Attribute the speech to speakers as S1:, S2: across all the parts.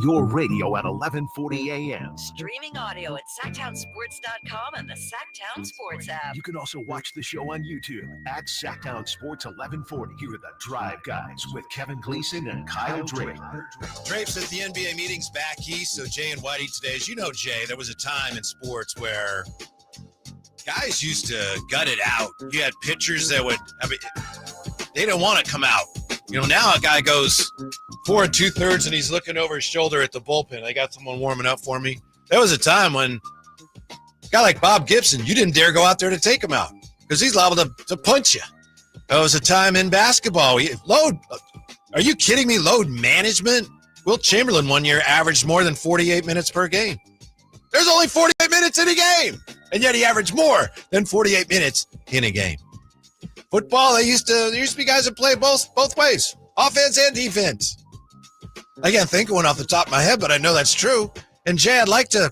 S1: Your radio at 1140 a.m.
S2: Streaming audio at SactownSports.com and the Sactown Sports app.
S1: You can also watch the show on YouTube at Sactown Sports 1140. Here are the Drive Guys with Kevin Gleason and Kyle Draper.
S3: Drapes at the NBA meetings back east, so Jay and Whitey today. As you know, Jay, there was a time in sports where guys used to gut it out. You had pitchers that would, they didn't want to come out. You know, now a guy goes 4 2/3 and he's looking over his shoulder at the bullpen. I got someone warming up for me. There was a time when a guy like Bob Gibson, you didn't dare go out there to take him out because he's liable to punch you. There was a time in basketball. Are you kidding me? Load management? Wilt Chamberlain one year averaged more than 48 minutes per game. There's only 48 minutes in a game, and yet he averaged more than 48 minutes in a game. Football, there used to be guys that play both ways, offense and defense. I can't think of one off the top of my head, but I know that's true. And Jay, I'd like to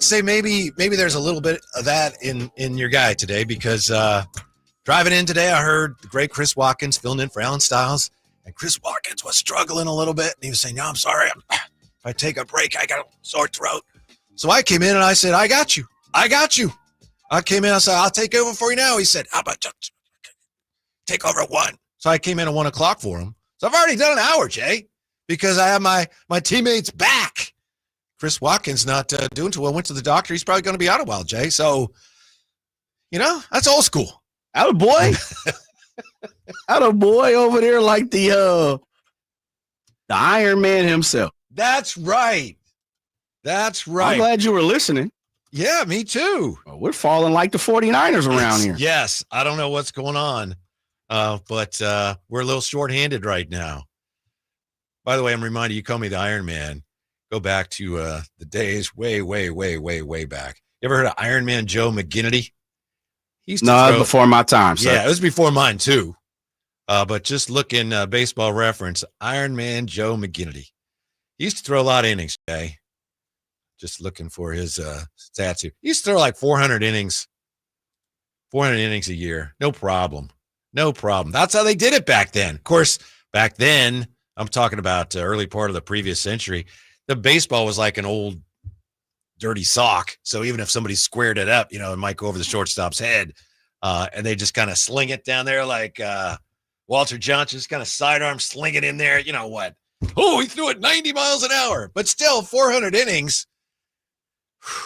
S3: say maybe there's a little bit of that in your guy today because driving in today, I heard the great Chris Watkins filling in for Alan Stiles, and Chris Watkins was struggling a little bit, and he was saying, "No, I'm sorry, if I take a break, I got a sore throat." So I came in and I said, "I got you. I came in, I said, "I'll take over for you now." He said, "How about take over at 1?" So I came in at 1 o'clock for him. So I've already done an hour, Jay, because I have my teammates back. Chris Watkins not doing too well. Went to the doctor. He's probably going to be out a while, Jay. So, that's old school.
S4: Attaboy. Attaboy over there like the Iron Man himself.
S3: That's right. I'm
S4: glad you were listening.
S3: Yeah, me too.
S4: We're falling like the 49ers around here.
S3: Yes, I don't know what's going on, but we're a little shorthanded right now. By the way, I'm reminded you call me the Iron Man. Go back to the days way, way, way, way, way back. You ever heard of Iron Man Joe McGinnity?
S4: No, before my time. So.
S3: Yeah, it was before mine too. But just look in Baseball Reference, Iron Man Joe McGinnity. He used to throw a lot of innings, Jay. Just looking for his stats here. He used to throw like 400 innings a year. No problem. That's how they did it back then. Of course, back then, I'm talking about early part of the previous century, the baseball was like an old dirty sock. So even if somebody squared it up, it might go over the shortstop's head. And they just kind of sling it down there like Walter Johnson, just kind of sidearm sling it in there. You know what? Oh, he threw it 90 miles an hour. But still, 400 innings.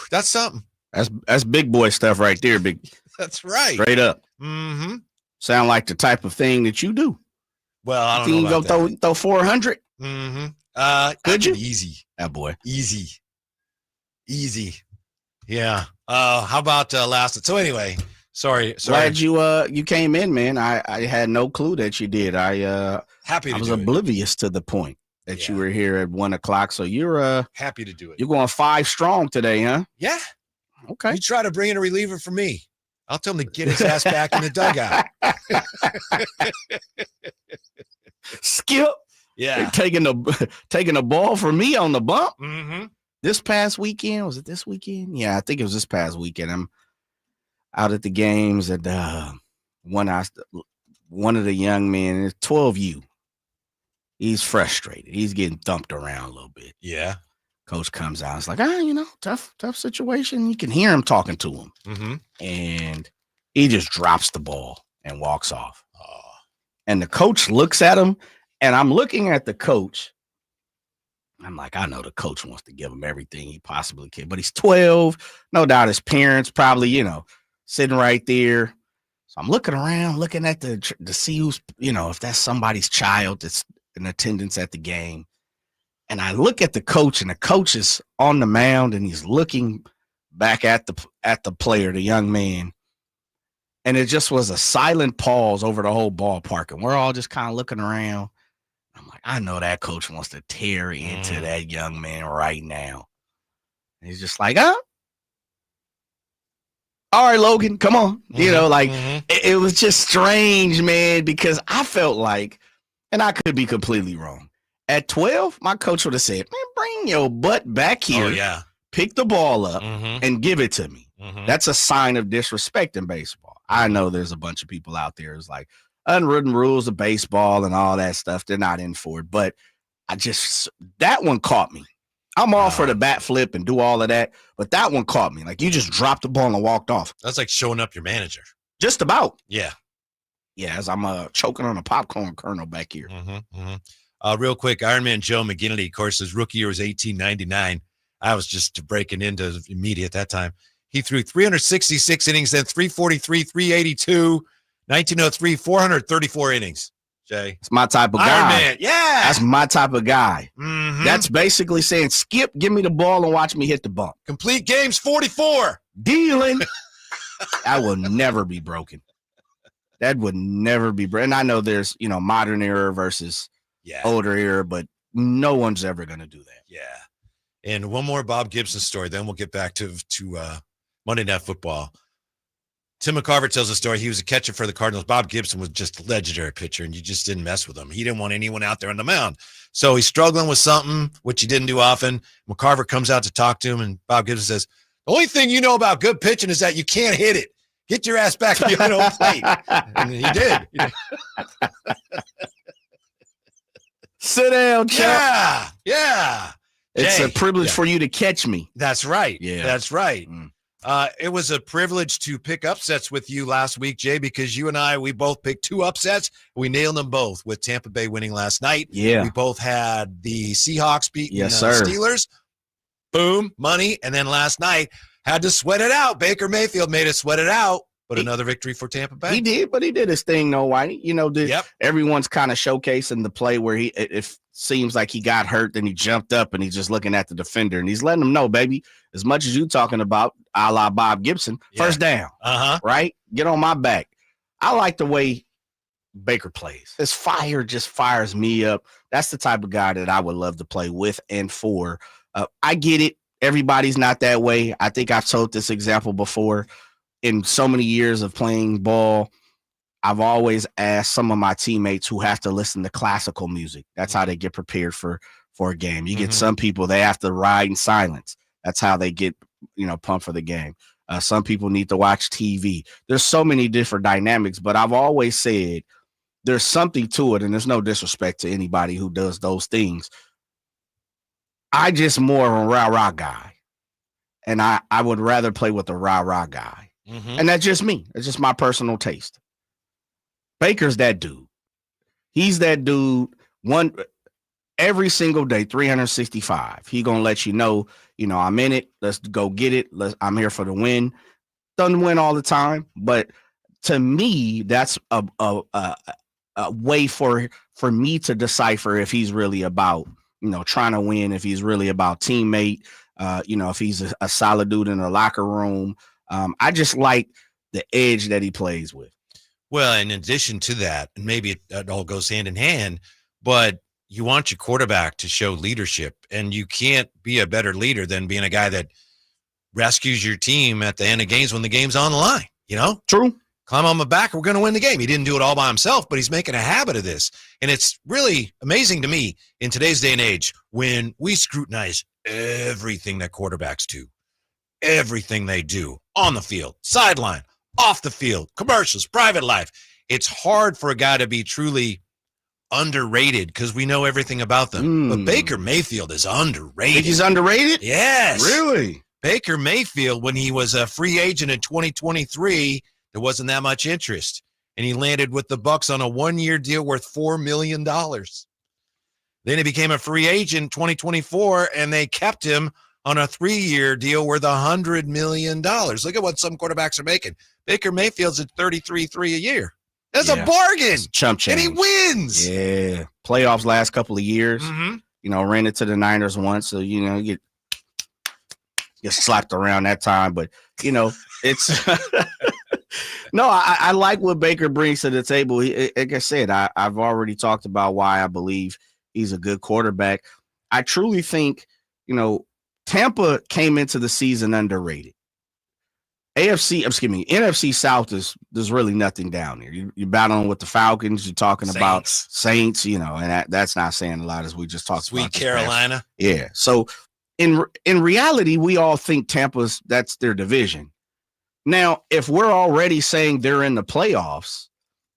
S3: That's something.
S4: That's big boy stuff right there, big.
S3: That's right.
S4: Straight up.
S3: Mm-hmm.
S4: Sound like the type of thing that you do.
S3: Well, I don't know about that.
S4: Throw 400?
S3: Mm-hmm.
S4: Could you?
S3: Easy.
S4: That boy.
S3: Easy. Yeah. How about last? So anyway, sorry.
S4: Glad you came in, man. I had no clue that you did. I was oblivious to the point that you were here at 1 o'clock. So you're
S3: happy to do it.
S4: You're going 5 strong today, huh?
S3: Yeah.
S4: Okay.
S3: You try to bring in a reliever for me. I'll tell him to get his ass back in the dugout.
S4: Skip.
S3: Yeah.
S4: Taking the ball from me on the bump.
S3: Mm-hmm.
S4: This past weekend, was it this weekend? Yeah, I think it was this past weekend. I'm out at the games and one of the young men, it's 12U. He's frustrated. He's getting thumped around a little bit.
S3: Yeah.
S4: Coach comes out. It's like, tough situation. You can hear him talking to him.
S3: Mm-hmm.
S4: And he just drops the ball and walks off.
S3: Oh.
S4: And the coach looks at him, and I'm looking at the coach. I'm like, I know the coach wants to give him everything he possibly can, but he's 12. No doubt his parents probably, sitting right there. So I'm looking around, looking at to see who's, if that's somebody's child that's in attendance at the game. And I look at the coach, and the coach is on the mound, and he's looking back at the player, the young man. And it just was a silent pause over the whole ballpark. And we're all just kind of looking around. I'm like, I know that coach wants to tear into that young man right now. And he's just like, all right, Logan, come on. It was just strange, man, because I felt like, and I could be completely wrong. At 12, my coach would have said, man, bring your butt back here.
S3: Oh, yeah.
S4: Pick the ball up and give it to me. Mm-hmm. That's a sign of disrespect in baseball. I know there's a bunch of people out there who's like, unwritten rules of baseball and all that stuff. They're not in for it. But that one caught me. I'm all for the bat flip and do all of that, but that one caught me. Like, you just dropped the ball and walked off.
S3: That's like showing up your manager.
S4: Just about.
S3: Yeah.
S4: Yeah, as I'm choking on a popcorn kernel back here.
S3: Real quick, Ironman Joe McGinnity, of course, his rookie year was 1899. I was just breaking into media at that time. He threw 366 innings, then 343, 382, 1903, 434 innings. Jay,
S4: it's my type of guy.
S3: Man. Yeah,
S4: that's my type of guy.
S3: Mm-hmm.
S4: That's basically saying, Skip, give me the ball and watch me hit the bump.
S3: Complete games 44.
S4: Dealing. That will never be broken. That would never be broken. And I know there's, modern era versus older era, but no one's ever going to do that.
S3: Yeah. And one more Bob Gibson story, then we'll get back to Monday Night Football. Tim McCarver tells a story. He was a catcher for the Cardinals. Bob Gibson was just a legendary pitcher, and you just didn't mess with him. He didn't want anyone out there on the mound. So he's struggling with something, which he didn't do often. McCarver comes out to talk to him, and Bob Gibson says, the only thing you know about good pitching is that you can't hit it. Get your ass back behind the plate. And he did.
S4: Sit down, champ.
S3: Yeah.
S4: It's a privilege for you to catch me.
S3: That's right.
S4: Yeah.
S3: That's right. It was a privilege to pick upsets with you last week, Jay, because you and we both picked 2 upsets. We nailed them both with Tampa Bay winning last night.
S4: Yeah.
S3: We both had the Seahawks beating
S4: the
S3: Steelers. Boom, money. And then last night had to sweat it out. Baker Mayfield made us sweat it out, but another victory for Tampa Bay.
S4: He did, but he did his thing, though, Whitey. Everyone's kind of showcasing the play where it seems like he got hurt, then he jumped up and he's just looking at the defender and he's letting them know, baby, as much as you talking about a la Bob Gibson, first down, right? Get on my back. I like the way Baker plays. His fire just fires me up. That's the type of guy that I would love to play with and for. I get it. Everybody's not that way. I think I've told this example before. In so many years of playing ball, I've always asked some of my teammates who have to listen to classical music. That's how they get prepared for a game. You get some people, they have to ride in silence. That's how they get, pumped for the game. Some people need to watch TV. There's so many different dynamics, but I've always said there's something to it, and there's no disrespect to anybody who does those things. I just more of a rah-rah guy, and I would rather play with a rah-rah guy. And that's just me. It's just my personal taste. Baker's that dude. He's that dude every single day, 365. He going to let you know, I'm in it. Let's go get it. I'm here for the win. Doesn't win all the time, but to me, that's a way for me to decipher if he's really about, trying to win, if he's really about teammate, if he's a solid dude in the locker room. I just like the edge that he plays with.
S3: Well, in addition to that, and maybe it all goes hand in hand, but you want your quarterback to show leadership, and you can't be a better leader than being a guy that rescues your team at the end of games when the game's on the line,
S4: True.
S3: Climb on my back, we're going to win the game. He didn't do it all by himself, but he's making a habit of this. And it's really amazing to me in today's day and age when we scrutinize everything that quarterbacks do, everything they do on the field, sideline, off the field, commercials, private life. It's hard for a guy to be truly underrated because we know everything about them. But Baker Mayfield is underrated.
S4: Think he's underrated?
S3: Yes.
S4: Really?
S3: Baker Mayfield, when he was a free agent in 2023, there wasn't that much interest. And he landed with the Bucs on a 1-year deal worth $4 million. Then he became a free agent in 2024, and they kept him on a 3-year deal worth $100 million. Look at what some quarterbacks are making. Baker Mayfield's at $33.3 a year. That's a bargain.
S4: Chump change.
S3: And he wins.
S4: Yeah. Playoffs last couple of years. Ran into the Niners once. So, you get slapped around that time. But, it's no, I like what Baker brings to the table. Like I said, I've already talked about why I believe he's a good quarterback. I truly think, Tampa came into the season underrated. NFC South there's really nothing down there. You're battling with the Falcons. You're talking about Saints, and that's not saying a lot, as we just talked about.
S3: Sweet Carolina.
S4: Yeah. So in reality, we all think that's their division. Now, if we're already saying they're in the playoffs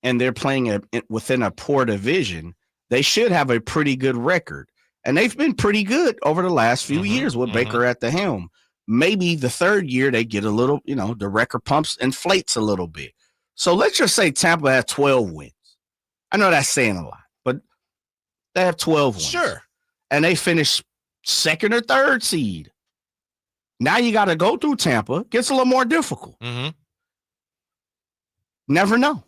S4: and they're playing within a poor division, they should have a pretty good record. And they've been pretty good over the last few years with Baker at the helm. Maybe the third year they get a little, the record pumps inflates a little bit. So let's just say Tampa has 12 wins. I know that's saying a lot, but they have 12 wins.
S3: Sure.
S4: And they finish second or third seed. Now you got to go through Tampa. Gets a little more difficult. Never know.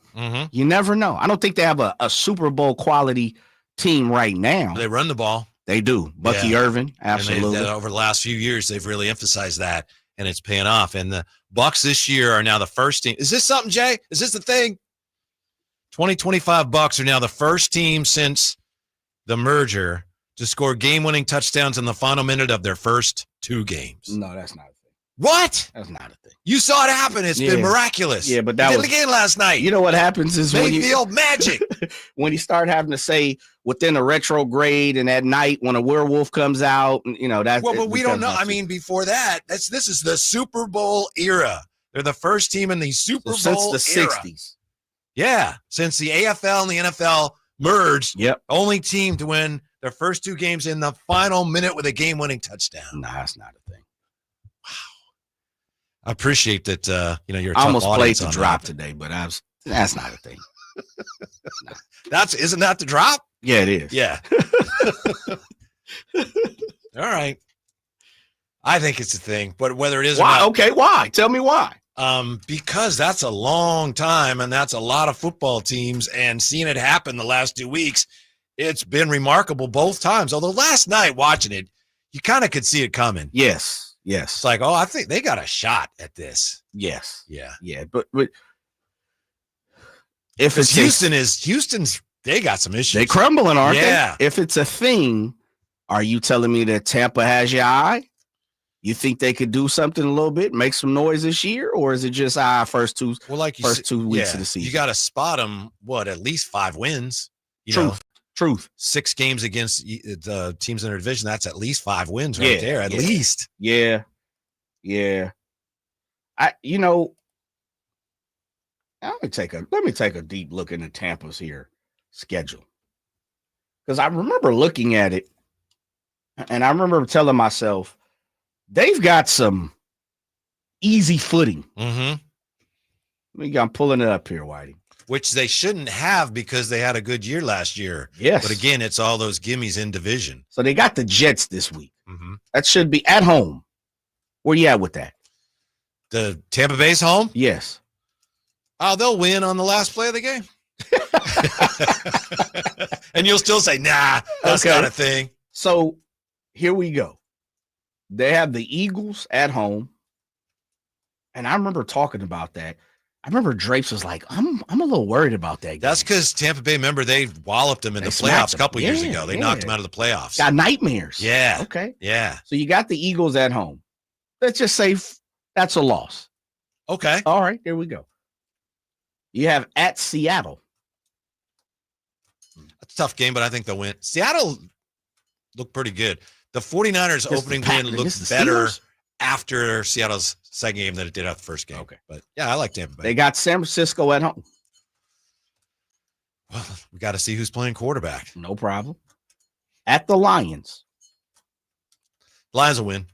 S4: You never know. I don't think they have a Super Bowl quality team right now.
S3: They run the ball.
S4: They do. Bucky Irvin, absolutely.
S3: And over the last few years, they've really emphasized that, and it's paying off. And the Bucs this year are now the first team. Is this something, Jay? Is this the thing? 2025 Bucs are now the first team since the merger to score game-winning touchdowns in the final minute of their first 2 games.
S4: No, that's not a thing.
S3: What?
S4: That's not a thing.
S3: You saw it happen. It's been miraculous.
S4: Yeah, but that
S3: did
S4: was
S3: it again last night.
S4: You know what happens is
S3: Mayfield magic.
S4: When you start having to say within a retrograde and at night when a werewolf comes out, that's
S3: well, but we don't know. I mean, before that, this is the Super Bowl era. They're the first team in the Super Bowl
S4: since the
S3: era.
S4: 60s.
S3: Yeah, since the AFL and the NFL merged.
S4: Yep.
S3: Only team to win their first 2 games in the final minute with a game-winning touchdown.
S4: No, that's not a thing.
S3: I appreciate that. You're.
S4: I almost played the drop today, but that's not a thing. No.
S3: Isn't that the drop?
S4: Yeah, it is.
S3: Yeah. All right. I think it's a thing, but whether it is
S4: why?
S3: or not,
S4: okay, why? Tell me why.
S3: Because that's a long time, and that's a lot of football teams, and seeing it happen the last 2 weeks, it's been remarkable both times. Although last night watching it, you kind of could see it coming.
S4: Yes.
S3: It's like, I think they got a shot at this.
S4: Yes.
S3: Yeah.
S4: Yeah. But if it's
S3: Houston's, they got some issues.
S4: They crumbling, aren't they?
S3: Yeah.
S4: If it's a thing, are you telling me that Tampa has your eye? You think they could do something a little bit, make some noise this year, or is it just first 2 weeks of the season?
S3: You got to spot them. At least 5 wins.
S4: Truth.
S3: 6 games against the teams in their division. That's at least 5 wins right there. At least.
S4: Yeah. Let me take a deep look into Tampa's schedule, because I remember looking at it, and I remember telling myself they've got some easy footing. I'm pulling it up here, Whitey.
S3: Which they shouldn't have because they had a good year last year.
S4: Yes.
S3: But again, it's all those gimmies in division.
S4: So they got the Jets this week. That should be at home. Where you at with that?
S3: The Tampa Bay's home?
S4: Yes.
S3: Oh, they'll win on the last play of the game. And you'll still say, nah, that's not a thing.
S4: So here we go. They have the Eagles at home. And I remember talking about that. I remember Drapes was like, I'm a little worried about that game.
S3: That's because Tampa Bay, remember, they walloped them in the playoffs a couple years ago. They knocked them out of the playoffs.
S4: Got nightmares.
S3: Yeah.
S4: Okay.
S3: Yeah.
S4: So you got the Eagles at home. Let's just say that's a loss.
S3: Okay.
S4: All right. There we go. You have at Seattle.
S3: That's a tough game, but I think they'll win. Seattle looked pretty good. The 49ers opening win looked better after Seattle's second game than it did after the first game.
S4: Okay.
S3: But yeah, I like Tampa Bay.
S4: They got San Francisco at home.
S3: Well, we got to see who's playing quarterback.
S4: No problem. At the Lions.
S3: Lions will win.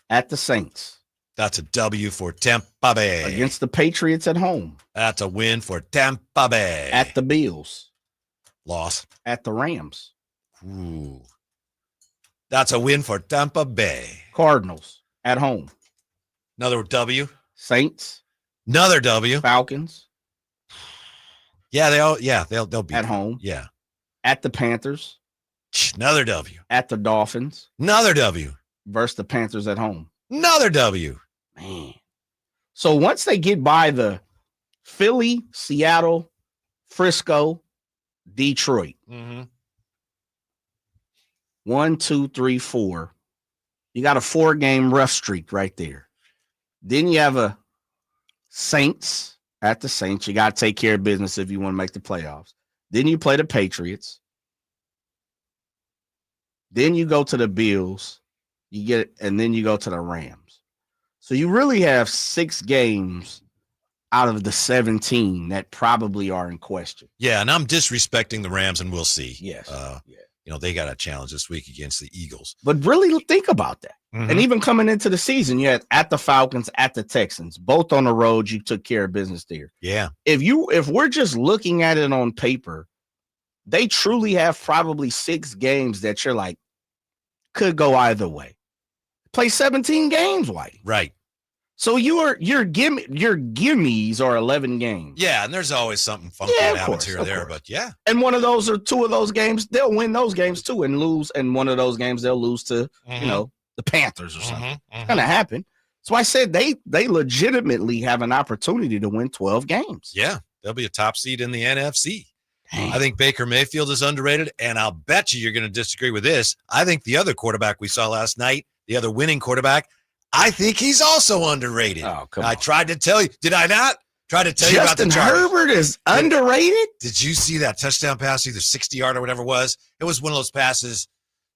S4: At the Saints.
S3: That's a W for Tampa Bay.
S4: Against the Patriots at home.
S3: That's a win for Tampa Bay.
S4: At the Bills.
S3: Loss.
S4: At the Rams.
S3: Ooh. That's a win for Tampa Bay.
S4: Cardinals at home.
S3: Another W.
S4: Saints.
S3: Another W.
S4: Falcons.
S3: Yeah, they'll be
S4: at home.
S3: Yeah.
S4: At the Panthers.
S3: Another W.
S4: At the Dolphins.
S3: Another W.
S4: Versus the Panthers at home.
S3: Another W.
S4: Man. So once they get by the Philly, Seattle, Frisco, Detroit. 1, 2, 3, 4. You got a 4-game rough streak right there. Then you have a Saints at the Saints. You got to take care of business if you want to make the playoffs. Then you play the Patriots. Then you go to the Bills. And then you go to the Rams. So you really have 6 games out of the 17 that probably are in question.
S3: Yeah, and I'm disrespecting the Rams, and we'll see.
S4: Yes.
S3: they got a challenge this week against the Eagles.
S4: But really think about that.
S3: Mhm.
S4: And even coming into the season, you had at the Falcons, at the Texans, both on the road. You took care of business there.
S3: Yeah.
S4: If we're just looking at it on paper, they truly have probably 6 games that you're like, could go either way. Play 17 games, Whitey.
S3: Right.
S4: So your gimmies are 11 games.
S3: Yeah, and there's always something funky that happens here or there, but yeah.
S4: And one of those or 2 of those games, they'll win those games too and lose. And one of those games they'll lose to, the Panthers or something. It's gonna happen. So I said they legitimately have an opportunity to win 12 games.
S3: Yeah, they'll be a top seed in the NFC.
S4: Dang.
S3: I think Baker Mayfield is underrated, and I'll bet you're going to disagree with this. I think the other quarterback we saw last night, the other winning quarterback, I think he's also underrated.
S4: Oh, come on.
S3: I tried to tell you. Did I not? Try to tell you about the
S4: Justin
S3: Chargers.
S4: Herbert is underrated?
S3: Did you see that touchdown pass, either 60-yard or whatever it was? It was one of those passes.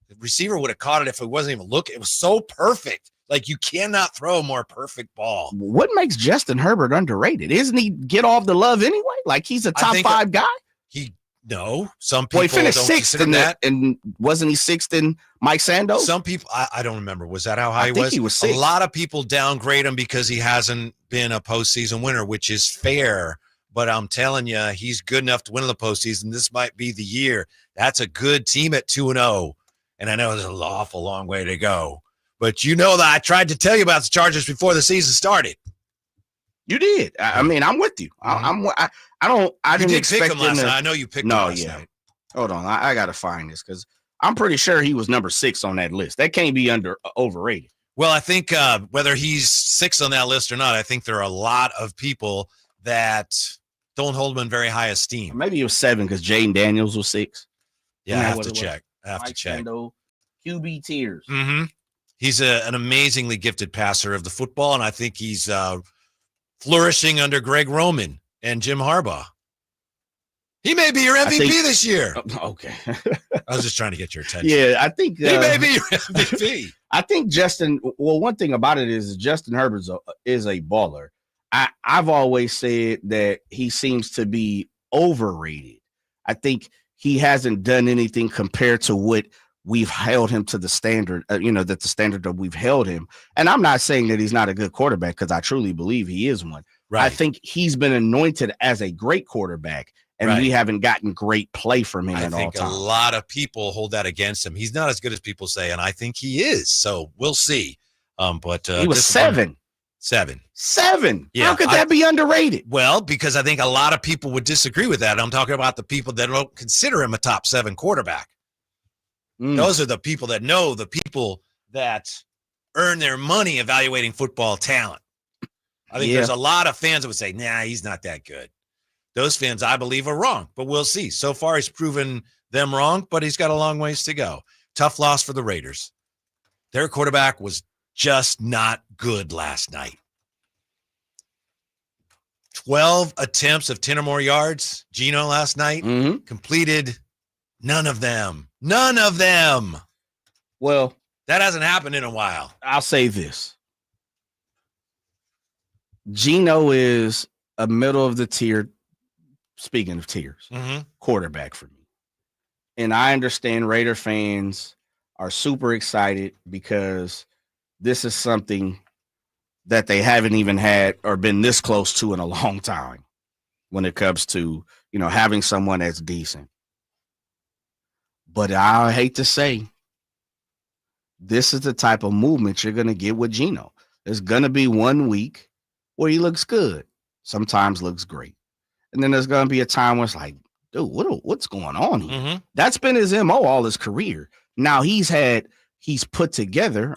S3: The receiver would have caught it if it wasn't even looking. It was so perfect. Like, you cannot throw a more perfect ball.
S4: What makes Justin Herbert underrated? Isn't he get off the love anyway? Like, he's a top 5 guy?
S3: Some people
S4: He finished
S3: don't
S4: 6th
S3: consider
S4: in
S3: that.
S4: And wasn't he 6th in Mike Sandos?
S3: Some people, I don't remember. Was that how high
S4: I think
S3: was?
S4: he was
S3: A
S4: 6th.
S3: lot of people downgrade him because he hasn't been a postseason winner, which is fair. But I'm telling you, he's good enough to win in the postseason. This might be the year. That's a good team at 2-0. And I know there's an awful long way to go. But you know that I tried to tell you about the Chargers before the season started.
S4: You did. I mean, I'm with you. I didn't expect
S3: pick him last
S4: to,
S3: night. I know you picked him last night.
S4: Hold on. I got to find this because I'm pretty sure he was number 6 on that list. That can't be overrated.
S3: Well, I think whether he's 6 on that list or not, I think there are a lot of people that don't hold him in very high esteem.
S4: Maybe he was 7 because Jaden Daniels was 6.
S3: Yeah, I have to check.
S4: QB tiers.
S3: Mm-hmm. He's an amazingly gifted passer of the football, and I think he's flourishing under Greg Roman and Jim Harbaugh. He may be your MVP this year.
S4: Okay.
S3: I was just trying to get your attention.
S4: Yeah, I think
S3: he may be your MVP.
S4: I think one thing about it is Justin Herbert is a baller. I've always said that he seems to be overrated. I think he hasn't done anything compared to what we've held him to the standard, that the standard that we've held him. And I'm not saying that he's not a good quarterback because I truly believe he is one. Right. I think he's been anointed as a great quarterback, and we haven't gotten great play from him at all times.
S3: I think a lot of people hold that against him. He's not as good as people say, and I think he is. So we'll see. But
S4: he was 7.
S3: 7.
S4: Yeah, how could that be underrated?
S3: Well, because I think a lot of people would disagree with that. I'm talking about the people that don't consider him a top 7 quarterback. Those are the people that know the people that earn their money evaluating football talent. I think there's a lot of fans that would say, nah, he's not that good. Those fans, I believe, are wrong, but we'll see. So far, he's proven them wrong, but he's got a long ways to go. Tough loss for the Raiders. Their quarterback was just not good last night. 12 attempts of 10 or more yards, Geno last night, completed none of them. None of them.
S4: Well,
S3: that hasn't happened in a while.
S4: I'll say this. Geno is a middle of the tier, speaking of tiers, quarterback for me. And I understand Raider fans are super excited because this is something that they haven't even had or been this close to in a long time when it comes to, having someone that's decent. But I hate to say, this is the type of movement you're going to get with Geno. There's going to be 1 week where he looks good, sometimes looks great. And then there's going to be a time where it's like, dude, what's going on here? That's been his MO all his career. Now he's put together,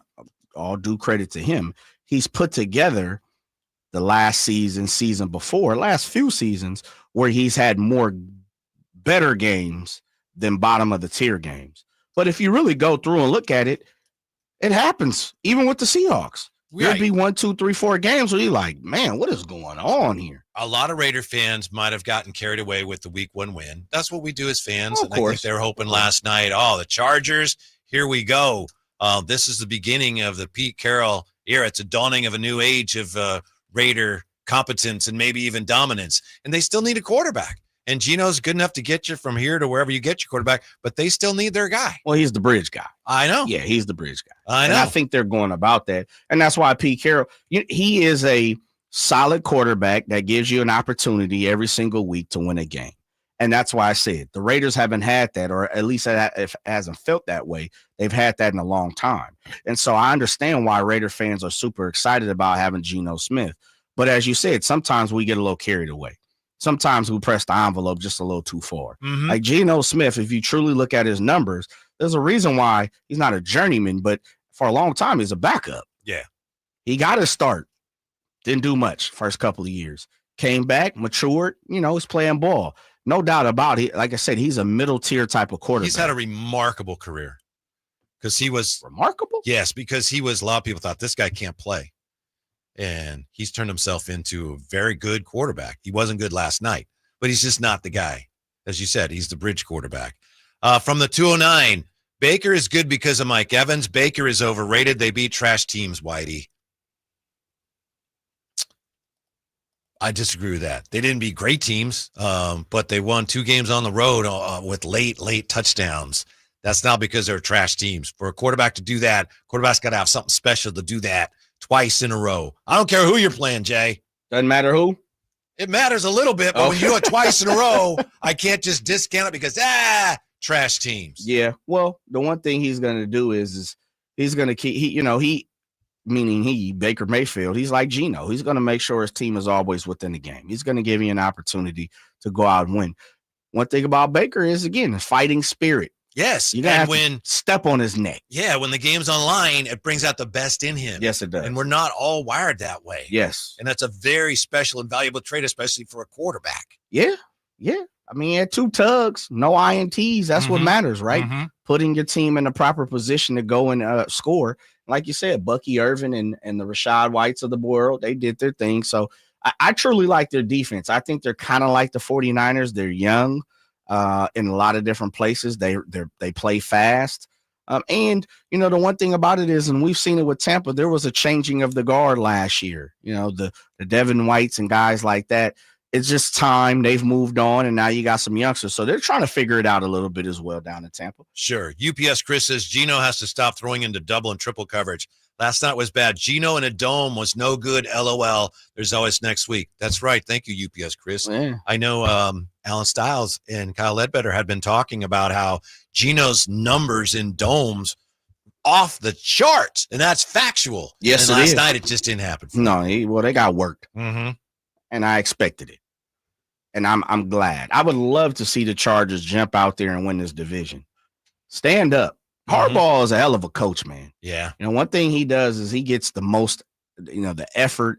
S4: all due credit to him, he's put together the last season before, last few seasons, where he's had more better games than bottom of the tier games. But if you really go through and look at it, it happens even with the Seahawks. There'd be 1, 2, 3, 4 games where you're like, man, what is going on here?
S3: A lot of Raider fans might have gotten carried away with the week 1 win. That's what we do as fans.
S4: Of course.
S3: I think they were hoping last night, the Chargers, here we go. This is the beginning of the Pete Carroll era. It's a dawning of a new age of Raider competence and maybe even dominance. And they still need a quarterback. And Geno's good enough to get you from here to wherever you get your quarterback, but they still need their guy.
S4: Well, he's the bridge guy.
S3: I know.
S4: Yeah, he's the bridge guy.
S3: I know.
S4: And I think they're going about that. And that's why Pete Carroll, he is a solid quarterback that gives you an opportunity every single week to win a game. And that's why I said the Raiders haven't had that, or at least it hasn't felt that way. They've had that in a long time. And so I understand why Raider fans are super excited about having Geno Smith. But as you said, sometimes we get a little carried away. Sometimes we press the envelope just a little too far.
S3: Mm-hmm.
S4: Like Geno Smith, if you truly look at his numbers, there's a reason why he's not a journeyman, but for a long time, he's a backup.
S3: Yeah.
S4: He got to start. Didn't do much first couple of years. Came back, matured, he's playing ball. No doubt about it. Like I said, he's a middle tier type of quarterback.
S3: He's had a remarkable career because he was
S4: remarkable.
S3: Yes, because he was, a lot of people thought this guy can't play. And he's turned himself into a very good quarterback. He wasn't good last night, but he's just not the guy. As you said, he's the bridge quarterback. From the 209, Baker is good because of Mike Evans. Baker is overrated. They beat trash teams, Whitey. I disagree with that. They didn't beat great teams, but they won 2 games on the road with late touchdowns. That's not because they're trash teams. For a quarterback to do that, quarterback's got to have something special to do that twice in a row. I don't care who you're playing, Jay.
S4: Doesn't matter who?
S3: It matters a little bit, but when you do it twice in a row, I can't just discount it because, trash teams.
S4: Yeah. Well, the one thing he's going to do is he's going to keep, Baker Mayfield, he's like Geno. He's going to make sure his team is always within the game. He's going to give you an opportunity to go out and win. One thing about Baker is, again, fighting spirit.
S3: Yes.
S4: You got to step on his neck.
S3: Yeah. When the game's online, it brings out the best in him.
S4: Yes, it does.
S3: And we're not all wired that way.
S4: Yes.
S3: And that's a very special and valuable trait, especially for a quarterback.
S4: Yeah. Yeah. I mean, he had 2 tugs, no INTs. That's what matters, right? Mm-hmm. Putting your team in the proper position to go and score. Like you said, Bucky Irvin and the Rashad Whites of the world, they did their thing. So I truly like their defense. I think they're kind of like the 49ers. They're young in a lot of different places. They play fast. And, the one thing about it is, and we've seen it with Tampa, there was a changing of the guard last year. The Devin Whites and guys like that. It's just time. They've moved on, and now you got some youngsters. So they're trying to figure it out a little bit as well down in Tampa.
S3: Sure. UPS Chris says Geno has to stop throwing into double and triple coverage. Last night was bad. Geno in a dome was no good. LOL. There's always next week. That's right. Thank you, UPS Chris.
S4: Yeah.
S3: I know Alan Stiles and Kyle Ledbetter had been talking about how Geno's numbers in domes off the charts, and that's factual.
S4: Yes,
S3: and last night it just didn't happen.
S4: No, they got worked,
S3: and
S4: I expected it. And I'm glad. I would love to see the Chargers jump out there and win this division. Stand up. Harbaugh is a hell of a coach, man.
S3: Yeah.
S4: One thing he does is he gets the most, the effort.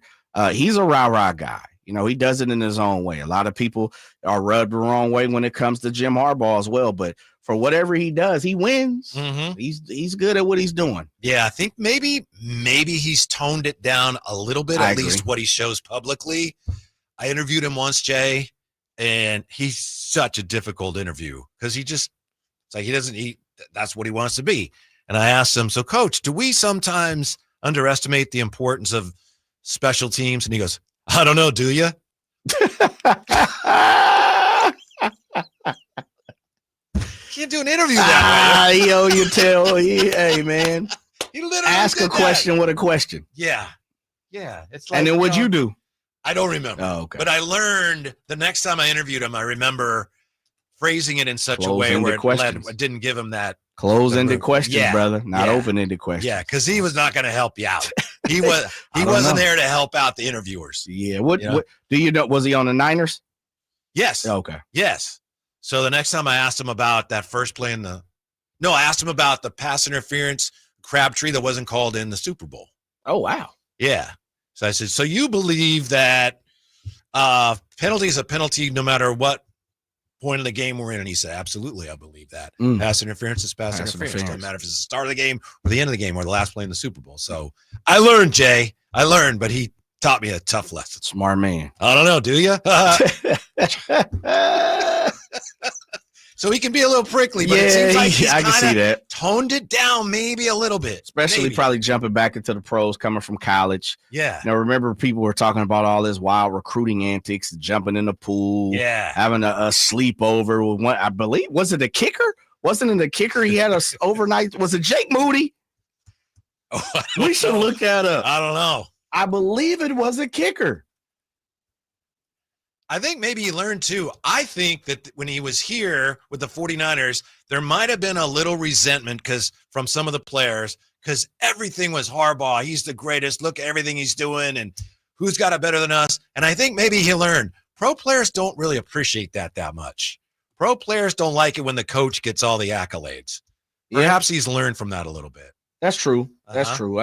S4: He's a rah-rah guy. He does it in his own way. A lot of people are rubbed the wrong way when it comes to Jim Harbaugh as well. But for whatever he does, he wins. He's good at what he's doing.
S3: Yeah, I think maybe he's toned it down a little bit, at least what he shows publicly. I interviewed him once, Jay, and he's such a difficult interview because that's what he wants to be. And I asked him, so Coach, do we sometimes underestimate the importance of special teams? And he goes, I don't know, do you? Can't do an interview that way.
S4: Hey, man.
S3: He literally
S4: ask a question with a question.
S3: Yeah. It's like,
S4: and then what'd you do?
S3: I don't remember.
S4: Oh, okay.
S3: But I learned the next time I interviewed him, I remember phrasing it in such a way where it didn't give him that
S4: close-ended questions, brother, not open-ended questions.
S3: Yeah, because he was not going to help you out. He wasn't there to help out the interviewers.
S4: Yeah. What do you know? Was he on the Niners?
S3: Yes.
S4: Okay.
S3: Yes. So the next time I asked him about that first play I asked him about the pass interference Crabtree that wasn't called in the Super Bowl.
S4: Oh, wow.
S3: Yeah. So I said, so you believe that penalty is a penalty no matter what point of the game we're in? And he said, absolutely, I believe that. Pass interference is pass interference. It doesn't matter if it's the start of the game or the end of the game or the last play in the Super Bowl. So I learned, Jay. But he taught me a tough lesson.
S4: Smart man.
S3: I don't know, do you? So he can be a little prickly, but it seems like he's
S4: I can see that.
S3: Toned it down maybe a little bit.
S4: Especially probably jumping back into the pros coming from college.
S3: Yeah.
S4: Now, remember, people were talking about all this wild recruiting antics, jumping in the pool, having a sleepover with one. I believe, was it a kicker? Wasn't it a kicker? He had a overnight. Was it Jake Moody? We should look that up.
S3: I don't know.
S4: I believe it was a kicker.
S3: I think maybe he learned too. I think that when he was here with the 49ers, there might have been a little resentment from some of the players because everything was Harbaugh. He's the greatest. Look at everything he's doing and who's got it better than us. And I think maybe he learned pro players don't really appreciate that much. Pro players don't like it when the coach gets all the accolades. Perhaps he's learned from that a little bit.
S4: That's true. That's true.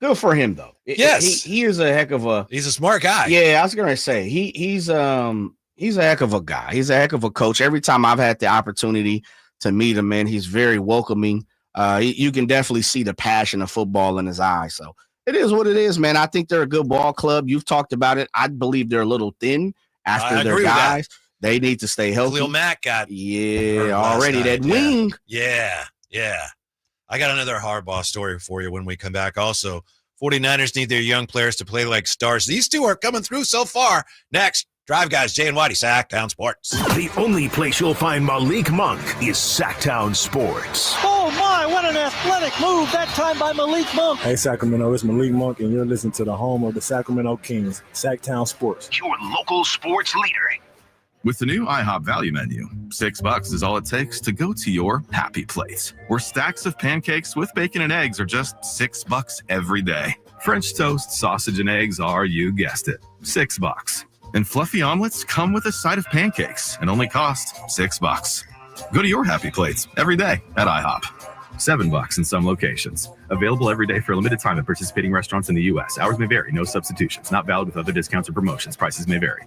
S4: Good for him though.
S3: Yes,
S4: he is a heck of a.
S3: He's a smart guy.
S4: Yeah, I was gonna say he's a heck of a guy. He's a heck of a coach. Every time I've had the opportunity to meet him, man, he's very welcoming. You can definitely see the passion of football in his eyes. So it is what it is, man. I think they're a good ball club. You've talked about it. I believe they're a little thin after their guys. They need to stay healthy.
S3: Khalil Mack got
S4: already that wing.
S3: Yeah. I got another Harbaugh story for you when we come back. Also, 49ers need their young players to play like stars. These two are coming through so far. Next, Drive Guys, Jay and Whitey, Sactown Sports.
S1: The only place you'll find Malik Monk is Sactown Sports.
S5: Oh, my, what an athletic move that time by Malik Monk.
S6: Hey, Sacramento, it's Malik Monk, and you're listening to the home of the Sacramento Kings, Sactown Sports.
S1: Your local sports leader.
S7: With the new IHOP value menu, $6 is all it takes to go to your happy place, where stacks of pancakes with bacon and eggs are just $6 every day. French toast, sausage, and eggs are, you guessed it, $6. And fluffy omelets come with a side of pancakes and only cost $6. Go to your happy place every day at IHOP. $7 in some locations. Available every day for a limited time at participating restaurants in the U.S. Hours may vary. No substitutions. Not valid with other discounts or promotions. Prices may vary.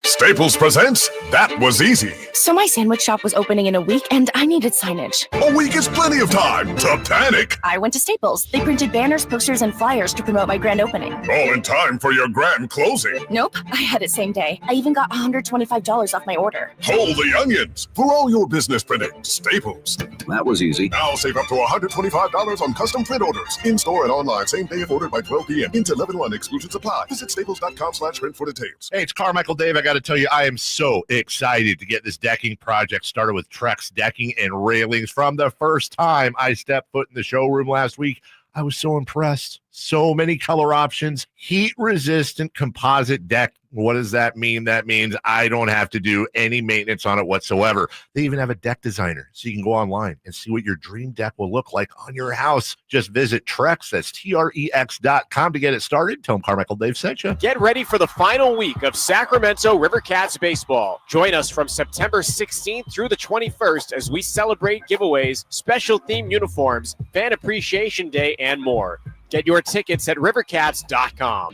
S8: Staples presents That Was Easy.
S9: So my sandwich shop was opening in a week, and I needed signage.
S8: A week is plenty of time to panic.
S9: I went to Staples. They printed banners, posters, and flyers to promote my grand opening.
S8: All in time for your grand closing.
S9: Nope, I had it same day. I even got $125 off my order.
S8: Hold the onions. For all your business printing, Staples.
S10: That was easy.
S8: Now save up to $125 on custom print orders. In-store and online, same day if ordered by 12 p.m. Into 11/1 exclusions apply. Visit staples.com/print for details.
S11: Hey, it's Carmichael Dave. I got to tell you, I am so excited to get this decking project started with Trex Decking and Railings. From the first time I stepped foot in the showroom last week, I was so impressed. So many color options, heat-resistant composite deck. What does that mean? That means I don't have to do any maintenance on it whatsoever. They even have a deck designer, so you can go online and see what your dream deck will look like on your house. Just visit Trex, that's Trex.com to get it started. Tell them Carmichael Dave sent you.
S12: Get ready for the final week of Sacramento River Cats baseball. Join us from September 16th through the 21st as we celebrate giveaways, special theme uniforms, Fan Appreciation Day, and more. Get your tickets at rivercats.com.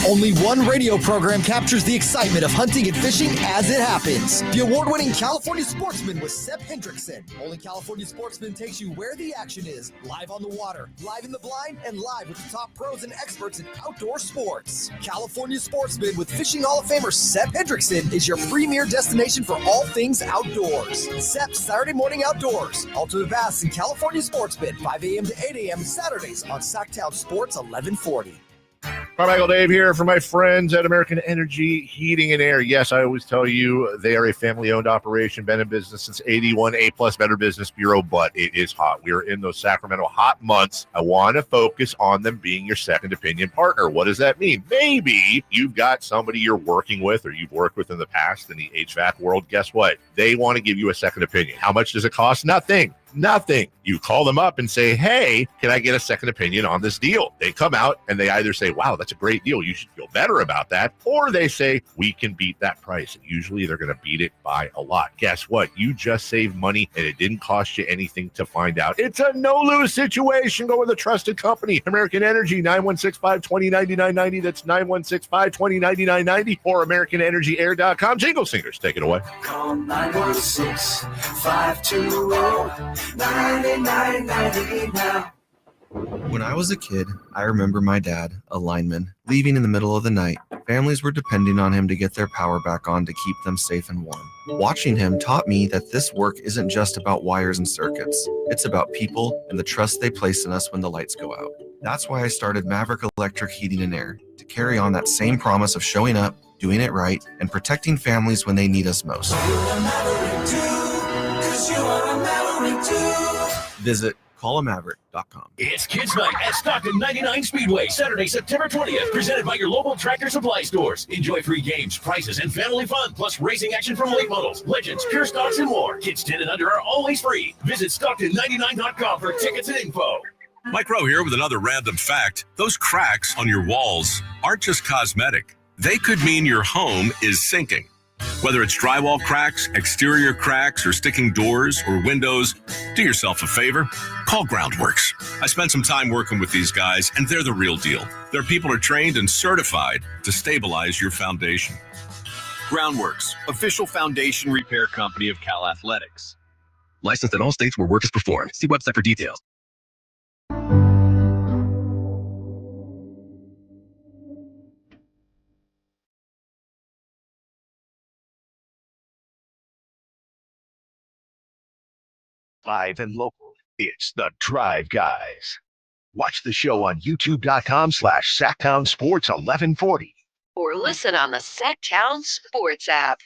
S13: Only one radio program captures the excitement of hunting and fishing as it happens. The award-winning California Sportsman with Sep Hendrickson. Only California Sportsman takes you where the action is. Live on the water, live in the blind, and live with the top pros and experts in outdoor sports. California Sportsman with Fishing Hall of Famer Sep Hendrickson is your premier destination for all things outdoors. Sep's Saturday Morning Outdoors. Ultimate Bass and California Sportsman, 5 a.m. to 8 a.m. Saturdays on Sactown Sports 1140.
S11: Carmichael Dave here for my friends at American Energy Heating and Air. Yes, I always tell you they are a family-owned operation, been in business since 81, A-plus Better Business Bureau, but it is hot. We are in those Sacramento hot months. I want to focus on them being your second opinion partner. What does that mean? Maybe you've got somebody you're working with or you've worked with in the past in the HVAC world. Guess what? They want to give you a second opinion. How much does it cost? Nothing. You call them up and say, hey, can I get a second opinion on this deal? They come out and they either say, wow, that's a great deal. You should feel better about that. Or they say, we can beat that price. And usually they're going to beat it by a lot. Guess what? You just saved money and it didn't cost you anything to find out. It's a no-lose situation. Go with a trusted company. American Energy, 916-520-9990. That's 916-520-9990 or AmericanEnergyAir.com. Jingle Singers, take it away.
S14: Call 916-520-9990 now.
S10: When I was a kid, I remember my dad, a lineman, leaving in the middle of the night. Families were depending on him to get their power back on to keep them safe and warm. Watching him taught me that this work isn't just about wires and circuits. It's about people and the trust they place in us when the lights go out. That's why I started Maverick Electric Heating and Air, to carry on that same promise of showing up, doing it right, and protecting families when they need us most. Visit callamaverick.com.
S1: It's Kids Night at Stockton 99 Speedway, Saturday, September 20th, presented by your local Tractor Supply stores. Enjoy free games, prizes, and family fun, plus racing action from late models, legends, pure stocks, and more. Kids 10 and under are always free. Visit Stockton99.com for tickets and info.
S14: Mike Rowe here with another random fact. Those cracks on your walls aren't just cosmetic. They could mean your home is sinking. Whether it's drywall cracks, exterior cracks, or sticking doors or windows, do yourself a favor. Call Groundworks. I spent some time working with these guys, and they're the real deal. Their people are trained and certified to stabilize your foundation.
S15: Groundworks, official foundation repair company of Cal Athletics. Licensed in all states where work is performed. See website for details.
S1: Live and local, it's the Drive Guys. Watch the show on youtube.com/Sactown Sports 1140.
S2: Or listen on the Sactown Sports app.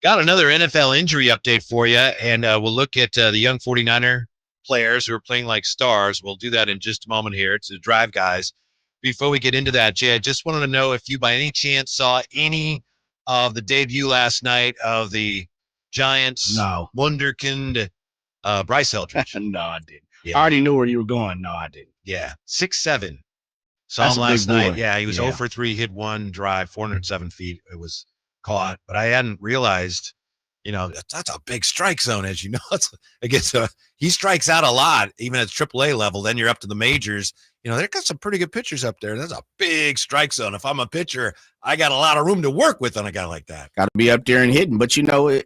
S3: Got another NFL injury update for you, and we'll look at the young 49er players who are playing like stars. We'll do that in just a moment here. It's the Drive Guys. Before we get into that, Jay, I just wanted to know if you by any chance saw any of the debut last night of the Giants wunderkind Bryce Eldridge.
S4: No, I didn't.
S3: Yeah.
S4: I already knew where you were going. No, I didn't.
S3: Yeah, 6'7". Saw
S4: That's
S3: him
S4: a
S3: last
S4: big boy.
S3: night. Yeah, he was
S4: Yeah.
S3: 0 for 3, hit one drive, 407 feet. It was caught, but I hadn't realized, that's a big strike zone, as you know. He strikes out a lot, even at AAA level. Then you're up to the majors. They've got some pretty good pitchers up there. That's a big strike zone. If I'm a pitcher, I got a lot of room to work with on a guy like that.
S4: Got to be up there and hitting. But,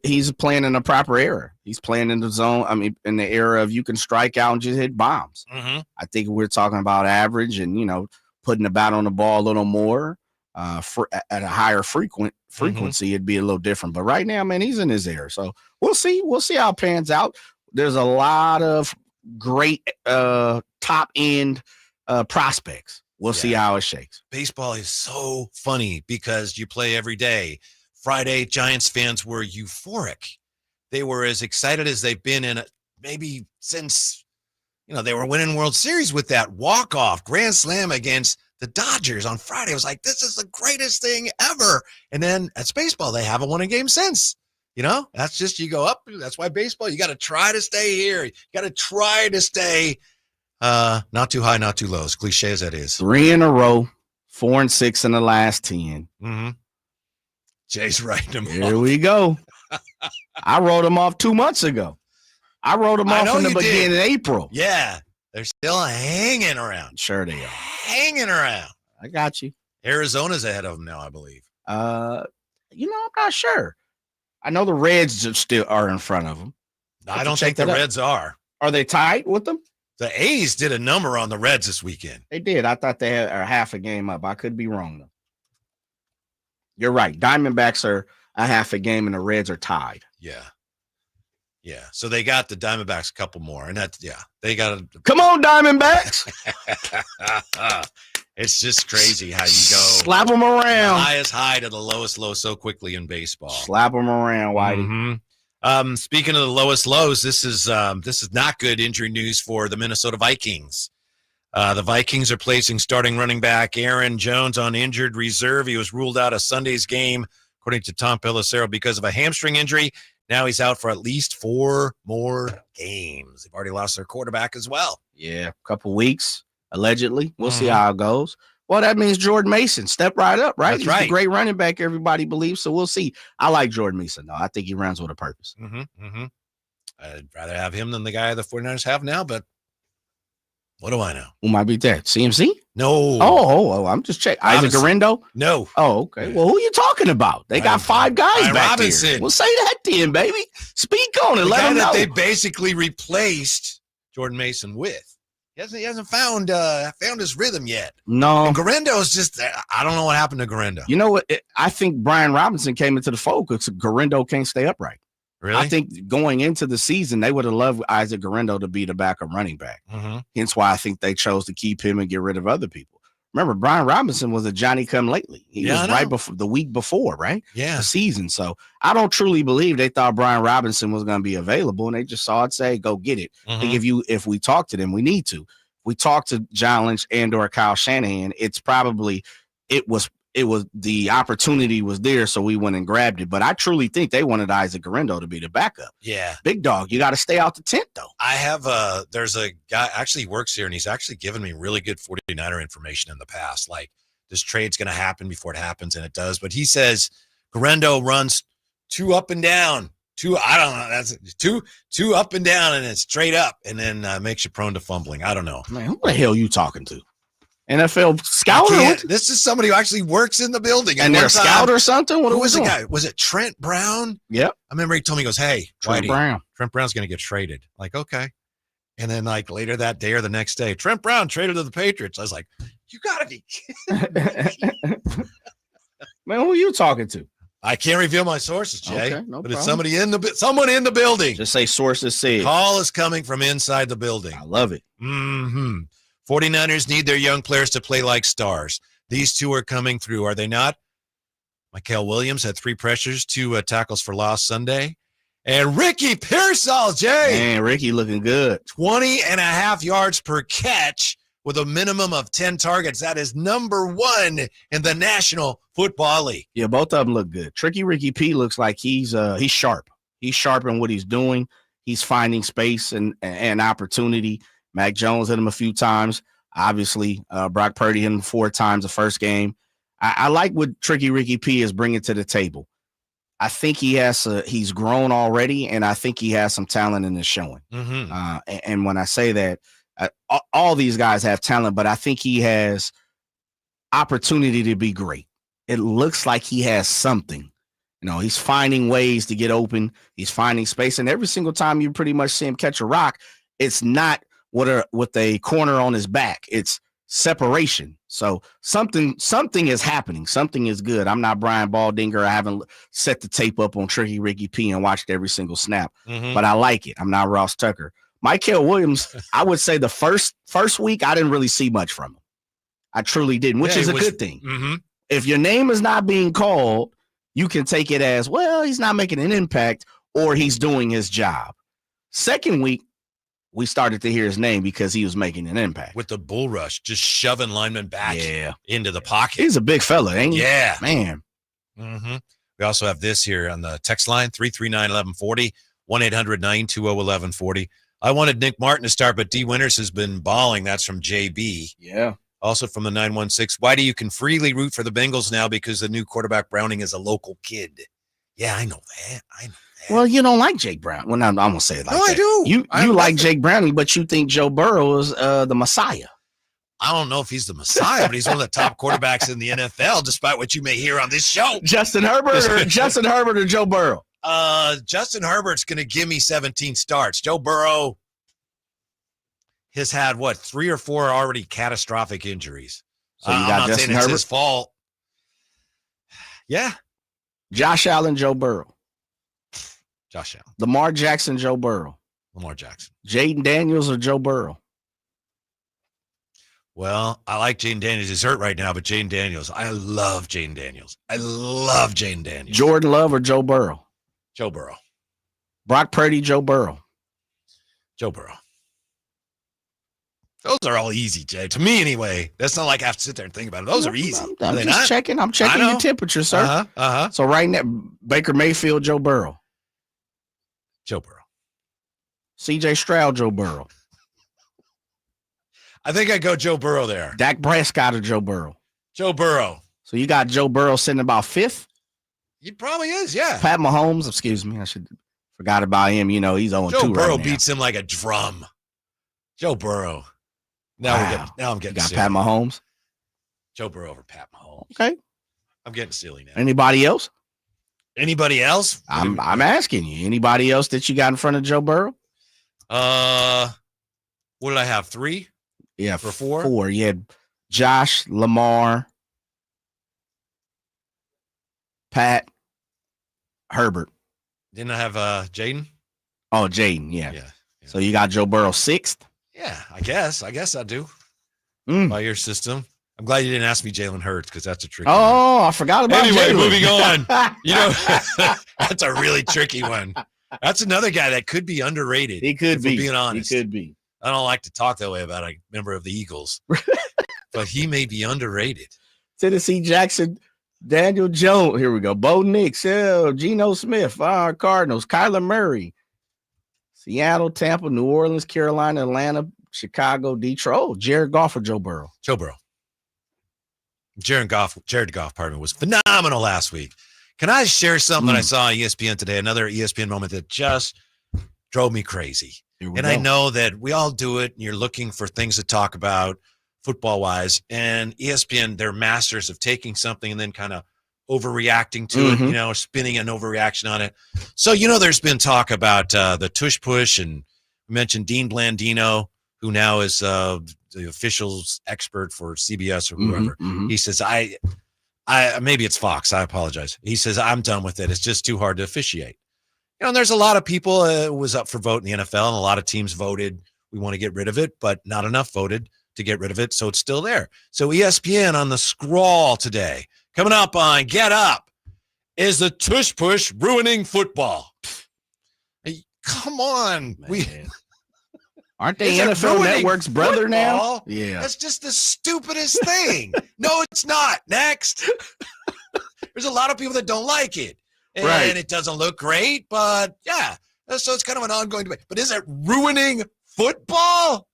S4: he's playing in the proper era. He's playing in the zone. In the era of you can strike out and just hit bombs.
S3: Mm-hmm.
S4: I think we're talking about average and, putting the bat on the ball a little more at a higher frequency. It'd be a little different. But right now, man, he's in his era. So we'll see. We'll see how it pans out. There's a lot of great top-end prospects. We'll see how it shakes.
S3: Baseball is so funny because you play every day. Friday, Giants fans were euphoric. They were as excited as they've been in maybe since, they were winning World Series with that walk-off grand slam against the Dodgers on Friday. It was like, this is the greatest thing ever. And then that's baseball. They haven't won a game since. That's just, you go up. That's why baseball, you got to try to stay here. You got to try to stay not too high, not too low, as cliche as that is.
S4: 3 in a row, 4 and 6 in the last 10.
S3: Mm-hmm. Jay's writing them
S4: Here we go. I wrote them off 2 months ago. I wrote them off in the beginning of April.
S3: Yeah. They're still hanging around.
S4: Sure they are.
S3: Hanging around.
S4: I got you.
S3: Arizona's ahead of them now, I believe.
S4: I'm not sure. I know the Reds still are in front of them.
S3: I don't think the Reds are.
S4: Are they tied with them?
S3: The A's did a number on the Reds this weekend.
S4: They did. I thought they had half a game up. I could be wrong, though. You're right. Diamondbacks are a half a game, and the Reds are tied.
S3: Yeah. Yeah. So they got the Diamondbacks a couple more. And they got to.
S4: Come on, Diamondbacks.
S3: It's just crazy how you go.
S4: Slap them around.
S3: The highest high to the lowest low so quickly in baseball.
S4: Slap them around, Whitey.
S3: Mm-hmm. Speaking of the lowest lows, this is not good injury news for the Minnesota Vikings. The Vikings are placing starting running back Aaron Jones on injured reserve. He was ruled out of Sunday's game, according to Tom Pelissero, because of a hamstring injury. Now he's out for at least 4 more games. They've already lost their quarterback as well.
S4: Yeah, a couple weeks, allegedly. We'll see how it goes. Well, that means Jordan Mason stepped right up, right? He's a great running back, everybody believes. So we'll see. I like Jordan Mason, though. I think he runs with a purpose.
S3: I'd rather have him than the guy the 49ers have now, but what do I know?
S4: Who might be that? CMC?
S3: No.
S4: Oh, I'm just checking. Isaac Garendo?
S3: No.
S4: Oh, okay. Well, who are you talking about? They got 5 guys back
S3: Robinson.
S4: there. Well, say that then, baby. Speak on it.
S3: The
S4: Let
S3: guy
S4: them know.
S3: that they basically replaced Jordan Mason with. He hasn't found his rhythm yet.
S4: No.
S3: And Garendo's just, I don't know what happened to Garendo.
S4: You know what? I think Brian Robinson came into the fold because Garendo can't stay upright.
S3: Really?
S4: I think going into the season, they would have loved Isaac Garendo to be the backup running back.
S3: Mm-hmm.
S4: Hence why I think they chose to keep him and get rid of other people. Remember, Brian Robinson was a Johnny-come-lately. He was right before the week before, right?
S3: Yeah.
S4: The season. So I don't truly believe they thought Brian Robinson was going to be available, and they just saw it say, go get it.
S3: Mm-hmm.
S4: I think if we talk to them, we need to. We talked to John Lynch and or Kyle Shanahan. It's probably it was the opportunity was there, so we went and grabbed it. But I truly think they wanted Isaac Garendo to be the backup.
S3: Yeah.
S4: Big dog, you got to stay out the tent, though.
S3: I have there's a guy actually works here, and he's actually given me really good 49er information in the past. Like, this trade's going to happen before it happens, and it does. But he says Garendo runs 2 up and down. 2, I don't know. That's 2 up and down, and it's straight up, and then makes you prone to fumbling. I don't know.
S4: Man, who the hell are you talking to? NFL scout?
S3: This is somebody who actually works in the building.
S4: And they're a scout or something?
S3: Who was the guy? Was it Trent Brown?
S4: Yep.
S3: I remember he told me, he goes, hey,
S4: Trent
S3: Brown's going to get traded. Like, okay. And then like later that day or the next day, Trent Brown traded to the Patriots. I was like, you got to be kidding me.
S4: Man, who are you talking to?
S3: I can't reveal my sources, Jay.
S4: Okay, no
S3: but
S4: problem.
S3: It's someone in the building.
S4: Just say sources said.
S3: Call is coming from inside the building.
S4: I love it.
S3: Mm-hmm. 49ers need their young players to play like stars. These two are coming through, are they not? Mikael Williams had 3 pressures, 2 tackles for loss Sunday. And Ricky Pearsall, Jay.
S4: Man, Ricky looking good.
S3: 20.5 yards per catch with a minimum of 10 targets. That is number 1 in the National Football League.
S4: Yeah, both of them look good. Tricky Ricky P looks like he's sharp. He's sharp in what he's doing. He's finding space and opportunity. Mac Jones hit him a few times. Obviously, Brock Purdy hit him 4 times the first game. I like what Tricky Ricky P is bringing to the table. I think he's grown already, and I think he has some talent in his showing.
S3: Mm-hmm.
S4: And when I say that, all these guys have talent, but I think he has opportunity to be great. It looks like he has something. You know, he's finding ways to get open. He's finding space, and every single time you pretty much see him catch a rock, it's not with a corner on his back. It's separation. So something is happening. Something is good. I'm not Brian Baldinger. I haven't set the tape up on Tricky Ricky P and watched every single snap, but I like it. I'm not Ross Tucker. Mikael Williams, I would say the first week, I didn't really see much from him. I truly didn't, which is a good thing.
S3: Mm-hmm.
S4: If your name is not being called, you can take it as, well, he's not making an impact or he's doing his job. Second week, we started to hear his name because he was making an impact.
S3: With the bull rush, just shoving linemen back into the pocket.
S4: He's a big fella, ain't he?
S3: Yeah.
S4: Man.
S3: Mm-hmm. We also have this here on the text line, 339-1140, 1-800-920-1140. I wanted Nick Martin to start, but D. Winters has been balling. That's from JB.
S4: Yeah.
S3: Also from the 916. Why do you can freely root for the Bengals now because the new quarterback Browning is a local kid? Yeah, I know that.
S4: Well, you don't like Jake Brown. Well, I'm gonna say it like that.
S3: I do.
S4: You like Jake Browning, but you think Joe Burrow is the Messiah.
S3: I don't know if he's the Messiah, but he's one of the top quarterbacks in the NFL, despite what you may hear on this show.
S4: Justin Herbert or Joe Burrow?
S3: Justin Herbert's going to give me 17 starts. Joe Burrow has had, 3 or 4 already catastrophic injuries.
S4: So you got Justin Herbert?
S3: It's his fault. Yeah.
S4: Josh Allen, Joe Burrow.
S3: Josh Allen.
S4: Lamar Jackson, Joe Burrow.
S3: Lamar Jackson.
S4: Jaden Daniels or Joe Burrow?
S3: Well, I like Jaden Daniels. He's hurt right now, but Jaden Daniels. I love Jaden Daniels.
S4: Jordan Love or Joe Burrow?
S3: Joe Burrow.
S4: Brock Purdy, Joe Burrow.
S3: Joe Burrow. Those are all easy, Jay. To me, anyway. That's not like I have to sit there and think about it. Those are easy.
S4: I'm just checking. I'm checking your temperature, sir. So right now, Baker Mayfield, Joe Burrow.
S3: Joe Burrow.
S4: CJ Stroud, Joe Burrow.
S3: I think I go Joe Burrow there.
S4: Dak Prescott or Joe Burrow?
S3: Joe Burrow.
S4: So you got Joe Burrow sitting about 5th?
S3: He probably is, yeah.
S4: Pat Mahomes, excuse me. I forgot about him. You know, he's 0-2
S3: Joe Burrow
S4: right now.
S3: beats him like a drum. Joe Burrow. Now I'm getting
S4: got
S3: silly.
S4: Pat Mahomes?
S3: Joe Burrow over Pat Mahomes.
S4: Okay.
S3: I'm getting silly now.
S4: Anybody else?
S3: Anybody else?
S4: I'm asking you. Anybody else that you got in front of Joe Burrow?
S3: What did I have? 3?
S4: Yeah,
S3: for 4.
S4: 4. You had Josh, Lamar, Pat, Herbert.
S3: Didn't I have Jaden?
S4: Oh, Jaden, yeah. So you got Joe Burrow 6th?
S3: Yeah, I guess I do. By your system. I'm glad you didn't ask me Jalen Hurts because that's a tricky one.
S4: I forgot about
S3: Anyway,
S4: Jalen.
S3: moving on. That's a really tricky one. That's another guy that could be underrated.
S4: He could be.
S3: Being honest.
S4: He could be.
S3: I don't like to talk that way about a member of the Eagles, but he may be underrated.
S4: Tennessee Jackson, Daniel Jones. Here we go. Bo Nix, Geno Smith, Cardinals, Kyler Murray, Seattle, Tampa, New Orleans, Carolina, Atlanta, Chicago, Detroit. Jared Goff or Joe Burrow?
S3: Joe Burrow. Jared Goff, was phenomenal last week. Can I share something that I saw on ESPN today? Another ESPN moment that just drove me crazy. And I know that we all do it, and you're looking for things to talk about football-wise. And ESPN, they're masters of taking something and then kind of overreacting to it, spinning an overreaction on it. So, there's been talk about the Tush push, and we mentioned Dean Blandino, who now is the officials expert for CBS or whoever. He says, I maybe it's Fox. I apologize. He says, I'm done with it. It's just too hard to officiate. And there's a lot of people was up for vote in the NFL, and a lot of teams voted, we want to get rid of it, but not enough voted to get rid of it, so it's still there. So ESPN on the scroll today, coming up on Get Up, is the Tush push ruining football? Hey, come on.
S4: Aren't they NFL Network's brother
S3: football?
S4: Now? Yeah.
S3: That's just the stupidest thing. No, it's not. Next. There's a lot of people that don't like it. And it doesn't look great, but yeah. So it's kind of an ongoing debate. But is it ruining football?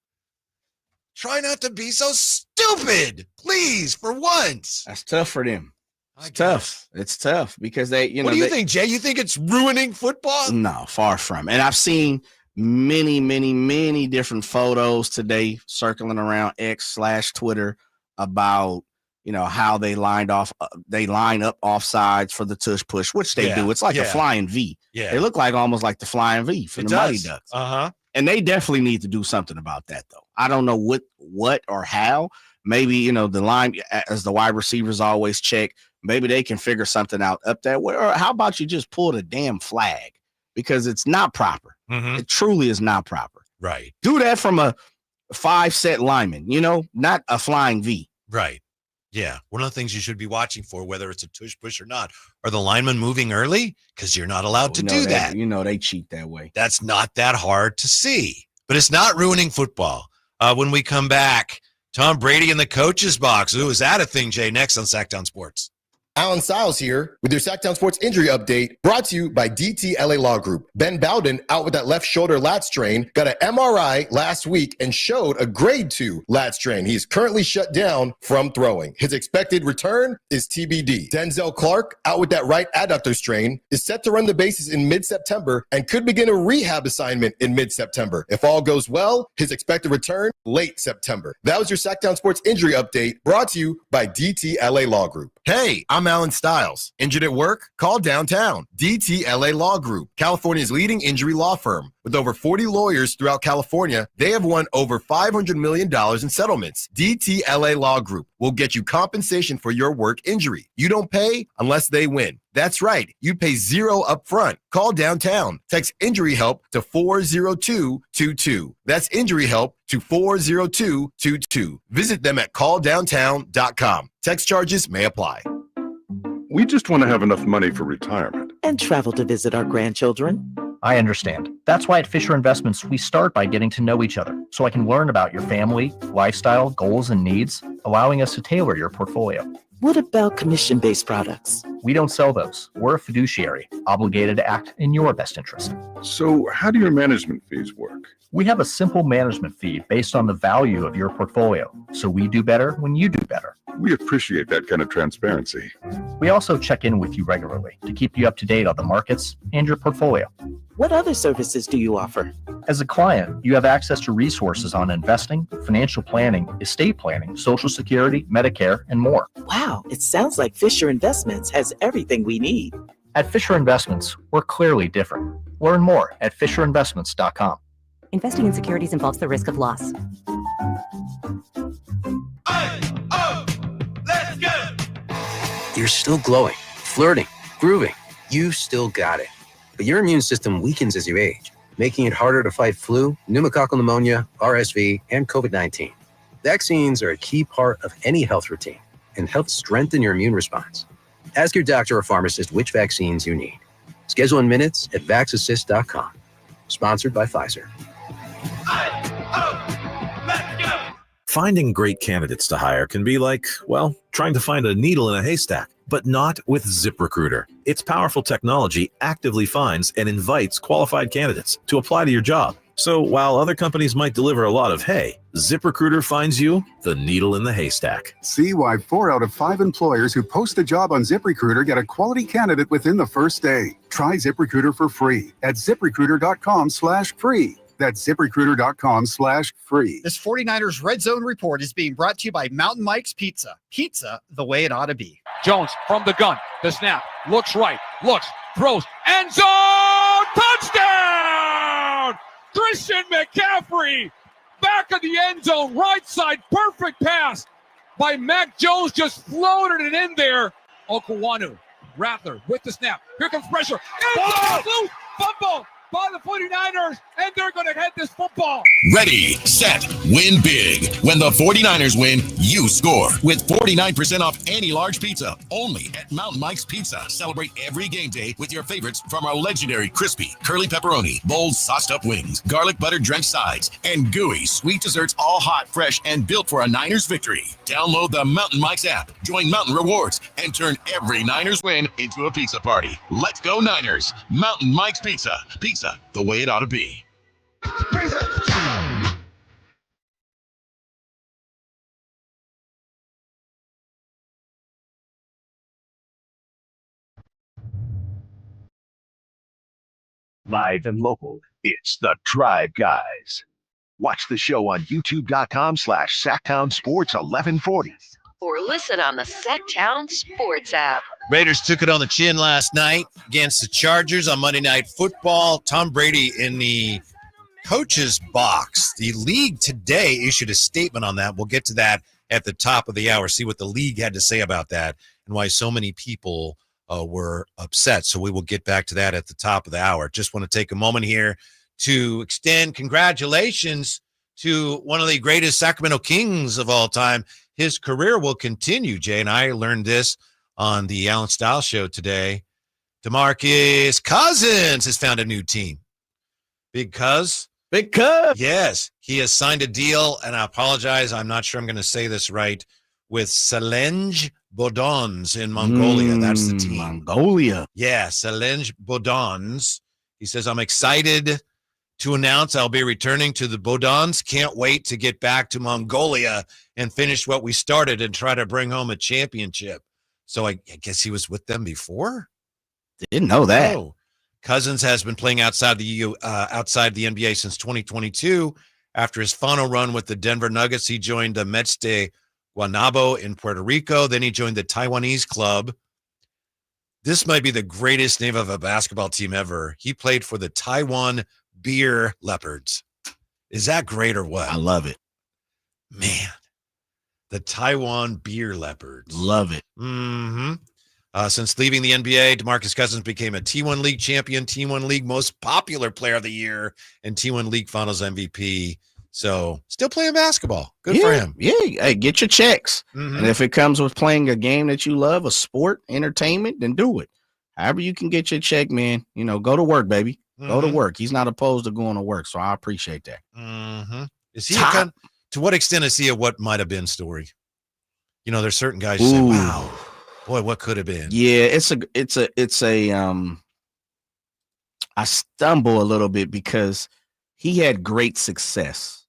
S3: Try not to be so stupid, please, for once.
S4: That's tough for them. It's tough. It's tough because they,
S3: What do you think, Jay? You think it's ruining football?
S4: No, far from. And I've seen many different photos today circling around X/Twitter about how they line up offsides for the Tush push, which they do. It's like a flying V.
S3: Yeah,
S4: they look like almost like the flying V for the Mighty Ducks. And they definitely need to do something about that, though. I don't know what or how. Maybe the line, as the wide receivers always check. Maybe they can figure something out up that way. Or how about you just pull the damn flag, because it's not proper. It truly is not proper.
S3: Right.
S4: Do that from a 5-set lineman, not a flying V.
S3: Right. Yeah. One of the things you should be watching for, whether it's a Tush push or not, are the linemen moving early? Because you're not allowed to do that.
S4: They cheat that way.
S3: That's not that hard to see. But it's not ruining football. When we come back, Tom Brady in the coach's box. Ooh, is that a thing, Jay? Next on Sactown Sports.
S16: Alan Stiles here with your Sactown Sports injury update, brought to you by DTLA Law Group. Ben Bowden, out with that left shoulder lat strain, got an MRI last week and showed a grade 2 lat strain. He's currently shut down from throwing. His expected return is TBD. Denzel Clark, out with that right adductor strain, is set to run the bases in mid-September and could begin a rehab assignment in mid-September. If all goes well, his expected return late September. That was your Sactown Sports injury update, brought to you by DTLA Law Group.
S17: Hey, I'm Alan Stiles. Injured at work? Call downtown. DTLA Law Group, California's leading injury law firm. With over 40 lawyers throughout California, they have won over $500 million in settlements. DTLA Law Group will get you compensation for your work injury. You don't pay unless they win. That's right. You pay $0 up front. Call downtown. Text injury help to 40222. That's injury help to 40222. Visit them at calldowntown.com. Text charges may apply.
S18: We just want to have enough money for retirement.
S19: And travel to visit our grandchildren.
S20: I understand. That's why at Fisher Investments, we start by getting to know each other so I can learn about your family, lifestyle, goals, and needs, allowing us to tailor your portfolio.
S19: What about commission-based products?
S20: We don't sell those. We're a fiduciary, obligated to act in your best interest.
S18: So how do your management fees work?
S20: We have a simple management fee based on the value of your portfolio, so we do better when you do better.
S18: We appreciate that kind of transparency.
S20: We also check in with you regularly to keep you up to date on the markets and your portfolio.
S19: What other services do you offer?
S20: As a client, you have access to resources on investing, financial planning, estate planning, Social Security, Medicare, and more.
S19: Wow, it sounds like Fisher Investments has everything we need.
S20: At Fisher Investments, we're clearly different. Learn more at FisherInvestments.com.
S21: Investing in securities involves the risk of loss. you're still glowing, flirting, grooving. You still got it. But your immune system weakens as you age, making it harder to fight flu, pneumococcal pneumonia, RSV, and COVID-19. Vaccines are a key part of any health routine and help strengthen your immune response. Ask your doctor or pharmacist which vaccines you need. Schedule in minutes at vaxassist.com. Sponsored by Pfizer.
S22: Finding great candidates to hire can be like, well, trying to find a needle in a haystack, but not with ZipRecruiter. Its powerful technology actively finds and invites qualified candidates to apply to your job. So while other companies might deliver a lot of hay, ZipRecruiter finds you the needle in the haystack.
S23: See why 4 out of 5 employers who post a job on ZipRecruiter get a quality candidate within the first day. Try ZipRecruiter for free at ZipRecruiter.com/free. That's ZipRecruiter.com/free.
S24: This 49ers Red Zone Report is being brought to you by Mountain Mike's Pizza. Pizza the way it ought to be.
S25: Jones from the gun. The snap. Looks right. Looks. Throws. End zone. Touchdown! Christian McCaffrey. Back of the end zone. Right side. Perfect pass by Mac Jones. Just floated it in there. Okwuonu. Rattler with the snap. Here comes pressure. End zone. Loose. Fumble by the 49ers, and they're going to head this football.
S1: Ready, set, win big. When the 49ers win, you score. With 49% off any large pizza, only at Mountain Mike's Pizza. Celebrate every game day with your favorites from our legendary crispy, curly pepperoni, bold sauced up wings, garlic butter drenched sides, and gooey sweet desserts, all hot, fresh, and built for a Niners victory. Download the Mountain Mike's app, join Mountain Rewards, and turn every Niners win into a pizza party. Let's go Niners. Mountain Mike's Pizza. Pizza the way it ought to be.
S11: Live and local, it's the Drive Guys. Watch the show on youtube.com/Sactown Sports 1140.
S2: Or listen on the Sactown Sports app.
S3: Raiders took it on the chin last night against the Chargers on Monday Night Football. Tom Brady in the coach's box. The league today issued a statement on that. We'll get to that at the top of the hour, see what the league had to say about that and why so many people were upset. So we will get back to that at the top of the hour. Just want to take a moment here to extend congratulations to one of the greatest Sacramento Kings of all time. His career will continue, Jay, and I learned this on the Alan Stiles show today. DeMarcus Cousins has found a new team. Big Cuz?
S4: Big Cuz.
S3: Yes, he has signed a deal, and I apologize, I'm not sure I'm going to say this right, with Selenge Bodons in Mongolia. That's the team.
S4: Mongolia.
S3: Yeah, Selenge Bodons. He says, I'm excited to announce I'll be returning to the Bodons. Can't wait to get back to Mongolia and finish what we started and try to bring home a championship. So I guess he was with them before?
S4: Didn't know that.
S3: Oh. Cousins has been playing outside the NBA since 2022. After his final run with the Denver Nuggets, he joined the Mets de Guanabo in Puerto Rico. Then he joined the Taiwanese club. This might be the greatest name of a basketball team ever. He played for the Taiwan Beer Leopards. Is that great or what?
S4: I love it.
S3: Man, the Taiwan Beer Leopards.
S4: Love it.
S3: Mm-hmm. Since leaving the NBA, DeMarcus Cousins became a T1 League champion, T1 League most popular player of the year, and T1 League Finals MVP. So still playing basketball. Good for him.
S4: Yeah. Hey, get your checks.
S3: Mm-hmm.
S4: And if it comes with playing a game that you love, a sport, entertainment, then do it. However you can get your check, man, go to work, baby.
S3: Mm-hmm.
S4: Go to work. He's not opposed to going to work, so I appreciate that.
S3: Mm-hmm. Is he to what extent is he a what might have been story? There's certain guys who say, wow, boy, what could have been?
S4: Yeah, I stumble a little bit because he had great success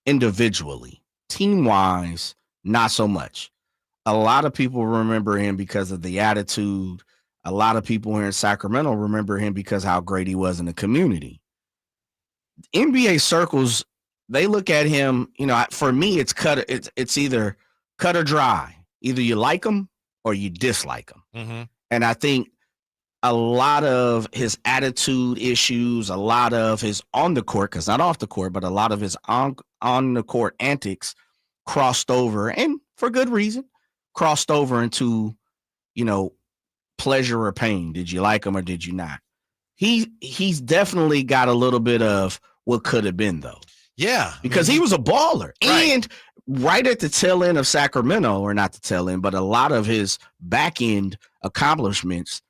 S4: individually. Team-wise, not so much. A lot of people remember him because of the attitude. A lot of people here in Sacramento remember him because how great he was in the community. NBA circles, they look at him, for me, it's either cut or dry. Either you like him or you dislike him.
S3: Mm-hmm.
S4: And I think a lot of his attitude issues, a lot of his on the court, because not off the court, but a lot of his on the court antics crossed over, and for good reason, crossed over into pleasure or pain. Did you like him or did you not? He's definitely got a little bit of what could have been, though.
S3: Yeah.
S4: Because he was a baller.
S3: Right.
S4: And right at the tail end of Sacramento, or not the tail end, but a lot of his back end accomplishments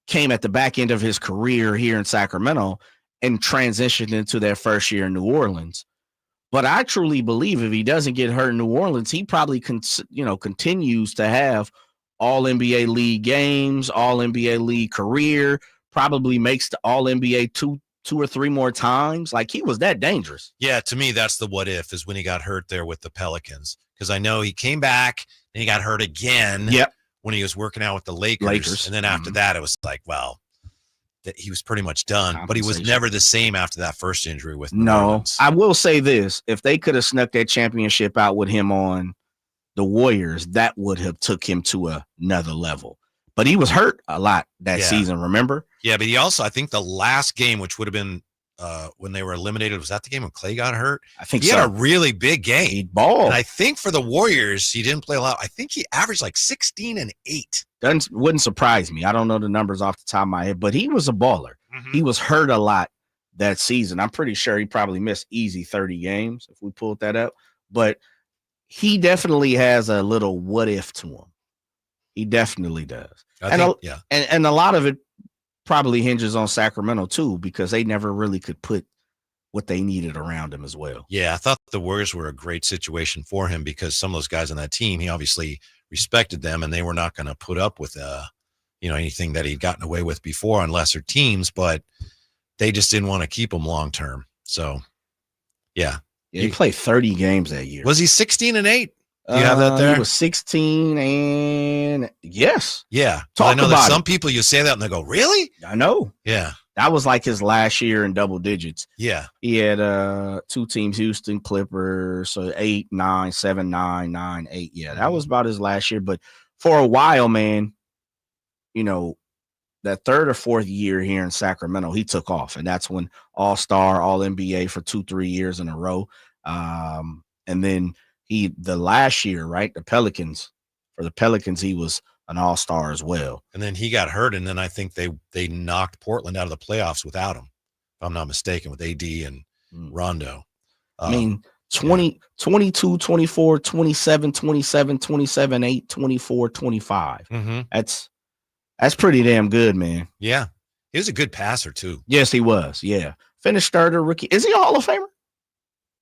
S4: came at the back end of his career here in Sacramento and transitioned into that first year in New Orleans. But I truly believe if he doesn't get hurt in New Orleans, he probably continues to have all NBA league games, all NBA league career, probably makes the all NBA two or three more times. Like, he was that dangerous.
S3: Yeah, to me, that's the what if, is when he got hurt there with the Pelicans. Because I know he came back and he got hurt again when he was working out with the Lakers. And then after that, it was like, well, that he was pretty much done. But he was never the same after that first injury with New Orleans.
S4: I will say this. If they could have snuck that championship out with him on the Warriors, that would have took him to another level. But he was hurt a lot that season, remember?
S3: Yeah, but he also, I think the last game, which would have been when they were eliminated, was that the game when Clay got hurt?
S4: I think
S3: he had a really big game.
S4: He balled.
S3: And I think for the Warriors, he didn't play a lot. I think he averaged like 16 and 8.
S4: Wouldn't surprise me. I don't know the numbers off the top of my head, but he was a baller. He was hurt a lot that season. I'm pretty sure he probably missed easy 30 games if we pulled that up. But he definitely has a little what if to him. He definitely does. And a lot of it probably hinges on Sacramento too, because they never really could put what they needed around him as well.
S3: Yeah, I thought the Warriors were a great situation for him because some of those guys on that team, he obviously respected them, and they were not going to put up with anything that he'd gotten away with before on lesser teams, but they just didn't want to keep him long term. So, yeah.
S4: He played 30 games that year.
S3: Was he 16 and 8? Do you have that there?
S4: He was 16 and yes.
S3: Yeah.
S4: Talk
S3: I know
S4: about
S3: that some people, you say that and they go, really?
S4: I know.
S3: Yeah.
S4: That was like his last year in double digits.
S3: Yeah.
S4: He had two teams, Houston Clippers, so 8, 9, 7, 9, 9, 8. Yeah, that was about his last year. But for a while, man, that third or fourth year here in Sacramento, he took off. And that's when All-Star, All-NBA for 2-3 years in a row. And then the last year, right, for the Pelicans, he was an all-star as well.
S3: And then he got hurt, and then I think they knocked Portland out of the playoffs without him, if I'm not mistaken, with AD and Rondo.
S4: 22, 24, 27, 27, 27, 8, 24, 25. That's pretty damn good, man.
S3: Yeah. He was a good passer, too.
S4: Yes, he was. Yeah. Finished starter, rookie. Is he a Hall of Famer?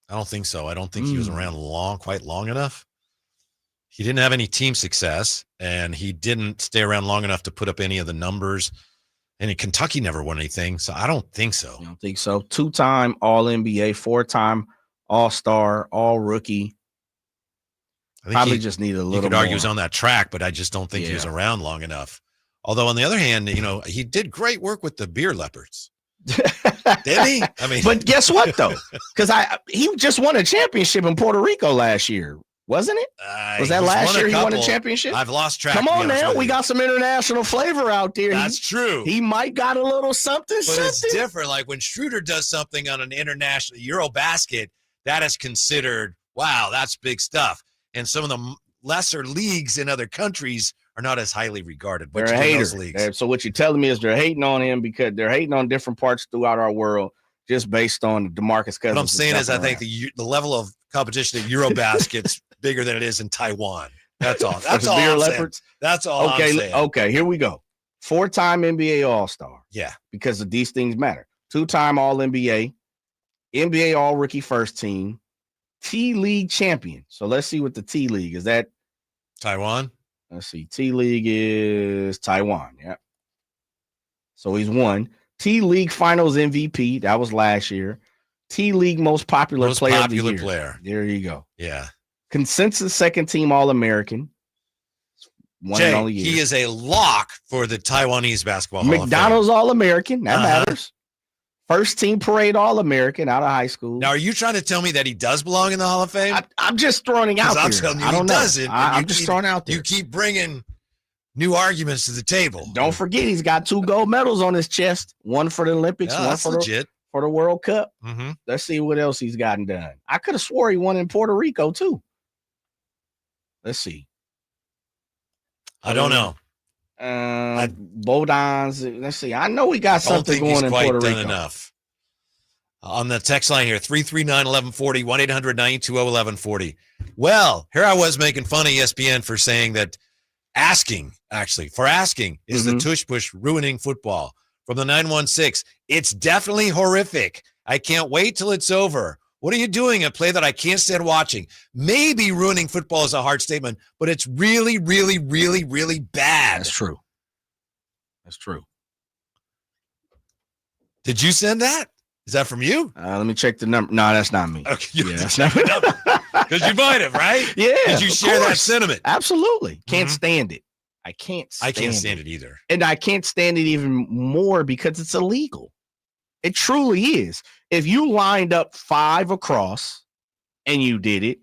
S3: I don't think so. I don't think he was around quite long enough. He didn't have any team success, and he didn't stay around long enough to put up any of the numbers. And Kentucky never won anything, so I don't think so.
S4: I don't think so. 2-time All-NBA, 4-time All-Star, All-Rookie. Probably just need a little more.
S3: You could argue he was on that track, but I just don't think he was around long enough. Although, on the other hand, he did great work with the beer leopards. Didn't he? I mean,
S4: but guess what though? Because he just won a championship in Puerto Rico last year, wasn't it? Was that last year he won a championship?
S3: I've lost track.
S4: Come on now, we got some international flavor out there.
S3: That's true.
S4: He might got a little something.
S3: But it's different. Like when Schröder does something on an international Eurobasket, that is considered, wow, that's big stuff. And some of the lesser leagues in other countries are not as highly regarded.
S4: They're haters. So what you're telling me is they're hating on him because they're hating on different parts throughout our world just based on DeMarcus Cousins.
S3: What I'm saying is I think the level of competition at Eurobasket's bigger than it is in Taiwan. That's all. That's all I'm saying. That's all I'm saying.
S4: Okay, here we go. 4-time NBA All-Star.
S3: Yeah.
S4: Because of these things matter. 2-time All-NBA, NBA All-Rookie First Team, T-League champion. So let's see what the T-League is. That
S3: Taiwan?
S4: Let's see. T-League is Taiwan. Yeah. So he's won. T-League Finals MVP. That was last year. T-League Most Popular Player of the Year. There you go.
S3: Yeah.
S4: Consensus Second Team All-American. One and only year.
S3: He is a lock for the Taiwanese Basketball Hall of Fame.
S4: McDonald's All-American. That matters. First Team Parade All-American out of high school.
S3: Now, are you trying to tell me that he does belong in the Hall of Fame?
S4: I'm just throwing it out there.
S3: I'm telling you
S4: I don't
S3: he doesn't.
S4: I'm just throwing it out there.
S3: You keep bringing new arguments to the table.
S4: Don't forget, he's got 2 gold medals on his chest. One for the Olympics, one for the World Cup. Let's see what else he's gotten done. I could have swore he won in Puerto Rico, too. Let's see.
S3: I don't know.
S4: Bodines. Let's see. I know we got something going in Puerto Rico.
S3: Enough. On the text line here, 339-1140, 1-800-920-1140. Well, here I was making fun of ESPN for saying that asking is the tush push ruining football. From the 916, it's definitely horrific. I can't wait till it's over. What are you doing? A play that I can't stand watching. Maybe ruining football is a hard statement, but it's really, really, really, really bad.
S4: That's true. That's true.
S3: Did you send that? Is that from you?
S4: Let me check the number. No, that's not me.
S3: Okay,
S4: that's not me.
S3: Because you might have, right?
S4: Yeah.
S3: Did you share that sentiment?
S4: Absolutely. Can't stand it. I can't
S3: stand it either.
S4: And I can't stand it even more because it's illegal. It truly is. If you lined up 5 across and you did it,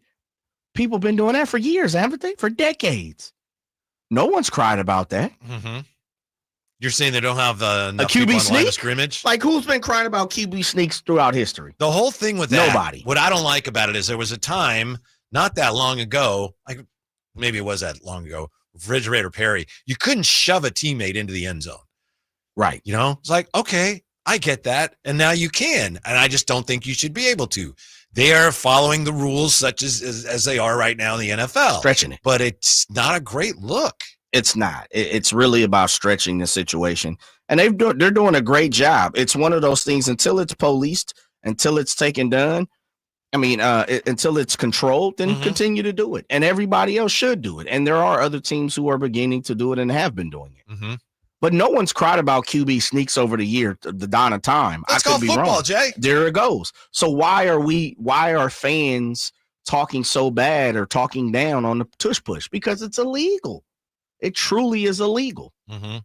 S4: people been doing that for years, haven't they? For decades. No one's cried about that.
S3: Mm-hmm. You're saying they don't have a
S4: QB sneak
S3: scrimmage?
S4: Like, who's been crying about QB sneaks throughout history?
S3: The whole thing with that,
S4: nobody.
S3: What I don't like about it is there was a time not that long ago, like maybe it was that long ago, Refrigerator Perry, you couldn't shove a teammate into the end zone.
S4: Right.
S3: You know, it's like, okay, I get that. And now you can. And I just don't think you should be able to. They are following the rules such as they are right now in the NFL.
S4: Stretching it.
S3: But it's not a great look.
S4: It's not. It's really about stretching the situation. And they're doing a great job. It's one of those things until it's policed, until it's taken done. I mean, until it's controlled, then continue to do it. And everybody else should do it. And there are other teams who are beginning to do it and have been doing it.
S3: Mm-hmm.
S4: But no one's cried about QB sneaks over the year, the dawn of time.
S3: Let's go football, Jay.
S4: There it goes. So why are fans talking so bad or talking down on the tush push? Because it's illegal. It truly is illegal.
S3: Mm-hmm.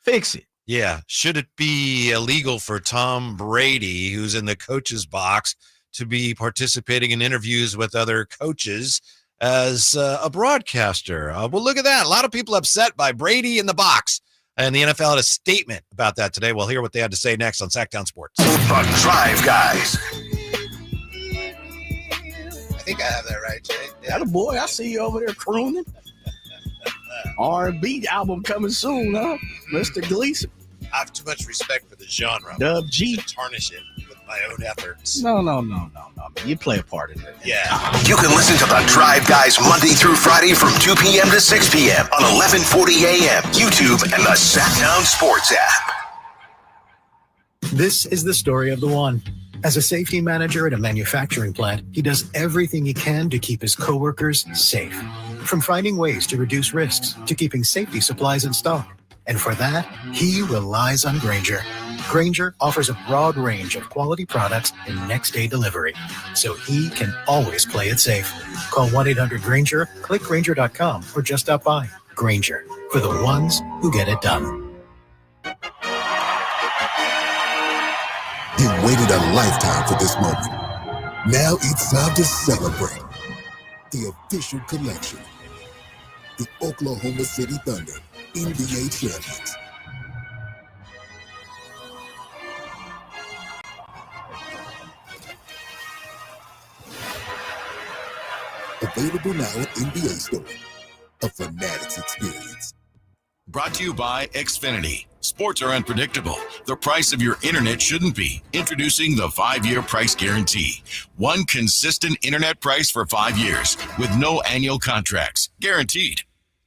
S4: Fix it.
S3: Yeah. Should it be illegal for Tom Brady, who's in the coach's box, to be participating in interviews with other coaches as a broadcaster? Well, look at that. A lot of people upset by Brady in the box. And the NFL had a statement about that today. We'll hear what they had to say next on Sactown Sports.
S1: The Drive Guys.
S3: I think I have that right, Jay.
S4: Yeah, boy, I see you over there crooning. R&B album coming soon, huh? Mr. Gleason.
S3: I have too much respect for the genre.
S4: Dub G.
S3: To tarnish it with my own efforts.
S4: No. You play a part in it.
S3: Yeah.
S1: You can listen to the Drive Guys Monday through Friday from 2 p.m. to 6 p.m. on 1140 a.m., YouTube, and the Sactown Sports app.
S5: This is the story of the one. As a safety manager at a manufacturing plant, he does everything he can to keep his coworkers safe. From finding ways to reduce risks to keeping safety supplies in stock. And for that, he relies on Grainger. Grainger offers a broad range of quality products and next-day delivery, so he can always play it safe. Call 1-800-GRAINGER, click Grainger.com, or just stop by. Grainger, for the ones who get it done.
S6: You waited a lifetime for this moment. Now it's time to celebrate. The official collection. The Oklahoma City Thunder NBA champions. Available now at NBA Store. A Fanatics experience.
S14: Brought to you by Xfinity. Sports are unpredictable. The price of your internet shouldn't be. Introducing the 5-year price guarantee. One consistent internet price for 5 years with no annual contracts. Guaranteed.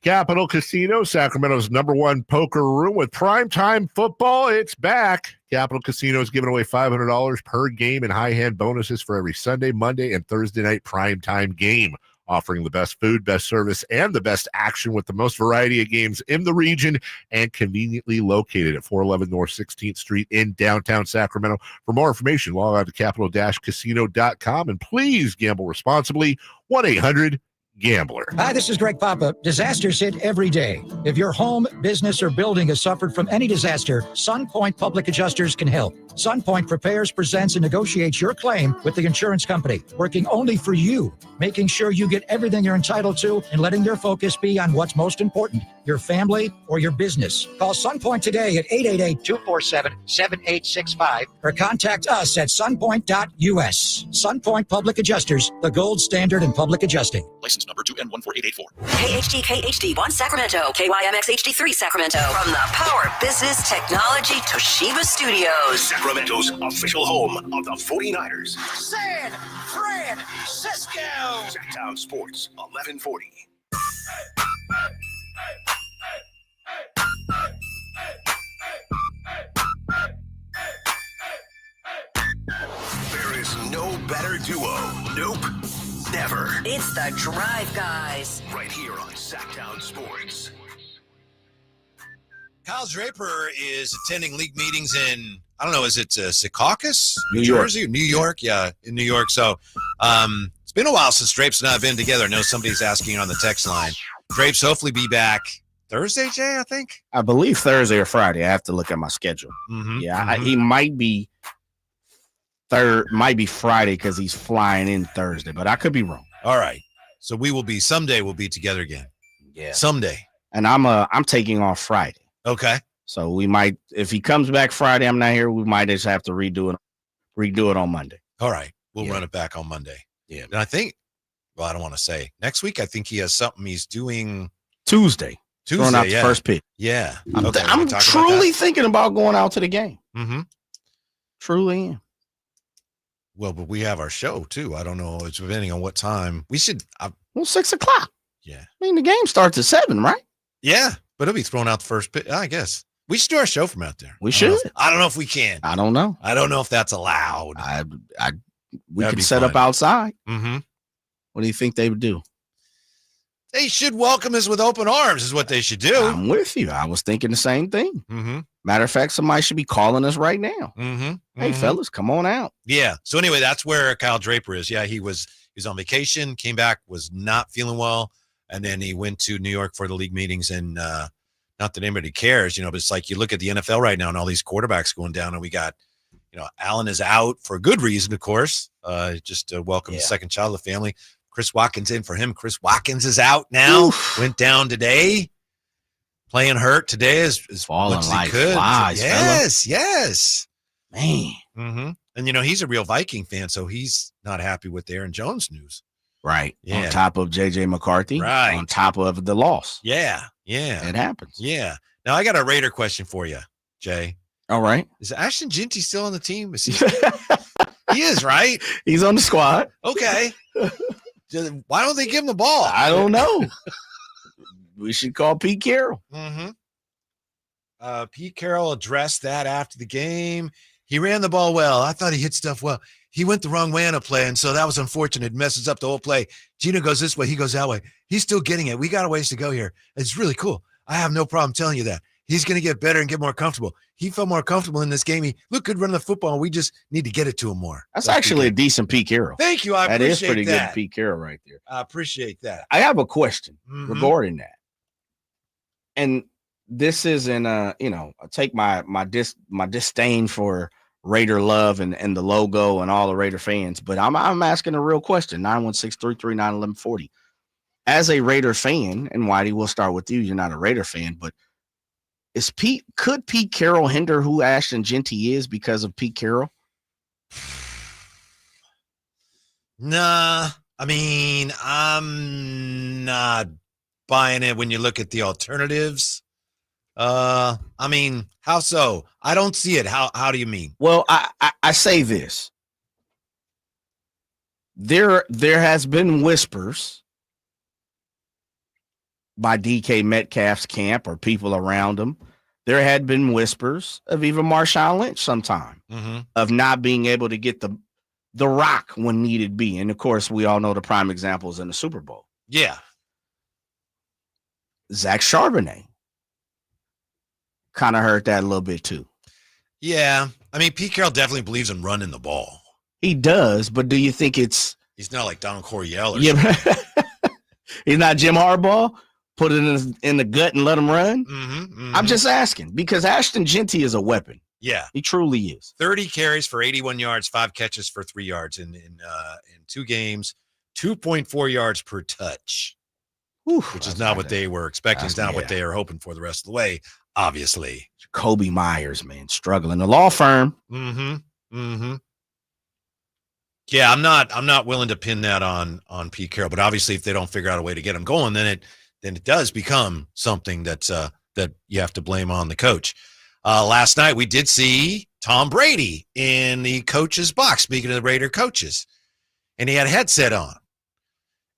S11: Capital Casino, Sacramento's #1 poker room with primetime football. It's back. Capital Casino is giving away $500 per game and high hand bonuses for every Sunday, Monday, and Thursday night primetime game. Offering the best food, best service, and the best action with the most variety of games in the region and conveniently located at 411 North 16th Street in downtown Sacramento. For more information, log on to capital-casino.com and please gamble responsibly. 1-800-GAMBLER.
S7: Hi, this is Greg Papa. Disasters hit every day. If your home, business, or building has suffered from any disaster, SunPoint Public Adjusters can help. SunPoint prepares, presents, and negotiates your claim with the insurance company, working only for you, making sure you get everything you're entitled to and letting their focus be on what's most important, your family, or your business. Call SunPoint today at 888-247-7865 or contact us at sunpoint.us. SunPoint Public Adjusters, the gold standard in public adjusting.
S8: License number 2N14884.
S2: KHD1 Sacramento, KYMX HD3 Sacramento. From the Power Business Technology Toshiba Studios.
S1: Sacramento's official home of the 49ers.
S7: San Francisco.
S1: Sactown Sports, 1140. There is no better duo. Nope. Never.
S2: It's the Drive Guys.
S1: Right here on Sactown Sports.
S3: Kyle Draper is attending league meetings in, I don't know, is it Secaucus?
S4: New York.
S3: Jersey? New York? Yeah, in New York. So it's been a while since Drape's and I have been together. I know somebody's asking on the text line. Drape's hopefully be back Thursday, Jay, I think?
S4: I believe Thursday or Friday. I have to look at my schedule.
S3: Mm-hmm.
S4: Yeah, he might be Friday because he's flying in Thursday, but I could be wrong.
S3: All right. So someday we'll be together again.
S4: Yeah.
S3: Someday.
S4: And I'm taking off Friday.
S3: Okay.
S4: So we might, if he comes back Friday, I'm not here, we might just have to redo it on Monday.
S3: All right. We'll run it back on Monday.
S4: Yeah.
S3: And I think, well, I don't want to say next week. I think he has something he's doing
S4: Tuesday. Throwing out the first pitch.
S3: Yeah.
S4: I'm truly thinking about going out to the game.
S3: Mm-hmm.
S4: Truly am.
S3: Well, but we have our show too. I don't know. It's depending on what time. We should.
S4: 6 o'clock.
S3: Yeah.
S4: I mean, the game starts at 7, right?
S3: Yeah. But it'll be throwing out the first pitch. I guess. We should do our show from out there.
S4: We should.
S3: I don't know if we can.
S4: I don't know.
S3: I don't know if that's allowed.
S4: We could set up outside.
S3: Mm-hmm.
S4: What do you think they would do?
S3: They should welcome us with open arms is what they should do.
S4: I'm with you. I was thinking the same thing.
S3: Mm-hmm.
S4: Matter of fact, somebody should be calling us right now.
S3: Mm-hmm.
S4: Hey, fellas, come on out.
S3: Yeah. So anyway, that's where Kyle Draper is. Yeah, he was on vacation, came back, was not feeling well, and then he went to New York for the league meetings. And not that anybody cares, but it's like you look at the NFL right now and all these quarterbacks going down, and we got, Allen is out for a good reason, of course. Just welcome the second child of the family. Chris Watkins in for him. Chris Watkins is out now. Oof. Went down today. Playing hurt today as
S4: falling like
S3: could.
S4: Flies.
S3: Yes.
S4: Man.
S3: Mm-hmm. And he's a real Viking fan, so he's not happy with the Aaron Jones news.
S4: Right.
S3: Yeah.
S4: On top of J.J. McCarthy.
S3: Right.
S4: On top of the loss.
S3: Yeah.
S4: It happens.
S3: Yeah. Now I got a Raider question for you, Jay.
S4: All right.
S3: Is Ashton Ginty still on the team? Is he? He is, right?
S4: He's on the squad.
S3: Okay. Why don't they give him the ball?
S4: I don't know. We should call Pete Carroll.
S3: Mm-hmm. Pete Carroll addressed that after the game. He ran the ball well. I thought he hit stuff well. He went the wrong way on a play, and so that was unfortunate. It messes up the whole play. Geno goes this way. He goes that way. He's still getting it. We got a ways to go here. It's really cool. I have no problem telling you that. He's going to get better and get more comfortable. He felt more comfortable in this game. He looked good running the football. We just need to get it to him more.
S4: That's actually a decent Pete Carroll.
S3: Thank you. I appreciate that.
S4: That is pretty good Pete Carroll right there.
S3: I appreciate that.
S4: I have a question regarding that. And this isn't, I take my disdain for Raider love and the logo and all the Raider fans, but I'm asking a real question. 916-339-1140. As a Raider fan, and Whitey, we'll start with you. You're not a Raider fan, but could Pete Carroll hinder who Ashton Ginty is because of Pete Carroll?
S3: Nah, I mean, I'm not buying it when you look at the alternatives. I mean, how so? I don't see it. How do you mean?
S4: Well, I say this. There has been whispers by DK Metcalf's camp or people around him. There had been whispers of even Marshawn Lynch sometime of not being able to get the rock when needed be. And of course, we all know the prime examples in the Super Bowl.
S3: Yeah.
S4: Zach Charbonnet kind of heard that a little bit too.
S3: Yeah. I mean, Pete Carroll definitely believes in running the ball.
S4: He does, but do you think
S3: he's not like Don Coryell or something.
S4: He's not Jim Harbaugh? Put it in the gut and let him run? I'm just asking because Ashton Ginty is a weapon.
S3: Yeah.
S4: He truly is.
S3: 30 carries for 81 yards, 5 catches for 3 yards in 2 games, 2.4 yards per touch. which is not what they were expecting. It's not what they are hoping for the rest of the way, obviously.
S4: Kobe Myers, man, struggling. The law firm.
S3: Yeah, I'm not willing to pin that on Pete Carroll, but obviously if they don't figure out a way to get him going, then it does become something that you have to blame on the coach. Last night we did see Tom Brady in the coach's box, speaking of the Raider coaches, and he had a headset on.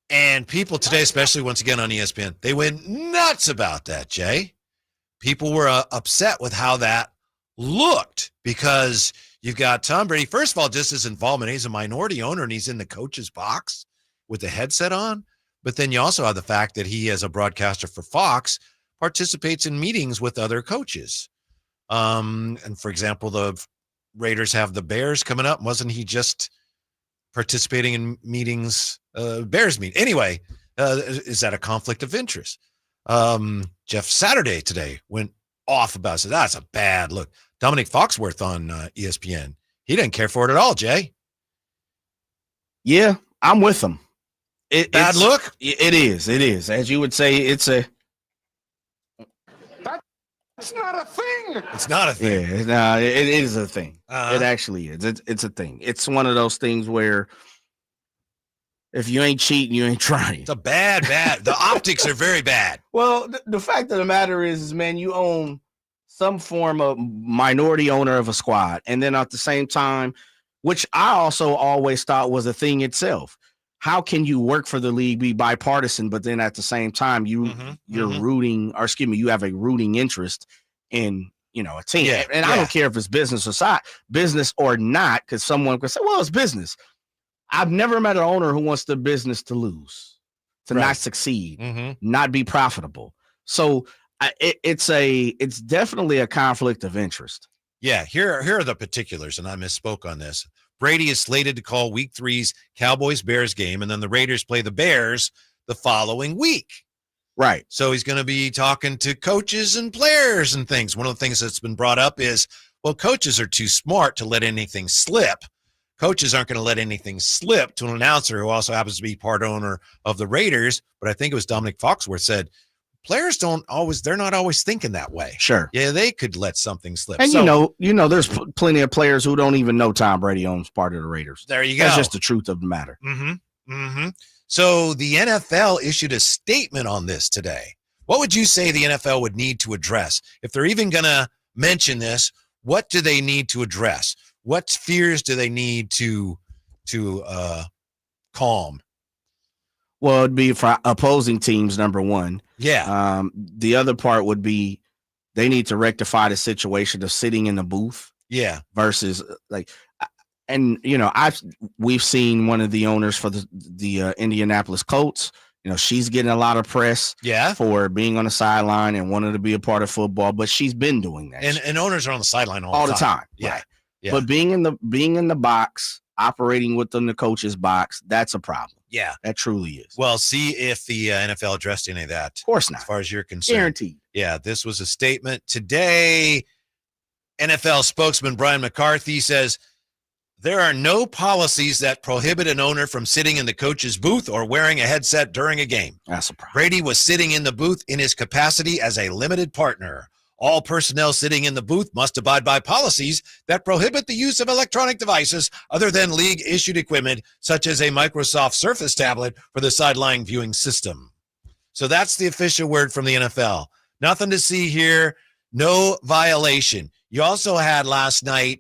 S3: And people today, especially once again on ESPN, they went nuts about that, Jay. People were upset with how that looked because you've got Tom Brady. First of all, just his involvement. He's a minority owner, and he's in the coach's box with the headset on. But then you also have the fact that he, as a broadcaster for Fox, participates in meetings with other coaches. And for example, the Raiders have the Bears coming up. Wasn't he just participating in meetings, Bears meet? Anyway, is that a conflict of interest? Jeff Saturday today went off about it. Said, that's a bad look. Dominic Foxworth on ESPN. He didn't care for it at all, Jay.
S4: Yeah, I'm with him.
S3: Bad look?
S4: It is. As you would say, it's a...
S25: It's not a thing.
S3: It's not a thing.
S4: Yeah, no, it is a thing. It actually is. It's a thing. It's one of those things where if you ain't cheating, you ain't trying.
S3: It's a bad. The optics are very bad.
S4: Well, the fact of the matter is, man, you own some form of minority owner of a squad. And then at the same time, which I also always thought was a thing itself. How can you work for the league, be bipartisan, but then at the same time you're rooting, or excuse me, you have a rooting interest in, a team. Yeah, and I don't care if it's business or not, because someone could say, well, it's business. I've never met an owner who wants the business to lose, to not succeed, not be profitable. So it's definitely a conflict of interest.
S3: Yeah, here are the particulars, and I misspoke on this. Brady is slated to call Week 3's Cowboys-Bears game, and then the Raiders play the Bears the following week.
S4: Right.
S3: So he's going to be talking to coaches and players and things. One of the things that's been brought up is, well, coaches are too smart to let anything slip. Coaches aren't going to let anything slip to an announcer who also happens to be part owner of the Raiders. But I think it was Dominic Foxworth said, players they're not always thinking that way.
S4: Sure.
S3: Yeah, they could let something slip.
S4: And there's plenty of players who don't even know Tom Brady owns part of the Raiders.
S3: There you go.
S4: That's just the truth of the matter.
S3: So the NFL issued a statement on this today. What would you say the NFL would need to address? If they're even going to mention this, what do they need to address? What fears do they need to calm?
S4: Well, it'd be for opposing teams, number one.
S3: Yeah.
S4: The other part would be they need to rectify the situation of sitting in the booth.
S3: Yeah.
S4: Versus we've seen one of the owners for the Indianapolis Colts. She's getting a lot of press.
S3: Yeah.
S4: For being on the sideline and wanting to be a part of football, but she's been doing that.
S3: And owners are on the sideline all the
S4: time.
S3: Yeah.
S4: Right.
S3: Yeah.
S4: But being in the box, operating within the coach's box, that's a problem.
S3: Yeah.
S4: That truly is.
S3: Well, see if the NFL addressed any of that.
S4: Of course not.
S3: As far as you're concerned.
S4: Guaranteed.
S3: Yeah, this was a statement today. NFL spokesman Brian McCarthy says, there are no policies that prohibit an owner from sitting in the coach's booth or wearing a headset during a game.
S4: That's a problem.
S3: Brady was sitting in the booth in his capacity as a limited partner. All personnel sitting in the booth must abide by policies that prohibit the use of electronic devices other than league-issued equipment, such as a Microsoft Surface tablet for the sideline viewing system. So that's the official word from the NFL. Nothing to see here. No violation. You also had last night,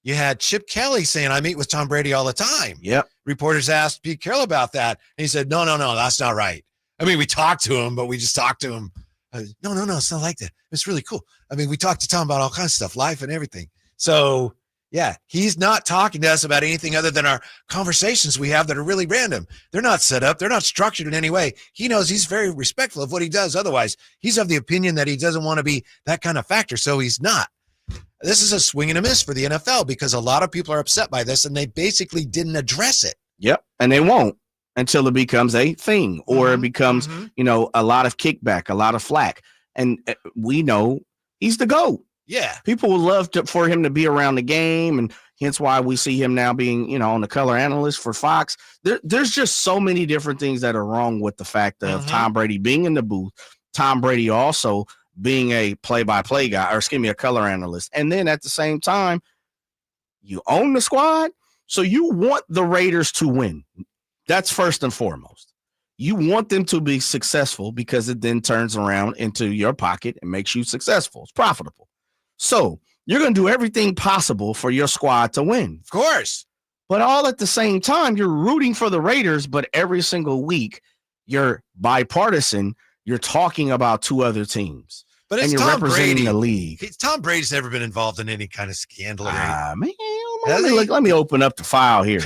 S3: you had Chip Kelly saying, I meet with Tom Brady all the time.
S4: Yep.
S3: Reporters asked Pete Carroll about that. And he said, no, that's not right. I mean, we talked to him, but we just talked to him. No, it's not like that. It's really cool. I mean, we talked to Tom about all kinds of stuff, life and everything. So, yeah, he's not talking to us about anything other than our conversations we have that are really random. They're not set up. They're not structured in any way. He knows he's very respectful of what he does. Otherwise, he's of the opinion that he doesn't want to be that kind of factor, so he's not. This is a swing and a miss for the NFL because a lot of people are upset by this, and they basically didn't address it.
S4: Yep, and they won't until it becomes a thing or it becomes, a lot of kickback, a lot of flack. And we know he's the GOAT.
S3: Yeah.
S4: People would love for him to be around the game and, Hence why we see him now being, on the color analyst for Fox. There's just so many different things that are wrong with the fact of Tom Brady being in the booth, Tom Brady also being a play-by-play guy, or a color analyst. And then at the same time, you own the squad, so you want the Raiders to win. That's first and foremost. You want them to be successful because it then turns around into your pocket and makes you successful. It's profitable. So you're going to do everything possible for your squad to win.
S3: Of course.
S4: But all at the same time, you're rooting for the Raiders, but every single week you're bipartisan. You're talking about two other teams.
S3: But it's
S4: and you're
S3: Tom
S4: representing
S3: Brady.
S4: the league.
S3: Tom Brady's never been involved in any kind of scandal.
S4: Man, let me open up the file here.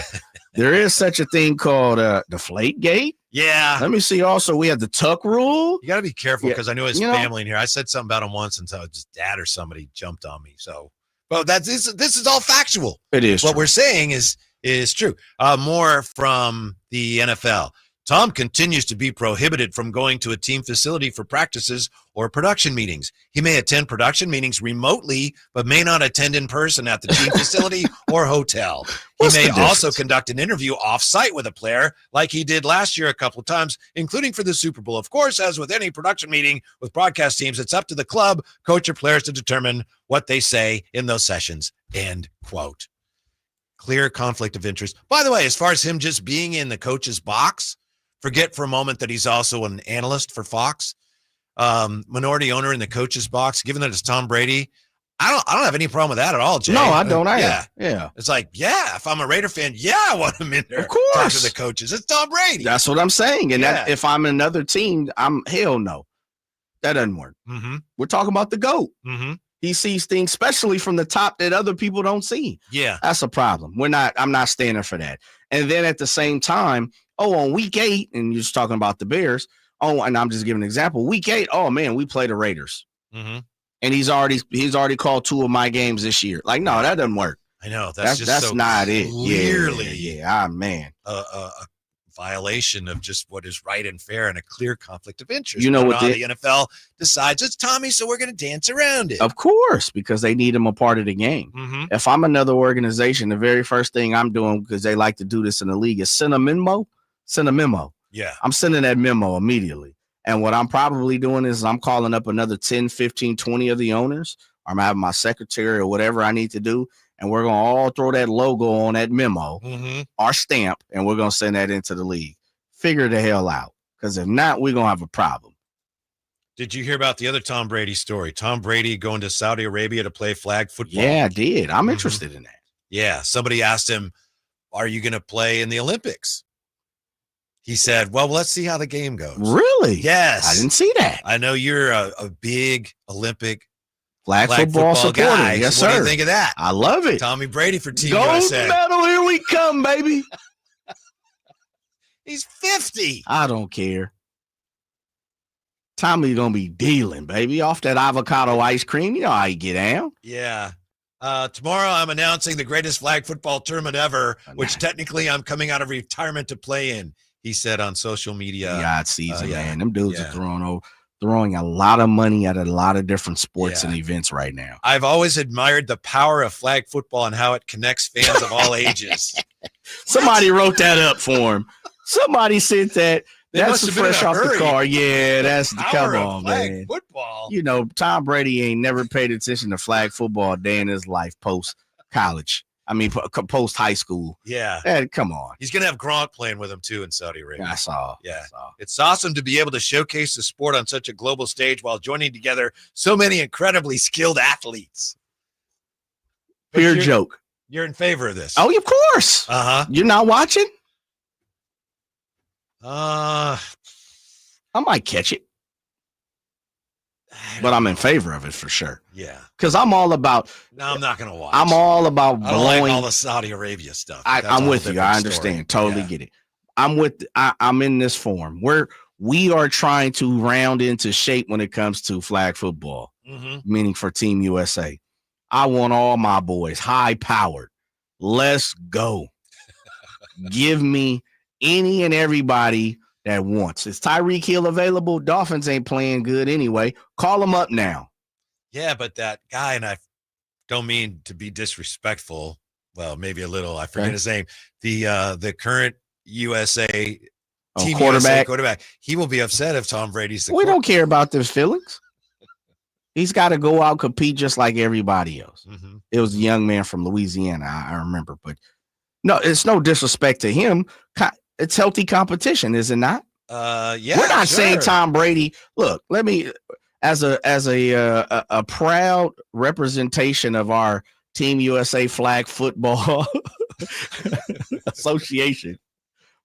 S4: There is such a thing called Deflategate.
S3: Yeah.
S4: Let me see. Also, we have the Tuck rule.
S3: You got to be careful because I know his family in here. I said something about him once until his dad or somebody jumped on me. So, well, this is all factual.
S4: It is.
S3: What we're saying is true. More from the NFL. Tom continues to be prohibited from going to a team facility for practices or production meetings. He may attend production meetings remotely, but may not attend in person at the team facility or hotel. He may also conduct an interview off-site with a player like he did last year a couple of times, including for the Super Bowl. Of course, as with any production meeting with broadcast teams, it's up to the club, coach, or players to determine what they say in those sessions. End quote. Clear conflict of interest. By the way, as far as him just being in the coach's box, forget for a moment that he's also an analyst for Fox, minority owner in the coach's box. Given that it's Tom Brady, I don't have any problem with that at all, Jay.
S4: No, I don't either. Yeah.
S3: It's like, if I'm a Raider fan, I want him in there.
S4: Of course.
S3: Talk to the coaches. It's Tom Brady.
S4: That's what I'm saying. And that, if I'm another team, hell no. That doesn't work.
S3: Mm-hmm.
S4: We're talking about the GOAT.
S3: Mm-hmm.
S4: He sees things, especially from the top, that other people don't see.
S3: Yeah.
S4: That's a problem. I'm not standing for that. And then at the same time, on week 8, and you're just talking about the Bears. And I'm just giving an example. Week 8, man, we play the Raiders.
S3: Mm-hmm.
S4: And he's already called 2 of my games this year. Like, no, that doesn't work.
S3: I know. That's so
S4: not it.
S3: Clearly.
S4: Yeah. Man.
S3: A violation of just what is right and fair and a clear conflict of interest.
S4: You know what
S3: the NFL decides it's Tommy, so we're going to dance around it.
S4: Of course, because they need him a part of the game.
S3: Mm-hmm.
S4: If I'm another organization, the very first thing I'm doing, because they like to do this in the league, is send a memo.
S3: Yeah.
S4: I'm sending that memo immediately. And what I'm probably doing is I'm calling up another 10, 15, 20 of the owners. I'm having my secretary or whatever I need to do. And we're going to all throw that logo on that memo, our stamp, and we're going to send that into the league. Figure the hell out. Because if not, we're going to have a problem.
S3: Did you hear about the other Tom Brady story? Tom Brady going to Saudi Arabia to play flag football.
S4: Yeah, I did. I'm interested in that.
S3: Yeah. Somebody asked him, are you going to play in the Olympics? He said, well, let's see how the game goes.
S4: Really?
S3: Yes.
S4: I didn't see that.
S3: I know you're a big Olympic
S4: flag football supporter.
S3: Guy.
S4: Yes,
S3: so
S4: sir.
S3: What do you think of that?
S4: I love it.
S3: Tommy Brady for Team
S4: Gold
S3: USA.
S4: medal, here we come, baby.
S3: He's 50.
S4: I don't care. Tommy's going to be dealing, baby, off that avocado ice cream. You know how you get down.
S3: Yeah. Tomorrow I'm announcing the greatest flag football tournament ever, which technically I'm coming out of retirement to play in, he said on social media.
S4: Yeah, it's season, man. Them dudes are throwing a lot of money at a lot of different sports and events right now.
S3: I've always admired the power of flag football and how it connects fans of all ages.
S4: Somebody wrote that up for him. Somebody sent that. That's fresh off the car. Yeah, that's come on, man.
S3: Football.
S4: You know, Tom Brady ain't never paid attention to flag football a day in his life post college. I mean, post high school.
S3: Yeah.
S4: Come on.
S3: He's going to have Gronk playing with him too in Saudi Arabia.
S4: I saw.
S3: Yeah. It's awesome to be able to showcase the sport on such a global stage while joining together so many incredibly skilled athletes.
S4: Pure joke.
S3: You're in favor of this.
S4: Oh, of course.
S3: Uh-huh.
S4: You're not watching?
S3: I
S4: might catch it. But I'm in favor of it for sure.
S3: Yeah.
S4: Because I'm all about.
S3: No, I'm not going to watch.
S4: I'm all about blowing.
S3: I don't like all the Saudi Arabia stuff.
S4: I'm with you. I understand. Totally get it. I'm in this form where we are trying to round into shape when it comes to flag football, meaning for Team USA. I want all my boys high powered. Let's go. Give me any and everybody that wants. Is Tyreek Hill available? Dolphins ain't playing good anyway. Call him up now.
S3: Yeah, but that guy, and I don't mean to be disrespectful, well, maybe a little. I forget his name. The current USA team
S4: quarterback.
S3: Quarterback. He will be upset if Tom Brady's the
S4: We don't care about those feelings. He's got to go out and compete just like everybody else.
S3: Mm-hmm.
S4: It was a young man from Louisiana, I remember. But no, it's no disrespect to him. It's healthy competition, is it not?
S3: Yeah.
S4: We're not saying Tom Brady. Look, let me, as a proud representation of our Team USA Flag Football Association,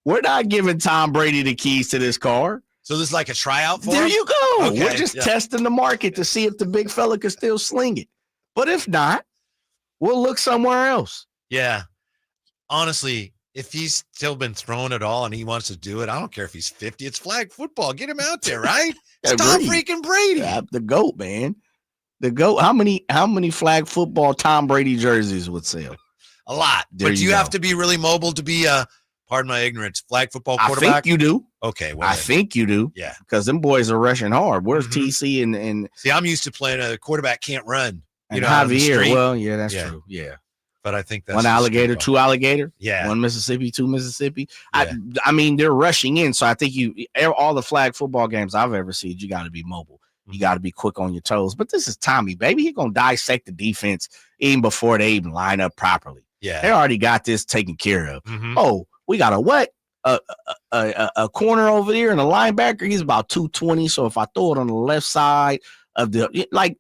S4: we're not giving Tom Brady the keys to this car.
S3: So this is like a tryout for him?
S4: There you go.
S3: Okay,
S4: We're just testing the market to see if the big fella can still sling it. But if not, we'll look somewhere else.
S3: Yeah. Honestly, if he's still been thrown at all and he wants to do it, I don't care if he's 50. It's flag football. Get him out there, right? It's Tom freaking Brady.
S4: Yeah, the GOAT, man. The GOAT. How many flag football Tom Brady jerseys would sell?
S3: A lot.
S4: There
S3: but
S4: you
S3: you
S4: go.
S3: have to be really mobile to be pardon my ignorance, flag football quarterback?
S4: I think you do.
S3: Okay. Well,
S4: I think you do.
S3: Yeah.
S4: Because them boys are rushing hard. Where's TC and
S3: see, I'm used to playing a quarterback can't run.
S4: and Javier? Well, yeah, that's
S3: Yeah.
S4: true. Yeah.
S3: But I think that's
S4: One
S3: just
S4: alligator,
S3: football.
S4: two alligator.
S3: Yeah.
S4: One Mississippi, two Mississippi.
S3: Yeah.
S4: I mean, they're rushing in. So I think all the flag football games I've ever seen, you got to be mobile. You got to be quick on your toes. But this is Tommy, baby. He's going to dissect the defense even before they even line up properly.
S3: Yeah.
S4: They already got this taken care of.
S3: Mhm.
S4: Oh, we got a what? A corner over there and a linebacker. He's about 220. So if I throw it on the left side of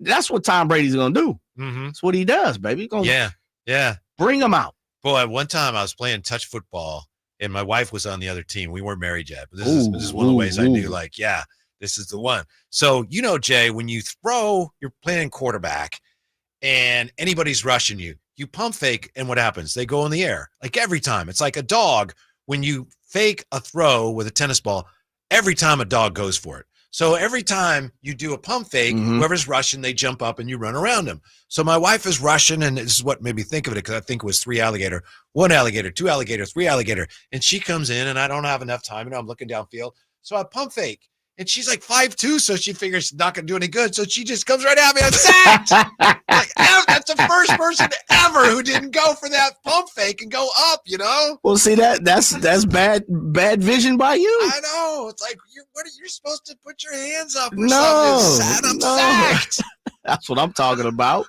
S4: that's what Tom Brady's going to do.
S3: Mhm.
S4: That's what he does, baby. He's gonna
S3: Yeah.
S4: bring him out.
S3: Boy, one time I was playing touch football and my wife was on the other team. We weren't married yet, but this is one of the ways I knew, like, yeah, this is the one. So, Jay, when you throw, you're playing quarterback and anybody's rushing you, you pump fake, and what happens? They go in the air. Like every time. It's like a dog. When you fake a throw with a tennis ball, every time a dog goes for it. So every time you do a pump fake, whoever's rushing, they jump up and you run around them. So my wife is rushing, and this is what made me think of it, because I think it was 3 alligator, 1 alligator, 2 alligator, 3 alligator. And she comes in, and I don't have enough time, and I'm looking downfield. So I pump fake. And she's like 5'2", so she figures it's not going to do any good. So she just comes right at me and sacked. Like, that's the first person ever who didn't go for that pump fake and go up,
S4: Well, see, that's bad vision by you.
S3: I know. It's like, you're supposed to put your hands up or
S4: No,
S3: something. I'm
S4: no.
S3: sacked.
S4: That's what I'm talking about.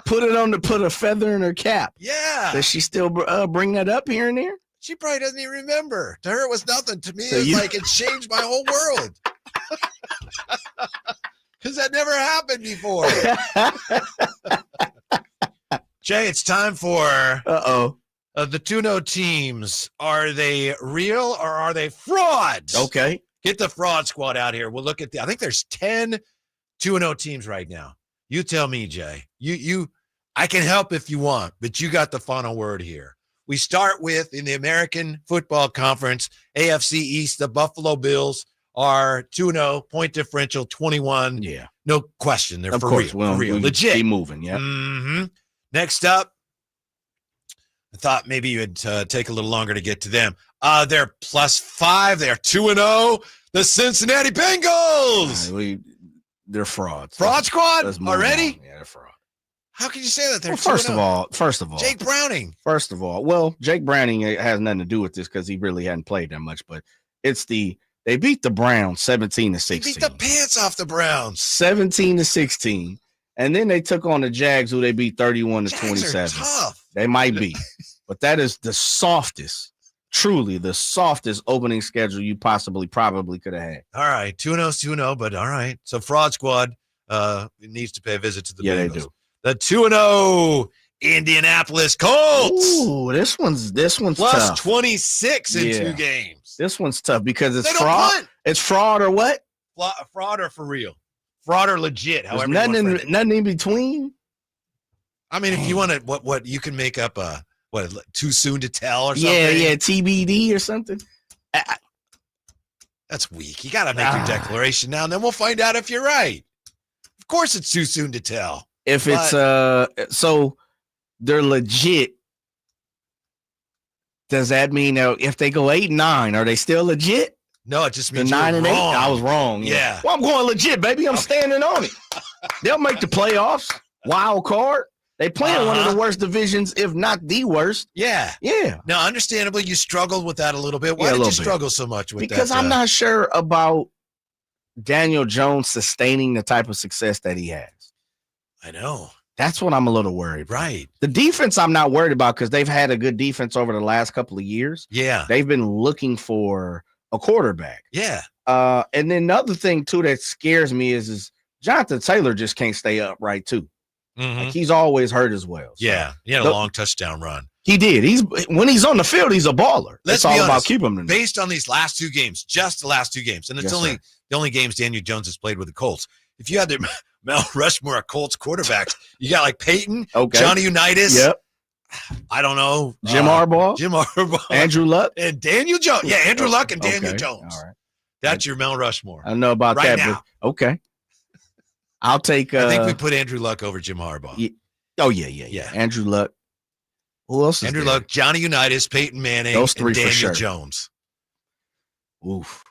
S4: Put a feather in her cap.
S3: Yeah.
S4: Does she still bring that up here and there?
S3: She probably doesn't even remember. To her, it was nothing. To me,
S4: So
S3: it's like it changed my whole world. Because that never happened before. Jay, it's time for the 2-0 teams. Are they real or are they frauds?
S4: Okay.
S3: Get the fraud squad out here. We'll look at I think there's 10 2-0 teams right now. You tell me, Jay. I can help if you want, but you got the final word here. We start with, in the American Football Conference, AFC East, the Buffalo Bills are 2-0, point differential 21.
S4: Yeah.
S3: No question. They're
S4: Of
S3: for
S4: course.
S3: real. For real. Legit.
S4: Keep moving, yeah.
S3: Mm-hmm. Next up, I thought maybe you'd take a little longer to get to them. They're +5. They're 2-0. The Cincinnati Bengals.
S4: They're frauds.
S3: Fraud squad
S4: Let's move
S3: already?
S4: on. Yeah, they're fraud.
S3: How can you say that? They're
S4: Well,
S3: 2-0.
S4: first of all,
S3: Jake Browning.
S4: First of all, well, Jake Browning has nothing to do with this because he really hadn't played that much. But they beat the Browns 17-16.
S3: They beat the pants off the Browns.
S4: 17-16, and then they took on the Jags, who they beat 31-27.
S3: Tough.
S4: They might be, but that is the softest, truly the softest opening schedule you probably could have had.
S3: All right, 2-0's 2-0, but all right. So Fraud Squad needs to pay a visit to the
S4: Yeah,
S3: Bengals.
S4: they do.
S3: The 2-0 Indianapolis Colts.
S4: Ooh, this one's
S3: Plus
S4: tough.
S3: 26 in 2 games.
S4: This one's tough because it's
S3: They don't
S4: fraud.
S3: punt.
S4: It's fraud or what?
S3: Fraud or for real? Fraud or legit?
S4: There's
S3: However,
S4: nothing in between.
S3: I mean, if you want to, what you can make up too soon to tell or something.
S4: Yeah, TBD or something.
S3: That's weak. You got to make your declaration now, and then we'll find out if you're right. Of course, it's too soon to tell.
S4: If it's so they're legit, does that mean if they go 8-9, are they still legit?
S3: No, it just
S4: The
S3: means
S4: 9 and 8.
S3: wrong.
S4: I was wrong.
S3: Yeah.
S4: Well, I'm going legit, baby. I'm standing on it. They'll make the playoffs. Wild card. They play in one of the worst divisions, if not the worst.
S3: Yeah.
S4: Yeah.
S3: Now, understandably, you struggled with that a little bit. Why
S4: Yeah, a
S3: did you
S4: little bit.
S3: struggle so much with that?
S4: Because I'm not sure about Daniel Jones sustaining the type of success that he has.
S3: I know.
S4: That's what I'm a little worried about.
S3: Right.
S4: The defense I'm not worried about because they've had a good defense over the last couple of years.
S3: Yeah.
S4: They've been looking for a quarterback.
S3: Yeah.
S4: And then the other thing, too, that scares me is Jonathan Taylor just can't stay upright, too.
S3: Mhm.
S4: Like he's always hurt as well. So.
S3: Yeah. He had a long touchdown run.
S4: He did. When he's on the field, he's a baller.
S3: Let's
S4: It's all
S3: be
S4: about
S3: honest,
S4: keeping him.
S3: Based on these last two games, just the last two games, and it's
S4: Yes, sir.
S3: the only games Daniel Jones has played with the Colts. If you had the Mount Rushmore of Colts quarterbacks, you got like Peyton, Johnny Unitas.
S4: Yep.
S3: I don't know.
S4: Jim Harbaugh. Andrew Luck.
S3: And Daniel Jones. Yeah, Andrew Luck and Daniel
S4: Okay.
S3: Jones.
S4: All right.
S3: That's your Mount Rushmore.
S4: I don't know about
S3: Right
S4: that,
S3: now.
S4: but okay. I'll take.
S3: I think we put Andrew Luck over Jim Harbaugh.
S4: Yeah. Andrew Luck. Who else is
S3: Andrew
S4: there?
S3: Luck, Johnny Unitas, Peyton Manning,
S4: Those three
S3: and
S4: for
S3: Daniel
S4: sure.
S3: Jones.
S4: Oof.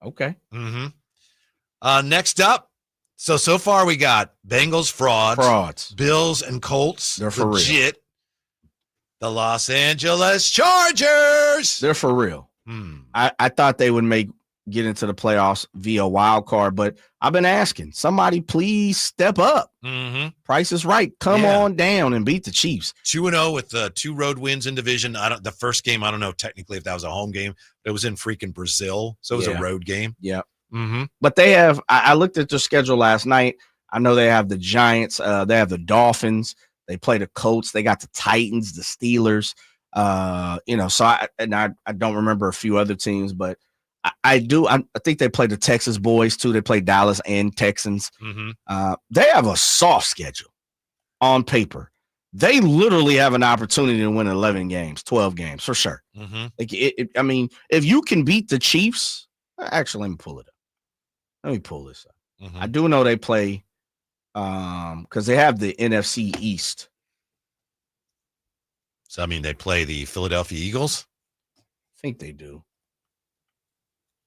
S4: Okay.
S3: Mm-hmm. Next up, so far we got Bengals frauds, Bills and Colts.
S4: They're for real.
S3: legit. The Los Angeles Chargers.
S4: They're for real. I thought they would get into the playoffs via wild card, but I've been asking somebody please step up.
S3: Mm-hmm.
S4: Price is right. Come on down and beat the Chiefs.
S3: 2-0 with the 2 road wins in division. The first game, I don't know technically if that was a home game, but it was in freaking Brazil, so it was a road game.
S4: Yeah.
S3: Mm-hmm.
S4: But they have. I looked at their schedule last night. I know they have the Giants. They have the Dolphins. They play the Colts. They got the Titans, the Steelers. So I don't remember a few other teams, but I do. I think they play the Texas boys too. They play Dallas and Texans.
S3: Mm-hmm.
S4: They have a soft schedule on paper. They literally have an opportunity to win 11 games, 12 games for sure.
S3: Mm-hmm.
S4: Like I mean, if you can beat the Chiefs, actually, let me pull it up. Let me pull this up.
S3: Mm-hmm.
S4: I do know they play because they have the NFC East.
S3: So, I mean, they play the Philadelphia Eagles?
S4: I think they do.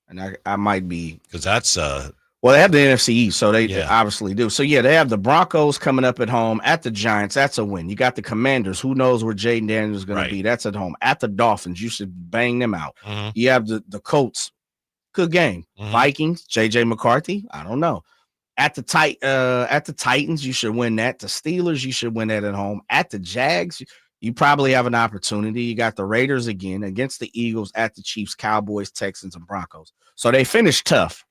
S4: And I might be.
S3: Because that's
S4: well, they have the NFC East, so they obviously do. So, yeah, they have the Broncos coming up at home. At the Giants, that's a win. You got the Commanders. Who knows where Jaden Daniels is going to be? That's at home. At the Dolphins, you should bang them out.
S3: Mm-hmm.
S4: You have the Colts. Good game.
S3: Mm-hmm.
S4: Vikings, J.J. McCarthy. I don't know. At the Titans, you should win that. The Steelers, you should win that at home. At the Jags, you probably have an opportunity. You got the Raiders again against the Eagles, at the Chiefs, Cowboys, Texans, and Broncos. So they finished tough.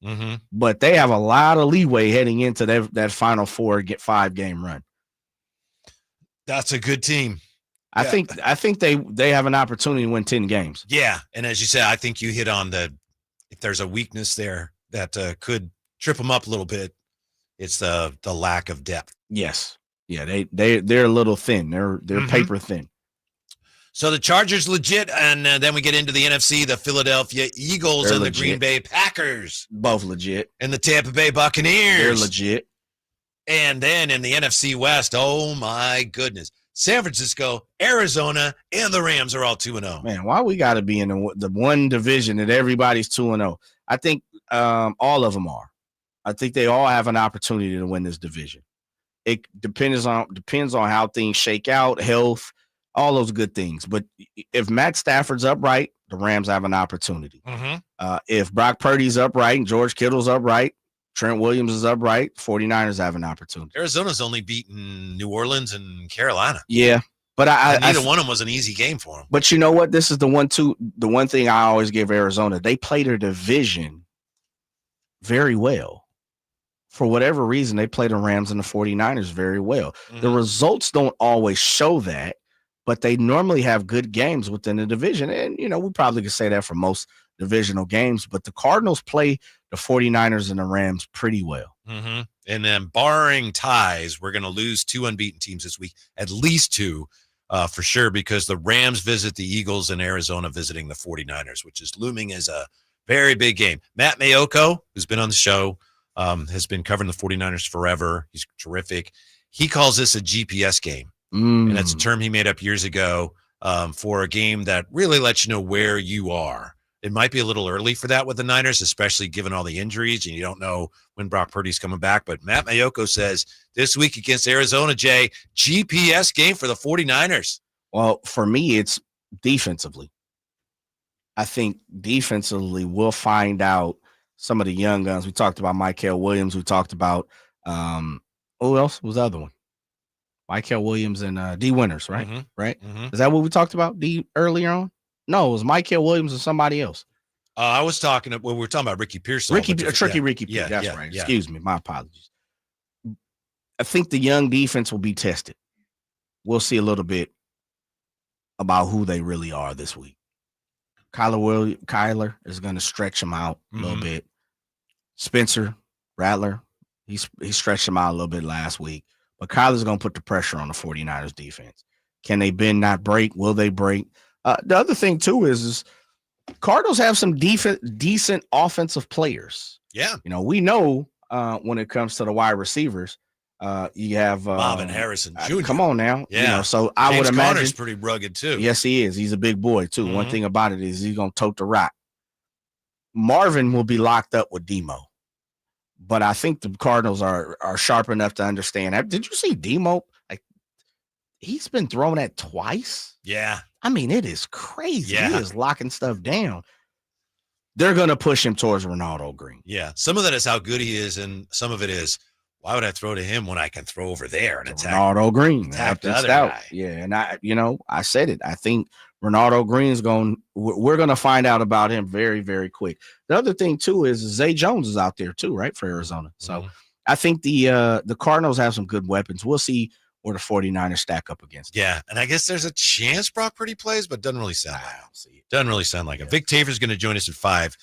S3: Mm-hmm.
S4: But they have a lot of leeway heading into that final 5 game run.
S3: That's a good team.
S4: I think they have an opportunity to win 10 games.
S3: Yeah, and as you said, I think you hit on if there's a weakness there that could trip them up a little bit, it's the lack of depth.
S4: Yes. Yeah, they're a little thin. They're paper thin.
S3: So the Chargers legit, and then we get into the NFC, the Philadelphia Eagles
S4: They're
S3: and
S4: legit.
S3: the Green Bay Packers.
S4: Both legit.
S3: And the Tampa Bay Buccaneers.
S4: They're legit.
S3: And then in the NFC West, oh my goodness, San Francisco, Arizona, and the Rams are all 2-0.
S4: Man, why we got to be in the one division that everybody's 2-0? I think all of them are. I think they all have an opportunity to win this division. It depends on how things shake out, health, all those good things. But if Matt Stafford's upright, the Rams have an opportunity.
S3: Mm-hmm.
S4: If Brock Purdy's upright and George Kittle's upright, Trent Williams is upright, 49ers have an opportunity.
S3: Arizona's only beaten New Orleans and Carolina.
S4: Yeah. But
S3: neither one of them was an easy game for them.
S4: But you know what? This is the one thing I always give Arizona. They play their division very well. For whatever reason, they play the Rams and the 49ers very well.
S3: Mm-hmm.
S4: The results don't always show that, but they normally have good games within the division. And, we probably could say that for most divisional games, but the Cardinals play the 49ers and the Rams pretty well.
S3: Mm-hmm. And then barring ties, we're going to lose 2 unbeaten teams this week, at least 2 for sure, because the Rams visit the Eagles and Arizona visiting the 49ers, which is looming as a very big game. Matt Mayoko, who's been on the show, has been covering the 49ers forever. He's terrific. He calls this a GPS game. And that's a term he made up years ago for a game that really lets you know where you are. It might be a little early for that with the Niners, especially given all the injuries, and you don't know when Brock Purdy's coming back. But Matt Mayoko says this week against Arizona, Jay, GPS game for the 49ers.
S4: Well, for me, it's defensively. I think defensively we'll find out some of the young guns. We talked about Mykel Williams. We talked about who else was the other one? Mykel Williams and D Winters, right?
S3: Mm-hmm.
S4: Right?
S3: Mm-hmm.
S4: Is that what we talked about earlier on? No, it was Mykel Williams and somebody else.
S3: I was talking we were talking about Ricky Pearsall.
S4: Ricky Pearsall. Yeah, that's right.
S3: Yeah.
S4: Excuse me. My apologies. I think the young defense will be tested. We'll see a little bit about who they really are this week. Kyler is going to stretch him out a little bit. Spencer Rattler, he stretched him out a little bit last week. But Kyler's going to put the pressure on the 49ers defense. Can they bend, not break? Will they break? The other thing, too, is Cardinals have some decent offensive players.
S3: Yeah.
S4: You know, we know when it comes to the wide receivers, you have
S3: Marvin Harrison Jr.
S4: Come on now.
S3: Yeah.
S4: You know, so I would imagine
S3: Conner's pretty rugged, too.
S4: Yes, he is. He's a big boy, too. One thing about it is he's going to tote the rock. Marvin will be locked up with Demo. But I think the Cardinals are sharp enough to understand that. Did you see Demo? Like, he's been thrown at twice.
S3: Yeah.
S4: I mean, it is crazy.
S3: Yeah.
S4: He is locking stuff down. They're going to push him towards Ronaldo Green.
S3: Yeah. Some of that is how good he is, and some of it is, why would I throw to him when I can throw over there and attack
S4: Ronaldo Green?
S3: Attack the other guy.
S4: Yeah, and I said it. I think Ronaldo Green's we're going to find out about him very, very quick. The other thing, too, is Zay Jones is out there, too, right, for Arizona. So I think the Cardinals have some good weapons. We'll see where the 49ers stack up against them.
S3: Yeah, and I guess there's a chance Brock Purdy plays, but doesn't really sound like it. Doesn't really sound like it. Vic Tafer is going to join us at 5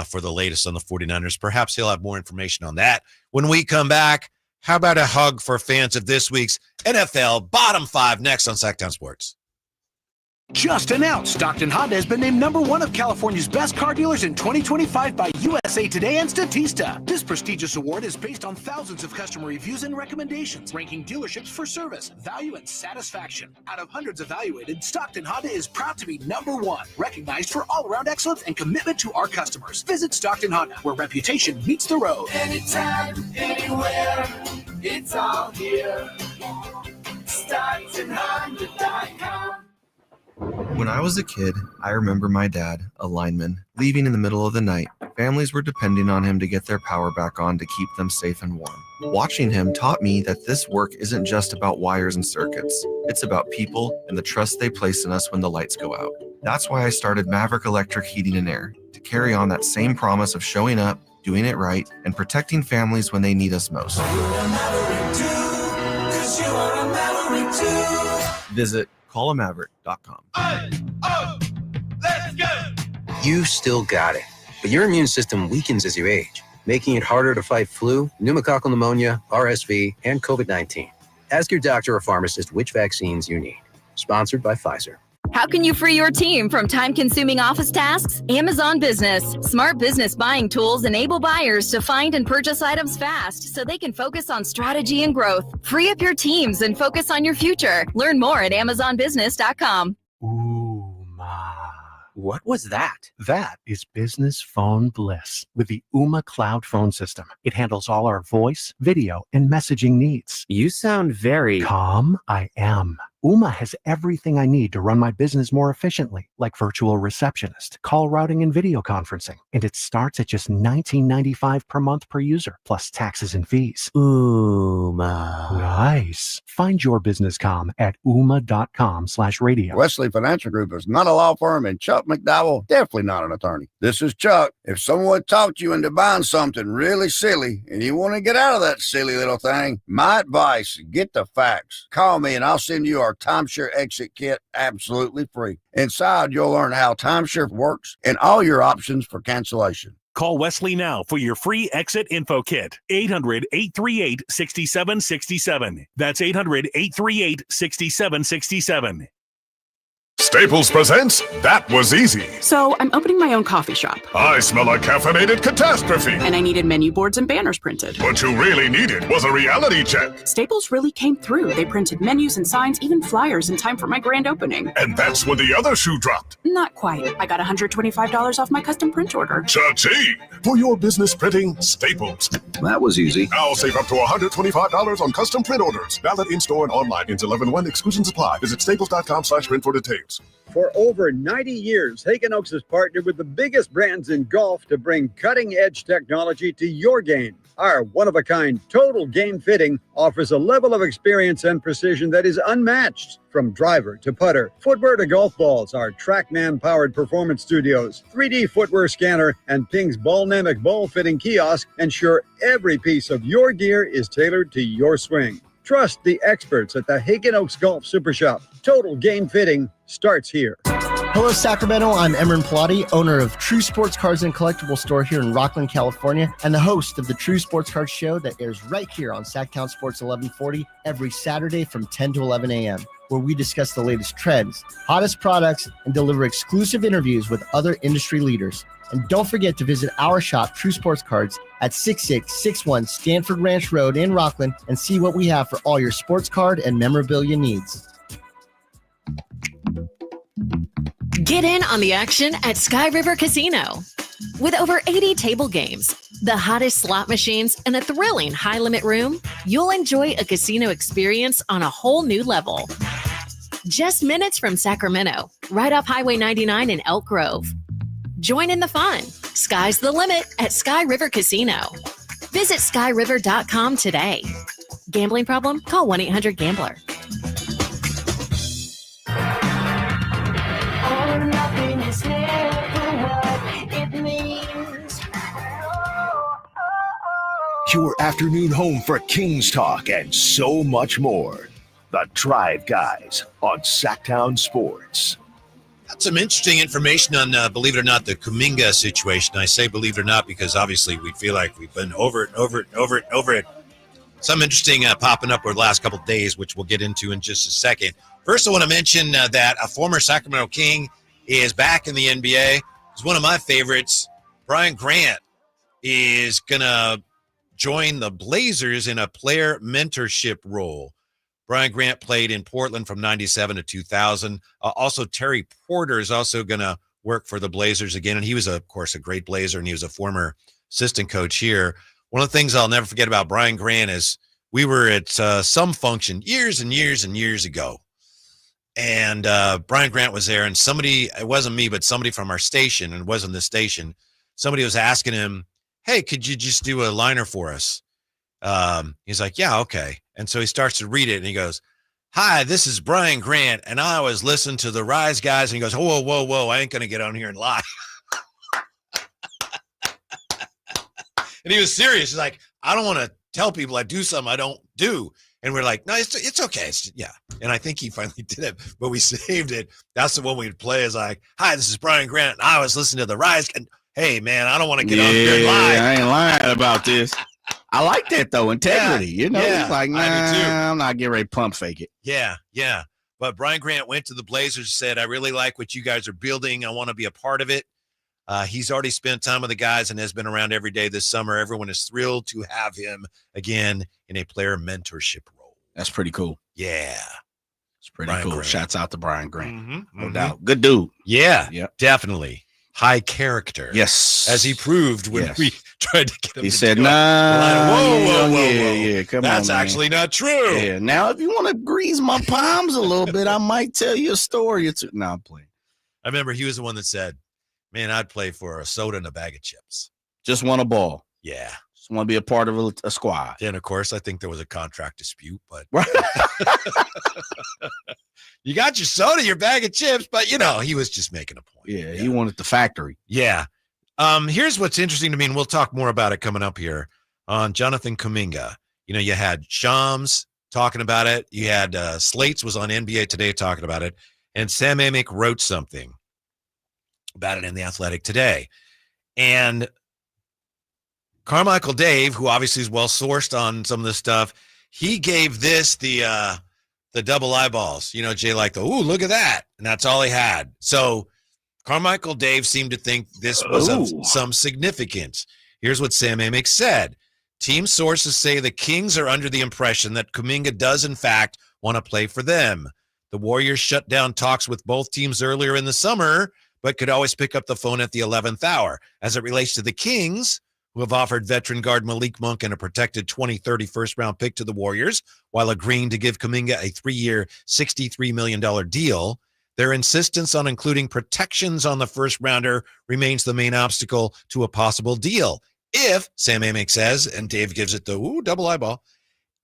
S3: for the latest on the 49ers. Perhaps he'll have more information on that. When we come back, how about a hug for fans of this week's NFL Bottom 5 next on Sactown Sports?
S8: Just announced, Stockton Honda has been named #1 of California's best car dealers in 2025 by USA Today and Statista. This prestigious award is based on thousands of customer reviews and recommendations, ranking dealerships for service, value, and satisfaction. Out of hundreds evaluated, Stockton Honda is proud to be #1, recognized for all-around excellence and commitment to our customers. Visit Stockton Honda, where reputation meets the road.
S9: Anytime, anywhere, it's all here. StocktonHonda.com.
S10: When I was a kid, I remember my dad, a lineman, leaving in the middle of the night. Families were depending on him to get their power back on to keep them safe and warm. Watching him taught me that this work isn't just about wires and circuits. It's about people and the trust they place in us when the lights go out. That's why I started Maverick Electric Heating and Air, to carry on that same promise of showing up, doing it right, and protecting families when they need us most. Visit callamaverick.com.
S15: Let's go! You still got it, but your immune system weakens as you age, making it harder to fight flu, pneumococcal pneumonia, RSV, and COVID-19. Ask your doctor or pharmacist which vaccines you need. Sponsored by Pfizer.
S12: How can you free your team from time-consuming office tasks? Amazon Business. Smart business buying tools enable buyers to find and purchase items fast so they can focus on strategy and growth. Free up your teams and focus on your future. Learn more at amazonbusiness.com.
S13: What was that? That is business phone bliss with the Ooma Cloud phone system. It handles all our voice, video, and messaging needs. You sound very calm. I am. Ooma has everything I need to run my business more efficiently, like virtual receptionist, call routing, and video conferencing. And it starts at just $19.95 per month per user, plus taxes and fees. Ooma. Nice. Find your business comm at ooma.com/radio.
S26: Wesley Financial Group is not a law firm, and Chuck McDowell, definitely not an attorney. This is Chuck. If someone talked you into buying something really silly and you want to get out of that silly little thing, my advice, get the facts. Call me and I'll send you our timeshare exit kit absolutely free. Inside, you'll learn how timeshare works and all your options for cancellation.
S27: Call Wesley now for your free exit info kit. 800-838-6767. That's 800-838-6767.
S16: Staples presents That Was Easy.
S17: So I'm opening my own coffee shop.
S16: I smell a caffeinated catastrophe.
S17: And I needed menu boards and banners printed.
S16: What you really needed was a reality check.
S17: Staples really came through. They printed menus and signs, even flyers in time for my grand opening.
S16: And that's when the other shoe dropped.
S17: Not quite. I got $125 off my custom print order.
S16: Cha-ching! For your business printing, Staples.
S18: That was easy.
S16: Now save up to $125 on custom print orders. Valid in-store and online. Ends 11/1. Exclusions apply. Visit staples.com/print for details.
S19: For over 90 years, Hagen Oaks has partnered with the biggest brands in golf to bring cutting-edge technology to your game. Our one-of-a-kind total game fitting offers a level of experience and precision that is unmatched. From driver to putter, footwear to golf balls, our TrackMan-powered performance studios, 3D footwear scanner, and Ping's Ballnamic ball fitting kiosk ensure every piece of your gear is tailored to your swing. Trust the experts at the Hagen Oaks Golf Super Shop. Total game fitting starts here.
S20: Hello, Sacramento. I'm Emran Pilati, owner of True Sports Cards and Collectible Store here in Rockland, California, and the host of the True Sports Cards Show that airs right here on Sactown Sports 1140 every Saturday from 10 to 11 a.m., where we discuss the latest trends, hottest products, and deliver exclusive interviews with other industry leaders. And don't forget to visit our shop, True Sports Cards, at 6661 Stanford Ranch Road in Rockland and see what we have for all your sports card and memorabilia needs.
S21: Get in on the action at Sky River Casino. With over 80 table games, the hottest slot machines, and a thrilling high-limit room, you'll enjoy a casino experience on a whole new level. Just minutes from Sacramento, right off Highway 99 in Elk Grove. Join in the fun. Sky's the limit at Sky River Casino. Visit skyriver.com today. Gambling problem? Call 1-800-GAMBLER.
S22: Your afternoon home for Kings talk and so much more. The Drive Guys on Sactown Sports.
S3: Got some interesting information on, believe it or not, the Kuminga situation. I say believe it or not because obviously we feel like we've been over it. Some interesting popping up over the last couple of days, which we'll get into in just a second. First, I want to mention that a former Sacramento King is back in the NBA. He's one of my favorites. Brian Grant is going to join the Blazers in a player mentorship role. Brian Grant played in Portland from 97 to 2000. Also, Terry Porter is also going to work for the Blazers again. And he was, of course, a great Blazer, and he was a former assistant coach here. One of the things I'll never forget about Brian Grant is we were at some function years and years and years ago. And Brian Grant was there, and somebody, it wasn't me, but somebody from our station, and it wasn't the station, somebody was asking him, hey, could you just do a liner for us? He's like, yeah, okay. And so he starts to read it, and he goes, hi, this is Brian Grant, and I always listen to the Rise Guys. And he goes, whoa, I ain't going to get on here and lie. And he was serious. He's like, I don't want to tell people I do something I don't do. And we're like, no, it's okay. Yeah. And I think he finally did it, but we saved it. That's the one we'd play is like, hi, this is Brian Grant, and I was listening to the Rise. And hey, man, I don't want to get on here and lie.
S4: I ain't lying about this. I like that, though. Integrity.
S3: Yeah,
S4: It's like, nah, I'm not getting ready to pump fake it.
S3: Yeah. But Brian Grant went to the Blazers, said, I really like what you guys are building. I want to be a part of it. He's already spent time with the guys and has been around every day this summer. Everyone is thrilled to have him again in a player mentorship role.
S4: That's pretty cool.
S3: Yeah.
S4: It's pretty
S3: Brian
S4: cool.
S3: Grant.
S4: Shouts out to Brian Grant. No doubt. Good dude.
S3: Yeah,
S4: Yep.
S3: definitely. High character.
S4: Yes.
S3: As he proved when we tried to get him
S4: He
S3: to
S4: said,
S3: do it.
S4: nah.
S3: Whoa.
S4: Yeah, come on,
S3: That's
S4: man.
S3: actually not true.
S4: Yeah. Now, if you want to grease my palms a little bit, I might tell you a story or two. No, I'm playing.
S3: I remember he was the one that said, man, I'd play for a soda and a bag of chips.
S4: Just want a ball.
S3: Yeah.
S4: Just want to be a part of a squad.
S3: Then, of course, I think there was a contract dispute, but you got your soda, your bag of chips, but, he was just making a point.
S4: Yeah, he wanted the factory.
S3: Yeah. Here's what's interesting to me, and we'll talk more about it coming up here on Jonathan Kuminga. You had Shams talking about it. You had Slates was on NBA Today talking about it, and Sam Amick wrote something about it in The Athletic today. And Carmichael Dave, who obviously is well-sourced on some of this stuff, he gave this the the double eyeballs. You know, Jay like the, ooh, look at that. And that's all he had. So Carmichael Dave seemed to think this was of some significance. Here's what Sam Amick said. Team sources say the Kings are under the impression that Kuminga does, in fact, want to play for them. The Warriors shut down talks with both teams earlier in the summer, but could always pick up the phone at the 11th hour. As it relates to the Kings, who have offered veteran guard Malik Monk and a protected 2030 first-round pick to the Warriors, while agreeing to give Kuminga a 3-year, $63 million deal, their insistence on including protections on the first-rounder remains the main obstacle to a possible deal. If, Sam Amick says, and Dave gives it the double eyeball,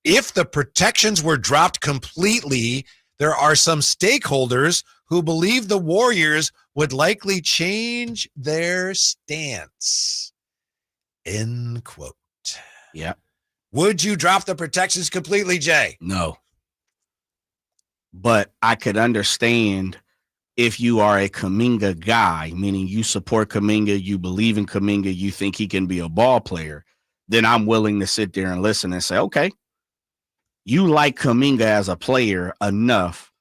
S3: if the protections were dropped completely, there are some stakeholders who believe the Warriors would likely change their stance. End quote.
S4: Yeah.
S3: Would you drop the protections completely, Jay?
S4: No. But I could understand if you are a Kuminga guy, meaning you support Kuminga, you believe in Kuminga, you think he can be a ball player, then I'm willing to sit there and listen and say, okay, you like Kuminga as a player enough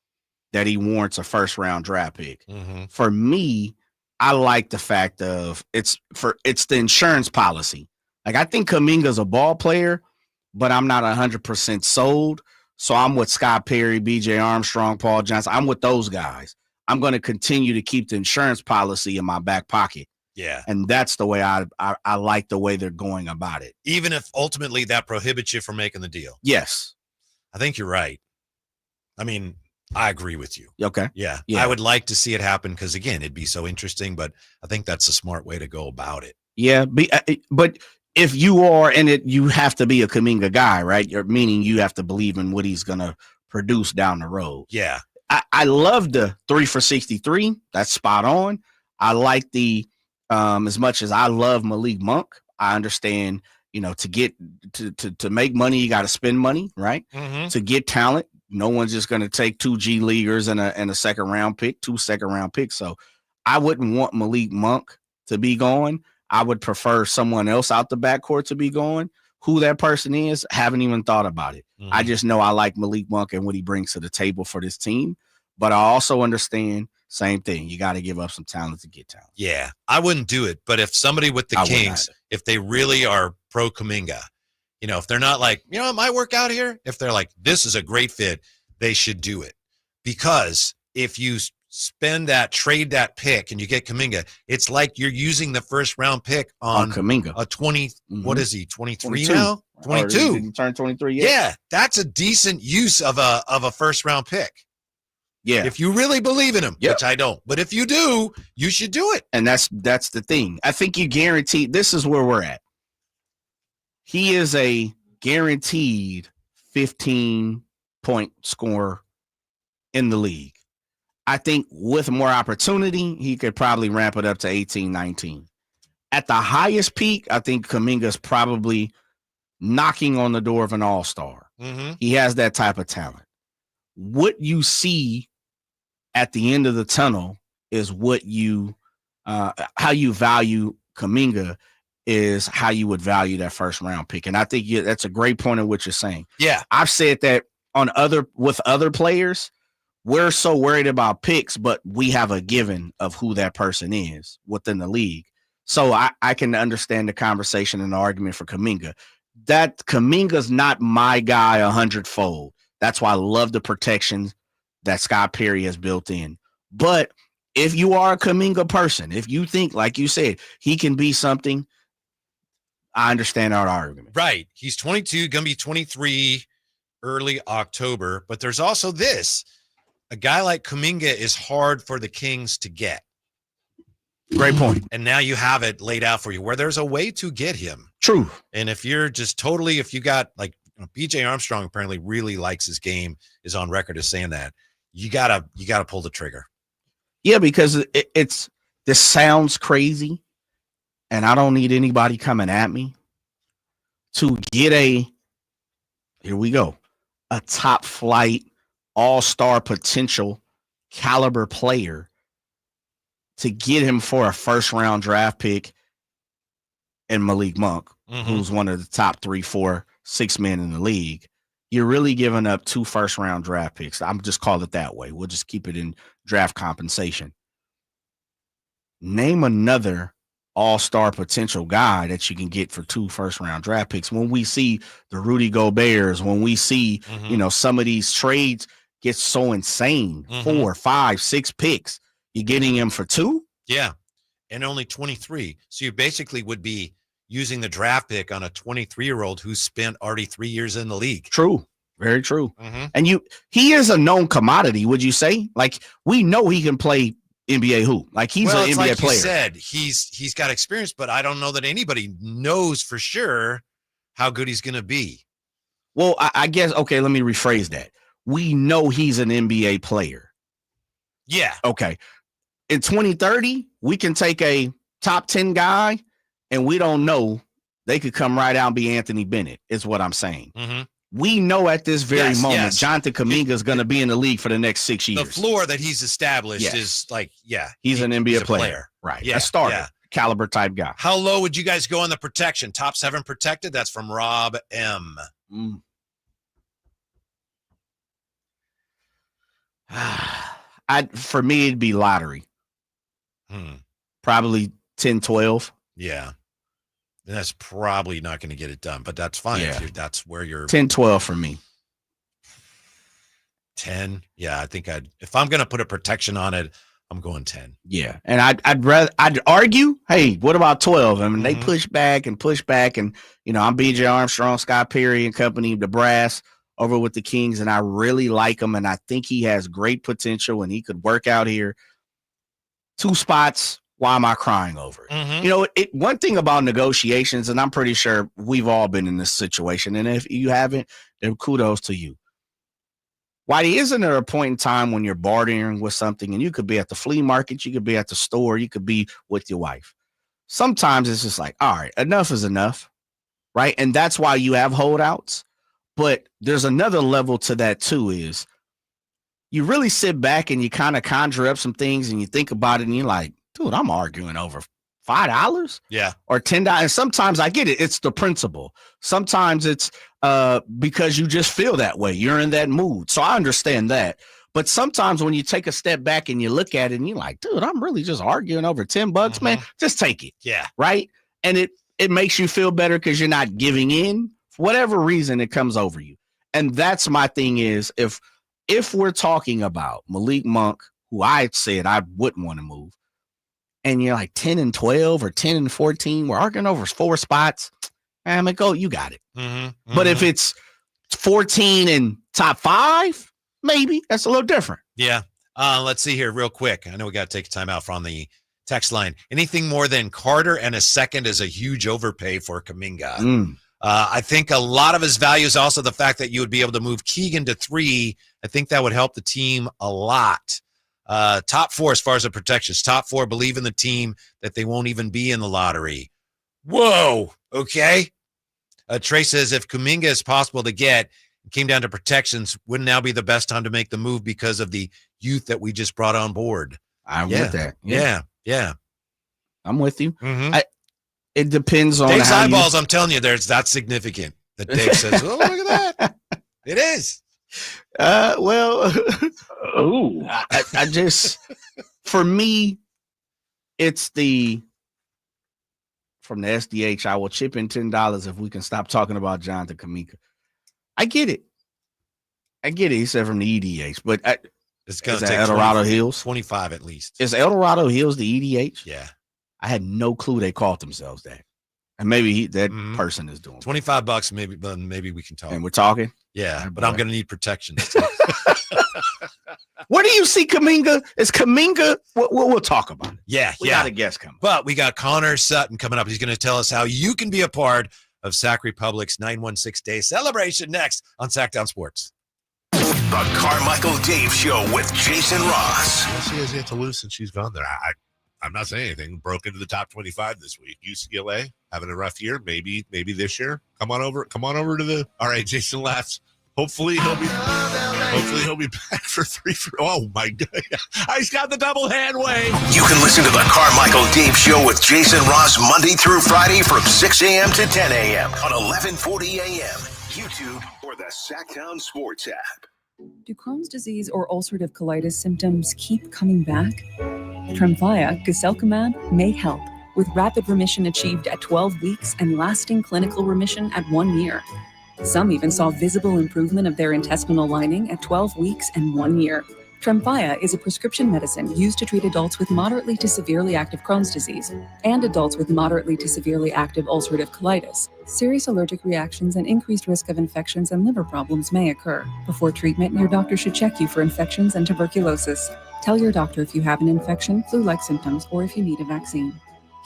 S4: that he warrants a first-round draft pick.
S3: Mm-hmm.
S4: For me, I like the fact of it's the insurance policy. Like, I think Kuminga's a ball player, but I'm not 100% sold. So I'm with Scott Perry, BJ Armstrong, Paul Johnson. I'm with those guys. I'm going to continue to keep the insurance policy in my back pocket.
S3: Yeah.
S4: And that's the way I like the way they're going about it.
S3: Even if ultimately that prohibits you from making the deal.
S4: Yes.
S3: I think you're right. I mean, I agree with you.
S4: Okay.
S3: Yeah. I would like to see it happen because, again, it'd be so interesting, but I think that's a smart way to go about it.
S4: Yeah. But if you are in it, you have to be a Kuminga guy, right? Meaning you have to believe in what he's going to produce down the road.
S3: Yeah.
S4: I love the 3 for 63. That's spot on. I like the as much as I love Malik Monk, I understand, to get to make money, you got to spend money, right?
S3: Mm-hmm.
S4: To get talent, no one's just going to take 2 G leaguers and a second-round pick, 2 second-round picks. So I wouldn't want Malik Monk to be gone. I would prefer someone else out the backcourt to be gone. Who that person is, haven't even thought about it.
S3: Mm-hmm.
S4: I just know I like Malik Monk and what he brings to the table for this team. But I also understand, same thing, you got to give up some talent to get talent.
S3: Yeah, I wouldn't do it. But if somebody with the Kings, if they really are pro Kuminga, if they're not like, it might work out here. If they're like, this is a great fit, they should do it. Because if you trade that pick and you get Kuminga, it's like you're using the first round pick on
S4: Kuminga.
S3: A 20, what is he, 23
S4: 22.
S3: now? 22.
S4: Did he turn 23 yet?
S3: Yeah, that's a decent use of a first round pick.
S4: Yeah.
S3: If you really believe in him, which I don't. But if you do, you should do it.
S4: And that's the thing. I think you guarantee this is where we're at. He is a guaranteed 15-point scorer in the league. I think with more opportunity, he could probably ramp it up to 18, 19. At the highest peak, I think Kuminga's probably knocking on the door of an all-star.
S3: Mm-hmm.
S4: He has that type of talent. What you see at the end of the tunnel is what you how you value Kuminga is how you would value that first round pick. And I think that's a great point of what you're saying.
S3: Yeah.
S4: I've said that with other players, we're so worried about picks, but we have a given of who that person is within the league. So I can understand the conversation and the argument for Kuminga. That Kuminga's not my guy 100-fold. That's why I love the protections that Scott Perry has built in. But if you are a Kuminga person, if you think, like you said, he can be something, I understand our argument.
S3: Right. He's 22, going to be 23 early October. But there's also this. A guy like Kuminga is hard for the Kings to get.
S4: Great point.
S3: And now you have it laid out for you where there's a way to get him.
S4: True.
S3: And if you're just totally, if you got like BJ Armstrong apparently really likes his game, is on record as saying that, you gotta pull the trigger.
S4: Yeah, because this sounds crazy, and I don't need anybody coming at me to get here we go, a top flight, all-star potential caliber player, to get him for a first-round draft pick and Malik Monk, who's one of the top 3, 4, 6 men in the league. you're really giving up 2 first-round draft picks. I'm just call it that way. We'll just keep it in draft compensation. Name another all-star potential guy that you can get for 2 first-round draft picks. When we see the Rudy Goberts, when we see, some of these trades get so insane, 4, 5, 6 picks, you're getting him for 2?
S3: Yeah, and only 23. So you basically would be using the draft pick on a 23-year-old who's spent already 3 years in the league.
S4: True. Very true. And he is a known commodity, would you say? Like, we know he can play NBA hoop. Like, he's an NBA
S3: like
S4: player.
S3: You said, he's got experience, but I don't know that anybody knows for sure how good he's going to be.
S4: Well, I guess, okay, let me rephrase that. We know he's an NBA player.
S3: Yeah.
S4: Okay. In 2030, we can take a top 10 guy, and we don't know. They could come right out and be Anthony Bennett, is what I'm saying. We know at this very moment, Jonathan Kuminga is going to be in the league for the next 6 years.
S3: The floor that he's established is like,
S4: he's an NBA
S3: he's a
S4: player. Right.
S3: Yeah,
S4: A starter, caliber type guy.
S3: How low would you guys go on the protection? Top 7 protected? That's from Rob M.
S4: For me, it'd be lottery. Probably 10, 12.
S3: Yeah. And that's probably not going to get it done, but that's fine. If that's where you're
S4: 10, 12 for me.
S3: 10. Yeah, I think if I'm going to put a protection on it, I'm going 10.
S4: Yeah. And I'd argue, hey, what about 12? I mean, they push back, and, I'm BJ Armstrong, Scott Perry and company, the brass over with the Kings, and I really like him, and I think he has great potential, and he could work out here. 2 spots. Why am I crying over it? One thing about negotiations, and I'm pretty sure we've all been in this situation, and if you haven't, then kudos to you. Whitey, isn't there a point in time when you're bartering with something, and you could be at the flea market, you could be at the store, you could be with your wife. Sometimes it's just like, all right, enough is enough, right? And that's why you have holdouts. But there's another level to that too, is you really sit back and you kind of conjure up some things, and you think about it, and you're like, dude, I'm arguing over $5 or $10. And sometimes I get it. It's the principle. Sometimes it's because you just feel that way. You're in that mood. So I understand that. But sometimes when you take a step back and you look at it and you're like, dude, I'm really just arguing over $10, man. Just take it.
S3: Yeah.
S4: Right. And it makes you feel better because you're not giving in. For whatever reason, it comes over you. And that's my thing is, if we're talking about Malik Monk, who I said I wouldn't want to move, and you're like 10 and 12 or 10 and 14, we're arguing over 4 spots. I'm like, you got it. But if it's 14 and top 5, maybe that's a little different.
S3: Yeah. Let's see here real quick. I know we got to take a time out from the text line. Anything more than Carter and a second is a huge overpay for Kuminga. I think a lot of his value is also the fact that you would be able to move Keegan to 3. I think that would help the team a lot. Top 4 as far as the protections. Top 4 believe in the team that they won't even be in the lottery. Whoa. Okay. Trey says if Kuminga is possible to get, it came down to protections, wouldn't now be the best time to make the move because of the youth that we just brought on board?
S4: I'm with that.
S3: Yeah.
S4: I'm with you. It depends on
S3: Dave's
S4: how
S3: eyeballs. I'm telling you, that's significant. That Dave says, oh, look at that. It is.
S4: I just, for me, it's from the SDH, I will chip in $10 if we can stop talking about Jonathan Kuminga. I get it. He said from the EDH, but
S3: it's going to
S4: take
S3: El
S4: Dorado Hills
S3: 25 at least.
S4: Is El Dorado Hills the EDH?
S3: Yeah.
S4: I had no clue they called themselves that. And maybe that person is doing
S3: $25, maybe, but maybe we can talk.
S4: And we're talking?
S3: Yeah, but I'm going to need protections.
S4: Where do you see Kuminga? Is Kuminga? We'll talk about it.
S3: Yeah,
S4: we got a guest coming.
S3: But we got Connor Sutton coming up. He's going to tell us how you can be a part of Sac Republic's 916 Day celebration next on Sactown Sports.
S22: The Carmichael Dave Show with Jason Ross.
S5: Well, she has yet to lose since she's gone there. I'm not saying anything. Broke into the top 25 this week. UCLA having a rough year. Maybe this year. Come on over to the. All right, Jason laughs. Hopefully he'll be back for 3 for. Oh my God! He's got the double hand wave.
S22: You can listen to the Carmichael Dave Show with Jason Ross Monday through Friday from 6 a.m. to 10 a.m. on 1140 a.m. YouTube, or the Sactown Sports app.
S6: Do Crohn's disease or ulcerative colitis symptoms keep coming back? Tremfya guselkumab may help, with rapid remission achieved at 12 weeks and lasting clinical remission at 1 year. Some even saw visible improvement of their intestinal lining at 12 weeks and 1 year. Tremfya is a prescription medicine used to treat adults with moderately to severely active Crohn's disease and adults with moderately to severely active ulcerative colitis. Serious allergic reactions and increased risk of infections and liver problems may occur. Before treatment, your doctor should check you for infections and tuberculosis. Tell your doctor if you have an infection, flu-like symptoms, or if you need a vaccine.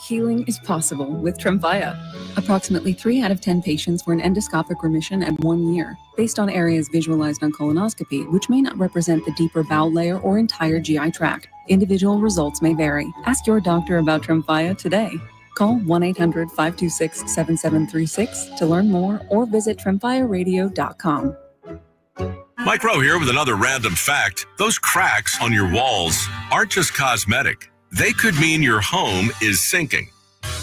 S6: Healing is possible with Tremfya. Approximately 3 out of 10 patients were in endoscopic remission at 1 year, based on areas visualized on colonoscopy, which may not represent the deeper bowel layer or entire GI tract. Individual results may vary. Ask your doctor about Tremfya today. Call 1-800-526-7736 to learn more or visit tremfyaradio.com.
S7: Mike Rowe here with another random fact. Those cracks on your walls aren't just cosmetic. They could mean your home is sinking.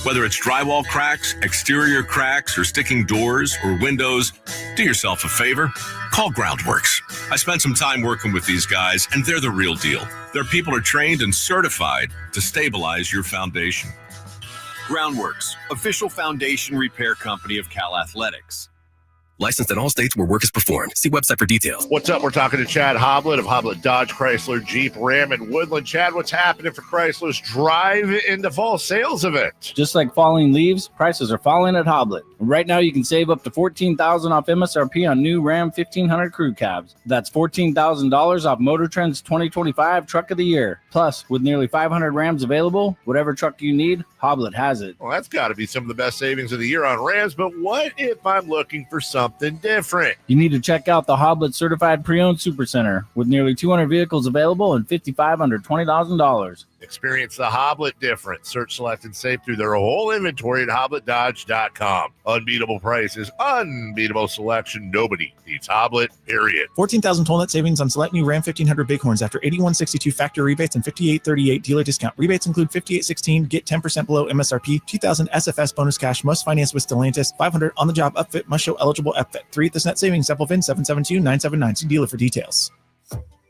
S7: Whether it's drywall cracks, exterior cracks, or sticking doors or windows, do yourself a favor. Call Groundworks. I spent some time working with these guys, and they're the real deal. Their people are trained and certified to stabilize your foundation.
S11: Groundworks, official foundation repair company of Cal Athletics.
S14: Licensed in all states where work is performed. See website for details.
S5: What's up? We're talking to Chad Hoblet of Hoblet Dodge, Chrysler, Jeep, Ram, and Woodland. Chad, what's happening for Chrysler's Drive into Fall sales event?
S18: Just like falling leaves, prices are falling at Hoblet. Right now, you can save up to $14,000 off MSRP on new Ram 1500 crew cabs. That's $14,000 off Motor Trend's 2025 Truck of the Year. Plus, with nearly 500 Rams available, whatever truck you need, Hoblet has it.
S5: Well, that's got to be some of the best savings of the year on Rams, but what if I'm looking for something different?
S18: You need to check out the Hoblet Certified Pre-Owned Supercenter with nearly 200 vehicles available and 55 under $20,000.
S5: Experience the Hoblet difference. Search, select, and save through their whole inventory at HobletDodge.com. Unbeatable prices, unbeatable selection. Nobody beats Hoblet, period.
S23: 14,000 total net savings on select new Ram 1500 Bighorns after 8162 factory rebates and 5838 dealer discount. Rebates include 5816, get 10% below MSRP, 2000 SFS bonus cash, must finance with Stellantis, 500 on the job upfit, must show eligible upfit. 3 this net savings, sample VIN 772979. See dealer for details.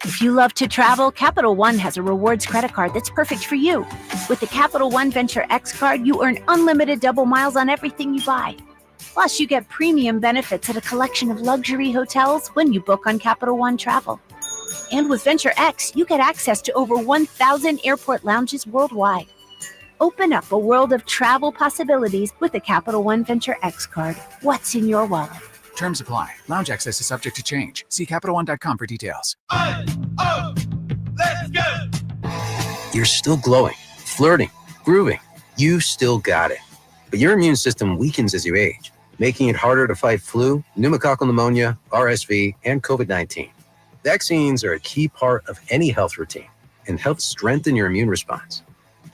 S24: If you love to travel, Capital One has a rewards credit card that's perfect for you. With the Capital One Venture X card, you earn unlimited double miles on everything you buy. Plus, you get premium benefits at a collection of luxury hotels when you book on Capital One Travel. And with Venture X, you get access to over 1,000 airport lounges worldwide. Open up a world of travel possibilities with the Capital One Venture X card. What's in your wallet?
S28: Terms apply. Lounge access is subject to change. See CapitalOne.com for details.
S15: Let's go! You're still glowing, flirting, grooving. You still got it. But your immune system weakens as you age, making it harder to fight flu, pneumococcal pneumonia, RSV, and COVID-19. Vaccines are a key part of any health routine and help strengthen your immune response.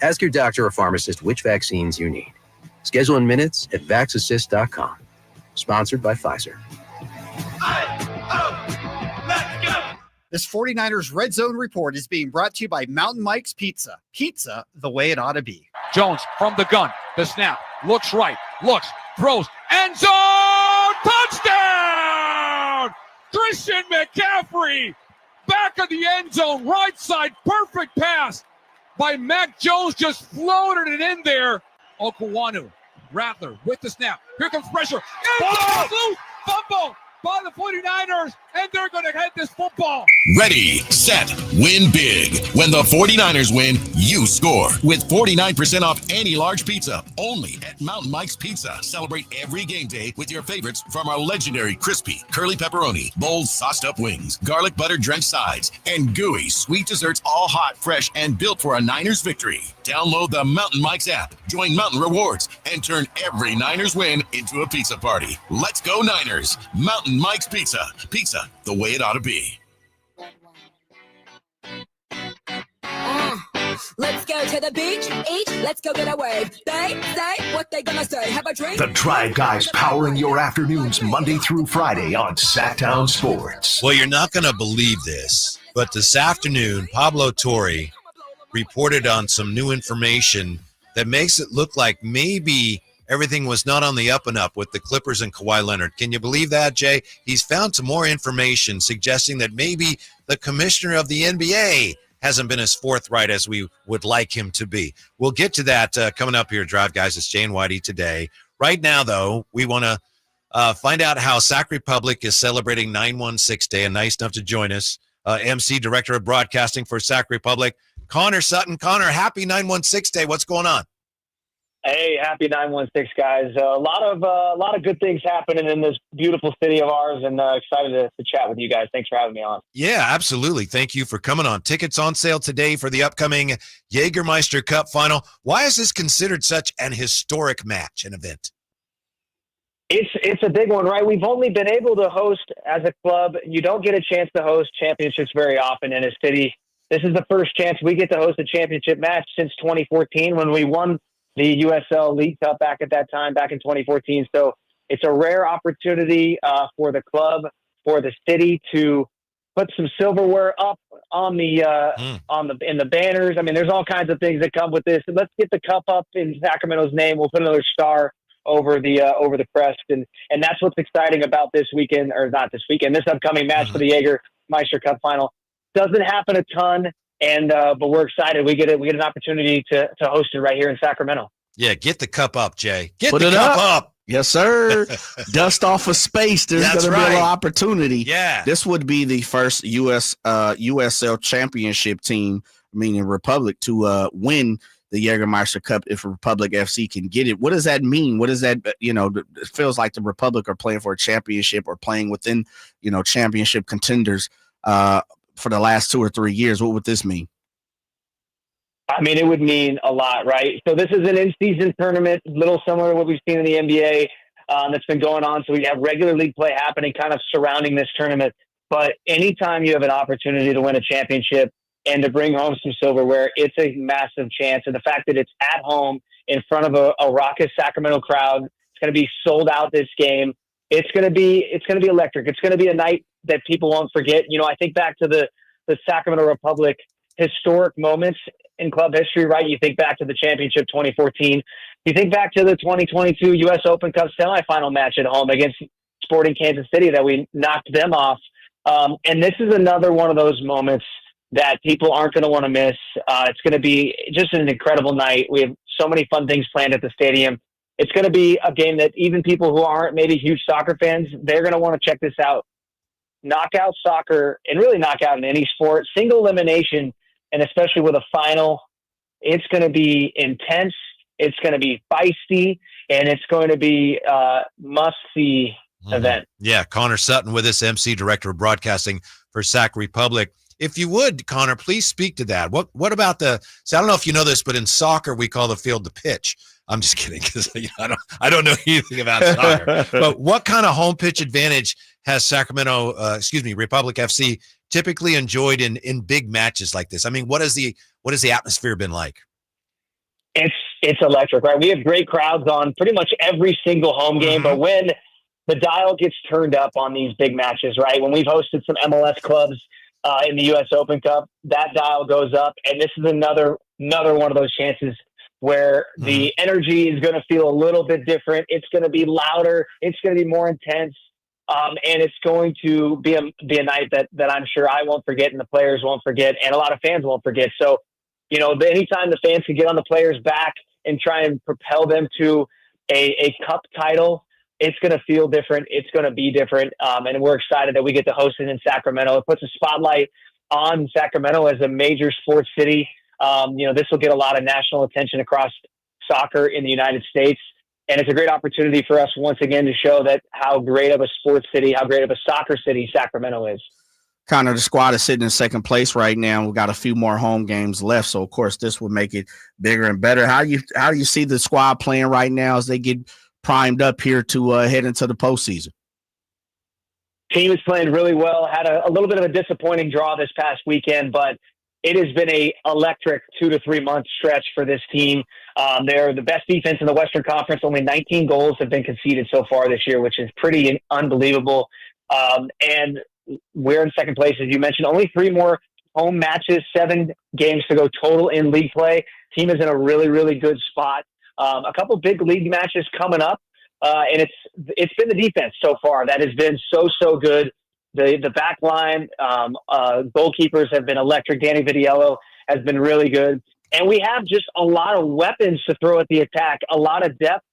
S15: Ask your doctor or pharmacist which vaccines you need. Schedule in minutes at vaxassist.com. Sponsored by Pfizer.
S29: This 49ers Red Zone Report is being brought to you by Mountain Mike's Pizza. Pizza the way it ought to be.
S25: Jones from the gun. The snap. Looks right. Looks. Throws. End zone. Touchdown! Christian McCaffrey. Back of the end zone. Right side. Perfect pass by Mac Jones. Just floated it in there. Okwuonu. Rattler with the snap. Here comes pressure. Fumble by the 49ers, and they're going to head this football.
S1: Ready, set, win big. When the 49ers win, you score. With 49% off any large pizza, only at Mountain Mike's Pizza. Celebrate every game day with your favorites from our legendary crispy, curly pepperoni, bold sauced up wings, garlic butter drenched sides, and gooey sweet desserts, all hot, fresh, and built for a Niners victory. Download the Mountain Mike's app, join Mountain Rewards, and turn every Niners win into a pizza party. Let's go Niners. Mountain Mike's Pizza. Pizza the way it ought to be.
S30: Let's go to the beach, eat, let's go get a wave. They say what they gonna say, have a drink.
S22: The Drive Guys powering your afternoons Monday through Friday on Sactown Sports.
S3: Well, you're not going to believe this, but this afternoon, Pablo Torre reported on some new information that makes it look like maybe everything was not on the up and up with the Clippers and Kawhi Leonard. Can you believe that, Jay? He's found some more information suggesting that maybe the commissioner of the NBA hasn't been as forthright as we would like him to be. We'll get to that coming up here, Drive Guys. It's Jay and Whitey today. Right now, though, we want to find out how Sac Republic is celebrating 916 Day, and nice enough to join us. MC, Director of Broadcasting for Sac Republic, Connor Sutton. Connor, happy 916 Day. What's going on?
S2: Hey, happy 916, guys. A lot of good things happening in this beautiful city of ours, and excited to chat with you guys. Thanks for having me on.
S3: Yeah, absolutely. Thank you for coming on. Tickets on sale today for the upcoming Jägermeister Cup final. Why is this considered such an historic match and event?
S2: It's a big one, right? We've only been able to host as a club. You don't get a chance to host championships very often in a city. This is the first chance we get to host a championship match since 2014 when we won the USL League Cup back at that time, back in 2014. So it's a rare opportunity for the club, for the city to put some silverware up on the in the banners. I mean, there's all kinds of things that come with this. Let's get the cup up in Sacramento's name. We'll put another star over the crest, and that's what's exciting about this weekend, or not this weekend, this upcoming match for the Jägermeister Cup final. Doesn't happen a ton, and but we're excited. We get an opportunity to host it right here in Sacramento.
S3: Yeah, get the cup up, Jay. Get
S4: Put
S3: the
S4: it
S3: cup up.
S4: Yes, sir. Dust off of space. There's going to be a little opportunity.
S3: Yeah.
S4: This would be the first USL championship team, meaning Republic, to win the Jägermeister Cup if Republic FC can get it. What does that mean? What does that, it feels like the Republic are playing for a championship or playing within, championship contenders for the last 2 or 3 years. What would this mean?
S2: I mean, it would mean a lot, right? So this is an in-season tournament, a little similar to what we've seen in the NBA that's been going on. So we have regular league play happening kind of surrounding this tournament. But anytime you have an opportunity to win a championship and to bring home some silverware, it's a massive chance. And the fact that it's at home in front of a raucous Sacramento crowd, it's going to be sold out this game. It's going to be electric. It's going to be a night that people won't forget. I think back to the Sacramento Republic historic moments in club history, right? You think back to the championship 2014. You think back to the 2022 U.S. Open Cup semifinal match at home against Sporting Kansas City that we knocked them off. And this is another one of those moments that people aren't going to want to miss. It's going to be just an incredible night. We have so many fun things planned at the stadium. It's going to be a game that even people who aren't maybe huge soccer fans, they're going to want to check this out. Knockout soccer, and really knockout in any sport, single elimination, and especially with a final, it's going to be intense. It's going to be feisty, and it's going to be a must-see event.
S3: Yeah, Connor Sutton with us, MC, Director of Broadcasting for Sac Republic. If you would, Connor, please speak to that. What about so I don't know if you know this, but in soccer we call the field the pitch. I'm just kidding because I don't know anything about soccer. But what kind of home pitch advantage has Republic FC typically enjoyed in big matches like this? I mean, what has the atmosphere been like?
S2: It's electric, right? We have great crowds on pretty much every single home game, but when the dial gets turned up on these big matches, right? When we've hosted some MLS clubs in the U.S. Open Cup, that dial goes up, and this is another one of those chances where the energy is going to feel a little bit different. It's going to be louder. It's going to be more intense. And it's going to be a night that I'm sure I won't forget and the players won't forget and a lot of fans won't forget. So, anytime the fans can get on the players' back and try and propel them to a cup title, it's going to feel different. It's going to be different. And we're excited that we get to host it in Sacramento. It puts a spotlight on Sacramento as a major sports city. This will get a lot of national attention across soccer in the United States. And it's a great opportunity for us once again to show that how great of a sports city, how great of a soccer city Sacramento is.
S4: Connor, the squad is sitting in second place right now. We've got a few more home games left. So, of course, this will make it bigger and better. How do you see the squad playing right now as they get primed up here to head into the postseason?
S2: Team is playing really well. Had a little bit of a disappointing draw this past weekend, but it has been a electric 2 to 3 month stretch for this team. They're the best defense in the Western Conference. Only 19 goals have been conceded so far this year, which is pretty unbelievable. And we're in second place, as you mentioned. Only 3 more home matches, 7 games to go total in league play. Team is in a really, really good spot. A couple big league matches coming up, and it's been the defense so far that has been so good. The back line, goalkeepers have been electric. Danny Vitiello has been really good. And we have just a lot of weapons to throw at the attack, a lot of depth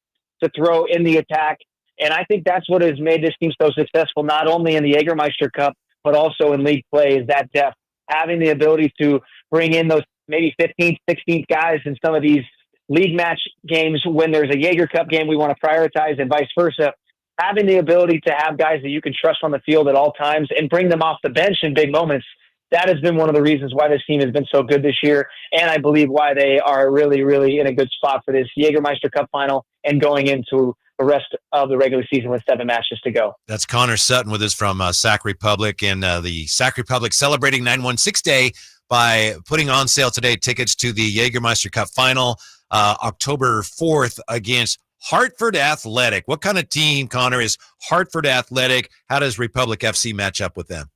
S2: to throw in the attack. And I think that's what has made this team so successful, not only in the Jägermeister Cup, but also in league play, is that depth. Having the ability to bring in those maybe 15th, 16th guys in some of these league match games when there's a Jaeger Cup game we want to prioritize and vice versa. Having the ability to have guys that you can trust on the field at all times and bring them off the bench in big moments, that has been one of the reasons why this team has been so good this year. And I believe why they are really, really in a good spot for this Jägermeister Cup final and going into the rest of the regular season with 7 matches to go.
S3: That's Connor Sutton with us from Sac Republic, and the Sac Republic celebrating 916 Day by putting on sale today tickets to the Jägermeister Cup final, October 4th against Hartford Athletic. What kind of team, Connor, is Hartford Athletic? How does Republic FC match up with them?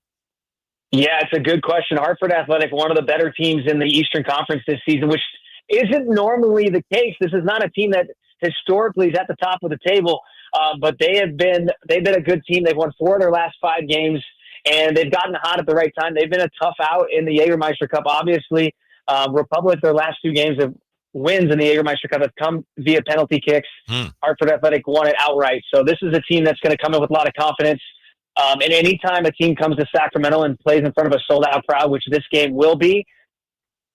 S2: Yeah, it's a good question. Hartford Athletic, one of the better teams in the Eastern Conference this season, which isn't normally the case. This is not a team that historically is at the top of the table, but they've been a good team. They've won 4 of their last 5 games, and they've gotten hot at the right time. They've been a tough out in the Jägermeister Cup, obviously. Republic, their last 2 games of wins in the Jägermeister Cup have come via penalty kicks. Hartford Athletic won it outright. So this is a team that's going to come in with a lot of confidence. And anytime a team comes to Sacramento and plays in front of a sold-out crowd, which this game will be,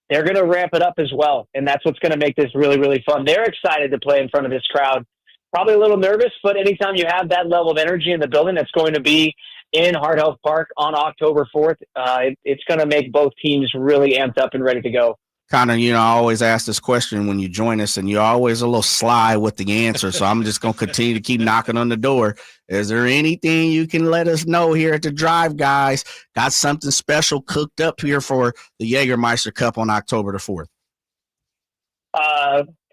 S2: they're going to ramp it up as well. And that's what's going to make this really, really fun. They're excited to play in front of this crowd. Probably a little nervous, but anytime you have that level of energy in the building that's going to be in Hart Health Park on October 4th, it's going to make both teams really amped up and ready to go.
S4: Connor, I always ask this question when you join us, and you're always a little sly with the answer. So I'm just going to continue to keep knocking on the door. Is there anything you can let us know here at the Drive Guys? Got something special cooked up here for the Jägermeister Cup on October the 4th?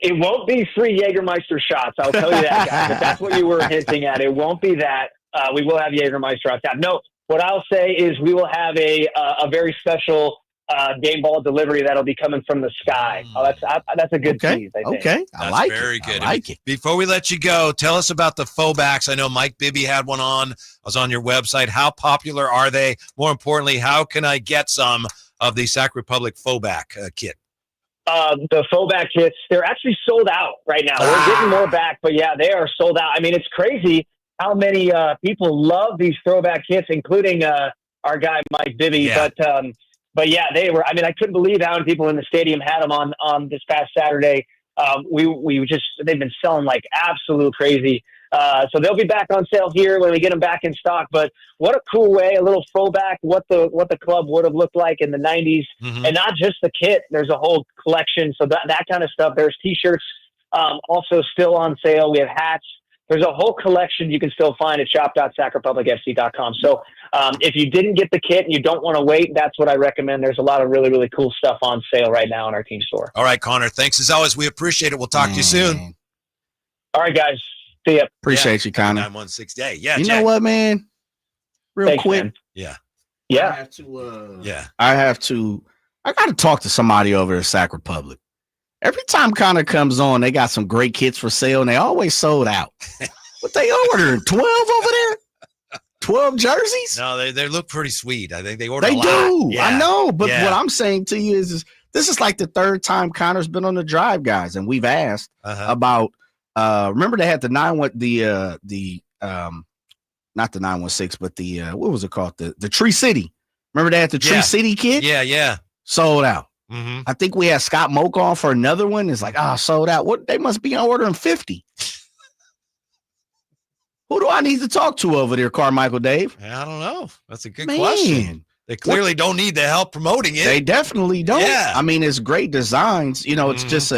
S2: It won't be free Jägermeister shots. I'll tell you that, guys. If that's what you were hinting at, it won't be that. We will have Jägermeister on tap. No, what I'll say is we will have a very special game ball delivery that'll be coming from the sky. That's a good tease, I think.
S4: Okay,
S3: I like it. Very good. I like it. Before we let you go, tell us about the faux backs. I know Mike Bibby had one on. I was on your website. How popular are they? More importantly, how can I get some of the Sac Republic faux back kit?
S2: The faux back kits, they're actually sold out right now. We're getting more back, but yeah, they are sold out. I mean, it's crazy how many people love these throwback kits, including our guy Mike Bibby. Yeah. But yeah, they were. I mean, I couldn't believe how many people in the stadium had them on this past Saturday. They've been selling like absolute crazy. So they'll be back on sale here when we get them back in stock. But what a cool way, a little throwback, what the club would have looked like in the 90s. And not just the kit. There's a whole collection. So that kind of stuff. There's T-shirts also still on sale. We have hats. There's a whole collection you can still find at shop.sacrepublicfc.com. So if you didn't get the kit and you don't want to wait, that's what I recommend. There's a lot of really, really cool stuff on sale right now in our team store.
S3: All right, Connor. Thanks as always. We appreciate it. We'll talk to you soon.
S2: All right, guys. See ya.
S4: Appreciate you, Connor.
S3: 916 Day. Yeah.
S4: You know what, man? Real quick.
S2: Man.
S3: Yeah.
S2: Yeah.
S4: I got to talk to somebody over at Sac Republic. Every time Connor comes on, they got some great kits for sale, and they always sold out. What they ordering? 12 over there? 12 jerseys?
S3: No, they look pretty sweet. I think they ordered a lot.
S4: They do.
S3: Yeah.
S4: I know. But what I'm saying to you is this is like the 3rd time Connor's been on the Drive Guys, and we've asked about remember they had the not the 916, but the what was it called? The Tree City. Remember they had the Tree City kit?
S3: Yeah.
S4: Sold out. I think we had Scott Moak on for another one. It's like, sold out. What? They must be ordering 50. Who do I need to talk to over there, Carmichael Dave?
S3: I don't know. That's a good question. They clearly don't need the help promoting it.
S4: They definitely don't.
S3: Yeah.
S4: I mean, it's great designs. It's just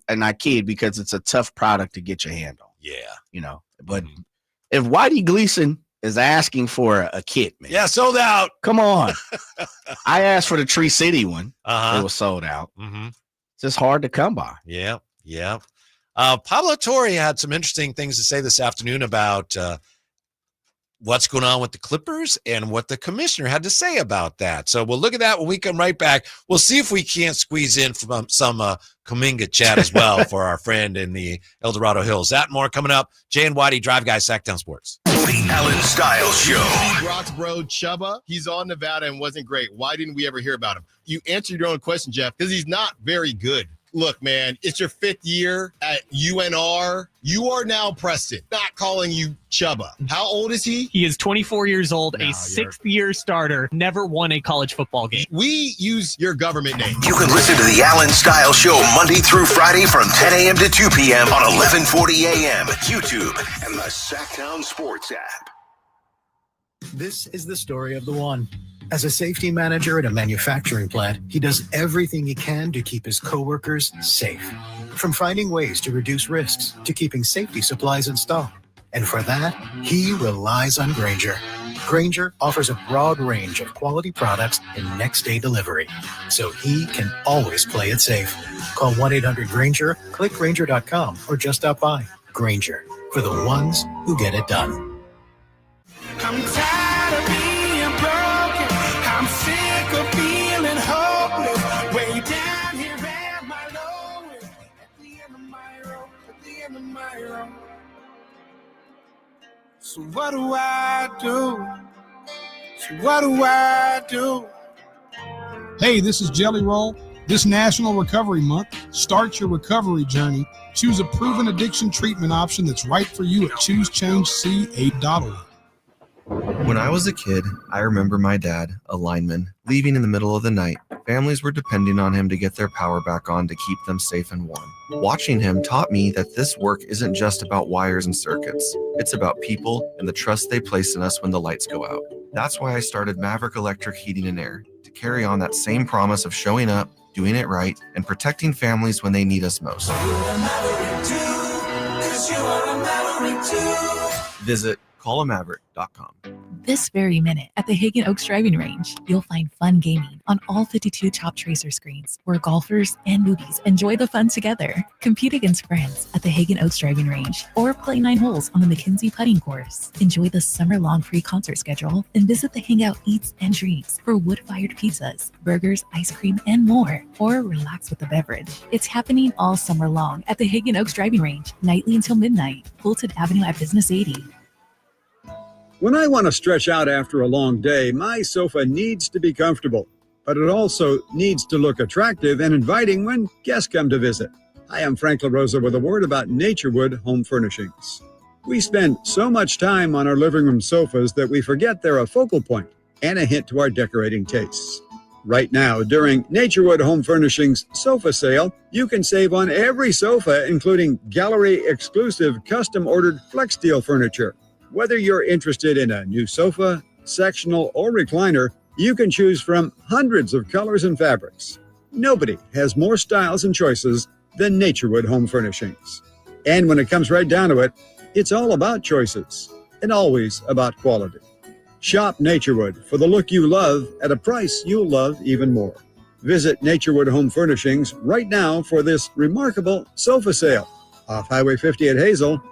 S4: and I kid because it's a tough product to get your hand on.
S3: Yeah.
S4: But if Whitey Gleason is asking for a kit, man.
S3: Yeah, sold out.
S4: Come on. I asked for the Tree City one. It was sold out. It's just hard to come by.
S3: Yeah. Pablo Torre had some interesting things to say this afternoon about what's going on with the Clippers and what the commissioner had to say about that. So we'll look at that when we come right back. We'll see if we can't squeeze in from some Kuminga chat as well for our friend in the El Dorado Hills. That and more coming up. Jay and Whitey, Drive Guuys, Sactown Sports.
S22: The Allen Style Show.
S8: Brock's bro, Chubba, he's on Nevada and wasn't great. Why didn't we ever hear about him? You answered your own question, Jeff, because he's not very good. Look, man, it's your 5th year at UNR. You are now Preston, not calling you Chubba. How old is he?
S9: He is 24 years old, a 6th-year starter, never won a college football game.
S8: We use your government name.
S22: You can listen to the Allen Style Show Monday through Friday from 10 a.m. to 2 p.m. on 1140 a.m., YouTube, and the Sactown Sports app.
S10: This is the story of the one. As a safety manager at a manufacturing plant, he does everything he can to keep his coworkers safe. From finding ways to reduce risks to keeping safety supplies in stock. And for that, he relies on Grainger. Grainger offers a broad range of quality products and next-day delivery, so he can always play it safe. Call 1-800-GRAINGER, click Grainger.com, or just stop by. Grainger, for the ones who get it done.
S12: I'm tired of being broken. I'm sick of feeling hopeless. Way down here at my lowest. At the end of my rope. At the end of my rope. So what do I do? So what do I do?
S13: Hey, this is Jelly Roll. This National Recovery Month, start your recovery journey. Choose a proven addiction treatment option that's right for you at ChooseChangeCA.org.
S16: When I was a kid, I remember my dad, a lineman, leaving in the middle of the night. Families were depending on him to get their power back on to keep them safe and warm. Watching him taught me that this work isn't just about wires and circuits. It's about people and the trust they place in us when the lights go out. That's why I started Maverick Electric Heating and Air, to carry on that same promise of showing up, doing it right, and protecting families when they need us most. Visit callamaverick.com.
S17: This very minute at the Hagen Oaks Driving Range, you'll find fun gaming on all 52 Chop Tracer screens where golfers and newbies enjoy the fun together. Compete against friends at the Hagen Oaks Driving Range or play 9 holes on the McKenzie putting course. Enjoy the summer-long free concert schedule and visit the Hangout Eats and Drinks for wood-fired pizzas, burgers, ice cream, and more. Or relax with a beverage. It's happening all summer long at the Hagen Oaks Driving Range, nightly until midnight. Fulton Avenue at Business 80.
S19: When I want to stretch out after a long day, my sofa needs to be comfortable, but it also needs to look attractive and inviting when guests come to visit. Hi, I'm Frank LaRosa with a word about Naturewood Home Furnishings. We spend so much time on our living room sofas that we forget they're a focal point and a hint to our decorating tastes. Right now, during Naturewood Home Furnishings sofa sale, you can save on every sofa, including gallery-exclusive custom-ordered FlexSteel furniture. Whether you're interested in a new sofa, sectional, or recliner, you can choose from hundreds of colors and fabrics. Nobody has more styles and choices than Naturewood Home Furnishings. And when it comes right down to it, it's all about choices and always about quality. Shop Naturewood for the look you love at a price you'll love even more. Visit Naturewood Home Furnishings right now for this remarkable sofa sale. Off Highway 50 at Hazel,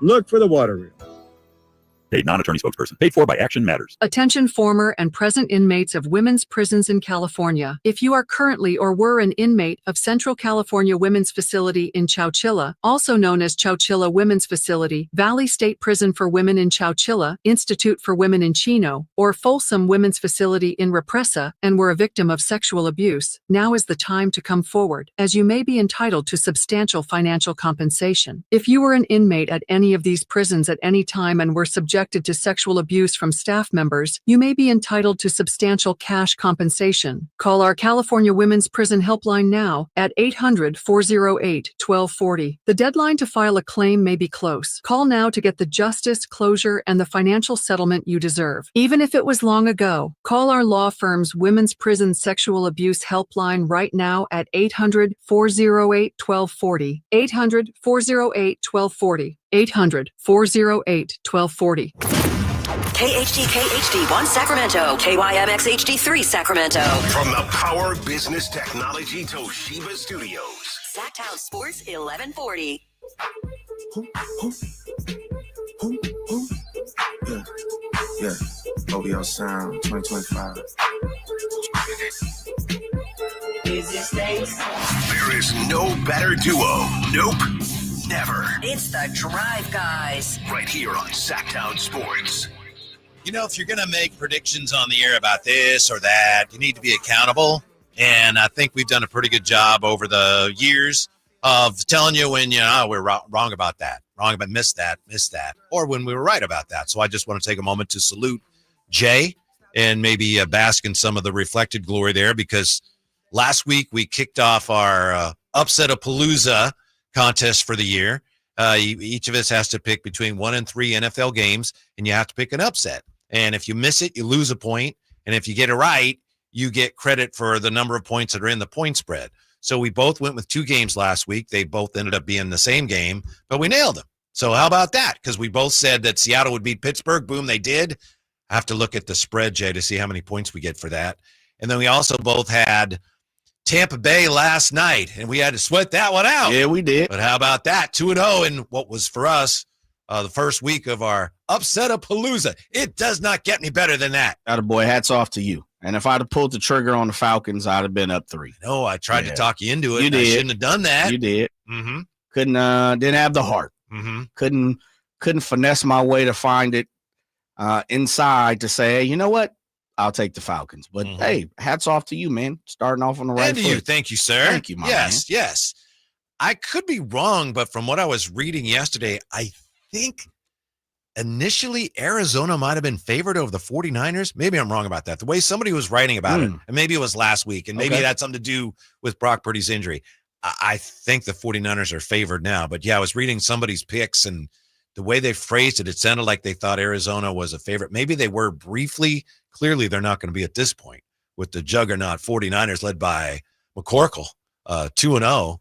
S19: look for the water wheel.
S26: Paid non-attorney spokesperson. Paid for by Action Matters.
S27: Attention former and present inmates of women's prisons in California. If you are currently or were an inmate of Central California Women's Facility in Chowchilla, also known as Chowchilla Women's Facility, Valley State Prison for Women in Chowchilla, Institute for Women in Chino, or Folsom Women's Facility in Represa, and were a victim of sexual abuse, now is the time to come forward, as you may be entitled to substantial financial compensation. If you were an inmate at any of these prisons at any time and were subjected to sexual abuse from staff members, you may be entitled to substantial cash compensation. Call our California Women's Prison Helpline now at 800-408-1240. The deadline to file a claim may be close. Call now to get the justice, closure, and the financial settlement you deserve. Even if it was long ago, call our law firm's Women's Prison Sexual Abuse Helpline right now at 800-408-1240. 800-408-1240. 800-408-1240.
S31: KHD 1 Sacramento, KYMX HD3 Sacramento.
S22: From the Power Business Technology Toshiba Studios.
S31: Sactown Sports 1140.
S5: Yeah, OVO Sound 2025.
S22: There is no better duo. Nope. Never.
S31: It's the Drive Guys.
S22: Right here on Sactown Sports.
S3: You know, if you're going to make predictions on the air about this or that, you need to be accountable. And I think we've done a pretty good job over the years of telling you when, we're wrong about that, missed that, or when we were right about that. So I just want to take a moment to salute Jay and maybe bask in some of the reflected glory there, because last week we kicked off our Upset-a-Palooza contest for the year. Each of us has to pick between 1 and 3 NFL games, and you have to pick an upset. And if you miss it, you lose a point. And if you get it right, you get credit for the number of points that are in the point spread. So we both went with 2 games last week. They both ended up being the same game, but we nailed them. So how about that? Because we both said that Seattle would beat Pittsburgh. Boom, they did. I have to look at the spread, Jay, to see how many points we get for that. And then we also both had Tampa Bay last night, and we had to sweat that one out.
S4: Yeah, we did.
S3: But how about that? 2-0 in what was for us the first week of our Upset-a-Palooza. It does not get any better than that.
S4: Attaboy, hats off to you. And if I'd have pulled the trigger on the Falcons, I'd have been up 3.
S3: No, I tried to talk you into it.
S4: You did.
S3: I shouldn't have done that.
S4: You did.
S3: Mm-hmm.
S4: Didn't have the heart.
S3: Mm-hmm.
S4: Couldn't finesse my way to find it inside to say, hey, you know what? I'll take the Falcons. But hey, hats off to you, man. Starting off on the right
S3: And to
S4: foot.
S3: you. Thank you, sir.
S4: Thank you, my man.
S3: Yes. I could be wrong, but from what I was reading yesterday, I think initially Arizona might have been favored over the 49ers. Maybe I'm wrong about that. The way somebody was writing about it, and maybe it was last week, and maybe it had something to do with Brock Purdy's injury. I think the 49ers are favored now. But yeah, I was reading somebody's picks, and the way they phrased it, it sounded like they thought Arizona was a favorite. Maybe they were briefly. Clearly, they're not going to be at this point with the juggernaut 49ers led by McCorkle, 2-0.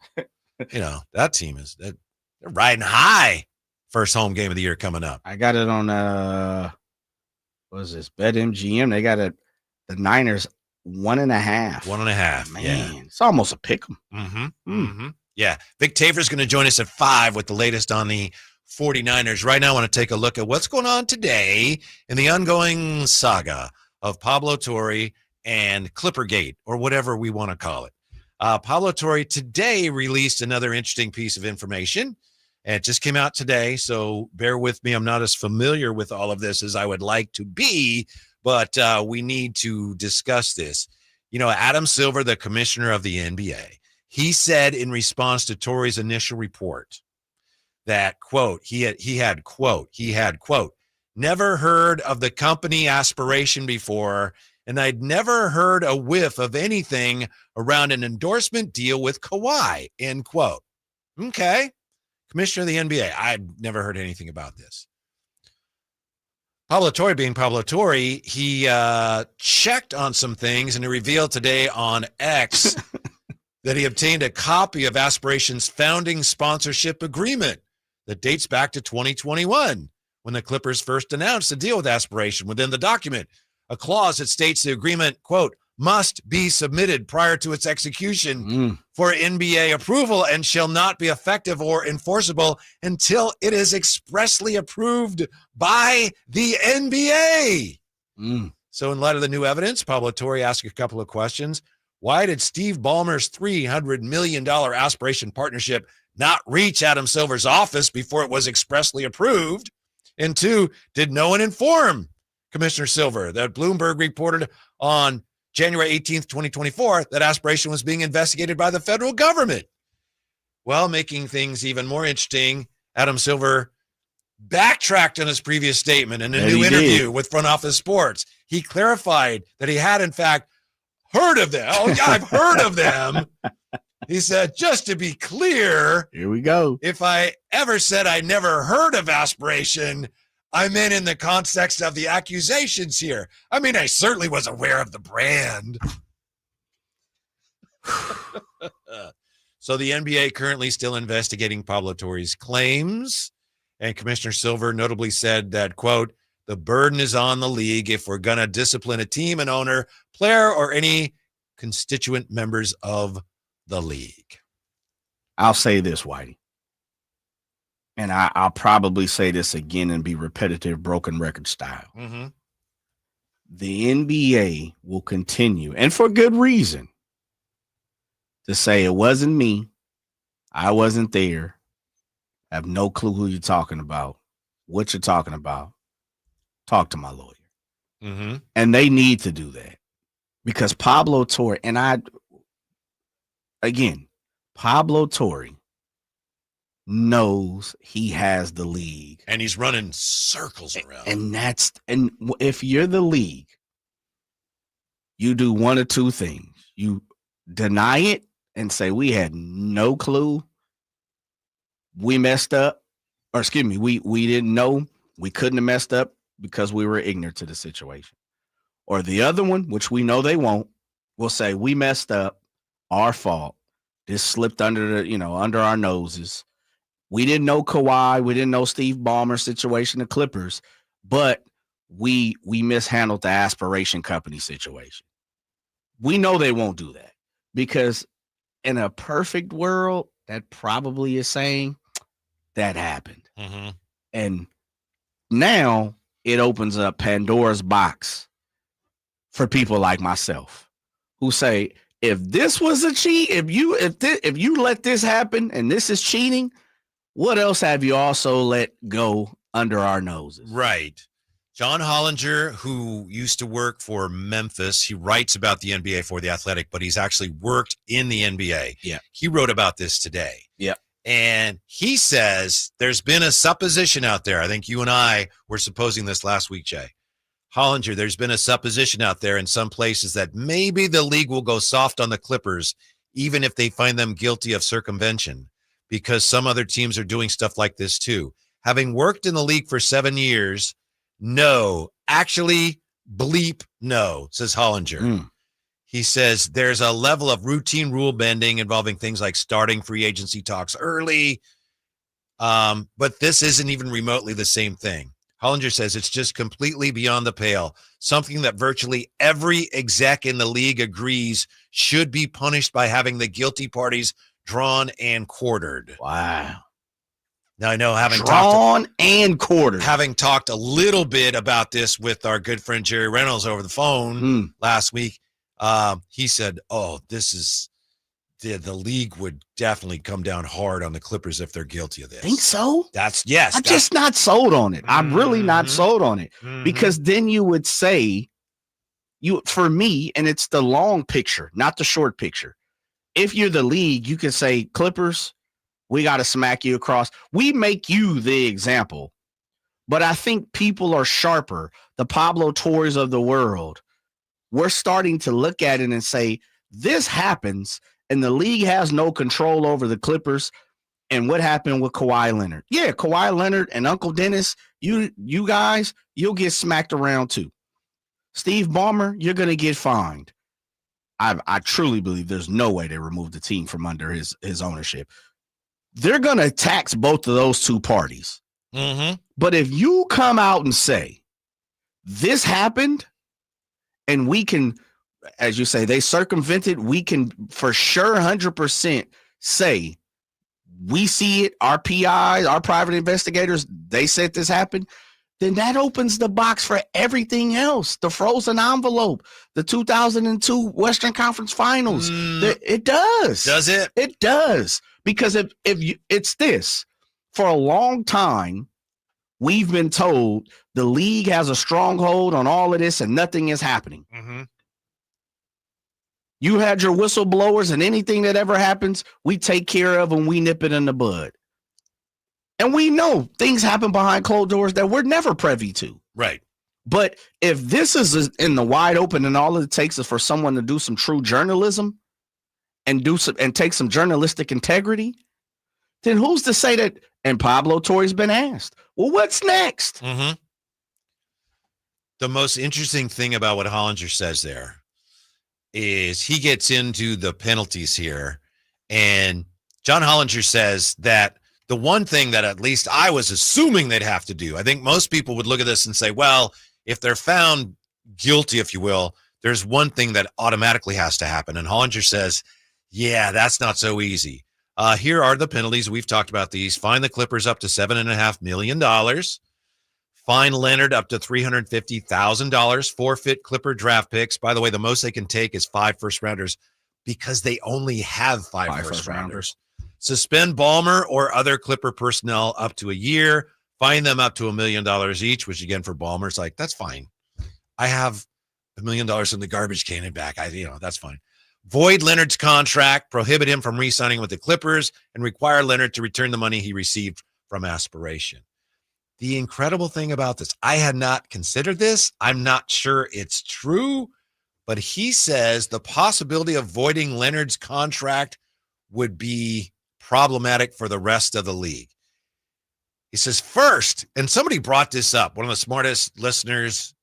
S3: That team they're riding high. First home game of the year coming up.
S4: I got it on what is this? BetMGM. They got it. The Niners 1.5.
S3: 1.5.
S4: Man,
S3: yeah.
S4: It's almost a pick 'em.
S3: Mm-hmm. Yeah. Vic Tafer is going to join us at 5 with the latest on the 49ers. Right now, I want to take a look at what's going on today in the ongoing saga of Pablo Torre and Clippergate, or whatever we want to call it. Pablo Torre today released another interesting piece of information. And it just came out today, so bear with me. I'm not as familiar with all of this as I would like to be, but we need to discuss this. Adam Silver, the commissioner of the NBA, he said in response to Torre's initial report that, quote, he had, quote, never heard of the company Aspiration before, and I'd never heard a whiff of anything around an endorsement deal with Kawhi, end quote. Okay. Commissioner of the NBA, I've never heard anything about this. Pablo Torre being Pablo Torre, he checked on some things, and he revealed today on X that he obtained a copy of Aspiration's founding sponsorship agreement that dates back to 2021, when the Clippers first announced a deal with Aspiration. Within the document, a clause that states the agreement, quote, must be submitted prior to its execution for NBA approval and shall not be effective or enforceable until it is expressly approved by the NBA. So in light of the new evidence, Pablo Torre asked a couple of questions. Why did Steve Ballmer's $300 million Aspiration partnership not reach Adam Silver's office before it was expressly approved? And 2, did no one inform Commissioner Silver that Bloomberg reported on January 18th, 2024, that Aspiration was being investigated by the federal government? Well, making things even more interesting, Adam Silver backtracked on his previous statement in a new interview with Front Office Sports. He clarified that he had, in fact, heard of them. Oh, yeah, I've heard of them. He said, just to be clear,
S4: here we go.
S3: If I ever said I never heard of Aspiration, I meant in the context of the accusations here. I mean, I certainly was aware of the brand. So the NBA currently still investigating Pablo Torre's claims. And Commissioner Silver notably said that, quote, the burden is on the league if we're going to discipline a team, an owner, player, or any constituent members of the league.
S4: I'll say this, Whitey. And I'll probably say this again and be repetitive, broken record style. the NBA will continue, and for good reason, to say it wasn't me, I wasn't there, I have no clue who you're talking about, what you're talking about, talk to my lawyer.
S3: Mm-hmm.
S4: And they need to do that because Pablo Torre, and Pablo Torre knows he has the league.
S3: And he's running circles around.
S4: And if you're the league, you do one or two things. You deny it and say, we had no clue. We messed up. Or excuse me, we didn't know. We couldn't have messed up because we were ignorant to the situation. Or the other one, which we know they won't, will say, we messed up, our fault. This slipped under our noses. We didn't know Kawhi. We didn't know Steve Ballmer's situation, the Clippers, but we mishandled the Aspiration Company situation. We know they won't do that because in a perfect world, that probably is saying that happened.
S3: Mm-hmm.
S4: And now it opens up Pandora's box for people like myself who say, if this was a cheat, if you let this happen and this is cheating, what else have you also let go under our noses?
S3: Right. John Hollinger, who used to work for Memphis, he writes about the NBA for The Athletic, but he's actually worked in the NBA.
S4: Yeah.
S3: He wrote about this today.
S4: Yeah.
S3: And he says there's been a supposition out there. I think you and I were supposing this last week, Jay. Hollinger, there's been a supposition out there in some places that maybe the league will go soft on the Clippers, even if they find them guilty of circumvention, because some other teams are doing stuff like this too. Having worked in the league for 7 years, no, actually bleep no, says Hollinger. He says there's a level of routine rule bending involving things like starting free agency talks early, but this isn't even remotely the same thing. Hollinger says it's just completely beyond the pale, something that virtually every exec in the league agrees should be punished by having the guilty parties drawn and quartered.
S4: Wow.
S3: Now, I know having talked a little bit about this with our good friend Jerry Reynolds over the phone last week, he said, the league would definitely come down hard on the Clippers if they're guilty of this.
S4: Think so?
S3: I'm
S4: just not sold on it. I'm really not sold on it because then you would say, for me, and it's the long picture, not the short picture. If you're the league, you can say, Clippers, we got to smack you across. We make you the example. But I think people are sharper. The Pablo Torres of the world. We're starting to look at it and say, this happens, and the league has no control over the Clippers. And what happened with Kawhi Leonard? Yeah, Kawhi Leonard and Uncle Dennis, you guys, you'll get smacked around too. Steve Ballmer, you're going to get fined. I truly believe there's no way they remove the team from under his ownership. They're going to tax both of those two parties.
S3: Mm-hmm.
S4: But if you come out and say, this happened, and we can, as you say, they circumvented, we can for sure 100% say, we see it, our PIs, our private investigators, they said this happened, then that opens the box for everything else. The frozen envelope, the 2002 Western Conference Finals. It does.
S3: Does it?
S4: It does. Because if it's this, for a long time, we've been told the league has a stronghold on all of this and nothing is happening.
S3: Mm-hmm.
S4: You had your whistleblowers, and anything that ever happens, we take care of and we nip it in the bud. And we know things happen behind closed doors that we're never privy to.
S3: Right.
S4: But if this is in the wide open and all it takes is for someone to do some true journalism and take some journalistic integrity, then who's to say that? And Pablo Torre's been asked, well, what's next?
S3: Mm-hmm. The most interesting thing about what Hollinger says there is he gets into the penalties here. And John Hollinger says that the one thing that at least I was assuming they'd have to do, I think most people would look at this and say, well, if they're found guilty, if you will, there's one thing that automatically has to happen. And Hollinger says, yeah, that's not so easy. Here are the penalties. We've talked about these. Fine the Clippers up to $7.5 million. Fine Leonard up to $350,000. Forfeit Clipper draft picks. By the way, the most they can take is 5 first-rounders because they only have 5 first-rounders. Suspend Ballmer or other Clipper personnel up to a year. Fine them up to $1 million each, which, again, for Ballmer, it's like, that's fine. I have $1 million in the garbage can and back. That's fine. Void Leonard's contract, prohibit him from re-signing with the Clippers, and require Leonard to return the money he received from Aspiration. The incredible thing about this, I had not considered this. I'm not sure it's true, but he says the possibility of voiding Leonard's contract would be problematic for the rest of the league. He says first, and somebody brought this up, one of the smartest listeners,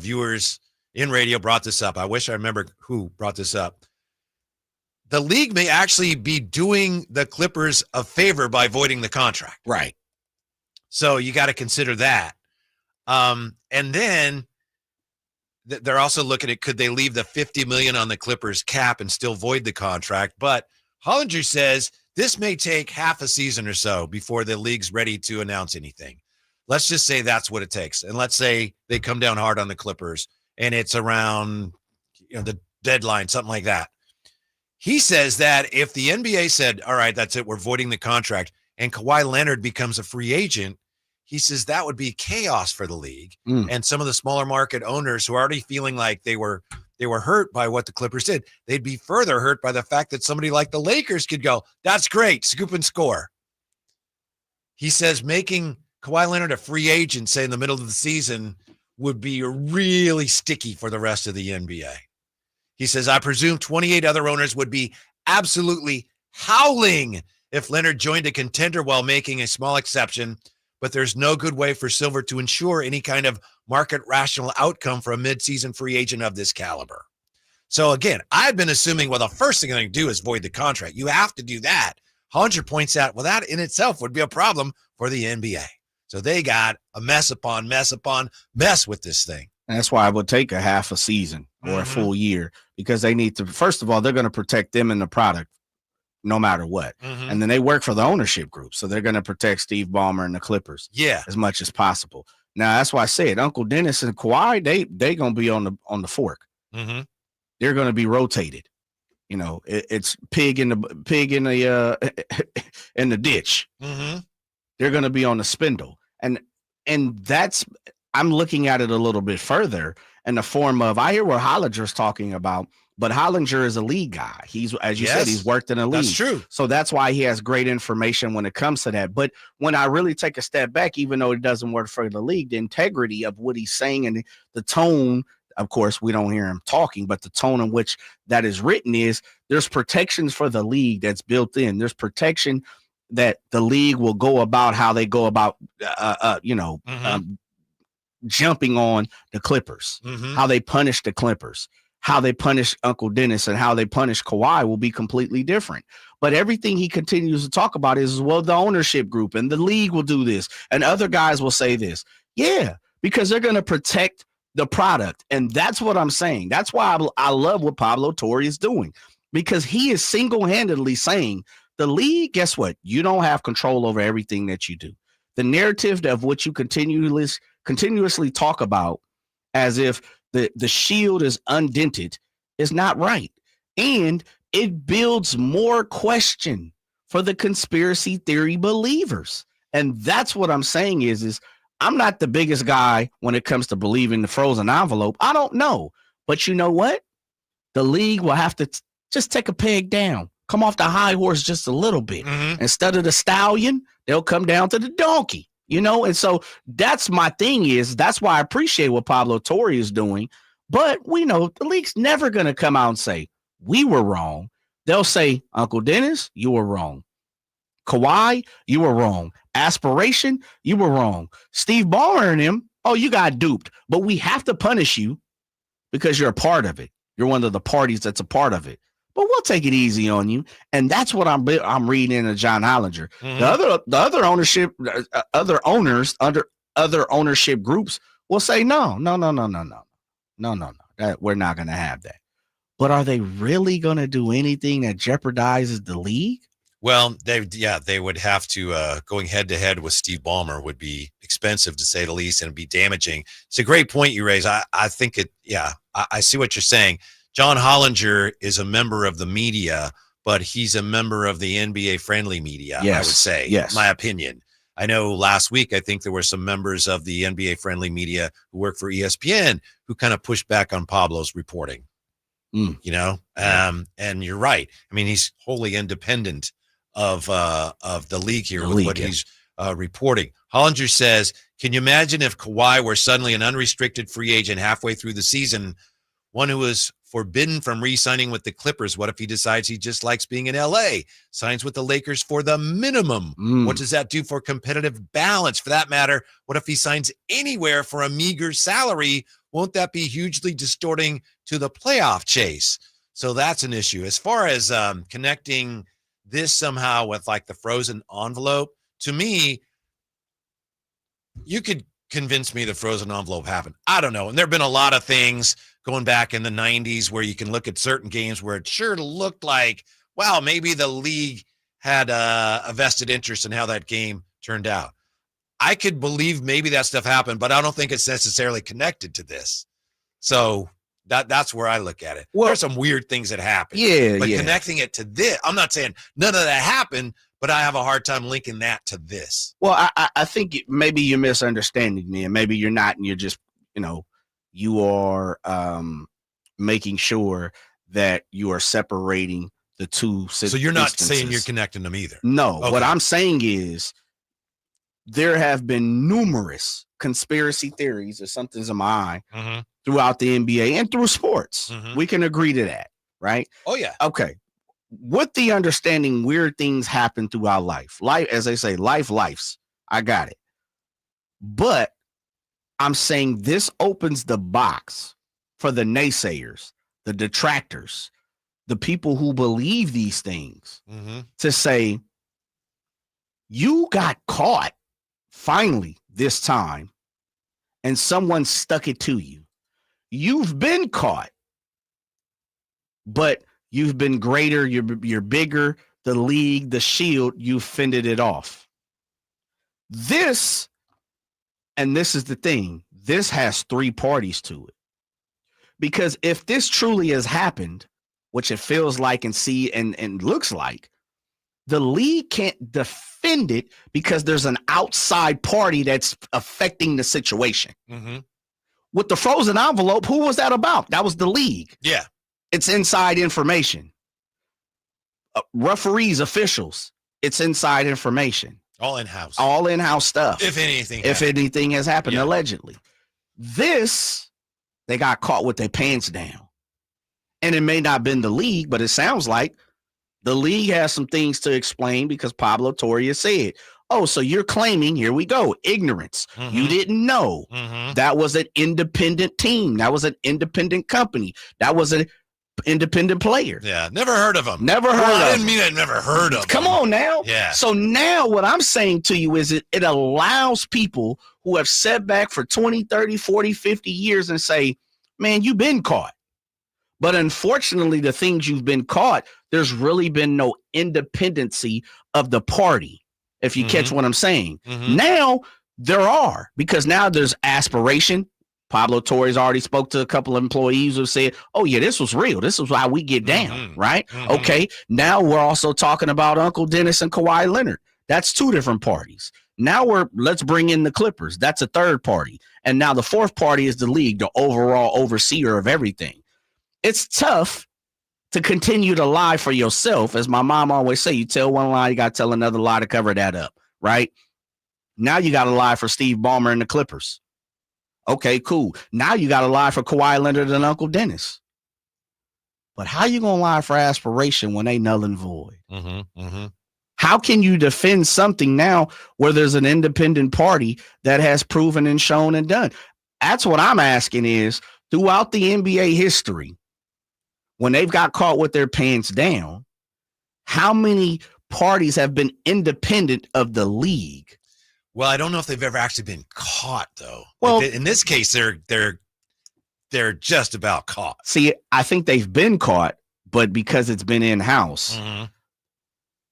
S3: viewers in radio brought this up. I wish I remember who brought this up. The league may actually be doing the Clippers a favor by voiding the contract.
S4: Right.
S3: So you got to consider that. And then they're also looking at, could they leave the $50 million on the Clippers cap and still void the contract? But Hollinger says this may take half a season or so before the league's ready to announce anything. Let's just say that's what it takes. And let's say they come down hard on the Clippers and it's around the deadline, something like that. He says that if the NBA said, all right, that's it, we're voiding the contract, and Kawhi Leonard becomes a free agent, he says that would be chaos for the league. And some of the smaller market owners who are already feeling like they were hurt by what the Clippers did, they'd be further hurt by the fact that somebody like the Lakers could go, that's great, scoop and score. He says making Kawhi Leonard a free agent, say in the middle of the season, would be really sticky for the rest of the NBA. He says, I presume 28 other owners would be absolutely howling if Leonard joined a contender while making a small exception, but there's no good way for Silver to ensure any kind of market rational outcome for a midseason free agent of this caliber. So again, I've been assuming, well, the first thing they're going to do is void the contract. You have to do that. Hollinger points out, well, that in itself would be a problem for the NBA. So they got a mess upon mess upon mess with this thing.
S4: And that's why it would take a half a season or a full year, because they need to, first of all, they're going to protect them and the product no matter what. And then they work for the ownership group. So they're going to protect Steve Ballmer and the Clippers as much as possible. Now, that's why I said Uncle Dennis and Kawhi, they going to be on the fork. They're going to be rotated. It's pig in the in the ditch. They're going to be on the spindle. And that's, I'm looking at it a little bit further in the form of, I hear what Hollinger's talking about, but Hollinger is a league guy. He's, as you said, he's worked in a league.
S3: That's true.
S4: So that's why he has great information when it comes to that. But when I really take a step back, even though it doesn't work for the league, the integrity of what he's saying and the tone, of course, we don't hear him talking, but the tone in which that is written is there's protections for the league that's built in. There's protection that the league will go about how they go about, jumping on the Clippers, how they punish the Clippers, how they punish Uncle Dennis, and how they punish Kawhi will be completely different. But everything he continues to talk about is, well, the ownership group and the league will do this, and other guys will say this. Yeah, because they're going to protect the product. And that's what I'm saying. That's why I love what Pablo Torre is doing, because he is single-handedly saying, the league, guess what? You don't have control over everything that you do. The narrative of what you continuously talk about as if the shield is undented is not right. And it builds more question for the conspiracy theory believers. And that's what I'm saying is I'm not the biggest guy when it comes to believing the frozen envelope. I don't know. But you know what? The league will have to just take a peg down, come off the high horse just a little bit. Instead of the stallion, they'll come down to the donkey. And so that's my thing that's why I appreciate what Pablo Torre is doing. But we know the league's never going to come out and say, we were wrong. They'll say, Uncle Dennis, you were wrong. Kawhi, you were wrong. Aspiration, you were wrong. Steve Ballmer and him, oh, you got duped. But we have to punish you because you're a part of it. You're one of the parties that's a part of it. But we'll take it easy on you. And that's what I'm reading into John Hollinger. The other ownership, other owners under other ownership groups will say, no. That we're not going to have that. But are they really going to do anything that jeopardizes the league?
S3: Well, they would have to going head to head with Steve Ballmer would be expensive to say the least, and be damaging. It's a great point you raise. I think it. Yeah, I see what you're saying. John Hollinger is a member of the media, but he's a member of the NBA friendly media.
S4: Yes.
S3: I would say.
S4: Yes.
S3: My opinion. I know last week I think there were some members of the NBA friendly media who work for ESPN who kind of pushed back on Pablo's reporting. You know, and you're right. I mean, he's wholly independent of the league here with what he's reporting. Hollinger says, can you imagine if Kawhi were suddenly an unrestricted free agent halfway through the season, one who was forbidden from re-signing with the Clippers? What if he decides he just likes being in LA, signs with the Lakers for the minimum? What does that do for competitive balance? For that matter, what if he signs anywhere for a meager salary? Won't that be hugely distorting to the playoff chase? So that's an issue. As far as connecting this somehow with like the frozen envelope, to me, you could convince me the frozen envelope happened. I don't know. And there have been a lot of things going back in the 90s where you can look at certain games where it sure looked like, wow, maybe the league had a vested interest in how that game turned out. I could believe maybe that stuff happened, but I don't think it's necessarily connected to this. So that's where I look at it. Well, there's some weird things that happen.
S4: Yeah,
S3: but connecting it to this, I'm not saying none of that happened, but I have a hard time linking that to this.
S4: Well, I think maybe you're misunderstanding me, and maybe you're not, and you're just, you are making sure that you are separating the two.
S3: So you're not saying you're connecting them either?
S4: No.
S3: Okay.
S4: What I'm saying is there have been numerous conspiracy theories or something's in my eye throughout the NBA and through sports. We can agree to that, right?
S3: Oh, yeah.
S4: Okay. With the understanding weird things happen throughout life. Life, as they say, lifes. I got it. But I'm saying this opens the box for the naysayers, the detractors, the people who believe these things to say, you got caught finally this time and someone stuck it to you. You've been caught, but you've been greater, you're bigger, the league, the shield, you fended it off. This, and this is the thing, this has three parties to it. Because if this truly has happened, which it feels like and looks like, the league can't defend it because there's an outside party that's affecting the situation. With the frozen envelope, who was that about? That was the league.
S3: Yeah.
S4: It's inside information. Referees, officials, it's inside information.
S3: All in-house.
S4: All in-house stuff.
S3: If anything
S4: has happened, allegedly. This, they got caught with their pants down. And it may not have been the league, but it sounds like the league has some things to explain because Pablo Torre said, oh, so you're claiming, here we go, ignorance. You didn't know. That was an independent team. That was an independent company. That was an independent player.
S3: Yeah, never heard of them.
S4: Never heard of them.
S3: I didn't mean I never heard of them.
S4: Come on now.
S3: Yeah.
S4: So now what I'm saying to you is it allows people who have sat back for 20, 30, 40, 50 years and say, man, you've been caught. But unfortunately, the things you've been caught, there's really been no independency of the party, if you catch what I'm saying. Now there are, because now there's aspiration. Pablo Torres already spoke to a couple of employees who said, oh, yeah, this was real. This is how we get down, right? Okay, now we're also talking about Uncle Dennis and Kawhi Leonard. That's two different parties. Now let's bring in the Clippers. That's a third party. And now the fourth party is the league, the overall overseer of everything. It's tough to continue to lie for yourself. As my mom always say, you tell one lie, you got to tell another lie to cover that up, right? Now you got to lie for Steve Ballmer and the Clippers. Okay, cool. Now you got to lie for Kawhi Leonard and Uncle Dennis. But how you going to lie for aspiration when they null and void? How can you defend something now where there's an independent party that has proven and shown and done? That's what I'm asking is, throughout the NBA history, when they've got caught with their pants down, how many parties have been independent of the league?
S3: Well, I don't know if they've ever actually been caught, though.
S4: Well,
S3: in this case, they're just about caught.
S4: See, I think they've been caught, but because it's been in-house,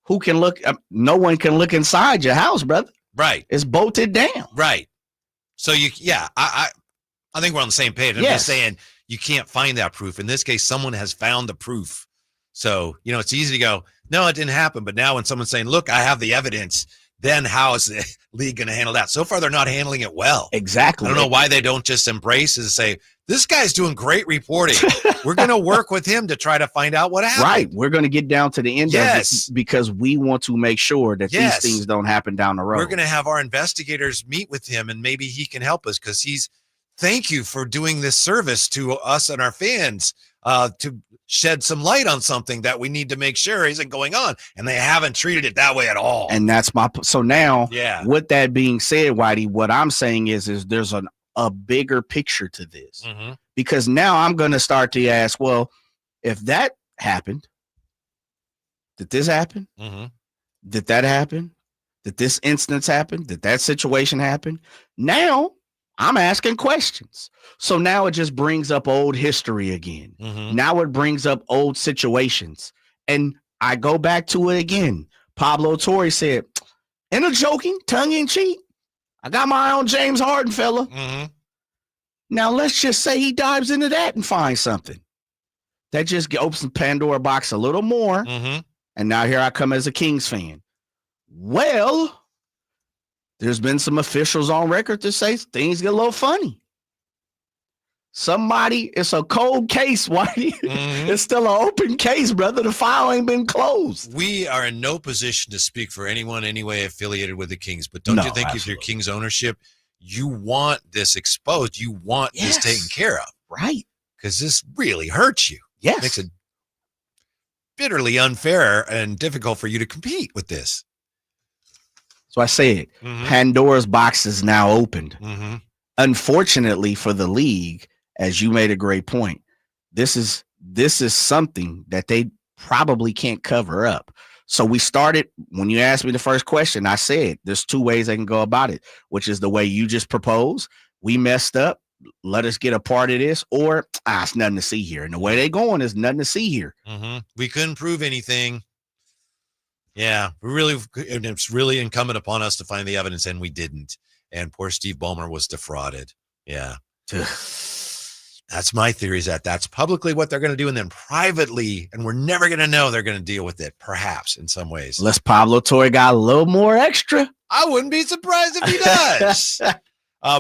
S4: who can look? No one can look inside your house, brother.
S3: Right.
S4: It's bolted down.
S3: Right. So I think we're on the same page. I'm just saying you can't find that proof. In this case, someone has found the proof. So, it's easy to go, no, it didn't happen. But now when someone's saying, look, I have the evidence, then how is the league going to handle that? So far, they're not handling it well.
S4: Exactly.
S3: I don't know why they don't just embrace it and say, this guy's doing great reporting. We're going to work with him to try to find out what happened.
S4: Right. We're going to get down to the end of it because we want to make sure that these things don't happen down the road.
S3: We're going to have our investigators meet with him, and maybe he can help us because thank you for doing this service to us and our fans to shed some light on something that we need to make sure isn't going on. And they haven't treated it that way at all.
S4: And that's so now, with that being said, Whitey, what I'm saying is there's a bigger picture to this because now I'm going to start to ask, well, if that happened, did this happen? Did that happen? Did this instance happen? Did that situation happen? Now I'm asking questions. So now it just brings up old history again. Now it brings up old situations. And I go back to it again. Pablo Torre said, in a joking, tongue-in-cheek, I got my eye on James Harden, fella. Now let's just say he dives into that and finds something. That just opens the Pandora box a little more. And now here I come as a Kings fan. Well, there's been some officials on record to say things get a little funny. It's a cold case, Whitey. It's still an open case, brother. The file ain't been closed.
S3: We are in no position to speak for anyone anyway affiliated with the Kings. But don't you think if you're Kings ownership, you want this exposed? You want this taken care of.
S4: Right.
S3: Because this really hurts you.
S4: Yes.
S3: Makes it bitterly unfair and difficult for you to compete with this.
S4: So I said, Pandora's box is now opened. Unfortunately for the league, as you made a great point, this is something that they probably can't cover up. So we started, when you asked me the first question, I said, there's two ways they can go about it, which is the way you just proposed. We messed up. Let us get a part of this, or it's nothing to see here. And the way they're going is nothing to see here.
S3: We couldn't prove anything. Yeah, it's really incumbent upon us to find the evidence, and we didn't. And poor Steve Ballmer was defrauded. Yeah. That's my theory, is that's publicly what they're going to do, and then privately, and we're never going to know, they're going to deal with it, perhaps, in some ways.
S4: Unless Pablo Torre got a little more extra.
S3: I wouldn't be surprised if he does.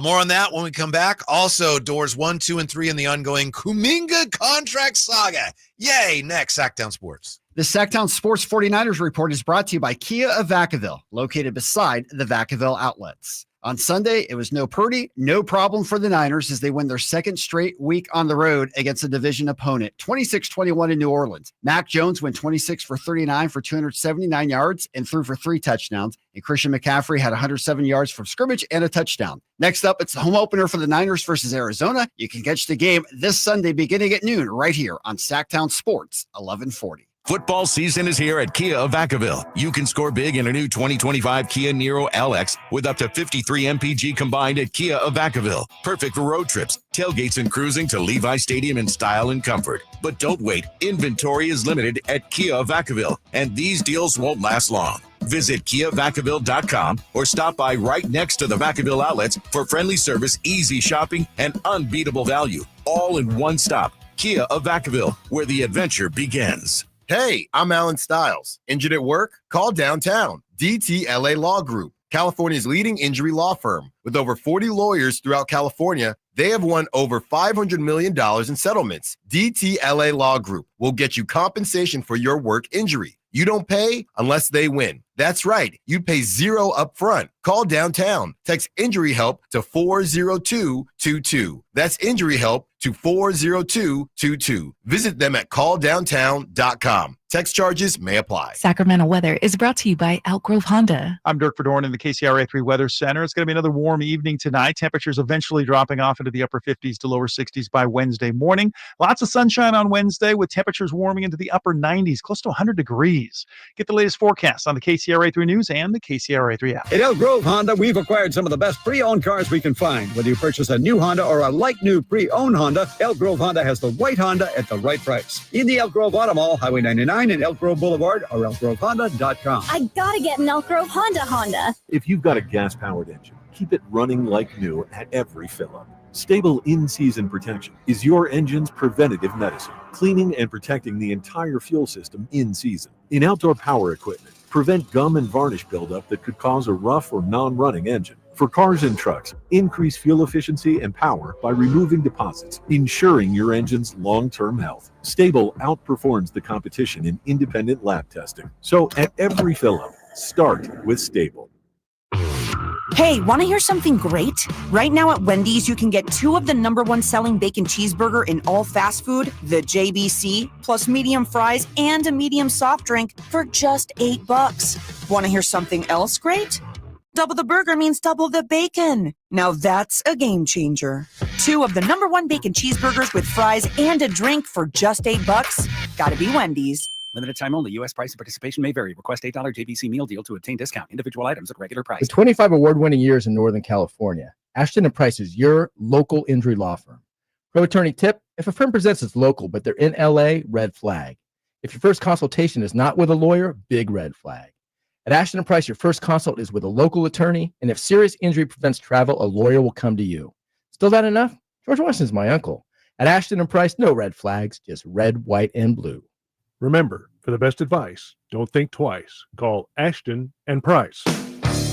S3: More on that when we come back. Also, doors 1, 2, and 3 in the ongoing Kuminga contract saga. Yay, next, Sactown Sports.
S29: The Sactown Sports 49ers report is brought to you by Kia of Vacaville, located beside the Vacaville outlets. On Sunday, it was no Purdy, no problem for the Niners as they win their second straight week on the road against a division opponent, 26-21 in New Orleans. Mac Jones went 26 for 39 for 279 yards and threw for 3 touchdowns. And Christian McCaffrey had 107 yards from scrimmage and a touchdown. Next up, it's the home opener for the Niners versus Arizona. You can catch the game this Sunday beginning at noon right here on Sactown Sports, 1140.
S22: Football season is here at Kia of Vacaville. You can score big in a new 2025 Kia Niro LX with up to 53 MPG combined at Kia of Vacaville. Perfect for road trips, tailgates, and cruising to Levi Stadium in style and comfort. But don't wait. Inventory is limited at Kia of Vacaville, and these deals won't last long. Visit KiaVacaville.com or stop by right next to the Vacaville outlets for friendly service, easy shopping, and unbeatable value. All in one stop. Kia of Vacaville, where the adventure begins.
S8: Hey, I'm Alan Stiles. Injured at work? Call downtown. DTLA Law Group, California's leading injury law firm. With over 40 lawyers throughout California, they have won over $500 million in settlements. DTLA Law Group will get you compensation for your work injury. You don't pay unless they win. That's right. You pay $0 up front. Call downtown. Text injury help to 40222. That's injury help to 40222. Visit them at calldowntown.com. Text charges may apply.
S17: Sacramento weather is brought to you by Elk Grove Honda.
S6: I'm Dirk Verdorn in the KCRA 3 Weather Center. It's going to be another warm evening tonight. Temperatures eventually dropping off into the upper 50s to lower 60s by Wednesday morning. Lots of sunshine on Wednesday with temperatures warming into the upper 90s, close to 100 degrees. Get the latest forecast on the KCRA KCRA3 News and the KCRA3 app.
S19: At Elk Grove Honda, we've acquired some of the best pre-owned cars we can find. Whether you purchase a new Honda or a like-new pre-owned Honda, Elk Grove Honda has the right Honda at the right price. In the Elk Grove Auto Mall, Highway 99 and Elk Grove Boulevard, or elkgrovehonda.com.
S7: I gotta get an Elk Grove Honda.
S11: If you've got a gas-powered engine, keep it running like new at every fill-up. Stable in-season protection is your engine's preventative medicine, cleaning and protecting the entire fuel system in season. In outdoor power equipment, prevent gum and varnish buildup that could cause a rough or non-running engine. For cars and trucks, increase fuel efficiency and power by removing deposits, ensuring your engine's long-term health. Stable outperforms the competition in independent lab testing. So at every fill-up, start with Stable.
S14: Hey, want to hear something great? Right now at Wendy's, you can get 2 of the #1 selling bacon cheeseburger in all fast food, the JBC, plus medium fries and a medium soft drink for just $8. Want to hear something else great? Double the burger means double the bacon. Now that's a game changer. 2 of the #1 bacon cheeseburgers with fries and a drink for just $8. Gotta be Wendy's.
S15: Limited time only. U.S. price and participation may vary. Request $8 JBC meal deal to obtain discount. Individual items at regular price.
S18: With 25 award-winning years in Northern California, Ashton & Price is your local injury law firm. Pro attorney tip: if a firm presents as local but they're in LA, red flag. If your first consultation is not with a lawyer, big red flag. At Ashton & Price, your first consult is with a local attorney, and if serious injury prevents travel, a lawyer will come to you. Still not enough? George Washington's my uncle. At Ashton & Price, no red flags, just red, white, and blue.
S20: Remember, for the best advice, don't think twice. Call Ashton and Price.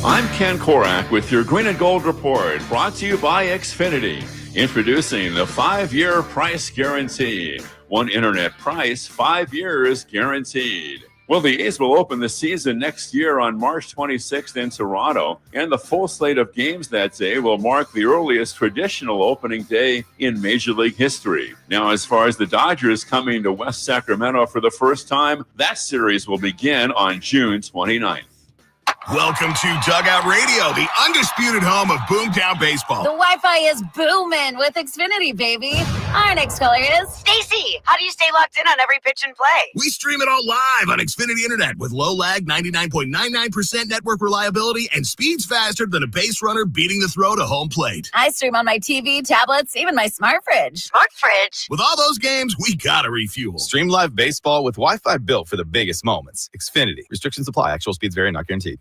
S21: I'm Ken Korak with your Green and Gold Report, brought to you by Xfinity. Introducing the 5-year price guarantee. One internet price, 5 years guaranteed. Well, the A's will open the season next year on March 26th in Toronto, and the full slate of games that day will mark the earliest traditional opening day in Major League history. Now, as far as the Dodgers coming to West Sacramento for the first time, that series will begin on June 29th.
S23: Welcome to Dugout Radio, the undisputed home of Boomtown Baseball.
S24: The Wi-Fi is booming with Xfinity, baby. Our next caller is
S31: Stacy. How do you stay locked in on every pitch and play?
S23: We stream it all live on Xfinity Internet with low lag, 99.99% network reliability, and speeds faster than a base runner beating the throw to home plate.
S24: I stream on my TV, tablets, even my smart fridge.
S31: Smart fridge?
S23: With all those games, we gotta refuel.
S25: Stream live baseball with Wi-Fi built for the biggest moments. Xfinity. Restrictions apply. Actual speeds vary, not guaranteed.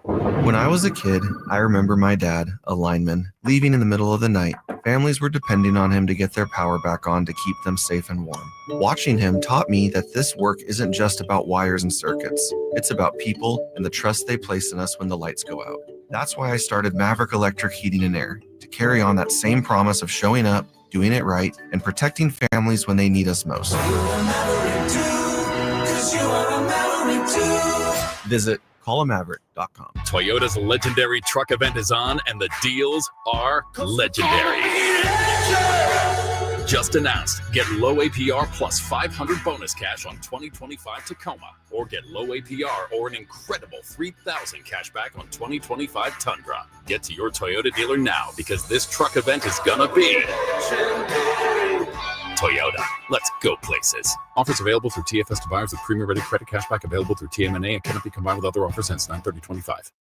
S16: When I was a kid, I remember my dad, a lineman, leaving in the middle of the night. Families were depending on him to get their power back on to keep them safe and warm. Watching him taught me that this work isn't just about wires and circuits. It's about people and the trust they place in us when the lights go out. That's why I started Maverick Electric Heating and Air, to carry on that same promise of showing up, doing it right, and protecting families when they need us most. Visit callamaverick.com.
S28: Toyota's legendary truck event is on, and the deals are legendary. Just announced. Get low APR plus 500 bonus cash on 2025 Tacoma, or get low APR or an incredible 3,000 cash back on 2025 Tundra. Get to your Toyota dealer now, because this truck event is gonna be Toyota. Let's go places. Offers available through TFS to buyers with premium ready credit cashback available through TMNA and cannot be combined with other offers since 9/30/25.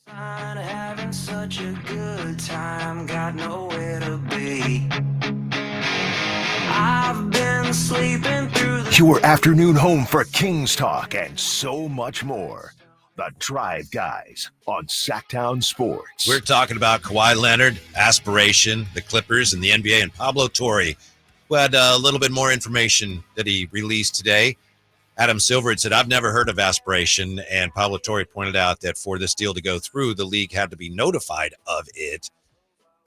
S12: Having such a good time, got nowhere to be. I've been sleeping through
S32: your afternoon home for Kings talk and so much more. The Drive Guys on Sactown Sports.
S3: We're talking about Kawhi Leonard, Aspiration, the Clippers, and the NBA, and Pablo Torre, who had a little bit more information that he released today. Adam Silver had said, I've never heard of Aspiration, and Pablo Torre pointed out that for this deal to go through, the league had to be notified of it.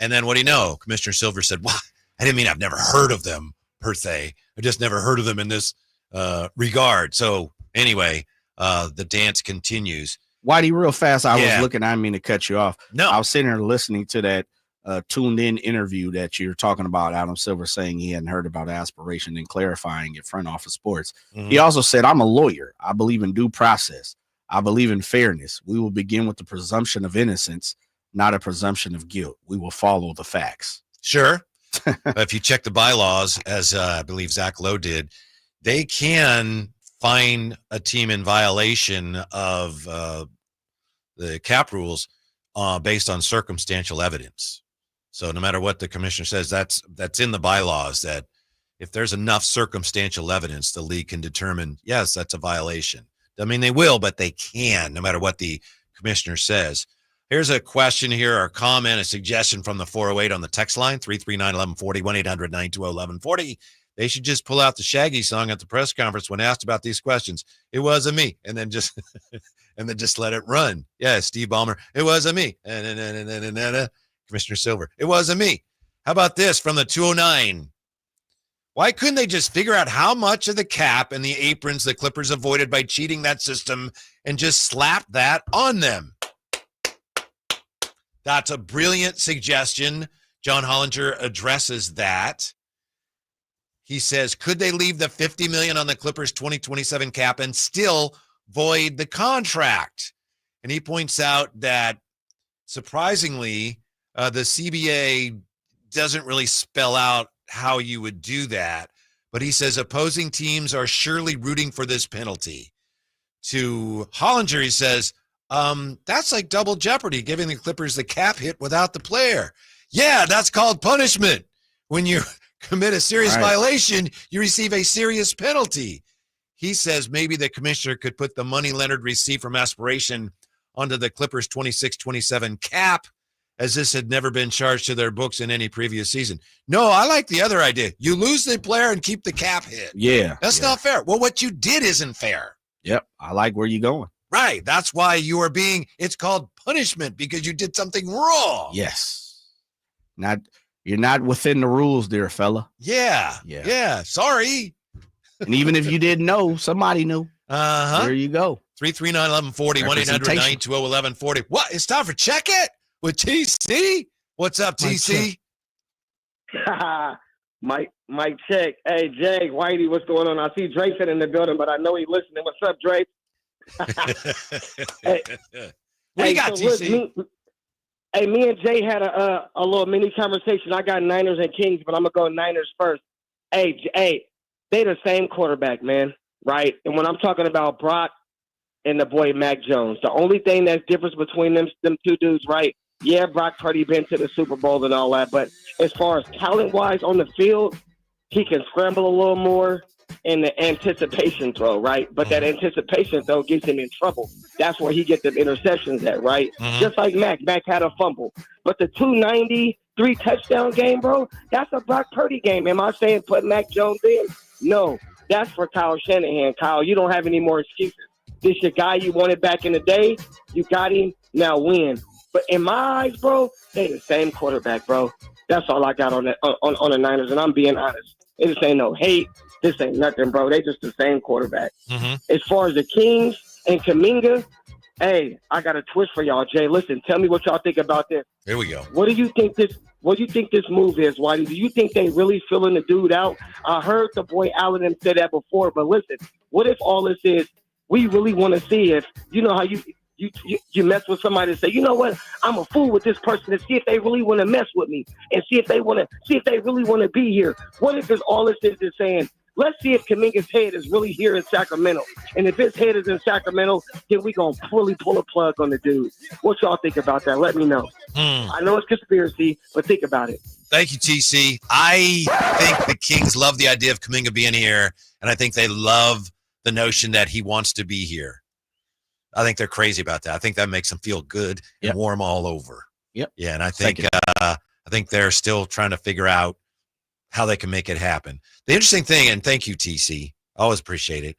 S3: And then what do you know? Commissioner Silver said, well, I didn't mean I've never heard of them, per se. I just never heard of them in this regard. So anyway, the dance continues.
S4: Whitey, real fast, I was looking, I didn't mean to cut you off.
S3: No.
S4: I was sitting there listening to that tuned-in interview that you're talking about, Adam Silver saying he hadn't heard about Aspiration and clarifying it front office sports. Mm-hmm. He also said, I'm a lawyer. I believe in due process. I believe in fairness. We will begin with the presumption of innocence, not a presumption of guilt. We will follow the facts.
S3: Sure. But if you check the bylaws, as I believe Zach Lowe did, they can fine a team in violation of the cap rules based on circumstantial evidence. So no matter what the commissioner says, that's in the bylaws, that if there's enough circumstantial evidence, the league can determine, yes, that's a violation. I mean, they will, but they can, no matter what the commissioner says. Here's a question here, or a comment, a suggestion from the 408 on the text line, 339-1140, 1-800-920-1140. They should just pull out the Shaggy song at the press conference when asked about these questions. It wasn't me. And then just let it run. Yeah, Steve Ballmer. It wasn't me. Commissioner Silver. It wasn't me. How about this from the 209? Why couldn't they just figure out how much of the cap and the aprons the Clippers avoided by cheating that system and just slap that on them? That's a brilliant suggestion. John Hollinger addresses that. He says, could they leave the $50 million on the Clippers 2027 cap and still void the contract? And he points out that, surprisingly, the CBA doesn't really spell out how you would do that. But he says opposing teams are surely rooting for this penalty. To Hollinger, he says, that's like double jeopardy, giving the Clippers the cap hit without the player. Yeah, that's called punishment. When you commit a serious violation, you receive a serious penalty. He says maybe the commissioner could put the money Leonard received from Aspiration onto the Clippers 26-27 cap, as this had never been charged to their books in any previous season. No, I like the other idea. You lose the player and keep the cap hit.
S4: Yeah.
S3: That's not fair. Well, what you did isn't fair.
S4: Yep. I like where you're going.
S3: Right. That's why you are it's called punishment, because you did something wrong.
S4: Yes. You're not within the rules, dear fella.
S3: Yeah. Sorry.
S4: And even if you didn't know, somebody knew. There you go.
S3: 339-1140, 1-800-920-1140. What? It's time for Check It with TC. What's up, TC?
S1: Mike check. Hey, Jay, Whitey, what's going on? I see Draper in the building, but I know he's listening. What's up, Drake?
S3: What you got, TC?
S1: Me and Jay had a little mini conversation. I got Niners and Kings, but I'm going to go Niners first. Hey, they the same quarterback, man, right? And when I'm talking about Brock and the boy Mac Jones, the only thing that's difference between them two dudes, right? Yeah, Brock Purdy been to the Super Bowl and all that, but as far as talent-wise on the field, he can scramble a little more in the anticipation throw, right? But that anticipation throw gets him in trouble. That's where he gets the interceptions at, right? Just like Mac. Mac had a fumble. But the 293 touchdown game, bro, that's a Brock Purdy game. Am I saying put Mac Jones in? No. That's for Kyle Shanahan. Kyle, you don't have any more excuses. This your guy you wanted back in the day. You got him. Now win. But in my eyes, bro, they the same quarterback, bro. That's all I got on the Niners, and I'm being honest. It just ain't no hate. This ain't nothing, bro. They just the same quarterback. As far as the Kings and Kuminga, hey, I got a twist for y'all, Jay. Listen, tell me what y'all think about this.
S3: Here we go.
S1: What do you think this move is, Whitey? Do you think they really filling the dude out? I heard the boy Allen them say that before, but listen, what if all this is we really want to see if, you know how you mess with somebody and say, you know what, I'm a fool with this person, and see if they really want to mess with me and see if they really want to be here. What if it's all this is saying, let's see if Kuminga's head is really here in Sacramento. And if his head is in Sacramento, then we going to really pull a plug on the dude. What y'all think about that? Let me know. I know it's conspiracy, but think about it.
S3: Thank you, TC. I think the Kings love the idea of Kuminga being here, and I think they love the notion that he wants to be here. I think they're crazy about that. I think that makes them feel good and warm all over.
S4: Yep.
S3: Yeah, and I think they're still trying to figure out how they can make it happen. The interesting thing, and thank you, TC, always appreciate it,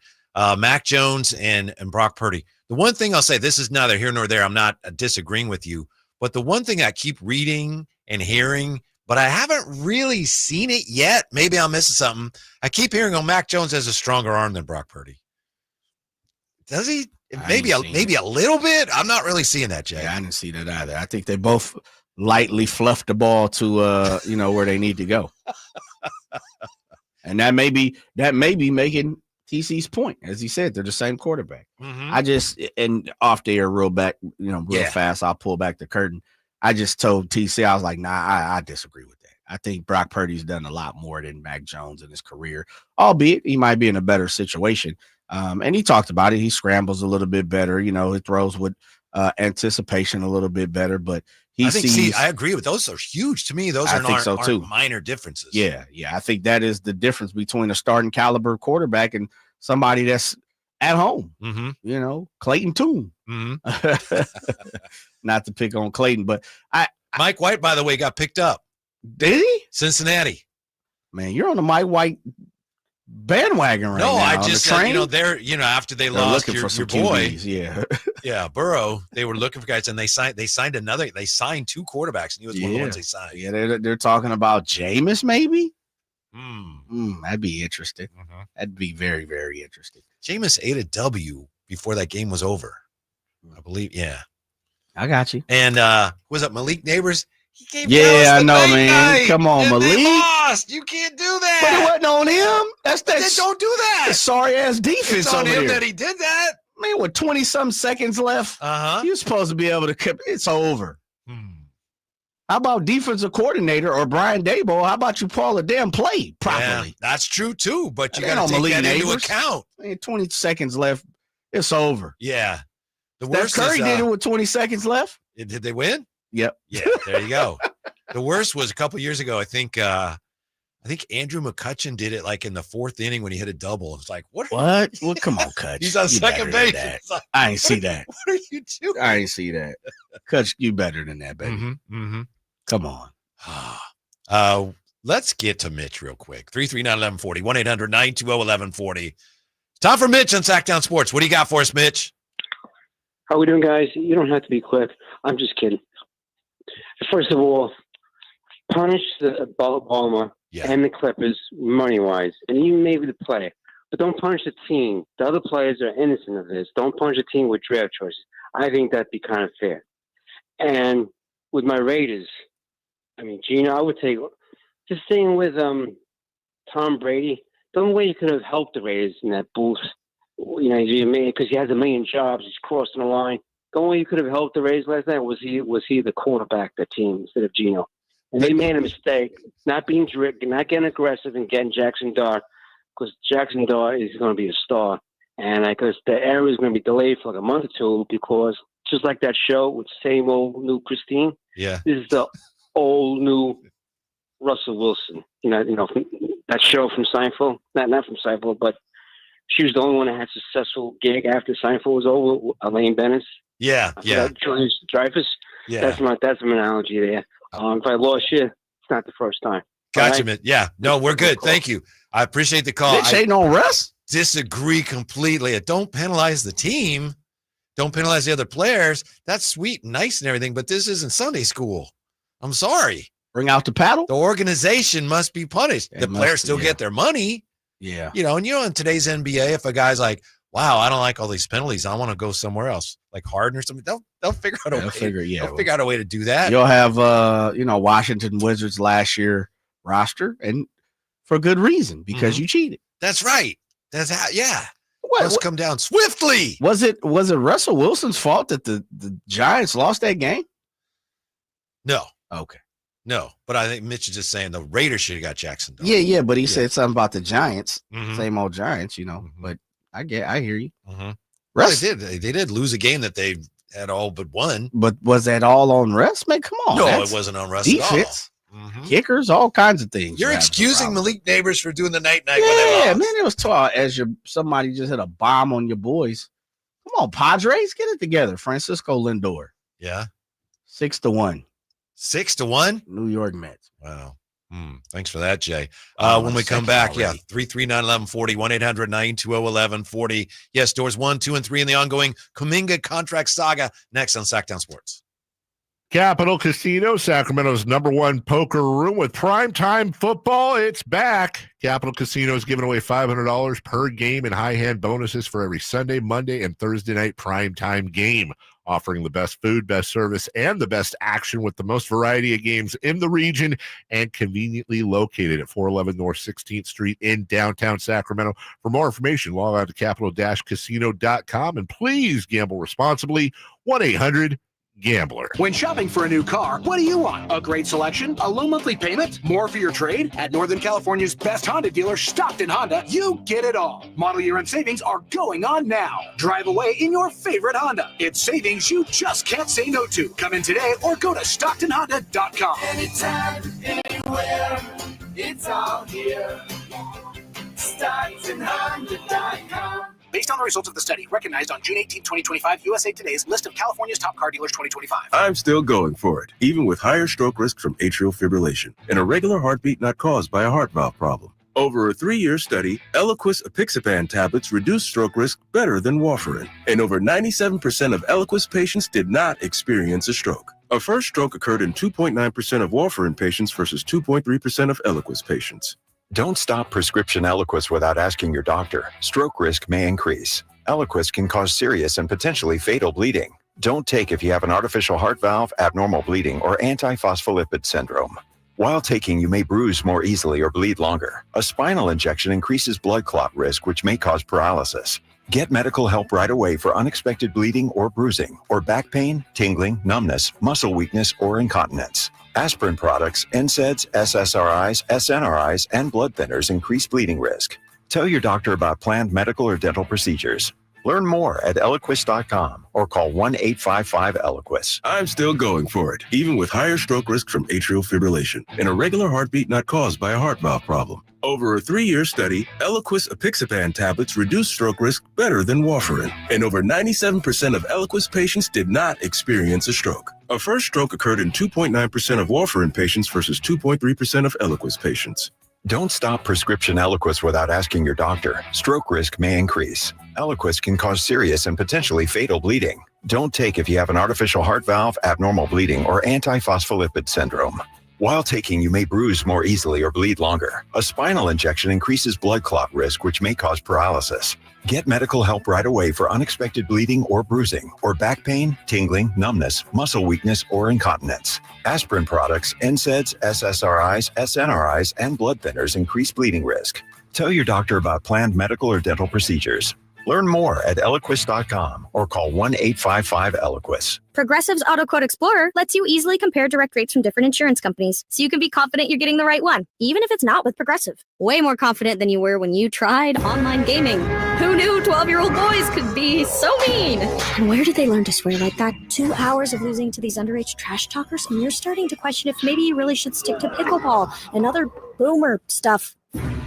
S3: Mac Jones and Brock Purdy. The one thing I'll say, this is neither here nor there, I'm not disagreeing with you, but the one thing I keep reading and hearing, but I haven't really seen it yet, maybe I'm missing something, I keep hearing on Mac Jones has a stronger arm than Brock Purdy. Does he? Maybe a little bit. I'm not really seeing that, Jay.
S4: Yeah, I didn't see that either. I think they both lightly fluffed the ball to where they need to go. And that may be making TC's point. As he said, they're the same quarterback. I just, and off the air real fast, I'll pull back the curtain. I just told TC, I was like, nah, I disagree with that. I think Brock Purdy's done a lot more than Mac Jones in his career, albeit he might be in a better situation. And he talked about it. He scrambles a little bit better. He throws with anticipation a little bit better, but
S3: I agree with those. Are huge to me. Those aren't minor differences.
S4: Yeah. I think that is the difference between a starting caliber quarterback and somebody that's at home. Clayton Tune. Not to pick on Clayton, but
S3: Mike White, by the way, got picked up.
S4: Did he?
S3: Cincinnati.
S4: Man, you're on the Mike White bandwagon right now.
S3: No, I just said,
S4: train?
S3: After they lost your boy,
S4: QBs,
S3: yeah, Burrow, they were looking for guys, and they signed two quarterbacks, and he was one of the ones they signed.
S4: Yeah, they're talking about Jameis, maybe. That'd be interesting. That'd be very, very interesting.
S3: Jameis ate a W before that game was over, I believe. Yeah,
S4: I got you.
S3: And was it Malik Neighbors? He gave
S4: I know, man. Night, Come on, Malik.
S3: They lost. You can't do that.
S4: But it wasn't on him.
S3: Don't do that.
S4: Sorry ass defense.
S3: It's on him
S4: there.
S3: that he did that.
S4: Man, with 20-some seconds left, you're supposed to be able to keep it's over. How about defensive coordinator or Brian Daboll? How about you call a damn play properly?
S3: Yeah, that's true too, but you got to take that into account.
S4: Man, 20 seconds left. It's over.
S3: Yeah. The
S4: worst Curry did it with 20 seconds left.
S3: Did they win?
S4: Yep.
S3: Yeah, there you go. The worst was a couple years ago. I think Andrew McCutcheon did it like in the fourth inning when he hit a double. It's like, what?
S4: Well, come on, Cutch.
S3: He's on second base.
S4: Like, I ain't see that.
S3: What are you doing?
S4: I ain't see that. Cutch, you better than that, baby. Come on.
S3: Let's get to Mitch real quick. 339-1140, 1-800-920-1140. Time for Mitch on Sactown Sports. What do you got for us, Mitch?
S2: How we doing, guys? You don't have to be quick. I'm just kidding. First of all, punish the Baltimore and the Clippers money-wise, and even maybe the player. But don't punish the team. The other players are innocent of this. Don't punish the team with draft choices. I think that'd be kind of fair. And with my Raiders, I mean, Geno, I would take – just staying with Tom Brady, the only way you could have helped the Raiders in that booth, because he has a million jobs, he's crossing the line. The only way you could have helped the Rays last night was he the quarterback of the team instead of Geno. And they made a mistake, not being not getting aggressive and getting Jackson Dart, because Jackson Dart is going to be a star. And because the era is going to be delayed for like a month or two, because just like that show with same old new Christine, this is the old new Russell Wilson. That show from Seinfeld, not from Seinfeld, but she was the only one that had a successful gig after Seinfeld was over. Elaine Bennis.
S3: Yeah.
S2: Julius Dreyfus.
S3: Yeah.
S2: That's my analogy there. If I lost you, it's not the first time.
S3: Gotcha, man. Yeah. No, we're good. Thank you. I appreciate the call.
S4: Mitch ain't on Russ.
S3: Disagree completely. Don't penalize the team. Don't penalize the other players. That's sweet and nice and everything, but this isn't Sunday school. I'm sorry.
S4: Bring out the paddle.
S3: The organization must be punished. The players still get their money.
S4: Yeah.
S3: And in today's NBA, if a guy's like, wow, I don't like all these penalties, I want to go somewhere else, like Harden or something, they'll figure out a way. They'll figure out a way to do that.
S4: You'll have Washington Wizards last year roster, and for good reason, because you cheated.
S3: That's right. That's how Let's come down swiftly.
S4: Was it Russell Wilson's fault that the Giants lost that game?
S3: No.
S4: Okay.
S3: No, but I think Mitch is just saying the Raiders should have got Jackson.
S4: Yeah, but he said something about the Giants, same old Giants, but I hear you.
S3: Well, they did lose a game that they had all but won.
S4: But was that all on Russ? Man, come on.
S3: No, it wasn't on Russ
S4: defense, kickers, all kinds of things.
S3: You're excusing Malik Neighbors for doing the night when
S4: they lost.
S3: Yeah,
S4: man, it was taught as somebody just hit a bomb on your boys. Come on, Padres, get it together. Francisco Lindor.
S3: Yeah.
S4: 6-1.
S3: 6-1?
S4: New York Mets.
S3: Wow. Thanks for that, Jay. When we come back, 339-1140, 1-800-920-1140. Yes, doors 1, 2, and 3 in the ongoing Kuminga contract saga. Next on Sactown Sports.
S20: Capital Casino, Sacramento's #1 poker room with primetime football. It's back. Capital Casino is giving away $500 per game in high hand bonuses for every Sunday, Monday, and Thursday night primetime game. Offering the best food, best service, and the best action with the most variety of games in the region, and conveniently located at 411 North 16th Street in downtown Sacramento. For more information, log on to capital-casino.com, and please gamble responsibly. 1-800 gambler.
S5: When shopping for a new car, what do you want? A great selection? A low monthly payment? More for your trade? At Northern California's best Honda dealer, Stockton Honda, you get it all. Model year-end savings are going on now. Drive away in your favorite Honda. It's savings you just can't say no to. Come in today or go to StocktonHonda.com.
S12: Anytime, anywhere, it's all here. StocktonHonda.com.
S5: Based on the results of the study, recognized on June 18, 2025, USA Today's list of California's top car dealers 2025.
S6: I'm still going for it, even with higher stroke risk from atrial fibrillation, an irregular heartbeat not caused by a heart valve problem. Over a 3-year study, Eliquis apixaban tablets reduced stroke risk better than warfarin, and over 97% of Eliquis patients did not experience a stroke. A first stroke occurred in 2.9% of warfarin patients versus 2.3% of Eliquis patients.
S8: Don't stop prescription Eliquis without asking your doctor. Stroke risk may increase. Eliquis can cause serious and potentially fatal bleeding. Don't take if you have an artificial heart valve, abnormal bleeding, or antiphospholipid syndrome. While taking, you may bruise more easily or bleed longer. A spinal injection increases blood clot risk, which may cause paralysis. Get medical help right away for unexpected bleeding or bruising, or back pain, tingling, numbness, muscle weakness, or incontinence. Aspirin products, NSAIDs, SSRIs, SNRIs, and blood thinners increase bleeding risk. Tell your doctor about planned medical or dental procedures. Learn more at Eliquis.com or call 1-855-ELIQUIS.
S6: I'm still going for it, even with higher stroke risk from atrial fibrillation, an irregular heartbeat not caused by a heart valve problem. Over a 3-year study, Eliquis apixaban tablets reduced stroke risk better than warfarin, and over 97% of Eliquis patients did not experience a stroke. A first stroke occurred in 2.9% of warfarin patients versus 2.3% of Eliquis patients.
S8: Don't stop prescription Eliquis without asking your doctor. Stroke risk may increase. Eliquis can cause serious and potentially fatal bleeding. Don't take if you have an artificial heart valve, abnormal bleeding, or antiphospholipid syndrome. While taking, you may bruise more easily or bleed longer. A spinal injection increases blood clot risk, which may cause paralysis. Get medical help right away for unexpected bleeding or bruising, or back pain, tingling, numbness, muscle weakness, or incontinence. Aspirin products, NSAIDs, SSRIs, SNRIs, and blood thinners increase bleeding risk. Tell your doctor about planned medical or dental procedures. Learn more at Eliquis.com or call 1-855-ELIQUIS.
S7: Progressive's Auto Quote Explorer lets you easily compare direct rates from different insurance companies, so you can be confident you're getting the right one, even if it's not with Progressive. Way more confident than you were when you tried online gaming. Who knew 12-year-old boys could be so mean? And where did they learn to swear like that? 2 hours of losing to these underage trash talkers, and you're starting to question if maybe you really should stick to pickleball and other boomer stuff.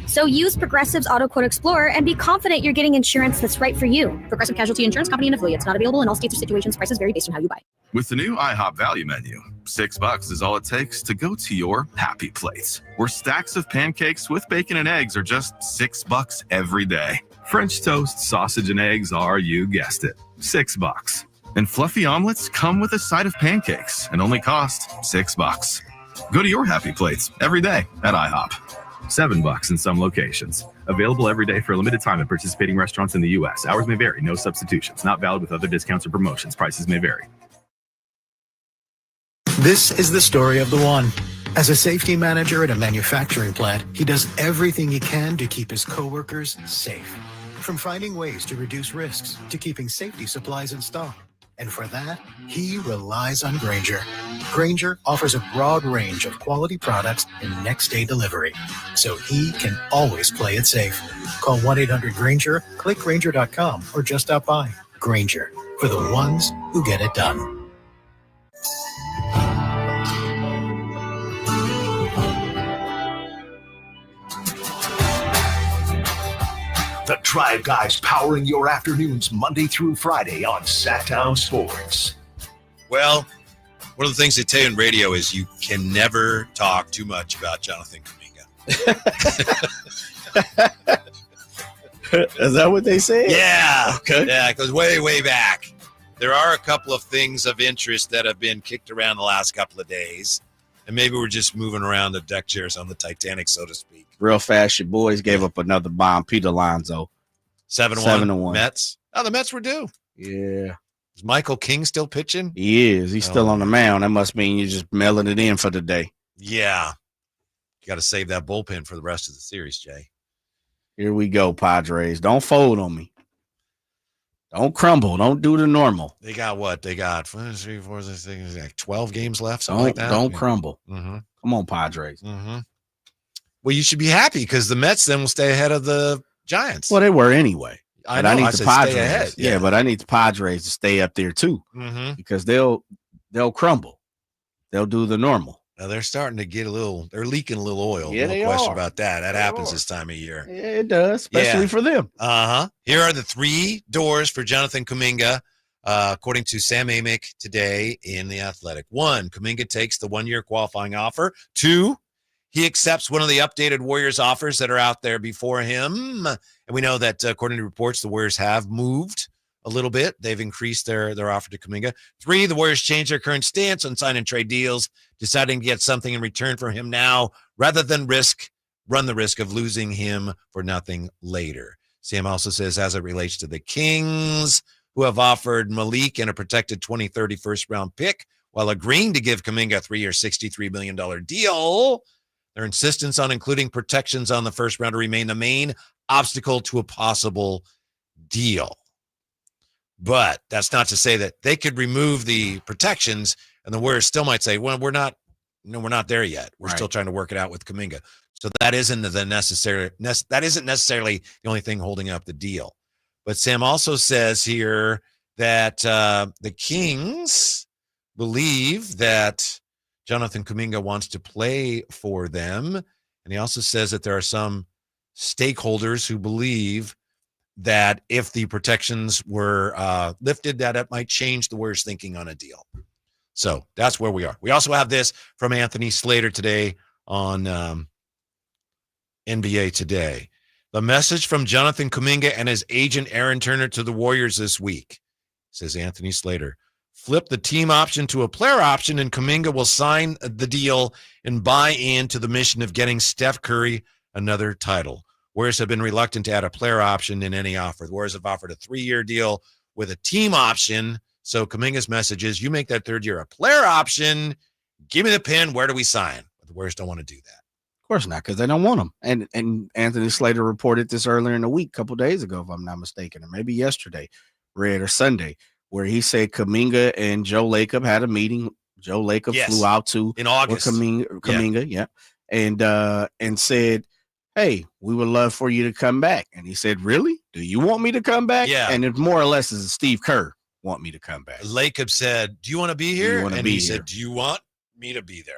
S7: So use Progressive's Auto Quote Explorer and be confident you're getting insurance that's right for you. Progressive Casualty Insurance Company and affiliates. Not available in all states or situations. Prices vary based on how you buy.
S25: With the new IHOP value menu, $6 is all it takes to go to your happy place, where stacks of pancakes with bacon and eggs are just $6 every day. French toast, sausage, and eggs are, you guessed it, $6. And fluffy omelets come with a side of pancakes and only cost $6. Go to your happy place every day at IHOP. $7 in some locations. Available every day for a limited time at participating restaurants in the U.S. Hours may vary. No substitutions. Not valid with other discounts or promotions. Prices may vary.
S9: This is the story of the one. As a safety manager at a manufacturing plant, he does everything he can to keep his coworkers safe. From finding ways to reduce risks to keeping safety supplies in stock. And for that, he relies on Grainger. Grainger offers a broad range of quality products and next-day delivery, so he can always play it safe. Call 1-800-GRAINGER, click Grainger.com, or just stop by. Grainger, for the ones who get it done.
S32: The Drive Guys powering your afternoons Monday through Friday on Sactown Sports.
S3: Well, one of the things they tell you in radio is you can never talk too much about Jonathan Kuminga.
S4: Is that what they say?
S3: Yeah.
S4: Okay.
S3: Yeah, it goes way, way back. There are a couple of things of interest that have been kicked around the last couple of days. And maybe we're just moving around the deck chairs on the Titanic, so to speak.
S4: Real fast, your boys gave up another bomb. Peter Alonso.
S3: 7-1 Mets. Oh, the Mets were due.
S4: Yeah.
S3: Is Michael King still pitching?
S4: He is. He's still on the mound. That must mean you're just mailing it in for the day.
S3: Yeah. You got to save that bullpen for the rest of the series, Jay.
S4: Here we go, Padres. Don't fold on me. Don't crumble. Don't do the normal.
S3: They got what? They got 1, 2, 3, 4, 5, 6, 7, 8, like 12 games left, something like that.
S4: Don't crumble.
S3: Mm-hmm.
S4: Come on, Padres.
S3: Mm-hmm. Well, you should be happy because the Mets then will stay ahead of the Giants.
S4: Well, they were anyway.
S3: I know.
S4: I need
S3: I
S4: the
S3: said
S4: Padres.
S3: stay ahead.
S4: Yeah, but I need the Padres to stay up there too, because they'll crumble. They'll do the normal.
S3: Now they're starting to get they're leaking a little oil.
S4: Yeah,
S3: no
S4: they
S3: question
S4: are.
S3: about that. That happens this time of year.
S4: Yeah, it does, especially for them.
S3: Here are the 3 doors for Jonathan Kuminga, according to Sam Amick today in The Athletic. 1, Kuminga takes the 1-year qualifying offer. 2, he accepts one of the updated Warriors offers that are out there before him. And we know that, according to reports, the Warriors have moved a little bit. They've increased their offer to Kuminga. 3, the Warriors changed their current stance on sign and trade deals, deciding to get something in return for him now rather than run the risk of losing him for nothing later. Sam also says, as it relates to the Kings, who have offered Malik and a protected 2030 first-round pick while agreeing to give Kuminga a 3-year, $63 million deal, their insistence on including protections on the first round remain the main obstacle to a possible deal. But that's not to say that they could remove the protections and the Warriors still might say, well, we're not there yet. We're still trying to work it out with Kuminga. So that isn't necessarily the only thing holding up the deal. But Sam also says here that the Kings believe that Jonathan Kuminga wants to play for them. And he also says that there are some stakeholders who believe that if the protections were lifted, that it might change the Warriors' thinking on a deal. So that's where we are. We also have this from Anthony Slater today on NBA Today. The message from Jonathan Kuminga and his agent Aaron Turner to the Warriors this week, says Anthony Slater. Flip the team option to a player option, and Kuminga will sign the deal and buy into the mission of getting Steph Curry another title. Warriors have been reluctant to add a player option in any offer. The Warriors have offered a 3-year deal with a team option. So Kuminga's message is, you make that 3rd year a player option, give me the pin, where do we sign? But the Warriors don't want to do that.
S4: Of course not, because they don't want him. And Anthony Slater reported this earlier in the week, a couple days ago, if I'm not mistaken, or maybe yesterday, Red or Sunday, where he said Kuminga and Joe Lacob had a meeting. Joe Lacob flew out to
S3: in August.
S4: Kuminga, and said, hey, we would love for you to come back. And he said, really? Do you want me to come back?
S3: Yeah.
S4: And it more or less is Steve Kerr want me to come back.
S3: Lacob said, do you want to be here? And he said, do you want me to be there?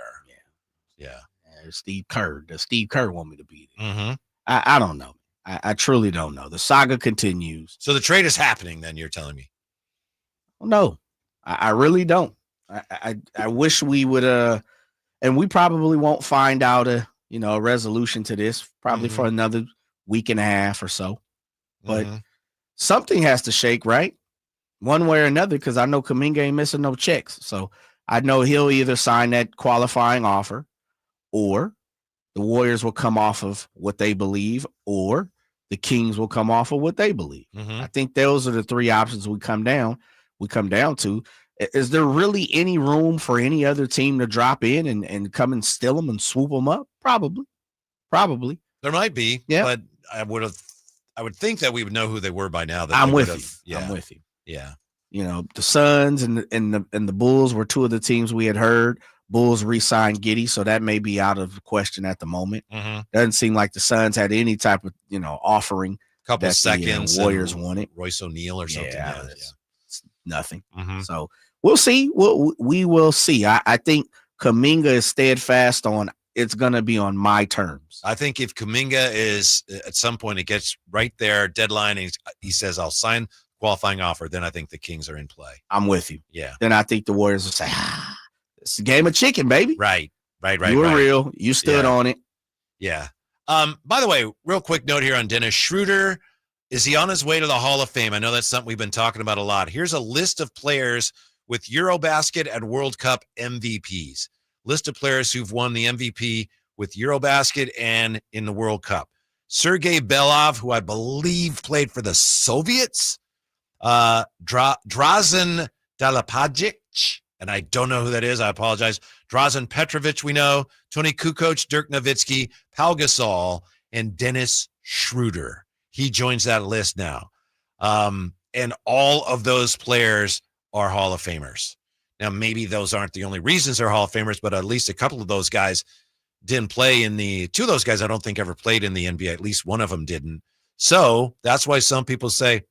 S3: Yeah.
S4: Steve Kerr. Does Steve Kerr want me to be there?
S3: Mm-hmm.
S4: I don't know. I truly don't know. The saga continues.
S3: So the trade is happening then, you're telling me?
S4: No, I really don't. I wish we would, and we probably won't find out a resolution to this probably for another week and a half or so. But something has to shake, right? One way or another, because I know Kuminga ain't missing no checks. So I know he'll either sign that qualifying offer, or the Warriors will come off of what they believe, or the Kings will come off of what they believe. I think those are the 3 options we come down to. Is there really any room for any other team to drop in and come and steal them and swoop them up? Probably.
S3: There might be, but I would think that we would know who they were by now.
S4: I'm with you.
S3: Yeah.
S4: I'm with you.
S3: Yeah.
S4: The Suns and the Bulls were 2 of the teams we had heard. Bulls re-signed Giddey, so that may be out of the question at the moment. Doesn't seem like the Suns had any type of offering.
S3: Couple seconds.
S4: The Warriors wanted
S3: Royce O'Neal or something. Yeah.
S4: It's nothing. So we'll see. We will see. I think Kuminga is steadfast on it's going to be on my terms.
S3: I think if Kuminga is at some point, it gets right there, deadline, and he says, I'll sign qualifying offer, then I think the Kings are in play.
S4: I'm with you.
S3: Yeah.
S4: Then I think the Warriors will say, it's a game of chicken, baby.
S3: Right.
S4: You were real. You stood on it.
S3: Yeah. By the way, real quick note here on Dennis Schroder. Is he on his way to the Hall of Fame? I know that's something we've been talking about a lot. Here's a list of players with Eurobasket and World Cup MVPs. List of players who've won the MVP with Eurobasket and in the World Cup. Sergei Belov, who I believe played for the Soviets. Drazen Dalapajic, and I don't know who that is. I apologize. Drazen Petrovic, we know. Tony Kukoc, Dirk Nowitzki, Pau Gasol, and Dennis Schroder. He joins that list now. and all of those players are Hall of Famers. Now, maybe those aren't the only reasons they're Hall of Famers, but at least a couple of those guys didn't play two of those guys I don't think ever played in the NBA. At least one of them didn't. So that's why some people say,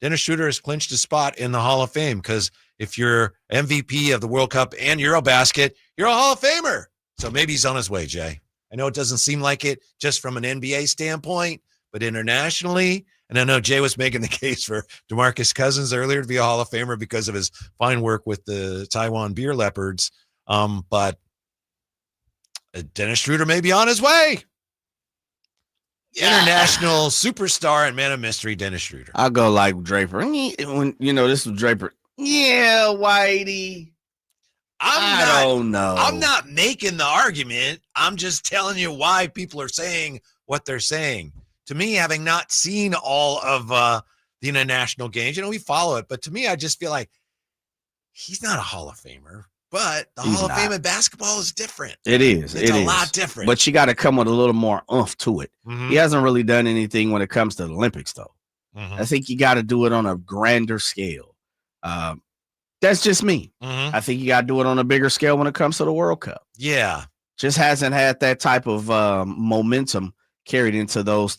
S3: Dennis Schroder has clinched a spot in the Hall of Fame, because if you're MVP of the World Cup and Eurobasket, you're a Hall of Famer. So maybe he's on his way, Jay. I know it doesn't seem like it just from an NBA standpoint, but internationally, and I know Jay was making the case for DeMarcus Cousins earlier to be a Hall of Famer because of his fine work with the Taiwan Beer Leopards. But Dennis Schroder may be on his way. Yeah. International superstar and man of mystery, Dennis Schroder.
S4: I'll go like Draper. When this was Draper. Yeah, Whitey. I don't know.
S3: I'm not making the argument. I'm just telling you why people are saying what they're saying. To me, having not seen all of the international games, we follow it. But to me, I just feel like he's not a Hall of Famer. But the Hall of Fame in basketball is different.
S4: It is.
S3: It's a lot different.
S4: But you got to come with a little more oomph to it.
S3: Mm-hmm.
S4: He hasn't really done anything when it comes to the Olympics, though.
S3: Mm-hmm.
S4: I think you got to do it on a grander scale. That's just me.
S3: Mm-hmm.
S4: I think you got to do it on a bigger scale when it comes to the World Cup.
S3: Yeah.
S4: Just hasn't had that type of momentum carried into those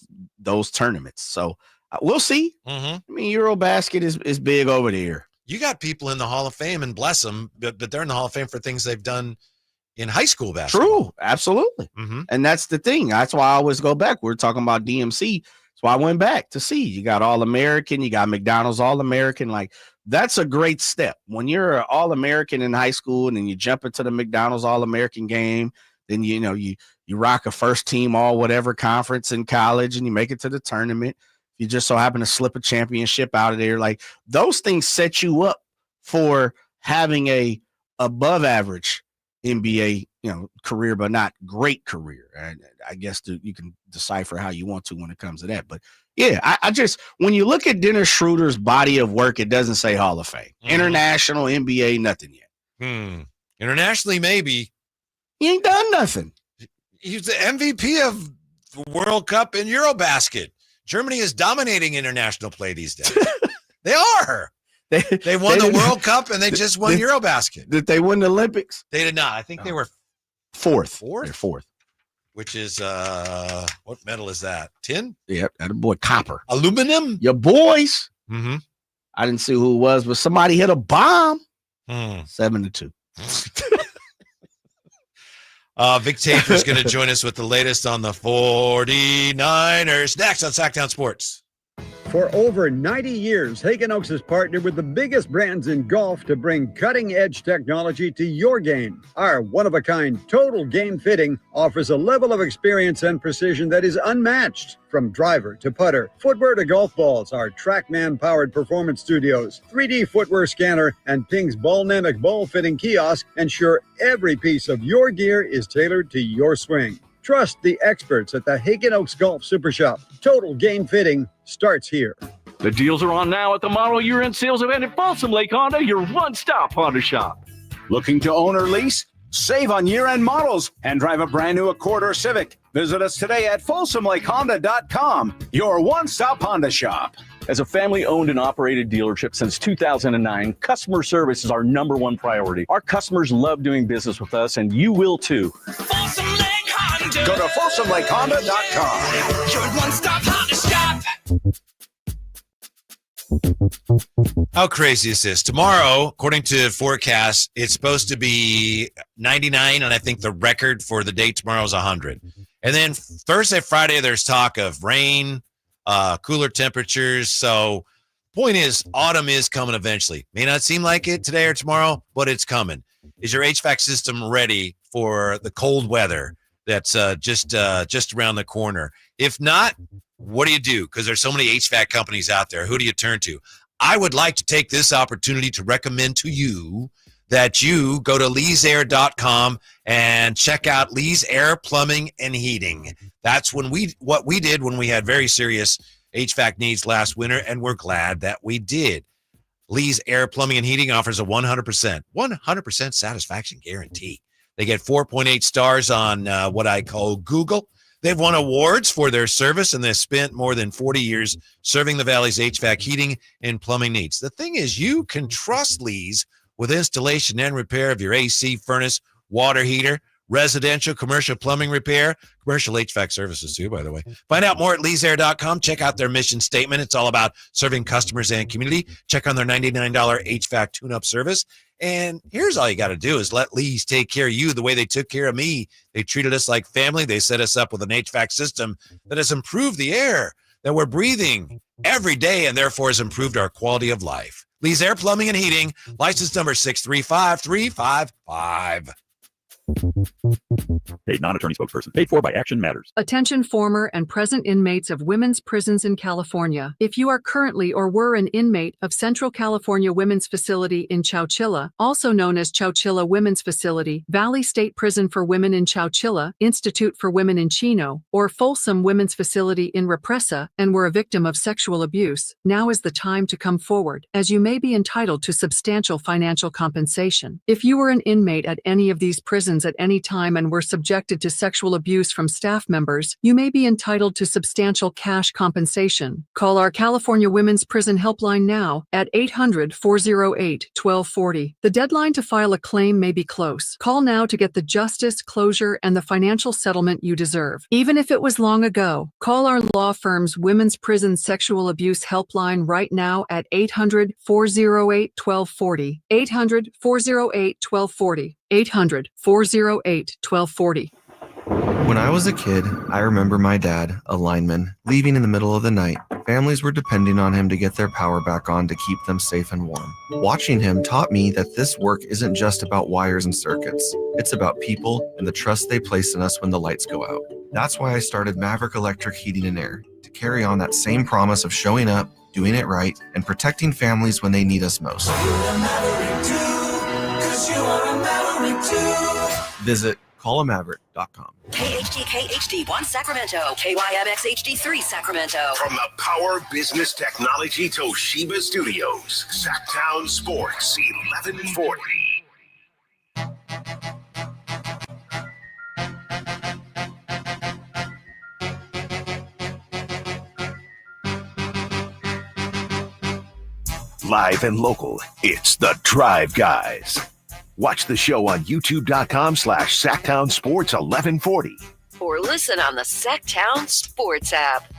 S4: tournaments. So we'll see.
S3: Mm-hmm.
S4: I mean, Eurobasket is big over there.
S3: You got people in the Hall of Fame, and bless them, but they're in the Hall of Fame for things they've done in high school basketball.
S4: True, absolutely.
S3: Mm-hmm.
S4: And that's the thing. That's why I always go back. We're talking about DMC. That's why I went back to see. You got All-American. You got McDonald's All-American. Like, that's a great step. When you're an All-American in high school and then you jump into the McDonald's All-American game, then, you rock a first-team all-whatever conference in college and you make it to the tournament. You just so happen to slip a championship out of there. Like, those things set you up for having a above average NBA, career, but not great career. And I guess you can decipher how you want to when it comes to that. But yeah, I just, when you look at Dennis Schroder's body of work, it doesn't say Hall of Fame. Mm-hmm. International, NBA, nothing yet.
S3: Internationally, maybe.
S4: He ain't done nothing.
S3: He's the MVP of the World Cup and Eurobasket. Germany is dominating international play these days. They are. They won the World Cup and they just won Eurobasket.
S4: Did they win the Olympics?
S3: They did not. I think they were
S4: fourth.
S3: They're
S4: fourth.
S3: Which is what metal is that? Tin?
S4: Yep, that boy copper.
S3: Aluminum?
S4: Your boys.
S3: Mm-hmm.
S4: I didn't see who it was, but somebody hit a bomb. 7-2.
S3: Vic Tafer is going to join us with the latest on the 49ers. Next on Sactown Sports.
S10: For over 90 years, Hagen Oaks has partnered with the biggest brands in golf to bring cutting-edge technology to your game. Our one-of-a-kind total game fitting offers a level of experience and precision that is unmatched. From driver to putter, footwear to golf balls, our TrackMan-powered performance studios, 3D footwear scanner, and Ping's Ballnamic ball fitting kiosk ensure every piece of your gear is tailored to your swing. Trust the experts at the Hagen Oaks Golf Super Shop. Total game fitting starts here.
S11: The deals are on now at the model year-end sales event at Folsom Lake Honda, your one-stop Honda shop.
S13: Looking to own or lease? Save on year-end models and drive a brand-new Accord or Civic. Visit us today at FolsomLakeHonda.com, your one-stop Honda shop.
S11: As a family-owned and operated dealership since 2009, customer service is our #1 priority. Our customers love doing business with us, and you will too.
S12: Folsom Lake Honda.
S13: Go to FolsomLakeHonda.com.
S12: Your one-stop Honda shop.
S3: How crazy is this? Tomorrow, according to forecasts, it's supposed to be 99, and I think the record for the day tomorrow is 100. And then Thursday, Friday, there's talk of rain, cooler temperatures. So point is, autumn is coming eventually. May not seem like it today or tomorrow, but it's coming. Is your HVAC system ready for the cold weather that's just around the corner? If not, what do you do? Because there's so many HVAC companies out there. Who do you turn to? I would like to take this opportunity to recommend to you that you go to leesair.com and check out Lee's Air Plumbing and Heating. That's what we did when we had very serious HVAC needs last winter, and we're glad that we did. Lee's Air Plumbing and Heating offers a 100% satisfaction guarantee. They get 4.8 stars on what I call Google. They've won awards for their service, and they've spent more than 40 years serving the Valley's HVAC heating and plumbing needs. The thing is, you can trust Lee's with installation and repair of your AC, furnace, water heater, residential, commercial plumbing repair, commercial HVAC services too, by the way. Find out more at leesair.com. Check out their mission statement. It's all about serving customers and community. Check on their $99 HVAC tune-up service. And here's all you got to do is let Lee's take care of you the way they took care of me. They treated us like family. They set us up with an HVAC system that has improved the air that we're breathing every day and therefore has improved our quality of life. Lee's Air Plumbing and Heating, license number 635355.
S14: Paid non-attorney spokesperson. Paid for by Action Matters.
S15: Attention former and present inmates of women's prisons in California. If you are currently or were an inmate of Central California Women's Facility in Chowchilla, also known as Chowchilla Women's Facility, Valley State Prison for Women in Chowchilla, Institute for Women in Chino, or Folsom Women's Facility in Represa, and were a victim of sexual abuse, now is the time to come forward, as you may be entitled to substantial financial compensation. If you were an inmate at any of these prisons at any time and were subjected to sexual abuse from staff members, you may be entitled to substantial cash compensation. Call our California Women's Prison Helpline now at 800-408-1240. The deadline to file a claim may be close. Call now to get the justice, closure, and the financial settlement you deserve. Even if it was long ago, call our law firm's Women's Prison Sexual Abuse Helpline right now at 800-408-1240. 800-408-1240. 800-408-1240.
S16: When I was a kid, I remember my dad, a lineman, leaving in the middle of the night. Families were depending on him to get their power back on to keep them safe and warm. Watching him taught me that this work isn't just about wires and circuits. It's about people and the trust they place in us when the lights go out. That's why I started Maverick Electric Heating and Air, to carry on that same promise of showing up, doing it right, and protecting families when they need us most. Visit callamaverick.com.
S17: KHD1 Sacramento, KYMX HD3 Sacramento.
S32: From the Power Business Technology Toshiba Studios, Sactown Sports, 1140. Live and local, it's the Drive Guys. Watch the show on youtube.com/Sactown Sports 1140.
S17: Or listen on the Sactown Sports app.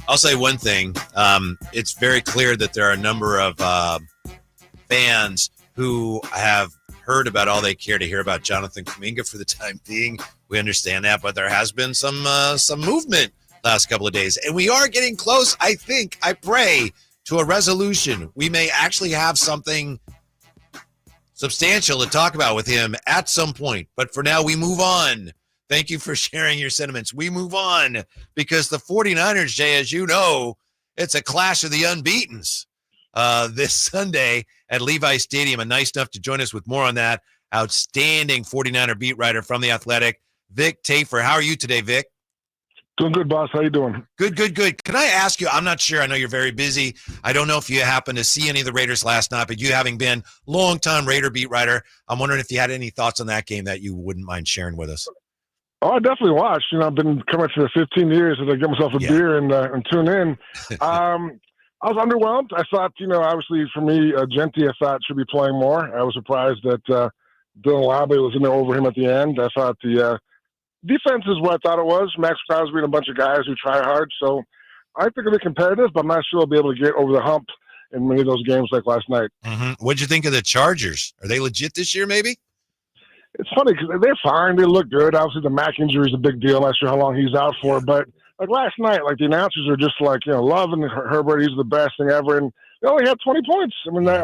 S3: I'll say one thing. It's very clear that there are a number of fans who have heard about all they care to hear about Jonathan Kuminga for the time being. We understand that, but there has been some movement last couple of days. And we are getting close, I pray, to a resolution. We may actually have something substantial to talk about with him at some point. But for now, we move on. Thank you for sharing your sentiments. We move on because the 49ers, Jay, as you know, it's a clash of the unbeatens this Sunday at Levi Stadium. And nice enough to join us with more on that. Outstanding 49er beat writer from The Athletic, Vic Tafer. How are you today, Vic?
S18: Doing good, boss. How you doing?
S3: Good. Can I ask you, I'm not sure. I know you're very busy. I don't know if you happened to see any of the Raiders last night, but you having been longtime Raider beat writer, I'm wondering if you had any thoughts on that game that you wouldn't mind sharing with us.
S18: Oh, I definitely watched. I've been coming for 15 years and I get myself a beer and tune in. I was underwhelmed. I thought, obviously for me, Genti, I thought should be playing more. I was surprised that Dylan Lobby was in there over him at the end. I thought the defense is what I thought it was. Max Crosby and a bunch of guys who try hard. So I think it'll be competitive, but I'm not sure I'll be able to get over the hump in many of those games like last night.
S3: Mm-hmm. What'd you think of the Chargers? Are they legit this year, maybe?
S18: It's funny because they're fine. They look good. Obviously, the Mac injury is a big deal. I'm not sure how long he's out for. But like last night, like the announcers are just like, loving Herbert. He's the best thing ever. And they only had 20 points. I mean, they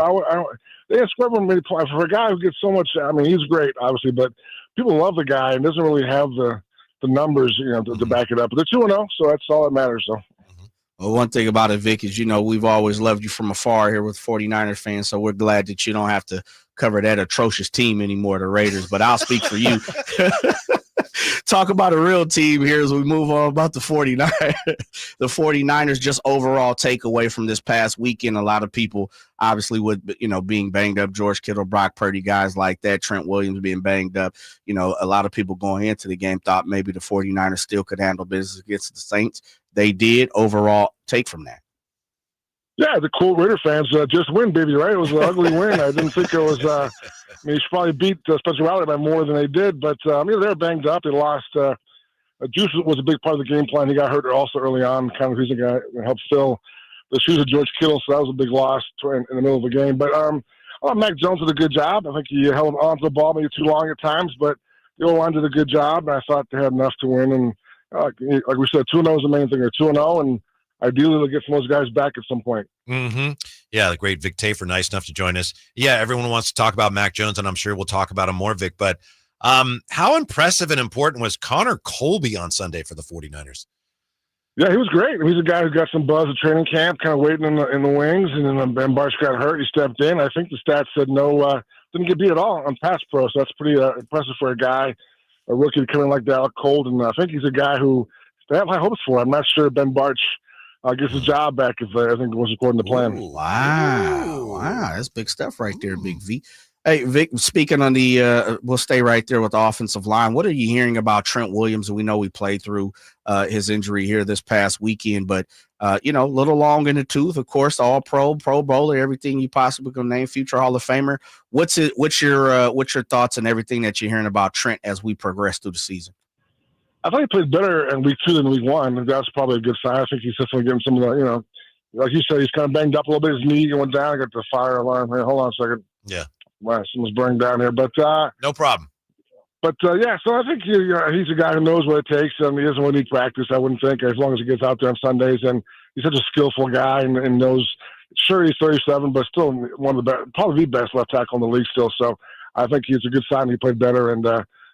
S18: didn't score for many points. For a guy who gets so much, I mean, he's great, obviously, but people love the guy and doesn't really have the numbers, to back it up. But they're 2-0, so that's all that matters. So.
S4: Well, one thing about it, Vic, is, we've always loved you from afar here with 49ers fans, so we're glad that you don't have to cover that atrocious team anymore, the Raiders. But I'll speak for you. talk about a real team here as we move on about the 49ers. The 49ers just overall takeaway from this past weekend. A lot of people, obviously, with being banged up, George Kittle, Brock Purdy, guys like that, Trent Williams being banged up. A lot of people going into the game thought maybe the 49ers still could handle business against the Saints. They did. Overall take from that.
S18: Yeah, the cool Raider fans just win, baby, right? It was an ugly win. I didn't think it was you should probably beat Spencer Rattler by more than they did. But, they were banged up. They lost. Juice was a big part of the game plan. He got hurt also early on. Kind of he's the guy that helped fill the shoes of George Kittle, so that was a big loss in the middle of the game. But Mac Jones did a good job. I think he held on to the ball maybe too long at times, but the O-line did a good job, and I thought they had enough to win. And like we said, 2-0 is the main thing. They're 2-0, and ideally they'll get some of those guys back at some point.
S3: Mm-hmm. Yeah, the great Vic Tafer, nice enough to join us. Yeah, everyone wants to talk about Mac Jones, and I'm sure we'll talk about him more, Vic. But how impressive and important was Connor Colby on Sunday for the 49ers?
S18: Yeah, he was great. He's a guy who got some buzz at training camp, kind of waiting in the wings, and then Ben Barch got hurt. He stepped in. I think the stats said didn't get beat at all on pass pro, so that's pretty impressive for a rookie to come in like that out cold. And I think he's a guy who they have high hopes for. I'm not sure Ben Barch gets his job back if I think it was according to plan.
S4: Ooh, wow, that's big stuff right there, Big V. Hey, Vic, speaking on we'll stay right there with the offensive line. What are you hearing about Trent Williams? We know we played through his injury here this past weekend, but, a little long in the tooth, of course, all pro bowler, everything you possibly can name, future Hall of Famer. What's your thoughts and everything that you're hearing about Trent as we progress through the season?
S18: I thought he played better in week 2 than week 1. That's probably a good sign. I think he's definitely getting some of the, like you said, he's kind of banged up a little bit. His knee went down. I got the fire alarm here. Hold on a second.
S3: Yeah.
S18: Wow, someone's burning down here. But
S3: no problem.
S18: But yeah, so I think he's a guy who knows what it takes, and he doesn't really need practice, I wouldn't think, as long as he gets out there on Sundays. And he's such a skillful guy and knows. Sure, he's 37, but still one of the best, probably the best left tackle in the league still. So I think it's a good sign he played better and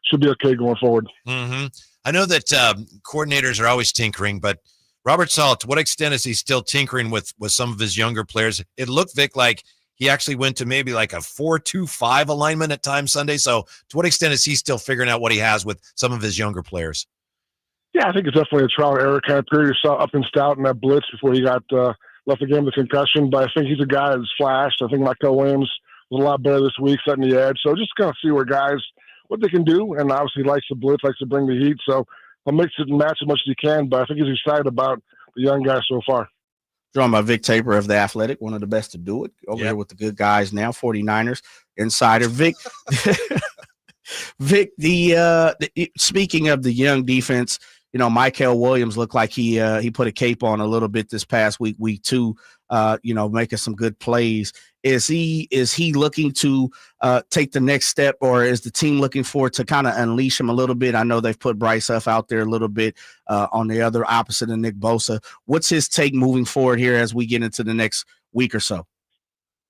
S18: should be okay going forward.
S3: Mm-hmm. I know that coordinators are always tinkering, but Robert Saleh, to what extent is he still tinkering with some of his younger players? It looked, Vic, like he actually went to maybe like a 4-2-5 alignment at times Sunday. So to what extent is he still figuring out what he has with some of his younger players?
S18: Yeah, I think it's definitely a trial and error kind of period. You saw up and stout in that blitz before he got left the game with concussion. But I think he's a guy that's flashed. I think Michael Williams was a lot better this week, setting the edge. So just going to see where guys, what they can do. And obviously he likes to blitz, likes to bring the heat. So he'll mix it and match as much as he can. But I think he's excited about the young guys so far.
S4: Drawn by Vic Tafer of The Athletic, one of the best to do it. Over here with the good guys now, 49ers insider. Vic, Vic, speaking of the young defense, Michael Williams looked like he put a cape on a little bit this past week 2, making some good plays. Is he looking to take the next step, or is the team looking for to kind of unleash him a little bit? I know they've put Bryce Huff out there a little bit on the other opposite of Nick Bosa. What's his take moving forward here as we get into the next week or so?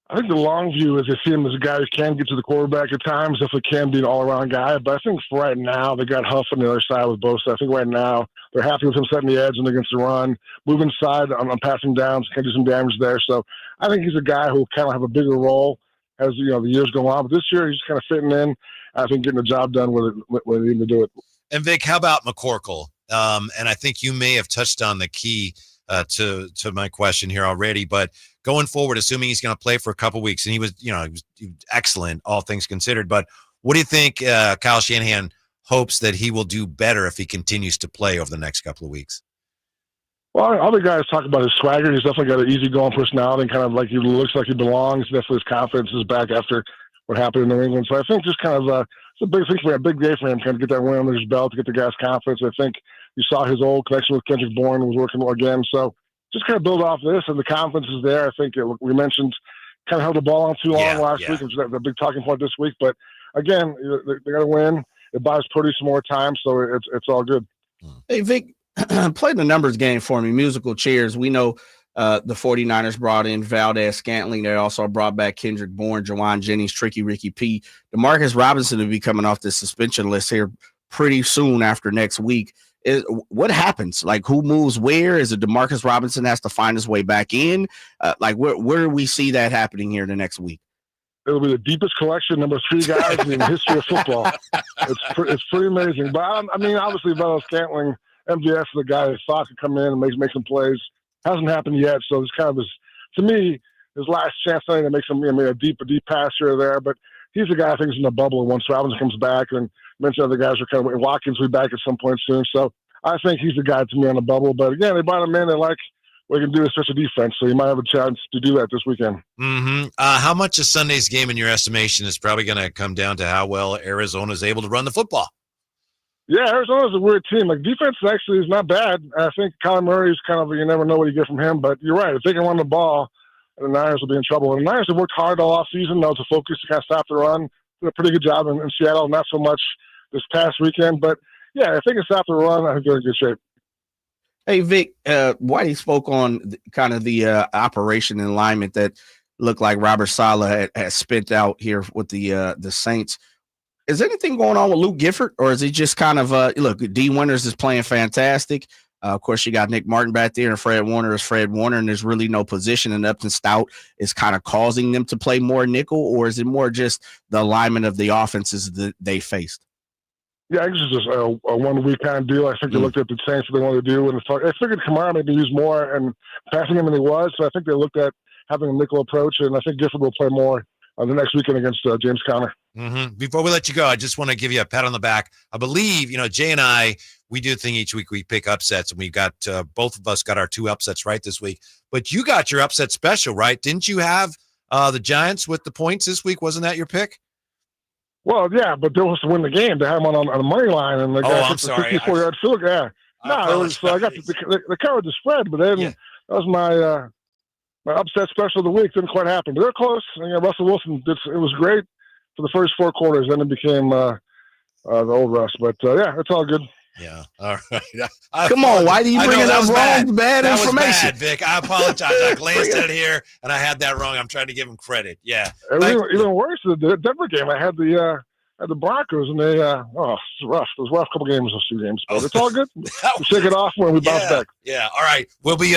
S18: I think the long view is to see him as a guy who can get to the quarterback at times, if it can be an all-around guy. But I think for right now, they got Huff on the other side with Bosa. I think right now they're happy with him setting the edge and against the run, moving side on passing downs, can do some damage there. So I think he's a guy who will kind of have a bigger role as the years go on. But this year he's kind of fitting in. I think getting the job done with he need to do it.
S3: And Vic, how about McCorkle? And I think you may have touched on the key to my question here already, but going forward, assuming he's going to play for a couple weeks, and he was excellent, all things considered. But what do you think Kyle Shanahan hopes that he will do better if he continues to play over the next couple of weeks?
S18: Well, other guys talk about his swagger. He's definitely got an easygoing personality, and kind of like he looks like he belongs. Definitely his confidence is back after what happened in New England. So I think just kind of it's a big thing for him, a big day for him, kind of get that win under his belt, to get the guys' confidence. I think you saw his old connection with Kendrick Bourne was working again. So just kind of build off this, and the confidence is there. I think we mentioned kind of held the ball on too long last week, which is the big talking point this week. But again, they got to win. It buys Purdy some more time, so it's all good.
S4: Hey, Vic, play the numbers game for me. Musical chairs. We know the 49ers brought in Valdez-Scantling. They also brought back Kendrick Bourne, Jawan Jennings, Tricky Ricky P. DeMarcus Robinson will be coming off the suspension list here pretty soon after next week. What happens? Like, who moves where? Is it DeMarcus Robinson has to find his way back in? Where do we see that happening here the next week?
S18: it'll be the deepest collection, number 3 guys in the history of football. It's pretty amazing. But I mean, obviously, Velo Scantling, MVS, the guy that thought could come in and make some plays, hasn't happened yet. So it's kind of to me, his last chance to make some a deep pass here or there. But he's the guy I think is in the bubble once Robinson comes back, and mentioned other guys are kind of Watkins will be back at some point soon. So I think he's the guy to me on the bubble. But again, they brought him in. They like what he can do with such a defense, so you might have a chance to do that this weekend.
S3: Mm-hmm. How much of Sunday's game, in your estimation, is probably going to come down to how well Arizona is able to run the football?
S18: Yeah, Arizona's a weird team. Like, defense actually is not bad. I think Kyler Murray's kind of, you never know what you get from him, but you're right. If they can run the ball, the Niners will be in trouble. And the Niners have worked hard all offseason, though, to focus to kind of stop the run. Did a pretty good job in Seattle, not so much this past weekend. But, yeah, if they can stop the run, I think they're in good shape.
S4: Hey, Vic, Whitey spoke on kind of the operation and alignment that looked like Robert Saleh had spent out here with the Saints. Is anything going on with Luke Gifford, or is he just kind of look? D. Winters is playing fantastic. Of course, you got Nick Martin back there, and Fred Warner is Fred Warner, and there's really no position. And Upton Stout is kind of causing them to play more nickel, or is it more just the alignment of the offenses that they faced?
S18: Yeah, I guess it's just a 1 week kind of deal. I think they looked at the Saints, what they wanted to do, and I figured Kamara maybe use more and passing him than he was. So I think they looked at having a nickel approach, and I think Gifford will play more the next weekend against James Conner.
S3: Mm-hmm. Before we let you go, I just want to give you a pat on the back. I believe, Jay and I, we do a thing each week. We pick upsets, and we got both of us got our 2 upsets right this week. But you got your upset special, right? Didn't you have the Giants with the points this week? Wasn't that your pick?
S18: Well, yeah, but they was to win the game. They had him on the money line, and the guy
S3: I'm sorry.
S18: 54-yard field goal. Yeah, no, it was. I got the covered the spread, but then that was my upset special of the week. Didn't quite happen, but they're close. And, Russell Wilson did. It was great for the first 4 quarters. Then it became the old Russ. But yeah, it's all good.
S3: Yeah. All right.
S4: Come on, why do you bring it up wrong? Bad
S3: that
S4: information.
S3: Was bad, Vic. I apologize. I glanced at it here and I had that wrong. I'm trying to give him credit. Yeah.
S18: Even worse, the Denver game. I had the Broncos, and they it's rough. It was a rough couple games, those 2 games, but it's all good. We'll shake it off when we bounce back.
S3: Yeah. All right. We'll be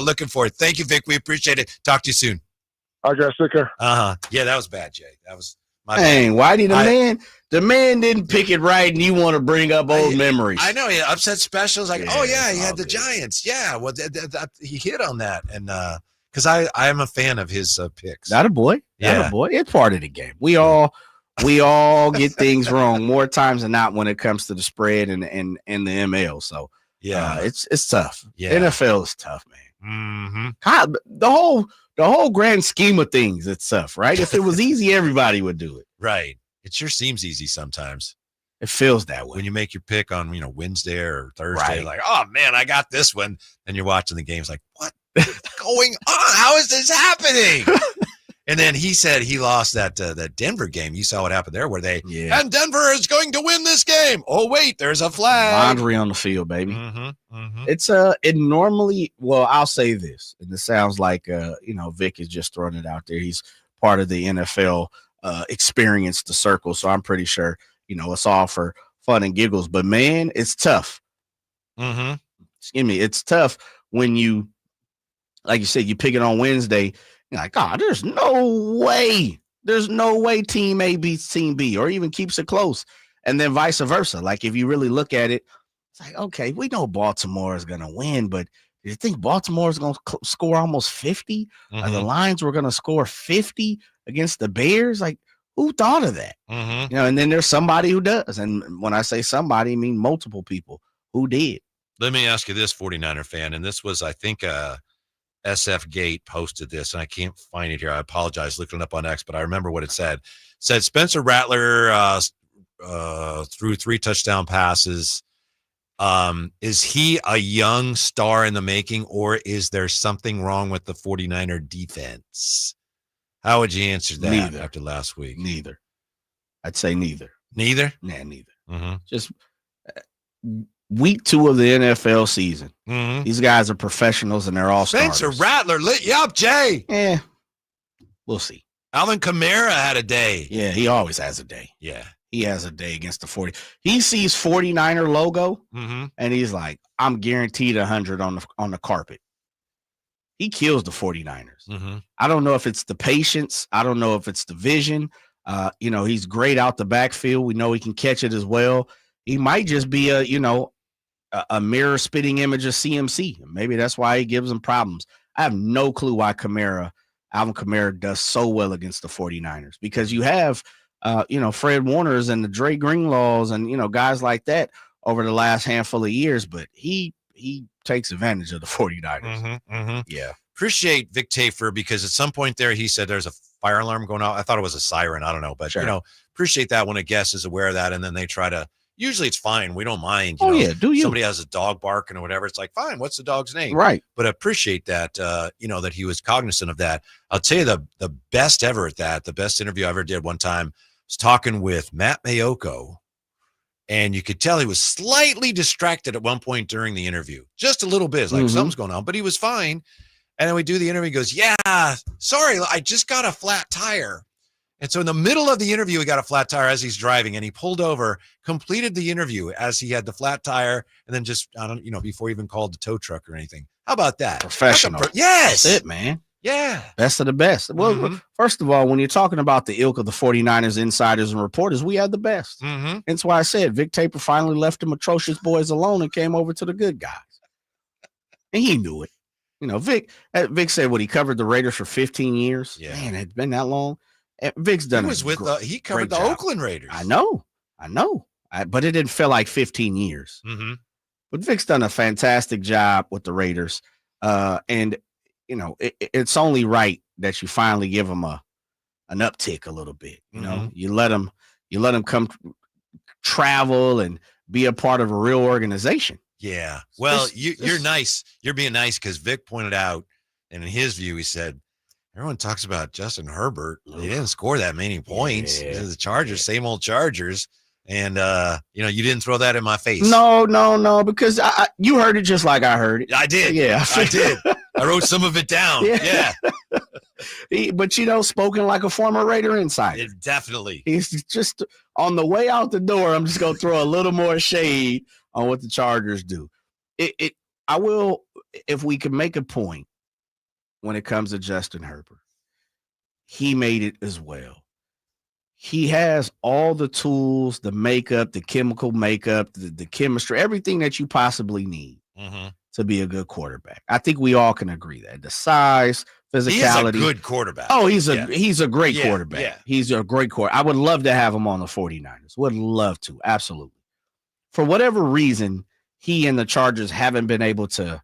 S3: looking for it. Thank you, Vic. We appreciate it. Talk to you soon.
S18: All right, guys. Take care.
S3: Yeah, that was bad, Jay. That was my
S4: bad. Whitey, the man didn't pick it right, and you want to bring up old memories.
S3: I know. Yeah, upset specials. Like, he had the Giants. Yeah. Well, he hit on that, and because I am a fan of his picks.
S4: Not a boy.
S3: Yeah.
S4: Boy. It's part of the game. We all get things wrong more times than not when it comes to the spread and the ML. So
S3: yeah,
S4: it's tough.
S3: Yeah.
S4: NFL is tough,
S3: Mm-hmm.
S4: man. God, the whole grand scheme of things, it's tough, right? If it was easy, everybody would do it.
S3: Right. It sure seems easy sometimes.
S4: It feels that way
S3: when you make your pick on Wednesday or Thursday.
S4: Right.
S3: Like, oh man, I got this one, and you're watching the games like, what is going on? How is this happening? And then he said he lost that Denver game. You saw what happened there, where and Denver is going to win this game. Oh wait, there's a flag.
S4: Laundry on the field, baby. It's it normally. Well, I'll say this, and it sounds like Vic is just throwing it out there. He's part of the NFL experience, the circle. So I'm pretty sure it's all for fun and giggles. But man, it's tough. Excuse me, it's tough when you, like you said, you pick it on Wednesday. You're like, there's no way team A beats team B or even keeps it close. And then vice versa. Like, if you really look at it, it's like, okay, we know Baltimore is going to win, but do you think Baltimore is going to score almost 50? Or the Lions were going to score 50 against the Bears? Like, who thought of that? And then there's somebody who does. And when I say somebody, I mean multiple people who did.
S3: Let me ask you this, 49er fan, and this was, I think, SF Gate posted this, and I can't find it here. I apologize looking it up on X, but I remember what it said. It said Spencer Rattler threw 3 touchdown passes. Is he a young star in the making, or is there something wrong with the 49er defense? How would you answer that after last week?
S4: Neither. I'd say neither.
S3: Neither?
S4: Nah, neither. Just week 2 of the NFL season. These guys are professionals, and they're all
S3: Spencer
S4: starters.
S3: Rattler lit you up, Jay.
S4: Yeah, we'll see.
S3: Alvin Kamara had a day.
S4: Yeah, he always has a day.
S3: Yeah.
S4: He has a day against the 40. He sees 49er logo, and he's like, I'm guaranteed 100 on the carpet. he kills the 49ers.
S3: Mm-hmm.
S4: I don't know if it's the patience. I don't know if it's the vision. He's great out the backfield. We know he can catch it as well. He might just be a mirror spitting image of CMC. Maybe that's why he gives them problems. I have no clue why Alvin Kamara does so well against the 49ers, because you have, Fred Warners and the Dre Greenlaws and, guys like that over the last handful of years, but he takes advantage of the 49ers.
S3: Mm-hmm, mm-hmm.
S4: Yeah.
S3: Appreciate Vic Tafer, because at some point there he said there's a fire alarm going off. I thought it was a siren. I don't know, but
S4: sure.
S3: Appreciate that when a guest is aware of that, and then they try to. Usually it's fine. We don't mind.
S4: Do you?
S3: Somebody has a dog barking or whatever. It's like, fine. What's the dog's name?
S4: Right.
S3: But I appreciate that. That he was cognizant of that. I'll tell you the best ever at that. The best interview I ever did one time was talking with Matt Mayoko. And you could tell he was slightly distracted at one point during the interview. Just a little bit. It's like something's going on, but he was fine. And then we do the interview. He goes, yeah, sorry, I just got a flat tire. And so in the middle of the interview, he got a flat tire as he's driving, and he pulled over, completed the interview as he had the flat tire, and then just, before he even called the tow truck or anything. How about that?
S4: Professional.
S3: Yes.
S4: That's it, man.
S3: Yeah.
S4: Best of the best. Well, first of all, when you're talking about the ilk of the 49ers insiders and reporters, we had the best.
S3: Mm-hmm.
S4: That's why I said Vic Taper finally left them atrocious boys alone and came over to the good guys. And he knew it. Vic said he covered the Raiders for 15 years.
S3: Yeah.
S4: Man, it's been that long. And Vic's done
S3: he covered the
S4: job.
S3: Oakland Raiders.
S4: I know. But it didn't feel like 15 years.
S3: Mm-hmm.
S4: But Vic's done a fantastic job with the Raiders. It's only right that you finally give them an uptick a little bit. You let them come travel and be a part of a real organization.
S3: Yeah. Well, you're nice. You're being nice, because Vic pointed out, and in his view, he said, everyone talks about Justin Herbert. They didn't score that many points.
S4: Yeah.
S3: The Chargers, same old Chargers. And, you didn't throw that in my face.
S4: No, because you heard it just like I heard it.
S3: I did.
S4: Yeah.
S3: I did. I wrote some of it down. Yeah.
S4: But, spoken like a former Raider insider.
S3: Definitely.
S4: He's just on the way out the door. I'm just going to throw a little more shade on what the Chargers do. I will, if we could make a point when it comes to Justin Herbert, he made it as well. He has all the tools, the makeup, the chemical makeup, the chemistry, everything that you possibly need to be a good quarterback. I think we all can agree that. The size, physicality.
S3: He's a good quarterback.
S4: Oh, he's a great quarterback.
S3: Yeah.
S4: He's a great quarterback. I would love to have him on the 49ers. Would love to. Absolutely. For whatever reason, he and the Chargers haven't been able to,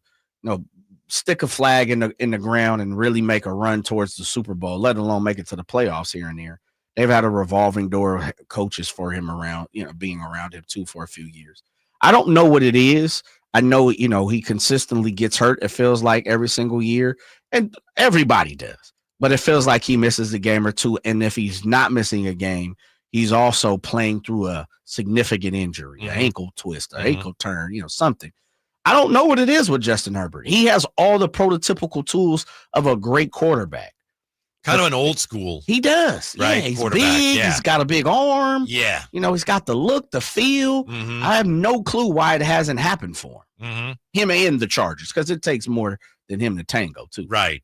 S4: stick a flag in the ground and really make a run towards the Super Bowl, let alone make it to the playoffs here and there. They've had a revolving door of coaches for him around, being around him too for a few years. I don't know what it is. I know, he consistently gets hurt. It feels like every single year, and everybody does, but it feels like he misses a game or two. And if he's not missing a game, he's also playing through a significant injury, an ankle twist, an ankle turn, something. I don't know what it is with Justin Herbert. He has all the prototypical tools of a great quarterback.
S3: Kind of an old school.
S4: He does.
S3: Right.
S4: Yeah, he's big.
S3: Yeah.
S4: He's got a big arm.
S3: Yeah.
S4: He's got the look, the feel. I have no clue why it hasn't happened for him. Him and the Chargers, because it takes more than him to tango, too.
S3: Right.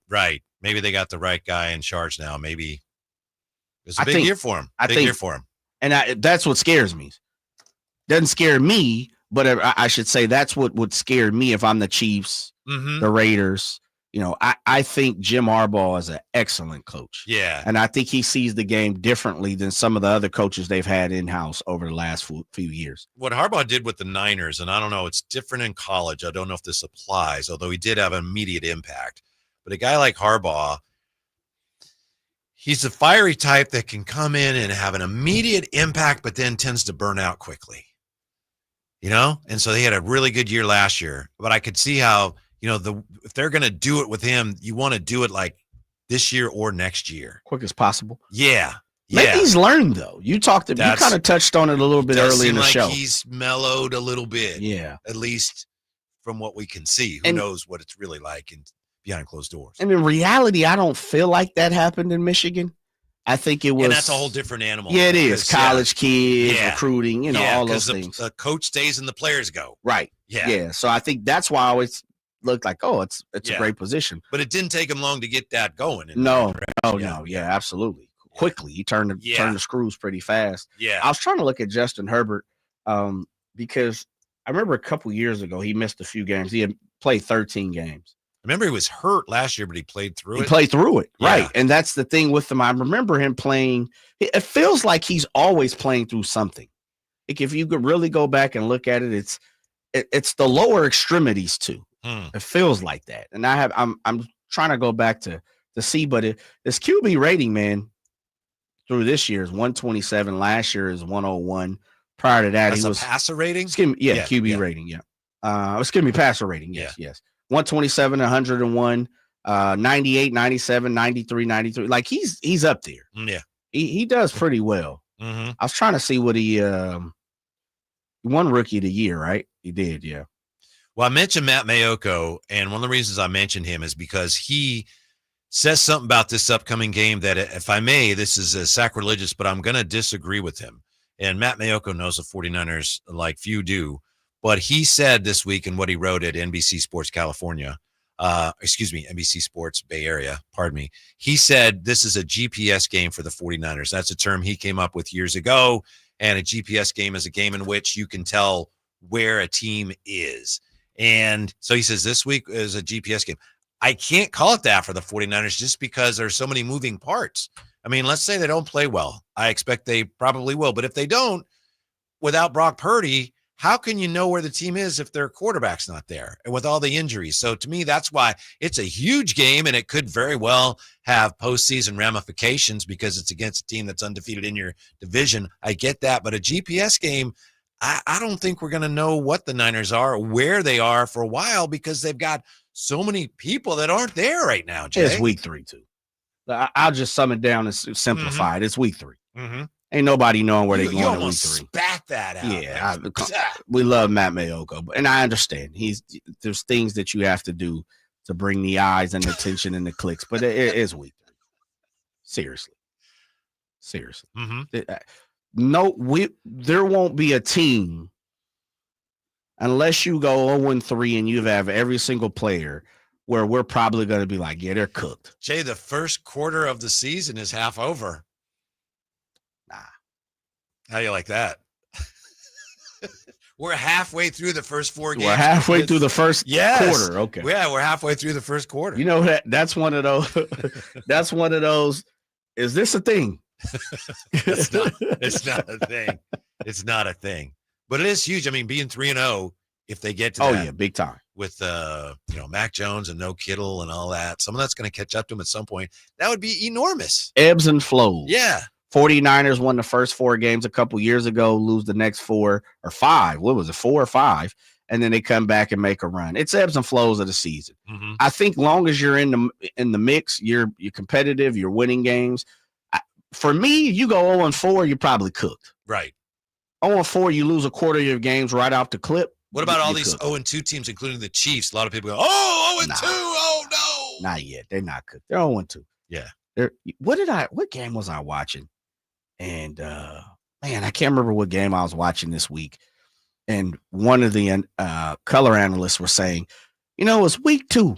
S3: Maybe they got the right guy in charge now. Maybe it's a big year for him. Big year for him.
S4: And that's what scares me. Doesn't scare me, but I should say that's what would scare me if I'm the Chiefs, the Raiders. I think Jim Harbaugh is an excellent coach.
S3: Yeah.
S4: And I think he sees the game differently than some of the other coaches they've had in-house over the last few years.
S3: What Harbaugh did with the Niners, and I don't know, it's different in college. I don't know if this applies, although he did have an immediate impact. But a guy like Harbaugh, he's a fiery type that can come in and have an immediate impact, but then tends to burn out quickly. And so they had a really good year last year. But I could see how, if they're going to do it with him, you want to do it like this year or next year.
S4: Quick as possible.
S3: Yeah.
S4: Maybe he's learned, though. You kind of touched on it a little bit early in the show.
S3: He's mellowed a little bit.
S4: Yeah.
S3: At least from what we can see. Who knows what it's really like behind closed doors.
S4: And in reality, I don't feel like that happened in Michigan. I think it was.
S3: And that's a whole different animal.
S4: Yeah, it is. College kids, recruiting, all those things.
S3: The coach stays and the players go.
S4: Right.
S3: Yeah.
S4: Yeah. So I think that's why looked like, oh, it's a great position.
S3: But it didn't take him long to get that going.
S4: No, absolutely. Quickly, he turned the screws pretty fast.
S3: Yeah,
S4: I was trying to look at Justin Herbert because I remember a couple years ago he missed a few games. He had played 13 games.
S3: I remember he was hurt last year, but he played through it.
S4: He played through it, right? And that's the thing with him. I remember him playing. It feels like he's always playing through something. Like if you could really go back and look at it, it's the lower extremities too. It feels like that. And I'm trying to go back to see, but this QB rating, man, through this year is 127. Last year is 101. Prior to that,
S3: That's
S4: he was
S3: a passer rating.
S4: QB rating. Excuse me, passer rating. Yes. 127, 101, 98, 97, 93, 93. Like he's up there.
S3: Yeah.
S4: He does pretty well.
S3: Mm-hmm.
S4: I was trying to see what he won Rookie of the Year, right? He did, yeah.
S3: Well, I mentioned Matt Mayoko, and one of the reasons I mentioned him is because he says something about this upcoming game that, if I may, this is sacrilegious, but I'm going to disagree with him. And Matt Mayoko knows the 49ers like few do. But he said this week in what he wrote at NBC Sports California, NBC Sports Bay Area, pardon me. He said this is a GPS game for the 49ers. That's a term he came up with years ago. And a GPS game is a game in which you can tell where a team is. And so he says this week is a GPS game. I can't call it that for the 49ers just because there's so many moving parts. I mean, let's say they don't play well. I expect they probably will. But if they don't, without Brock Purdy, how can you know where the team is if their quarterback's not there and with all the injuries? So to me, that's why it's a huge game, and it could very well have postseason ramifications because it's against a team that's undefeated in your division. I get that. But a GPS game, I don't think we're going to know what the Niners are, where they are for a while because they've got so many people that aren't there right now, Jay.
S4: It's week 3, too. I'll just sum it down and simplify it. It's week 3.
S3: Mm-hmm.
S4: Ain't nobody knowing where they're going.
S3: You
S4: in
S3: almost
S4: week 3.
S3: spat that out.
S4: Yeah, we love Matt Mayoko, and I understand there's things that you have to do to bring the eyes and the attention and the clicks, but it is week 3. Seriously.
S3: Mm-hmm.
S4: There won't be a team unless you go 0-3 and you have every single player where we're probably going to be like, yeah, they're cooked.
S3: Jay, the first quarter of the season is half over. How you like that? We're halfway through the first 4 games.
S4: We're halfway through the first quarter. Okay.
S3: Yeah, we're halfway through the first quarter.
S4: You know that's one of those. That's one of those. Is this a thing?
S3: It's not a thing. It's not a thing. But it is huge. I mean, being 3-0, if they get to that,
S4: big time.
S3: With Mac Jones and no Kittle and all that, some of that's going to catch up to him at some point. That would be enormous.
S4: Ebbs and flows.
S3: Yeah.
S4: 49ers won the first 4 games a couple years ago, lose the next 4 or 5. What was it, 4 or 5? And then they come back and make a run. It's ebbs and flows of the season.
S3: Mm-hmm.
S4: I think long as you're in the mix, you're competitive, you're winning games. For me, you go 0-4, you're probably cooked.
S3: Right.
S4: 0-4, you lose a quarter of your games right off the clip.
S3: What about all these 0-2 teams, including the Chiefs? A lot of people go, 0-2, oh no.
S4: Not yet. They're not cooked. They're 0-2.
S3: Yeah.
S4: What game was I watching? And man, I can't remember what game I was watching this week. And one of the color analysts were saying, it's week 2,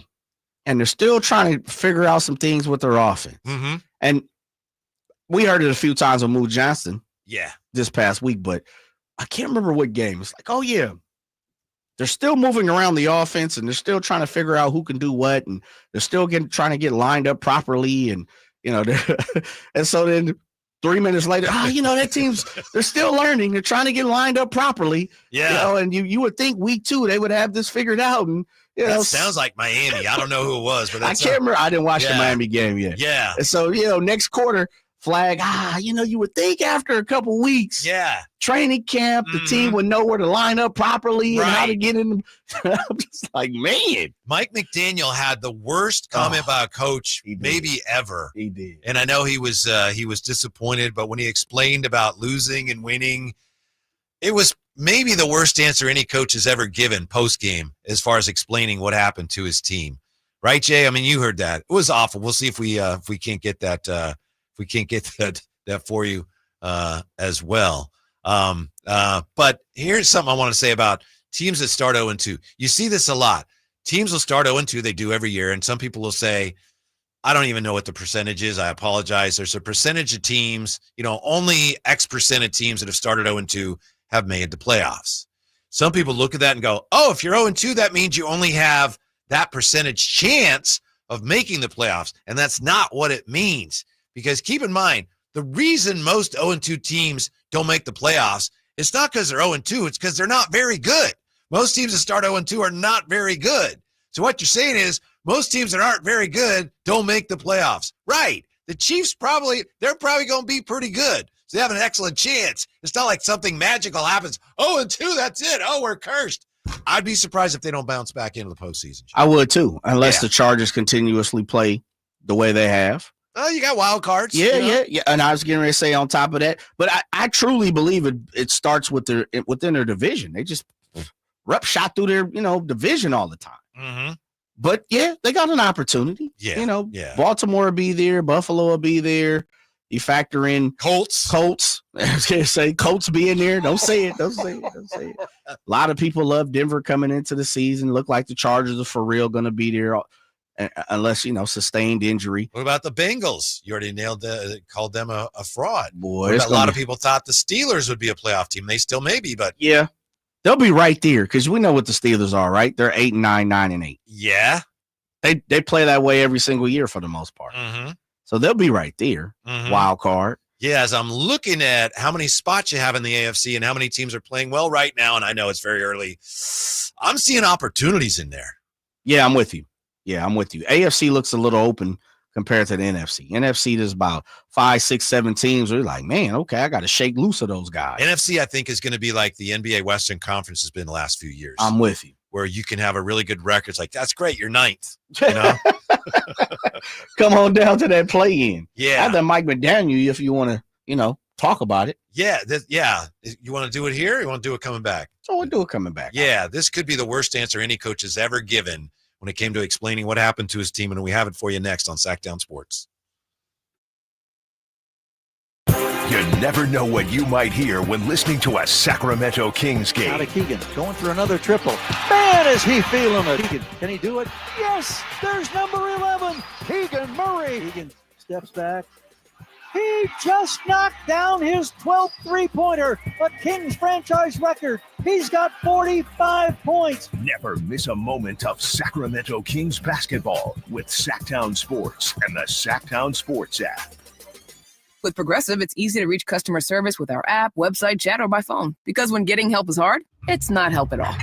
S4: and they're still trying to figure out some things with their offense.
S3: Mm-hmm.
S4: And we heard it a few times with Moose Johnston.
S3: Yeah.
S4: This past week, but I can't remember what game. It's like, oh yeah, they're still moving around the offense, and they're still trying to figure out who can do what, and they're still trying to get lined up properly, and and so then 3 minutes later, that team's they're still learning. They're trying to get lined up properly.
S3: Yeah.
S4: And you would think week 2 they would have this figured out. And
S3: that sounds like Miami. I don't know who it was, but
S4: I can't remember. I didn't watch the Miami game yet.
S3: Yeah.
S4: And so next quarter flag. You would think after a couple weeks, training camp, the team would know where to line up properly and how to get in. I'm just like, man.
S3: Mike McDaniel had the worst comment by a coach maybe ever.
S4: He did.
S3: And I know he was disappointed, but when he explained about losing and winning, it was maybe the worst answer any coach has ever given post-game as far as explaining what happened to his team. Right, Jay? I mean, you heard that. It was awful. We'll see if we can't get that that for you as well. But here's something I want to say about teams that start 0-2. You see this a lot. teams will start 0-2. They do every year. And some people will say, I don't even know what the percentage is. I apologize. There's a percentage of teams, only X percent of teams that have started 0-2 have made the playoffs. Some people look at that and go, oh, if you're 0-2, that means you only have that percentage chance of making the playoffs. And that's not what it means. Because keep in mind, the reason most 0-2 teams don't make the playoffs, it's not because they're 0-2, it's because they're not very good. Most teams that start 0-2 are not very good. So what you're saying is most teams that aren't very good don't make the playoffs. Right. The Chiefs they're probably going to be pretty good. So they have an excellent chance. It's not like something magical happens. 0-2, that's it. Oh, we're cursed. I'd be surprised if they don't bounce back into the postseason.
S4: I would too, unless the Chargers continuously play the way they have.
S3: Oh, you got wild cards.
S4: Yeah. And I was getting ready to say on top of that, but I truly believe it starts within their division. They just shot through their division all the time.
S3: Mm-hmm.
S4: But they got an opportunity.
S3: Yeah.
S4: Baltimore will be there, Buffalo will be there. You factor in
S3: Colts.
S4: I was gonna say Colts being there. Don't say it. Don't say it. A lot of people love Denver coming into the season. Look like the Chargers are for real going to be there, unless sustained injury.
S3: What about the Bengals? You already called them a fraud.
S4: Boy,
S3: a lot of people thought the Steelers would be a playoff team. They still may be, but
S4: they'll be right there because we know what the Steelers are, right? They're 8-9, 9-8.
S3: Yeah,
S4: they play that way every single year for the most part.
S3: Mm-hmm.
S4: So they'll be right there.
S3: Mm-hmm.
S4: Wild card.
S3: Yeah, as I'm looking at how many spots you have in the AFC and how many teams are playing well right now, and I know it's very early, I'm seeing opportunities in there.
S4: Yeah, I'm with you. AFC looks a little open compared to the NFC. NFC, there's about 5, 6, 7 teams. We're like, man, okay, I got to shake loose of those guys.
S3: NFC, I think, is going to be like the NBA Western Conference has been the last few years.
S4: I'm with you.
S3: Where you can have a really good record. It's like, that's great, you're 9th.
S4: Come on down to that play-in.
S3: Yeah.
S4: I have that Mike McDaniel if you want to, talk about it.
S3: Yeah. You want to do it here or you want to do it coming back?
S4: So we'll do it coming back.
S3: Yeah, this could be the worst answer any coach has ever given when it came to explaining what happened to his team, and we have it for you next on Sactown Sports.
S32: You never know what you might hear when listening to a Sacramento Kings game.
S1: Out of Keegan, going for another triple. Man, is he feeling it. Keegan, can he do it? Yes, there's number 11, Keegan Murray. Keegan steps back. He just knocked down his 12th three-pointer, a Kings franchise record. He's got 45 points.
S32: Never miss a moment of Sacramento Kings basketball with Sactown Sports and the Sactown Sports app.
S19: With Progressive, it's easy to reach customer service with our app, website, chat, or by phone. Because when getting help is hard, it's not help at all.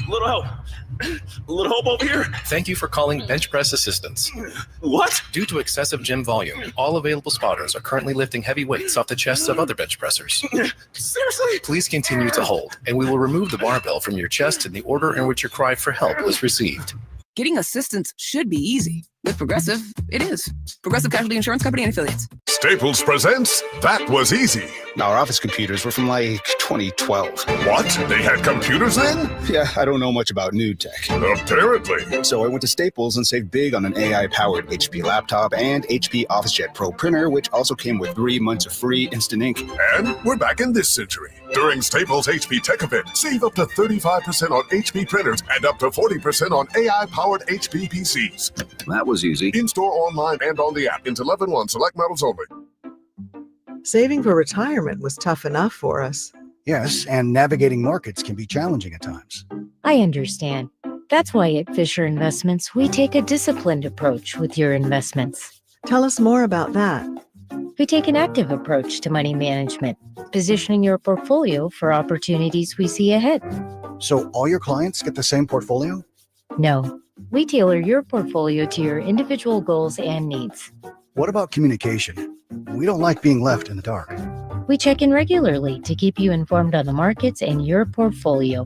S21: Little help. A little help over here. Thank you for calling Bench Press Assistance. What? Due to excessive gym volume, all available spotters are currently lifting heavy weights off the chests of other bench pressers. Seriously? Please continue to hold, and we will remove the barbell from your chest in the order in which your cry for help was received.
S19: Getting assistance should be easy. With Progressive, it is. Progressive Casualty Insurance Company and Affiliates.
S22: Staples presents That Was Easy.
S23: Our office computers were from like 2012.
S22: What? They had computers then?
S23: Yeah, I don't know much about new tech.
S22: Apparently.
S23: So I went to Staples and saved big on an AI-powered HP laptop and HP OfficeJet Pro printer, which also came with 3 months of free instant ink.
S22: And we're back in this century. During Staples HP Tech Event, save up to 35% on HP printers and up to 40% on AI-powered HP PCs.
S23: That was easy.
S22: In-store, online, and on the app. Until 11/1, select models only.
S24: Saving for retirement was tough enough for us.
S26: Yes, and navigating markets can be challenging at times.
S27: I understand. That's why at Fisher Investments, we take a disciplined approach with your investments.
S24: Tell us more about that.
S27: We take an active approach to money management, positioning your portfolio for opportunities we see ahead.
S26: So all your clients get the same portfolio?
S27: No, we tailor your portfolio to your individual goals and needs.
S26: What about communication? We don't like being left in the dark.
S27: We check in regularly to keep you informed on the markets and your portfolio.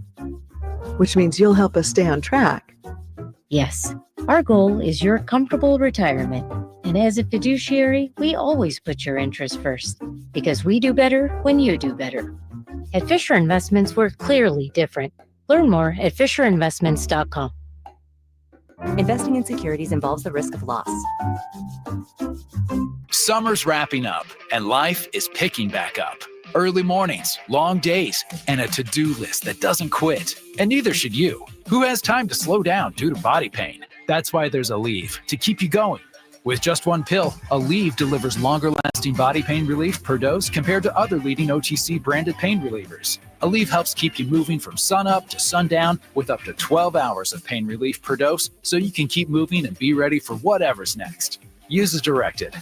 S24: Which means you'll help us stay on track.
S27: Yes, our goal is your comfortable retirement. And as a fiduciary, we always put your interests first, because we do better when you do better. At Fisher Investments, we're clearly different. Learn more at FisherInvestments.com.
S28: Investing in securities involves the risk of loss.
S29: Summer's wrapping up, and life is picking back up.
S2: Early mornings, long days, and a to-do list that doesn't quit. And neither should you. Who has time to slow down due to body pain? That's why there's Aleve, to keep you going. With just one pill, Aleve delivers longer-lasting body pain relief per dose compared to other leading OTC-branded pain relievers. Aleve helps keep you moving from sunup to sundown with up to 12 hours of pain relief per dose, so you can keep moving and be ready for whatever's next. Use as directed.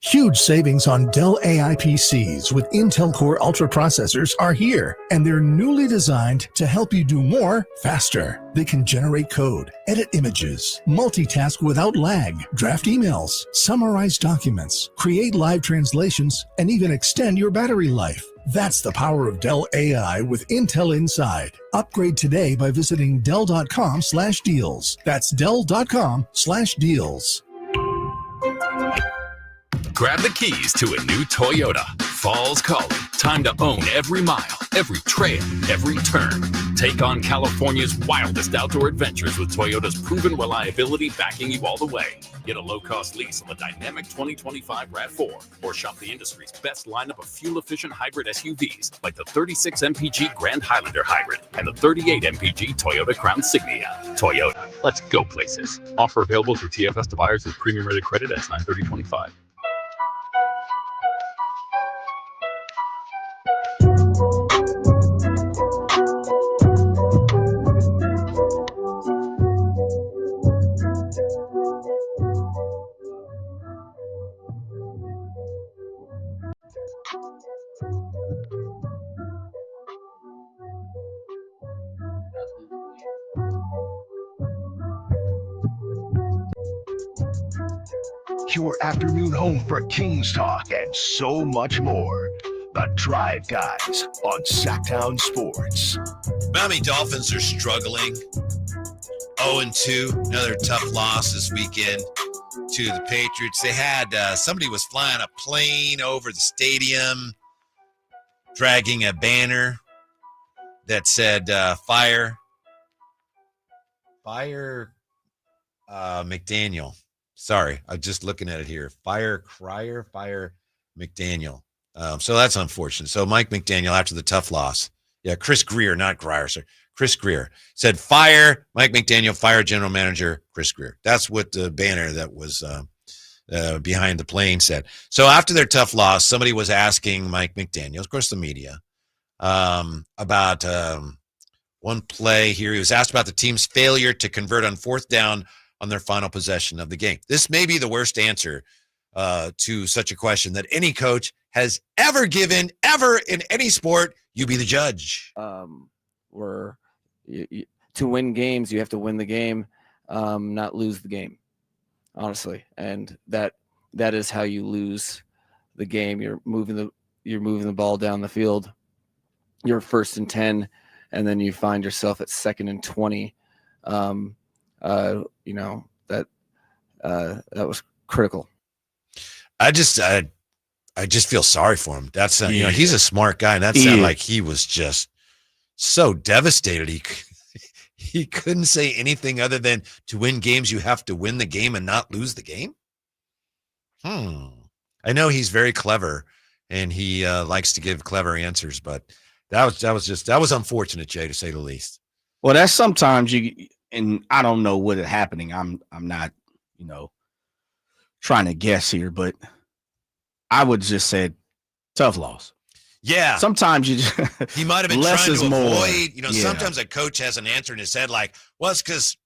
S5: Huge savings on Dell AI PCs with Intel Core Ultra processors are here, and they're newly designed to help you do more faster. They can generate code, edit images, multitask without lag, draft emails, summarize documents, create live translations, and even extend your battery life. That's the power of Dell AI with Intel inside. Upgrade today by visiting Dell.com/deals. That's Dell.com/deals.
S6: Grab the keys to a new Toyota. Fall's calling. Time to own every mile, every trail, every turn. Take on California's wildest outdoor adventures with Toyota's proven reliability backing you all the way. Get a low-cost lease on the dynamic 2025 RAV4 or shop the industry's best lineup of fuel-efficient hybrid SUVs like the 36 MPG Grand Highlander Hybrid and the 38 MPG Toyota Crown Signia. Toyota, let's go places.
S14: Offer available through TFS to buyers with premium rated credit at 9/30/25.
S32: Your afternoon home for Kings talk and so much more. The Drive Guys on Sactown Sports.
S3: Miami Dolphins are struggling. 0-2, another tough loss this weekend to the Patriots. They had somebody was flying a plane over the stadium, dragging a banner that said fire McDaniel. Sorry, I'm just looking at it here. Fire McDaniel. So that's unfortunate. So Mike McDaniel, after the tough loss, Chris Greer, not Grier, sir. Chris Greer said, fire Mike McDaniel, fire general manager Chris Greer. That's what the banner that was behind the plane said. So after their tough loss, somebody was asking Mike McDaniel, of course the media, about one play here. He was asked about the team's failure to convert on fourth down on their final possession of the game. This may be the worst answer to such a question that any coach has ever given, ever in any sport. You be the judge.
S7: To win games, you have to win the game, not lose the game, honestly. And that is how you lose the game. You're moving the ball down the field. You're 1st and 10, and then you find yourself at 2nd and 20. That was critical.
S3: I just feel sorry for him. That's he's a smart guy, and that sounded like he was just so devastated. He couldn't say anything other than to win games, you have to win the game and not lose the game. I know he's very clever, and he likes to give clever answers, but that was unfortunate, Jay, to say the least.
S4: Well, that's sometimes and I don't know what is happening. I'm not, trying to guess here, but I would just say tough loss.
S3: Yeah.
S4: Sometimes
S3: he might have been
S4: less
S3: trying
S4: is
S3: to
S4: more.
S3: avoid, sometimes a coach has an answer in his head like, well, it's because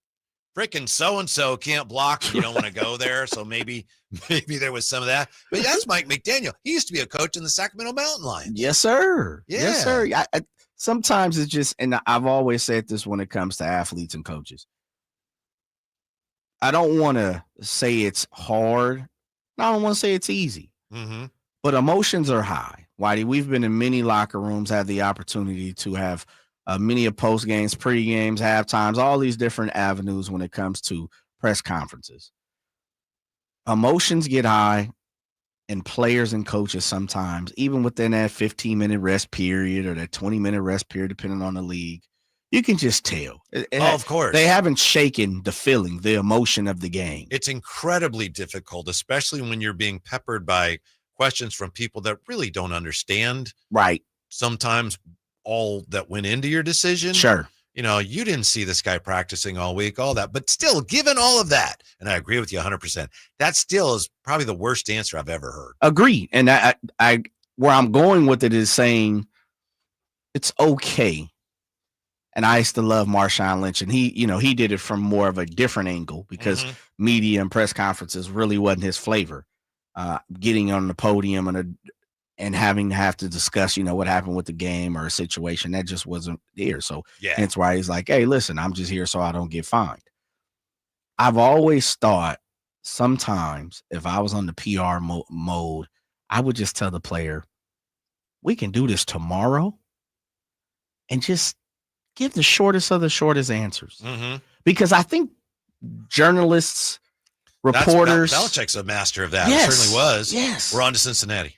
S3: freaking so-and-so can't block and you don't want to go there. So maybe there was some of that. But that's Mike McDaniel. He used to be a coach in the Sacramento Mountain Lions.
S4: Yes, sir.
S3: Yeah.
S4: Yes, sir. Sometimes it's just, and I've always said this when it comes to athletes and coaches. I don't want to say it's hard. I don't want to say it's easy.
S3: Mm-hmm.
S4: But emotions are high. Whitey, we've been in many locker rooms, had the opportunity to have many of post games, pre games, half times, all these different avenues when it comes to press conferences. Emotions get high, and players and coaches sometimes, even within that 15-minute rest period or that 20-minute rest period, depending on the league, you can just tell.
S3: Of course.
S4: They haven't shaken the feeling, the emotion of the game.
S3: It's incredibly difficult, especially when you're being peppered by questions from people that really don't understand.
S4: Right.
S3: Sometimes all that went into your decision.
S4: Sure.
S3: You know, you didn't see this guy practicing all week, all that, but still, given all of that, and I agree with you 100%, that still is probably the worst answer I've ever heard.
S4: Agreed. And I where I'm going with it is saying it's okay. And I used to love Marshawn Lynch, and he did it from more of a different angle because media and press conferences really wasn't his flavor. Getting on the podium and having to have to discuss, what happened with the game or a situation that just wasn't there. So hence why he's like, hey, listen, I'm just here so I don't get fined. I've always thought sometimes if I was on the PR mode, I would just tell the player, we can do this tomorrow and just give the shortest of the shortest answers. Because I think journalists, reporters.
S3: Belichick's a master of that.
S4: Yes,
S3: It certainly was.
S4: Yes.
S3: We're on to Cincinnati.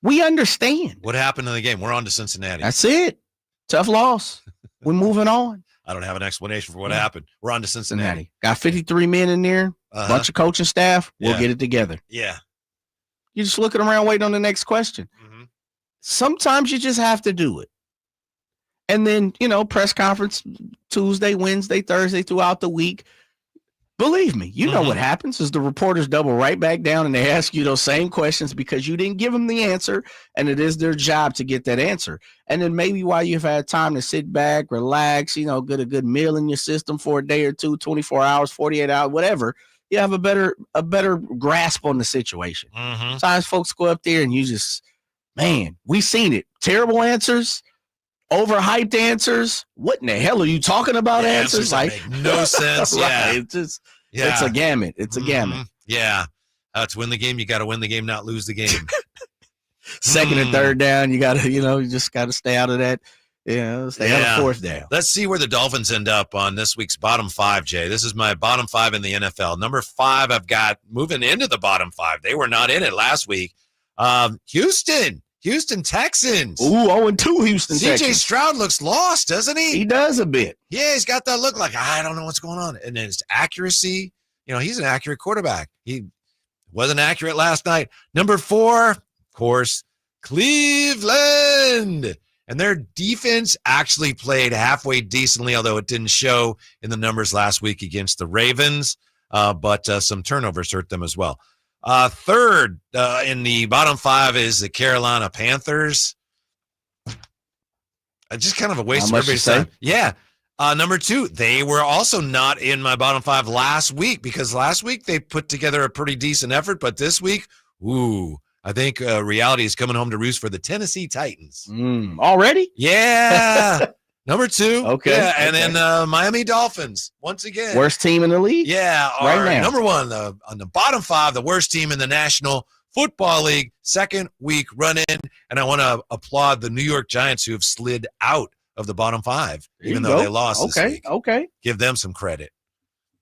S4: We understand.
S3: What happened in the game? We're on to Cincinnati.
S4: That's it. Tough loss. We're moving on.
S3: I don't have an explanation for what happened. We're on to Cincinnati.
S4: Got 53 men in there, bunch of coaching staff. We'll get it together.
S3: Yeah.
S4: You're just looking around waiting on the next question. Sometimes you just have to do it. And then, press conference Tuesday, Wednesday, Thursday, throughout the week. Believe me, you know what happens is the reporters double right back down and they ask you those same questions because you didn't give them the answer, and it is their job to get that answer. And then maybe while you've had time to sit back, relax, get a good meal in your system for a day or two, 24 hours, 48 hours, whatever, you have a better grasp on the situation. Sometimes folks go up there and you just, man, we seen it. Terrible answers. Overhyped answers. What in the hell are you talking about? Answers
S3: that
S4: like
S3: make no sense.
S4: Right. It's a gamut. It's a gamut.
S3: Yeah. To win the game, you got to win the game, not lose the game.
S4: Second and third down, you got to, you just got to stay out of that. Stay out of fourth down.
S3: Let's see where the Dolphins end up on this week's bottom five, Jay. This is my bottom five in the NFL. Number 5, I've got moving into the bottom 5. They were not in it last week. Houston Texans.
S4: Ooh, 0-2 Houston
S3: CJ
S4: Texans.
S3: Stroud looks lost, doesn't he?
S4: He does a bit.
S3: Yeah, he's got that look like, I don't know what's going on. And then his accuracy, he's an accurate quarterback. He wasn't accurate last night. Number 4, of course, Cleveland. And their defense actually played halfway decently, although it didn't show in the numbers last week against the Ravens. But some turnovers hurt them as well. Third in the bottom 5 is the Carolina Panthers. Just kind of a waste of everybody's time. Yeah. Number 2, they were also not in my bottom 5 last week because last week they put together a pretty decent effort, but this week, I think reality is coming home to roost for the Tennessee Titans.
S4: Already?
S3: Yeah. Number 2.
S4: Okay.
S3: Yeah, and then Miami Dolphins, once again.
S4: Worst team in the league?
S3: Yeah.
S4: Right now.
S3: Number 1, on the bottom 5, the worst team in the National Football League, second week run-in. And I want to applaud the New York Giants who have slid out of the bottom 5, even though they lost this week.
S4: Okay.
S3: Give them some credit.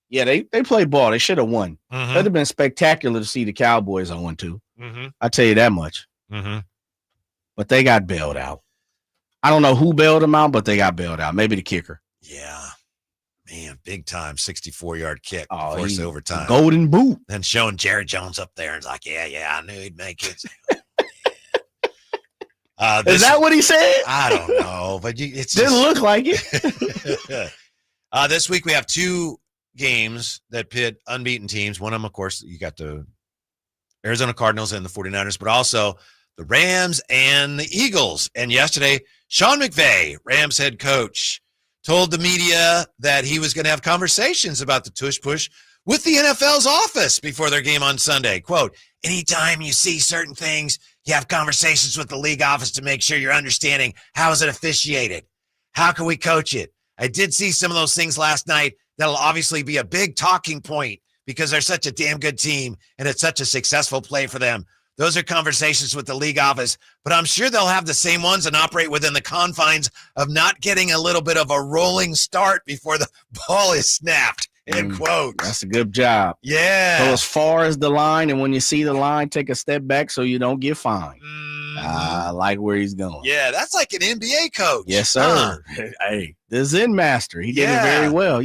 S4: Yeah, they played ball. They should have won. It would have been spectacular to see the Cowboys on 1-2. I'll tell you that much. But they got bailed out. I don't know who bailed them out, but they got bailed out. Maybe the kicker.
S3: Yeah. Man, big time 64-yard kick forced overtime.
S4: Golden boot.
S3: Then showing Jared Jones up there and it's like, yeah, I knew he'd make it.
S4: Is that what he said?
S3: I don't know, but it
S4: didn't look like it.
S3: This week we have 2 games that pit unbeaten teams. One of them, of course, you got the Arizona Cardinals and the 49ers, but also the Rams and the Eagles. And yesterday, Sean McVay, Rams head coach, told the media that he was going to have conversations about the tush push with the NFL's office before their game on Sunday. Quote, anytime you see certain things, you have conversations with the league office to make sure you're understanding how is it officiated? How can we coach it? I did see some of those things last night. That'll obviously be a big talking point because they're such a damn good team and it's such a successful play for them. Those are conversations with the league office, but I'm sure they'll have the same ones and operate within the confines of not getting a little bit of a rolling start before the ball is snapped, end quote.
S4: That's a good job.
S3: Yeah.
S4: So as far as the line, and when you see the line, take a step back so you don't get fined. I like where he's going.
S3: Yeah, that's like an NBA coach.
S4: Yes, sir. Hey, the Zen master. He did it very well.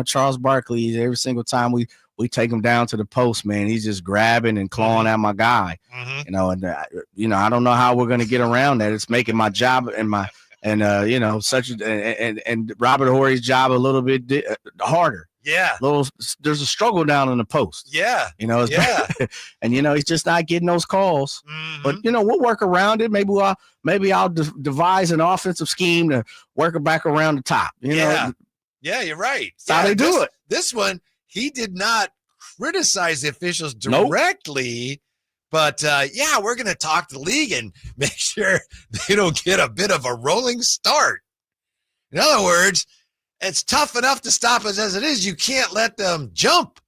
S4: Charles Barkley, every single time we we take him down to the post, man. He's just grabbing and clawing at my guy. You know, and I don't know how we're going to get around that. It's making my job and Robert Horry's job a little bit harder.
S3: Yeah.
S4: There's a struggle down in the post.
S3: Yeah.
S4: You know, and he's just not getting those calls. But we'll work around it. Maybe I'll devise an offensive scheme to work it back around the top.
S3: Yeah, you're right.
S4: That's how they do it.
S3: This one, he did not criticize the officials directly, but we're going to talk to the league and make sure they don't get a bit of a rolling start. In other words, it's tough enough to stop us as it is. You can't let them jump.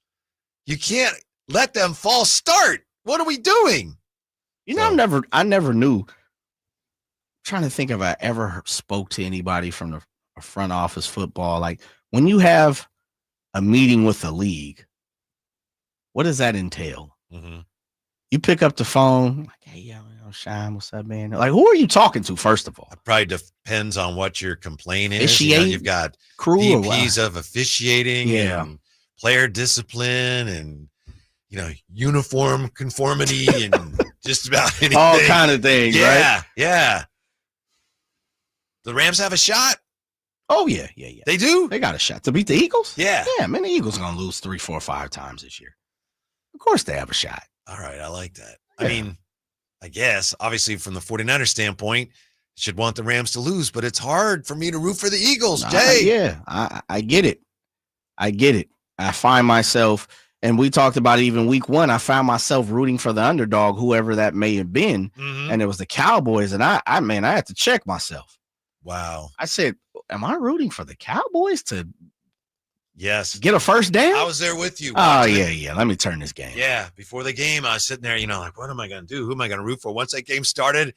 S3: You can't let them false start. What are we doing?
S4: I never knew. I'm trying to think if I ever spoke to anybody from the front office football. Like when you have a meeting with the league, what does that entail? You pick up the phone, like, hey, Shine, what's up, man? Like, who are you talking to, first of all?
S3: It probably depends on what your complaint is.
S4: Officiating?
S3: You've got
S4: crew
S3: VPs of officiating and player discipline and, uniform conformity and just about anything.
S4: All kind of things, right?
S3: Yeah. The Rams have a shot?
S4: Oh, yeah.
S3: They do?
S4: They got a shot to beat the Eagles?
S3: Yeah.
S4: Yeah, man, the Eagles are going to lose 3, 4, 5 times this year. Of course they have a shot.
S3: All right, I like that. Yeah. I mean, I guess, obviously, from the 49ers standpoint, should want the Rams to lose, but it's hard for me to root for the Eagles, Jay.
S4: Yeah, I get it. I find myself, and we talked about it even week 1, I found myself rooting for the underdog, whoever that may have been, and it was the Cowboys, and I had to check myself.
S3: Wow.
S4: I said, am I rooting for the Cowboys to
S3: get
S4: a first down?
S3: I was there with you.
S4: Oh, yeah. Let me turn this game.
S3: Yeah, before the game, I was sitting there, like, what am I going to do? Who am I going to root for? Once that game started,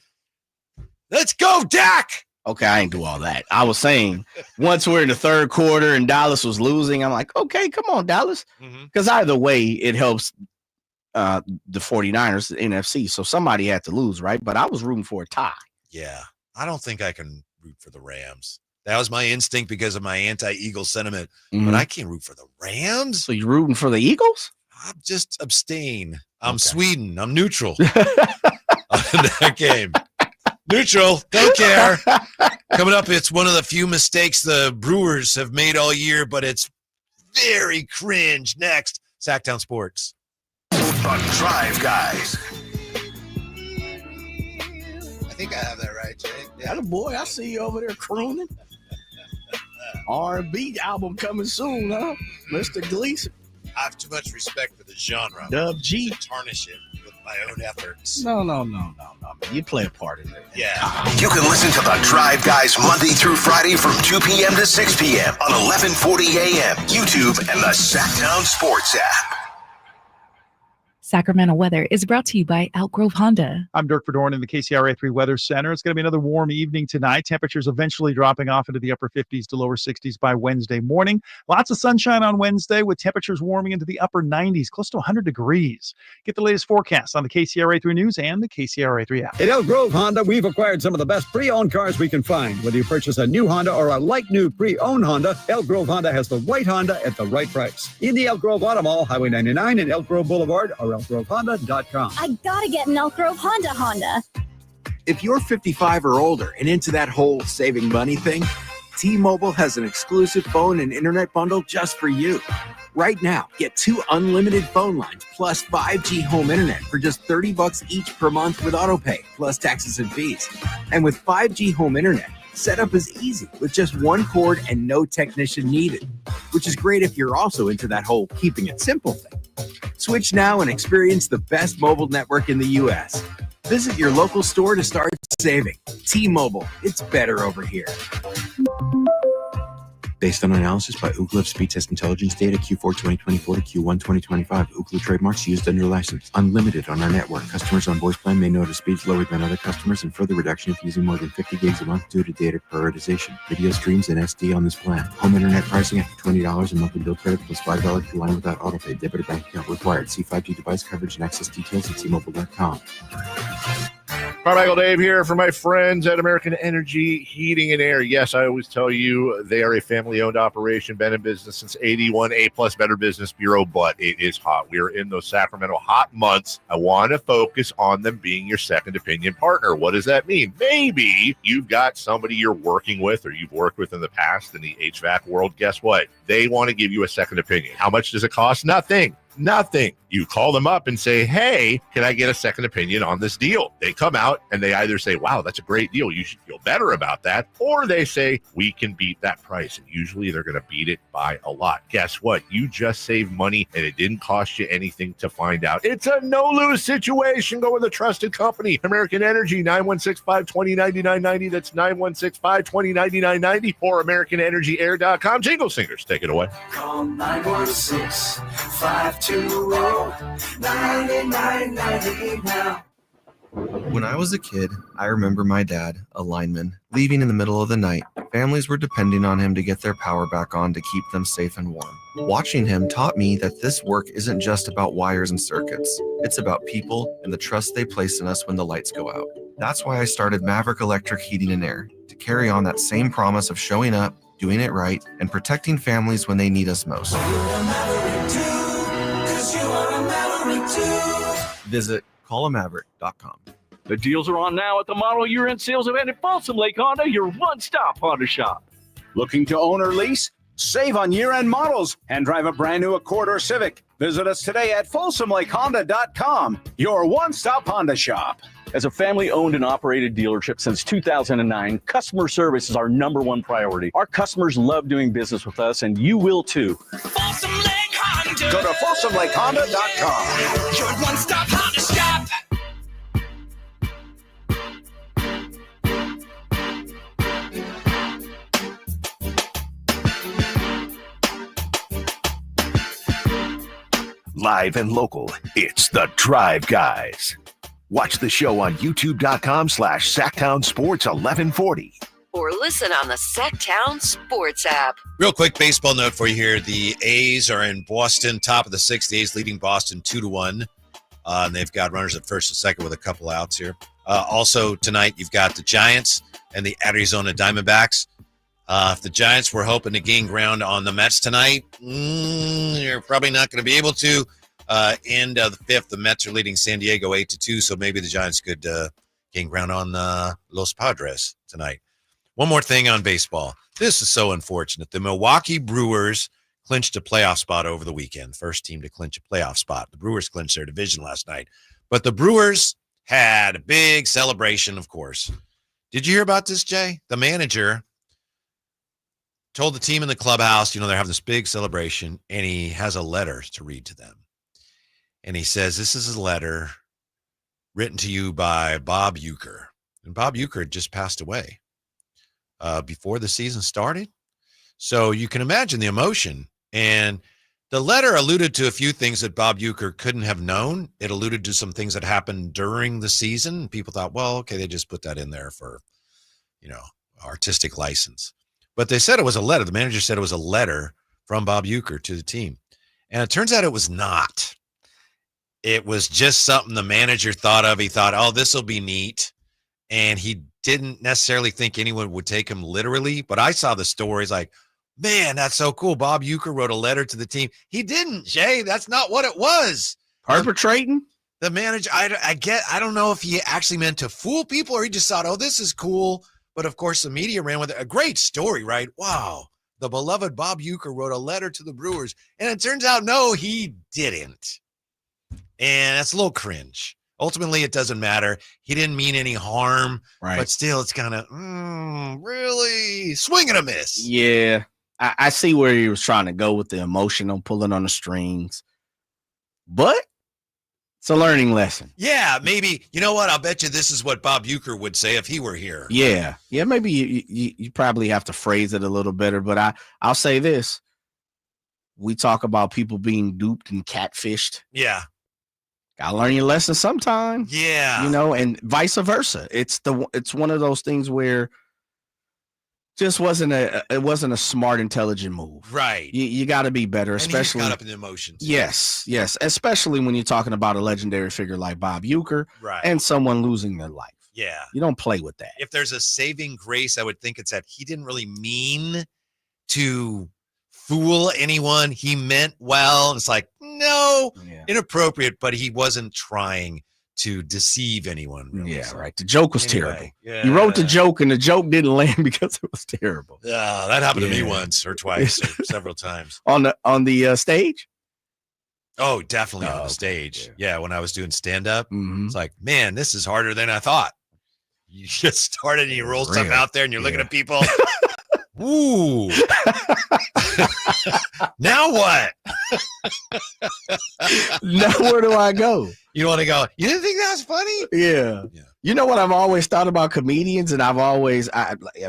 S3: let's go, Dak!
S4: Okay, I ain't do all that. I was saying, once we're in the third quarter and Dallas was losing, I'm like, okay, come on, Dallas. Because either way, it helps the 49ers, the NFC. So somebody had to lose, right? But I was rooting for a tie.
S3: Yeah, I don't think I can root for the Rams. That was my instinct because of my anti-Eagle sentiment. But I can't root for the Rams.
S4: So you're rooting for the Eagles?
S3: I'm just abstain. I'm Sweden. I'm neutral on that game. Neutral. Don't care. Coming up, it's one of the few mistakes the Brewers have made all year, but it's very cringe. Next, Sactown Sports.
S32: The Drive Guys.
S3: I think I have that right, Jay.
S4: Yeah, boy, I see you over there crooning. R&B album coming soon, huh? Mr. Gleason.
S3: I have too much respect for the genre.
S4: Dub G.
S3: To tarnish it with my own efforts.
S4: No. You play a part in it.
S3: Yeah.
S32: You can listen to the Drive Guys Monday through Friday from 2 p.m. to 6 p.m. on 1140 a.m. YouTube and the Sactown Sports app.
S8: Sacramento weather is brought to you by Elk Grove Honda.
S9: I'm Dirk Verdorn in the KCRA 3 Weather Center. It's going to be another warm evening tonight. Temperatures eventually dropping off into the upper 50s to lower 60s by Wednesday morning. Lots of sunshine on Wednesday with temperatures warming into the upper 90s, close to 100 degrees. Get the latest forecast on the KCRA 3 News and the KCRA 3 app.
S10: At Elk Grove Honda, we've acquired some of the best pre-owned cars we can find. Whether you purchase a new Honda or a like-new pre-owned Honda, Elk Grove Honda has the right Honda at the right price. In the Elk Grove Auto Mall, Highway 99 and Elk Grove Boulevard, or elkgrovehonda.com.
S11: I gotta get an Elk Grove Honda.
S12: If you're 55 or older and into that whole saving money thing, T-Mobile has an exclusive phone and internet bundle just for you. Right now, get 2 unlimited phone lines plus 5G home internet for just $30 each per month with autopay, plus taxes and fees. And with 5G home internet, setup is easy with just one cord and no technician needed, which is great if you're also into that whole keeping it simple thing. Switch now and experience the best mobile network in the U.S. Visit your local store to start saving. T-Mobile, it's better over here.
S13: Based on analysis by Ookla Speed Test Intelligence data Q4 2024 to Q1 2025. Ookla trademarks used under license. Unlimited on our network. Customers on voice plan may notice speeds lower than other customers and further reduction if using more than 50 gigs a month due to data prioritization. Video streams and SD on this plan. Home internet pricing after $20 a monthly bill credit plus $5 per line without autopay. Debit or bank account required. See 5G device coverage and access details at T-Mobile.com.
S1: Carmichael Dave here for my friends at American Energy Heating and Air. Yes, I always tell you they are a family-owned operation, been in business since 81, A-plus Better Business Bureau, but it is hot. We are in those Sacramento hot months. I want to focus on them being your second opinion partner. What does that mean? Maybe you've got somebody you're working with or you've worked with in the past in the HVAC world. Guess what? They want to give you a second opinion. How much does it cost? Nothing. You call them up and say, hey, can I get a second opinion on this deal? They come out and they either say, wow, that's a great deal, you should feel better about that. Or they say, we can beat that price. And usually they're going to beat it by a lot. Guess what? You just saved money and it didn't cost you anything to find out. It's a no-lose situation. Go with a trusted company. American Energy, 916-520-9990. That's 916-520-9990 or AmericanEnergyAir.com. Jingle Singers, take it away.
S15: Call 916-520-9990 now.
S16: When I was a kid, I remember my dad, a lineman, leaving in the middle of the night. Families were depending on him to get their power back on to keep them safe and warm. Watching him taught me that this work isn't just about wires and circuits. It's about people and the trust they place in us when the lights go out. That's why I started Maverick Electric Heating and Air, to carry on that same promise of showing up, doing it right, and protecting families when they need us most. Visit callamaverick.com.
S17: The deals are on now at the model year-end sales event at Folsom Lake Honda, your one-stop Honda shop.
S18: Looking to own or lease? Save on year-end models and drive a brand new Accord or Civic. Visit us today at folsomlakehonda.com, your one-stop Honda shop.
S17: As a family-owned and operated dealership since 2009, customer service is our #1 priority. Our customers love doing business with us, and you will too.
S15: Folsom Lake Honda.
S18: Go to folsomlakehonda.com.
S15: Your one-stop Honda shop.
S32: Live and local, it's the Drive Guys. Watch the show on youtube.com/Sactown Sports 1140.
S19: Or listen on the Sactown Sports app.
S3: Real quick baseball note for you here. The A's are in Boston, top of the sixth. The A's leading Boston 2-1. And they've got runners at first and second with a couple outs here. Also tonight, you've got the Giants and the Arizona Diamondbacks. If the Giants were hoping to gain ground on the Mets tonight, you're probably not going to be able to. End of the fifth, the Mets are leading San Diego 8-2, so maybe the Giants could gain ground on Los Padres tonight. One more thing on baseball. This is so unfortunate. The Milwaukee Brewers clinched a playoff spot over the weekend. First team to clinch a playoff spot. The Brewers clinched their division last night. But the Brewers had a big celebration, of course. Did you hear about this, Jay? The manager told the team in the clubhouse, they're having this big celebration, and he has a letter to read to them. And he says, this is a letter written to you by Bob Uecker. And Bob Uecker had just passed away before the season started. So you can imagine the emotion. And the letter alluded to a few things that Bob Uecker couldn't have known. It alluded to some things that happened during the season. People thought, well, okay, they just put that in there for, artistic license. But they said it was a letter. The manager said it was a letter from Bob Uecker to the team. And it turns out it was not. It was just something the manager thought of. He thought, oh, this will be neat. And he didn't necessarily think anyone would take him literally. But I saw the stories like, man, that's so cool. Bob Uecker wrote a letter to the team. He didn't, Jay. That's not what it was.
S4: Perpetrating?
S3: The manager, I don't know if he actually meant to fool people or he just thought, oh, this is cool. But, of course, the media ran with it. A great story, right? Wow. The beloved Bob Uecker wrote a letter to the Brewers. And it turns out, no, he didn't. And that's a little cringe. Ultimately, it doesn't matter. He didn't mean any harm.
S4: Right.
S3: But still, it's kind of, really? Swing and a miss.
S4: Yeah. I see where he was trying to go with the emotional, pulling on the strings. But it's a learning lesson.
S3: Yeah, maybe. You know what? I'll bet you this is what Bob Uecker would say if he were here.
S4: Yeah. Yeah, maybe you probably have to phrase it a little better. But I'll say this. We talk about people being duped and catfished.
S3: Yeah.
S4: Gotta learn your lesson sometime.
S3: Yeah.
S4: And vice versa. It's one of those things where just wasn't a smart, intelligent move.
S3: Right.
S4: You got to be better, especially
S3: caught up in the emotions.
S4: Yes. Especially when you're talking about a legendary figure like Bob Uecker,
S3: right,
S4: and someone losing their life.
S3: Yeah.
S4: You don't play with that.
S3: If there's a saving grace, I would think it's that he didn't really mean to fool anyone. He meant well. It's like, no, inappropriate, but he wasn't trying to deceive anyone. Really.
S4: Yeah, right. The joke was
S3: Anyway,
S4: terrible.
S3: yeah.
S4: You wrote the joke, and the joke didn't land because it was terrible.
S3: That happened to me once or twice or several times.
S4: On the stage?
S3: Oh, definitely on the stage. Yeah, when I was doing stand-up, it's like, man, this is harder than I thought. You just started and you roll something out there and you're looking at people. Ooh. Now what?
S4: Now where do I go?
S3: You want to go, you didn't think that was funny?
S4: Yeah. You know what I've always thought about comedians, and I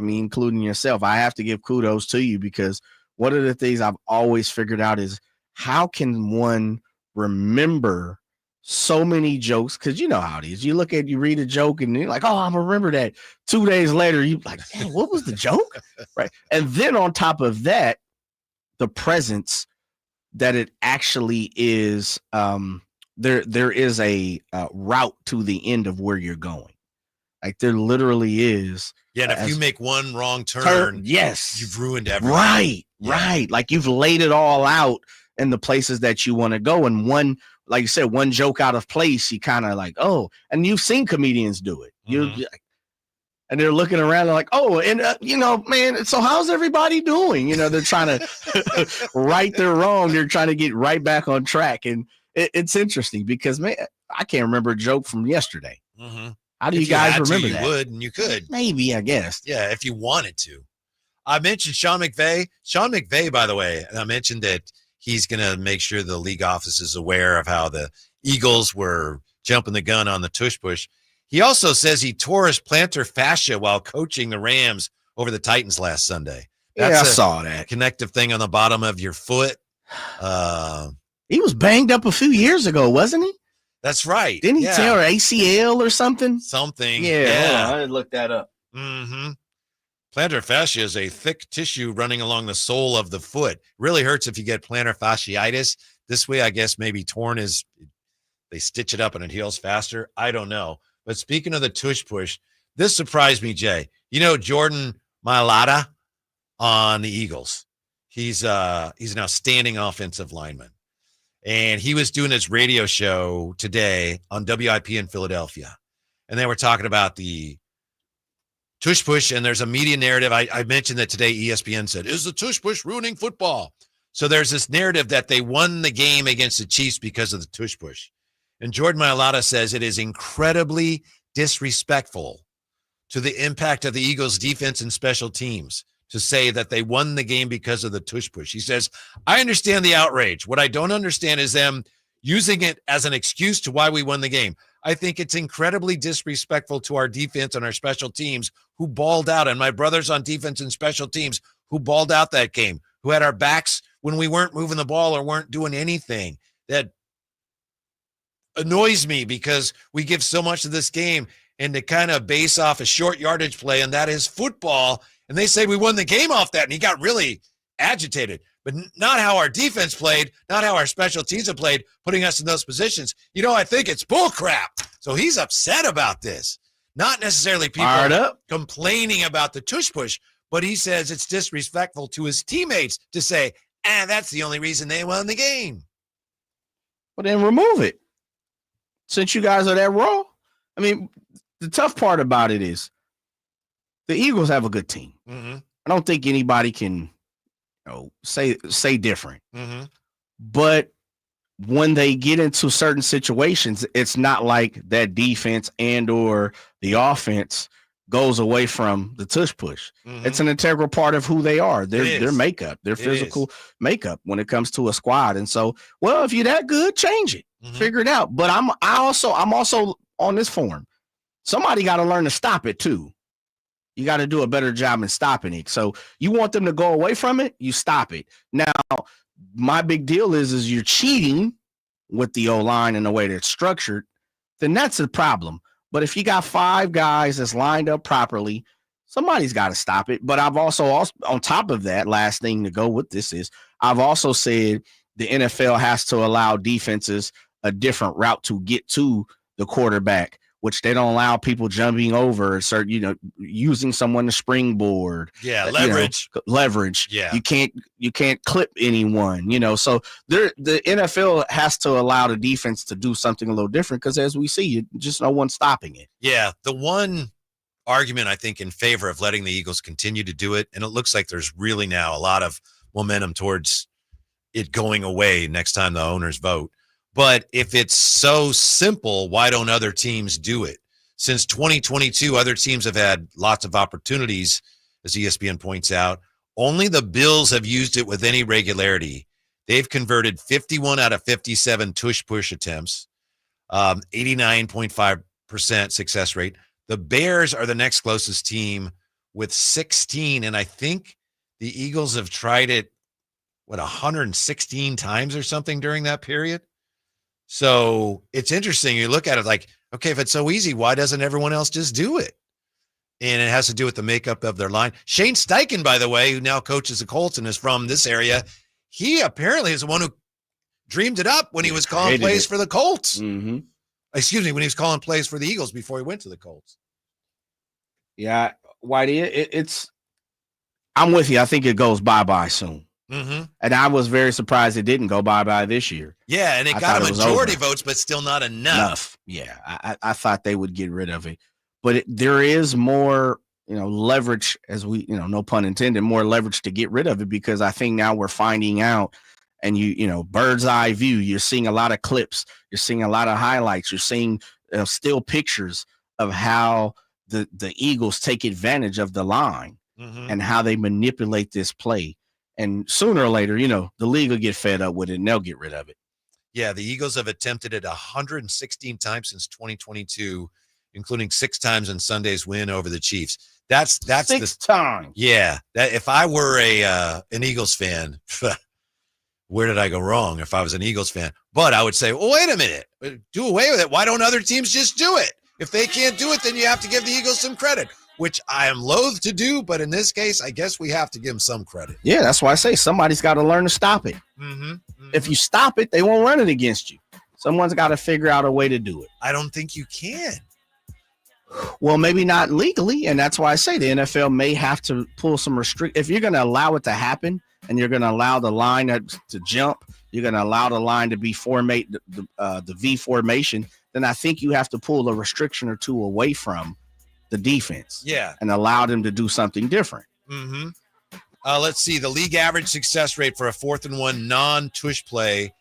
S4: mean, including yourself, I have to give kudos to you, because one of the things I've always figured out is how can one remember so many jokes? Because you know how it is. You read a joke and you're like, oh, I remember that. 2 days later, you're like, damn, what was the joke? Right. And then on top of that, the presence that it actually is, there is a route to the end of where you're going. Like there literally is.
S3: Yeah, and if you make one wrong turn,
S4: yes,
S3: you've ruined everything.
S4: Right. Like you've laid it all out in the places that you want to go. And one, like you said, one joke out of place, you kind of like, oh, and you've seen comedians do it. And they're looking around like, oh, and man, so how's everybody doing? They're trying to right their wrong. They're trying to get right back on track. And it's interesting because, man, I can't remember a joke from yesterday. How do you guys remember that?
S3: You would, and you could.
S4: Maybe, I guess.
S3: Yeah, if you wanted to. I mentioned Sean McVay. Sean McVay, by the way, and I mentioned that he's going to make sure the league office is aware of how the Eagles were jumping the gun on the tush push. He also says he tore his plantar fascia while coaching the Rams over the Titans last Sunday.
S4: I saw that.
S3: Connective thing on the bottom of your foot.
S4: He was banged up a few years ago, wasn't he?
S3: That's right.
S4: Didn't he tear ACL or something?
S3: Something.
S4: Yeah. Hold on, I looked that up.
S3: Plantar fascia is a thick tissue running along the sole of the foot. Really hurts if you get plantar fasciitis. This way, I guess maybe torn is they stitch it up and it heals faster. I don't know. But speaking of the tush push, this surprised me, Jay. Jordan Mailata on the Eagles. He's an outstanding offensive lineman. And he was doing his radio show today on WIP in Philadelphia. And they were talking about the tush push, and there's a media narrative. I mentioned that today ESPN said, is the tush push ruining football? So there's this narrative that they won the game against the Chiefs because of the tush push. And Jordan Mailata says it is incredibly disrespectful to the impact of the Eagles' defense and special teams to say that they won the game because of the tush push. He says, I understand the outrage. What I don't understand is them using it as an excuse to why we won the game. I think it's incredibly disrespectful to our defense and our special teams who balled out, and my brothers on defense and special teams who balled out that game, who had our backs when we weren't moving the ball or weren't doing anything. That annoys me because we give so much of this game and to kind of base off a short yardage play, and that is football. And they say we won the game off that, and he got really agitated. But not how our defense played, not how our special teams have played, putting us in those positions. I think it's bull crap. So he's upset about this. Not necessarily people complaining about the tush push, but he says it's disrespectful to his teammates to say, that's the only reason they won the game.
S4: Well, then remove it. Since you guys are that raw. I mean, the tough part about it is the Eagles have a good team. I don't think anybody can say different. But when they get into certain situations, it's not like that defense and or the offense goes away from the tush push. It's an integral part of who they are, their makeup, their physical makeup when it comes to a squad. And so, well, if you're that good, change it, figure it out. But I'm also on this form. Somebody got to learn to stop it too. You got to do a better job in stopping it. So you want them to go away from it, you stop it. Now, my big deal is you're cheating with the O-line and the way that it's structured, then that's a problem. But if you got 5 guys that's lined up properly, somebody's got to stop it. But I've also, on top of that, last thing to go with this is, I've also said the NFL has to allow defenses a different route to get to the quarterback which they don't allow people jumping over, using someone to springboard.
S3: Yeah, leverage.
S4: Leverage.
S3: Yeah.
S4: You can't clip anyone, so the NFL has to allow the defense to do something a little different because as we see, just no one's stopping it.
S3: Yeah, the one argument I think in favor of letting the Eagles continue to do it, and it looks like there's really now a lot of momentum towards it going away next time the owners vote. But if it's so simple, why don't other teams do it? Since 2022, other teams have had lots of opportunities, as ESPN points out. Only the Bills have used it with any regularity. They've converted 51 out of 57 tush-push attempts, 89.5% success rate. The Bears are the next closest team with 16, and I think the Eagles have tried it, 116 times or something during that period? So it's interesting. You look at it like, okay, if it's so easy, why doesn't everyone else just do it? And it has to do with the makeup of their line. Shane Steichen, by the way, who now coaches the Colts and is from this area, he apparently is the one who dreamed it up when he was calling plays for the Colts.
S4: Mm-hmm.
S3: Excuse me, when he was calling plays for the Eagles before he went to the Colts.
S4: Yeah, Whitey, I'm with you. I think it goes bye-bye soon.
S3: Mm-hmm.
S4: And I was very surprised it didn't go bye-bye this year.
S3: Yeah, and it got a majority votes, but still not enough.
S4: Yeah, I thought they would get rid of it. But there is more, leverage, as we, no pun intended, more leverage to get rid of it because I think now we're finding out, and bird's eye view, you're seeing a lot of clips, you're seeing a lot of highlights, you're seeing still pictures of how the Eagles take advantage of the line and how they manipulate this play. And sooner or later, the league will get fed up with it and they'll get rid of it.
S3: Yeah, the Eagles have attempted it 116 times since 2022, including 6 times in Sunday's win over the Chiefs. That's
S4: 6 times.
S3: Yeah, that if I were an Eagles fan, where did I go wrong if I was an Eagles fan? But I would say, well, wait a minute, do away with it. Why don't other teams just do it? If they can't do it, then you have to give the Eagles some credit, which I am loath to do. But in this case, I guess we have to give them some credit.
S4: Yeah, that's why I say somebody's got to learn to stop it. If you stop it, they won't run it against you. Someone's got to figure out a way to do it.
S3: I don't think you can.
S4: Well, maybe not legally, and that's why I say the NFL may have to pull some restrict. If you're going to allow it to happen, and you're going to allow the line to jump, you're going to allow the line to be the V formation, then I think you have to pull a restriction or two away from the defense.
S3: Yeah,
S4: and allow them to do something different.
S3: Let's see. The league average success rate for a 4th and 1 non-tush play,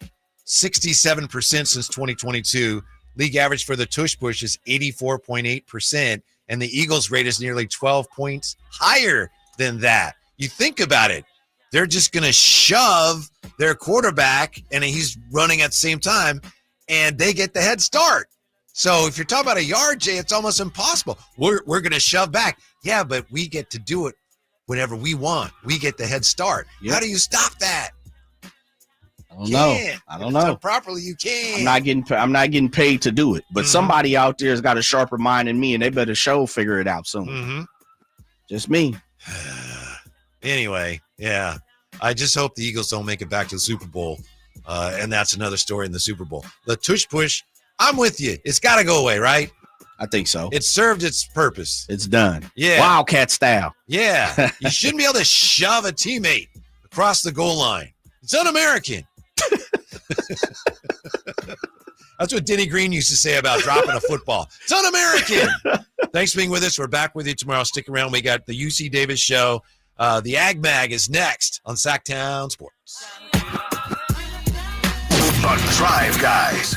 S3: 67% since 2022. League average for the tush push is 84.8%, and the Eagles rate is nearly 12 points higher than that. You think about it. They're just going to shove their quarterback, and he's running at the same time, and they get the head start. So if you're talking about a yard, Jay, it's almost impossible. We're going to shove back. Yeah, but we get to do it whenever we want. We get the head start. Yep. How do you stop that?
S4: I don't know.
S3: Properly, you can.
S4: I'm not getting paid to do it, but somebody out there has got a sharper mind than me, and they better figure it out soon. Just me.
S3: Anyway, yeah. I just hope the Eagles don't make it back to the Super Bowl, and that's another story in the Super Bowl. The tush push, I'm with you. It's got to go away, right?
S4: I think so.
S3: It served its purpose.
S4: It's done.
S3: Yeah.
S4: Wildcat style.
S3: Yeah. You shouldn't be able to shove a teammate across the goal line. It's un-American. That's what Denny Green used to say about dropping a football. It's un-American. Thanks for being with us. We're back with you tomorrow. Stick around. We got the UC Davis show. The Ag Mag is next on Sactown Sports.
S32: The Drive Guys.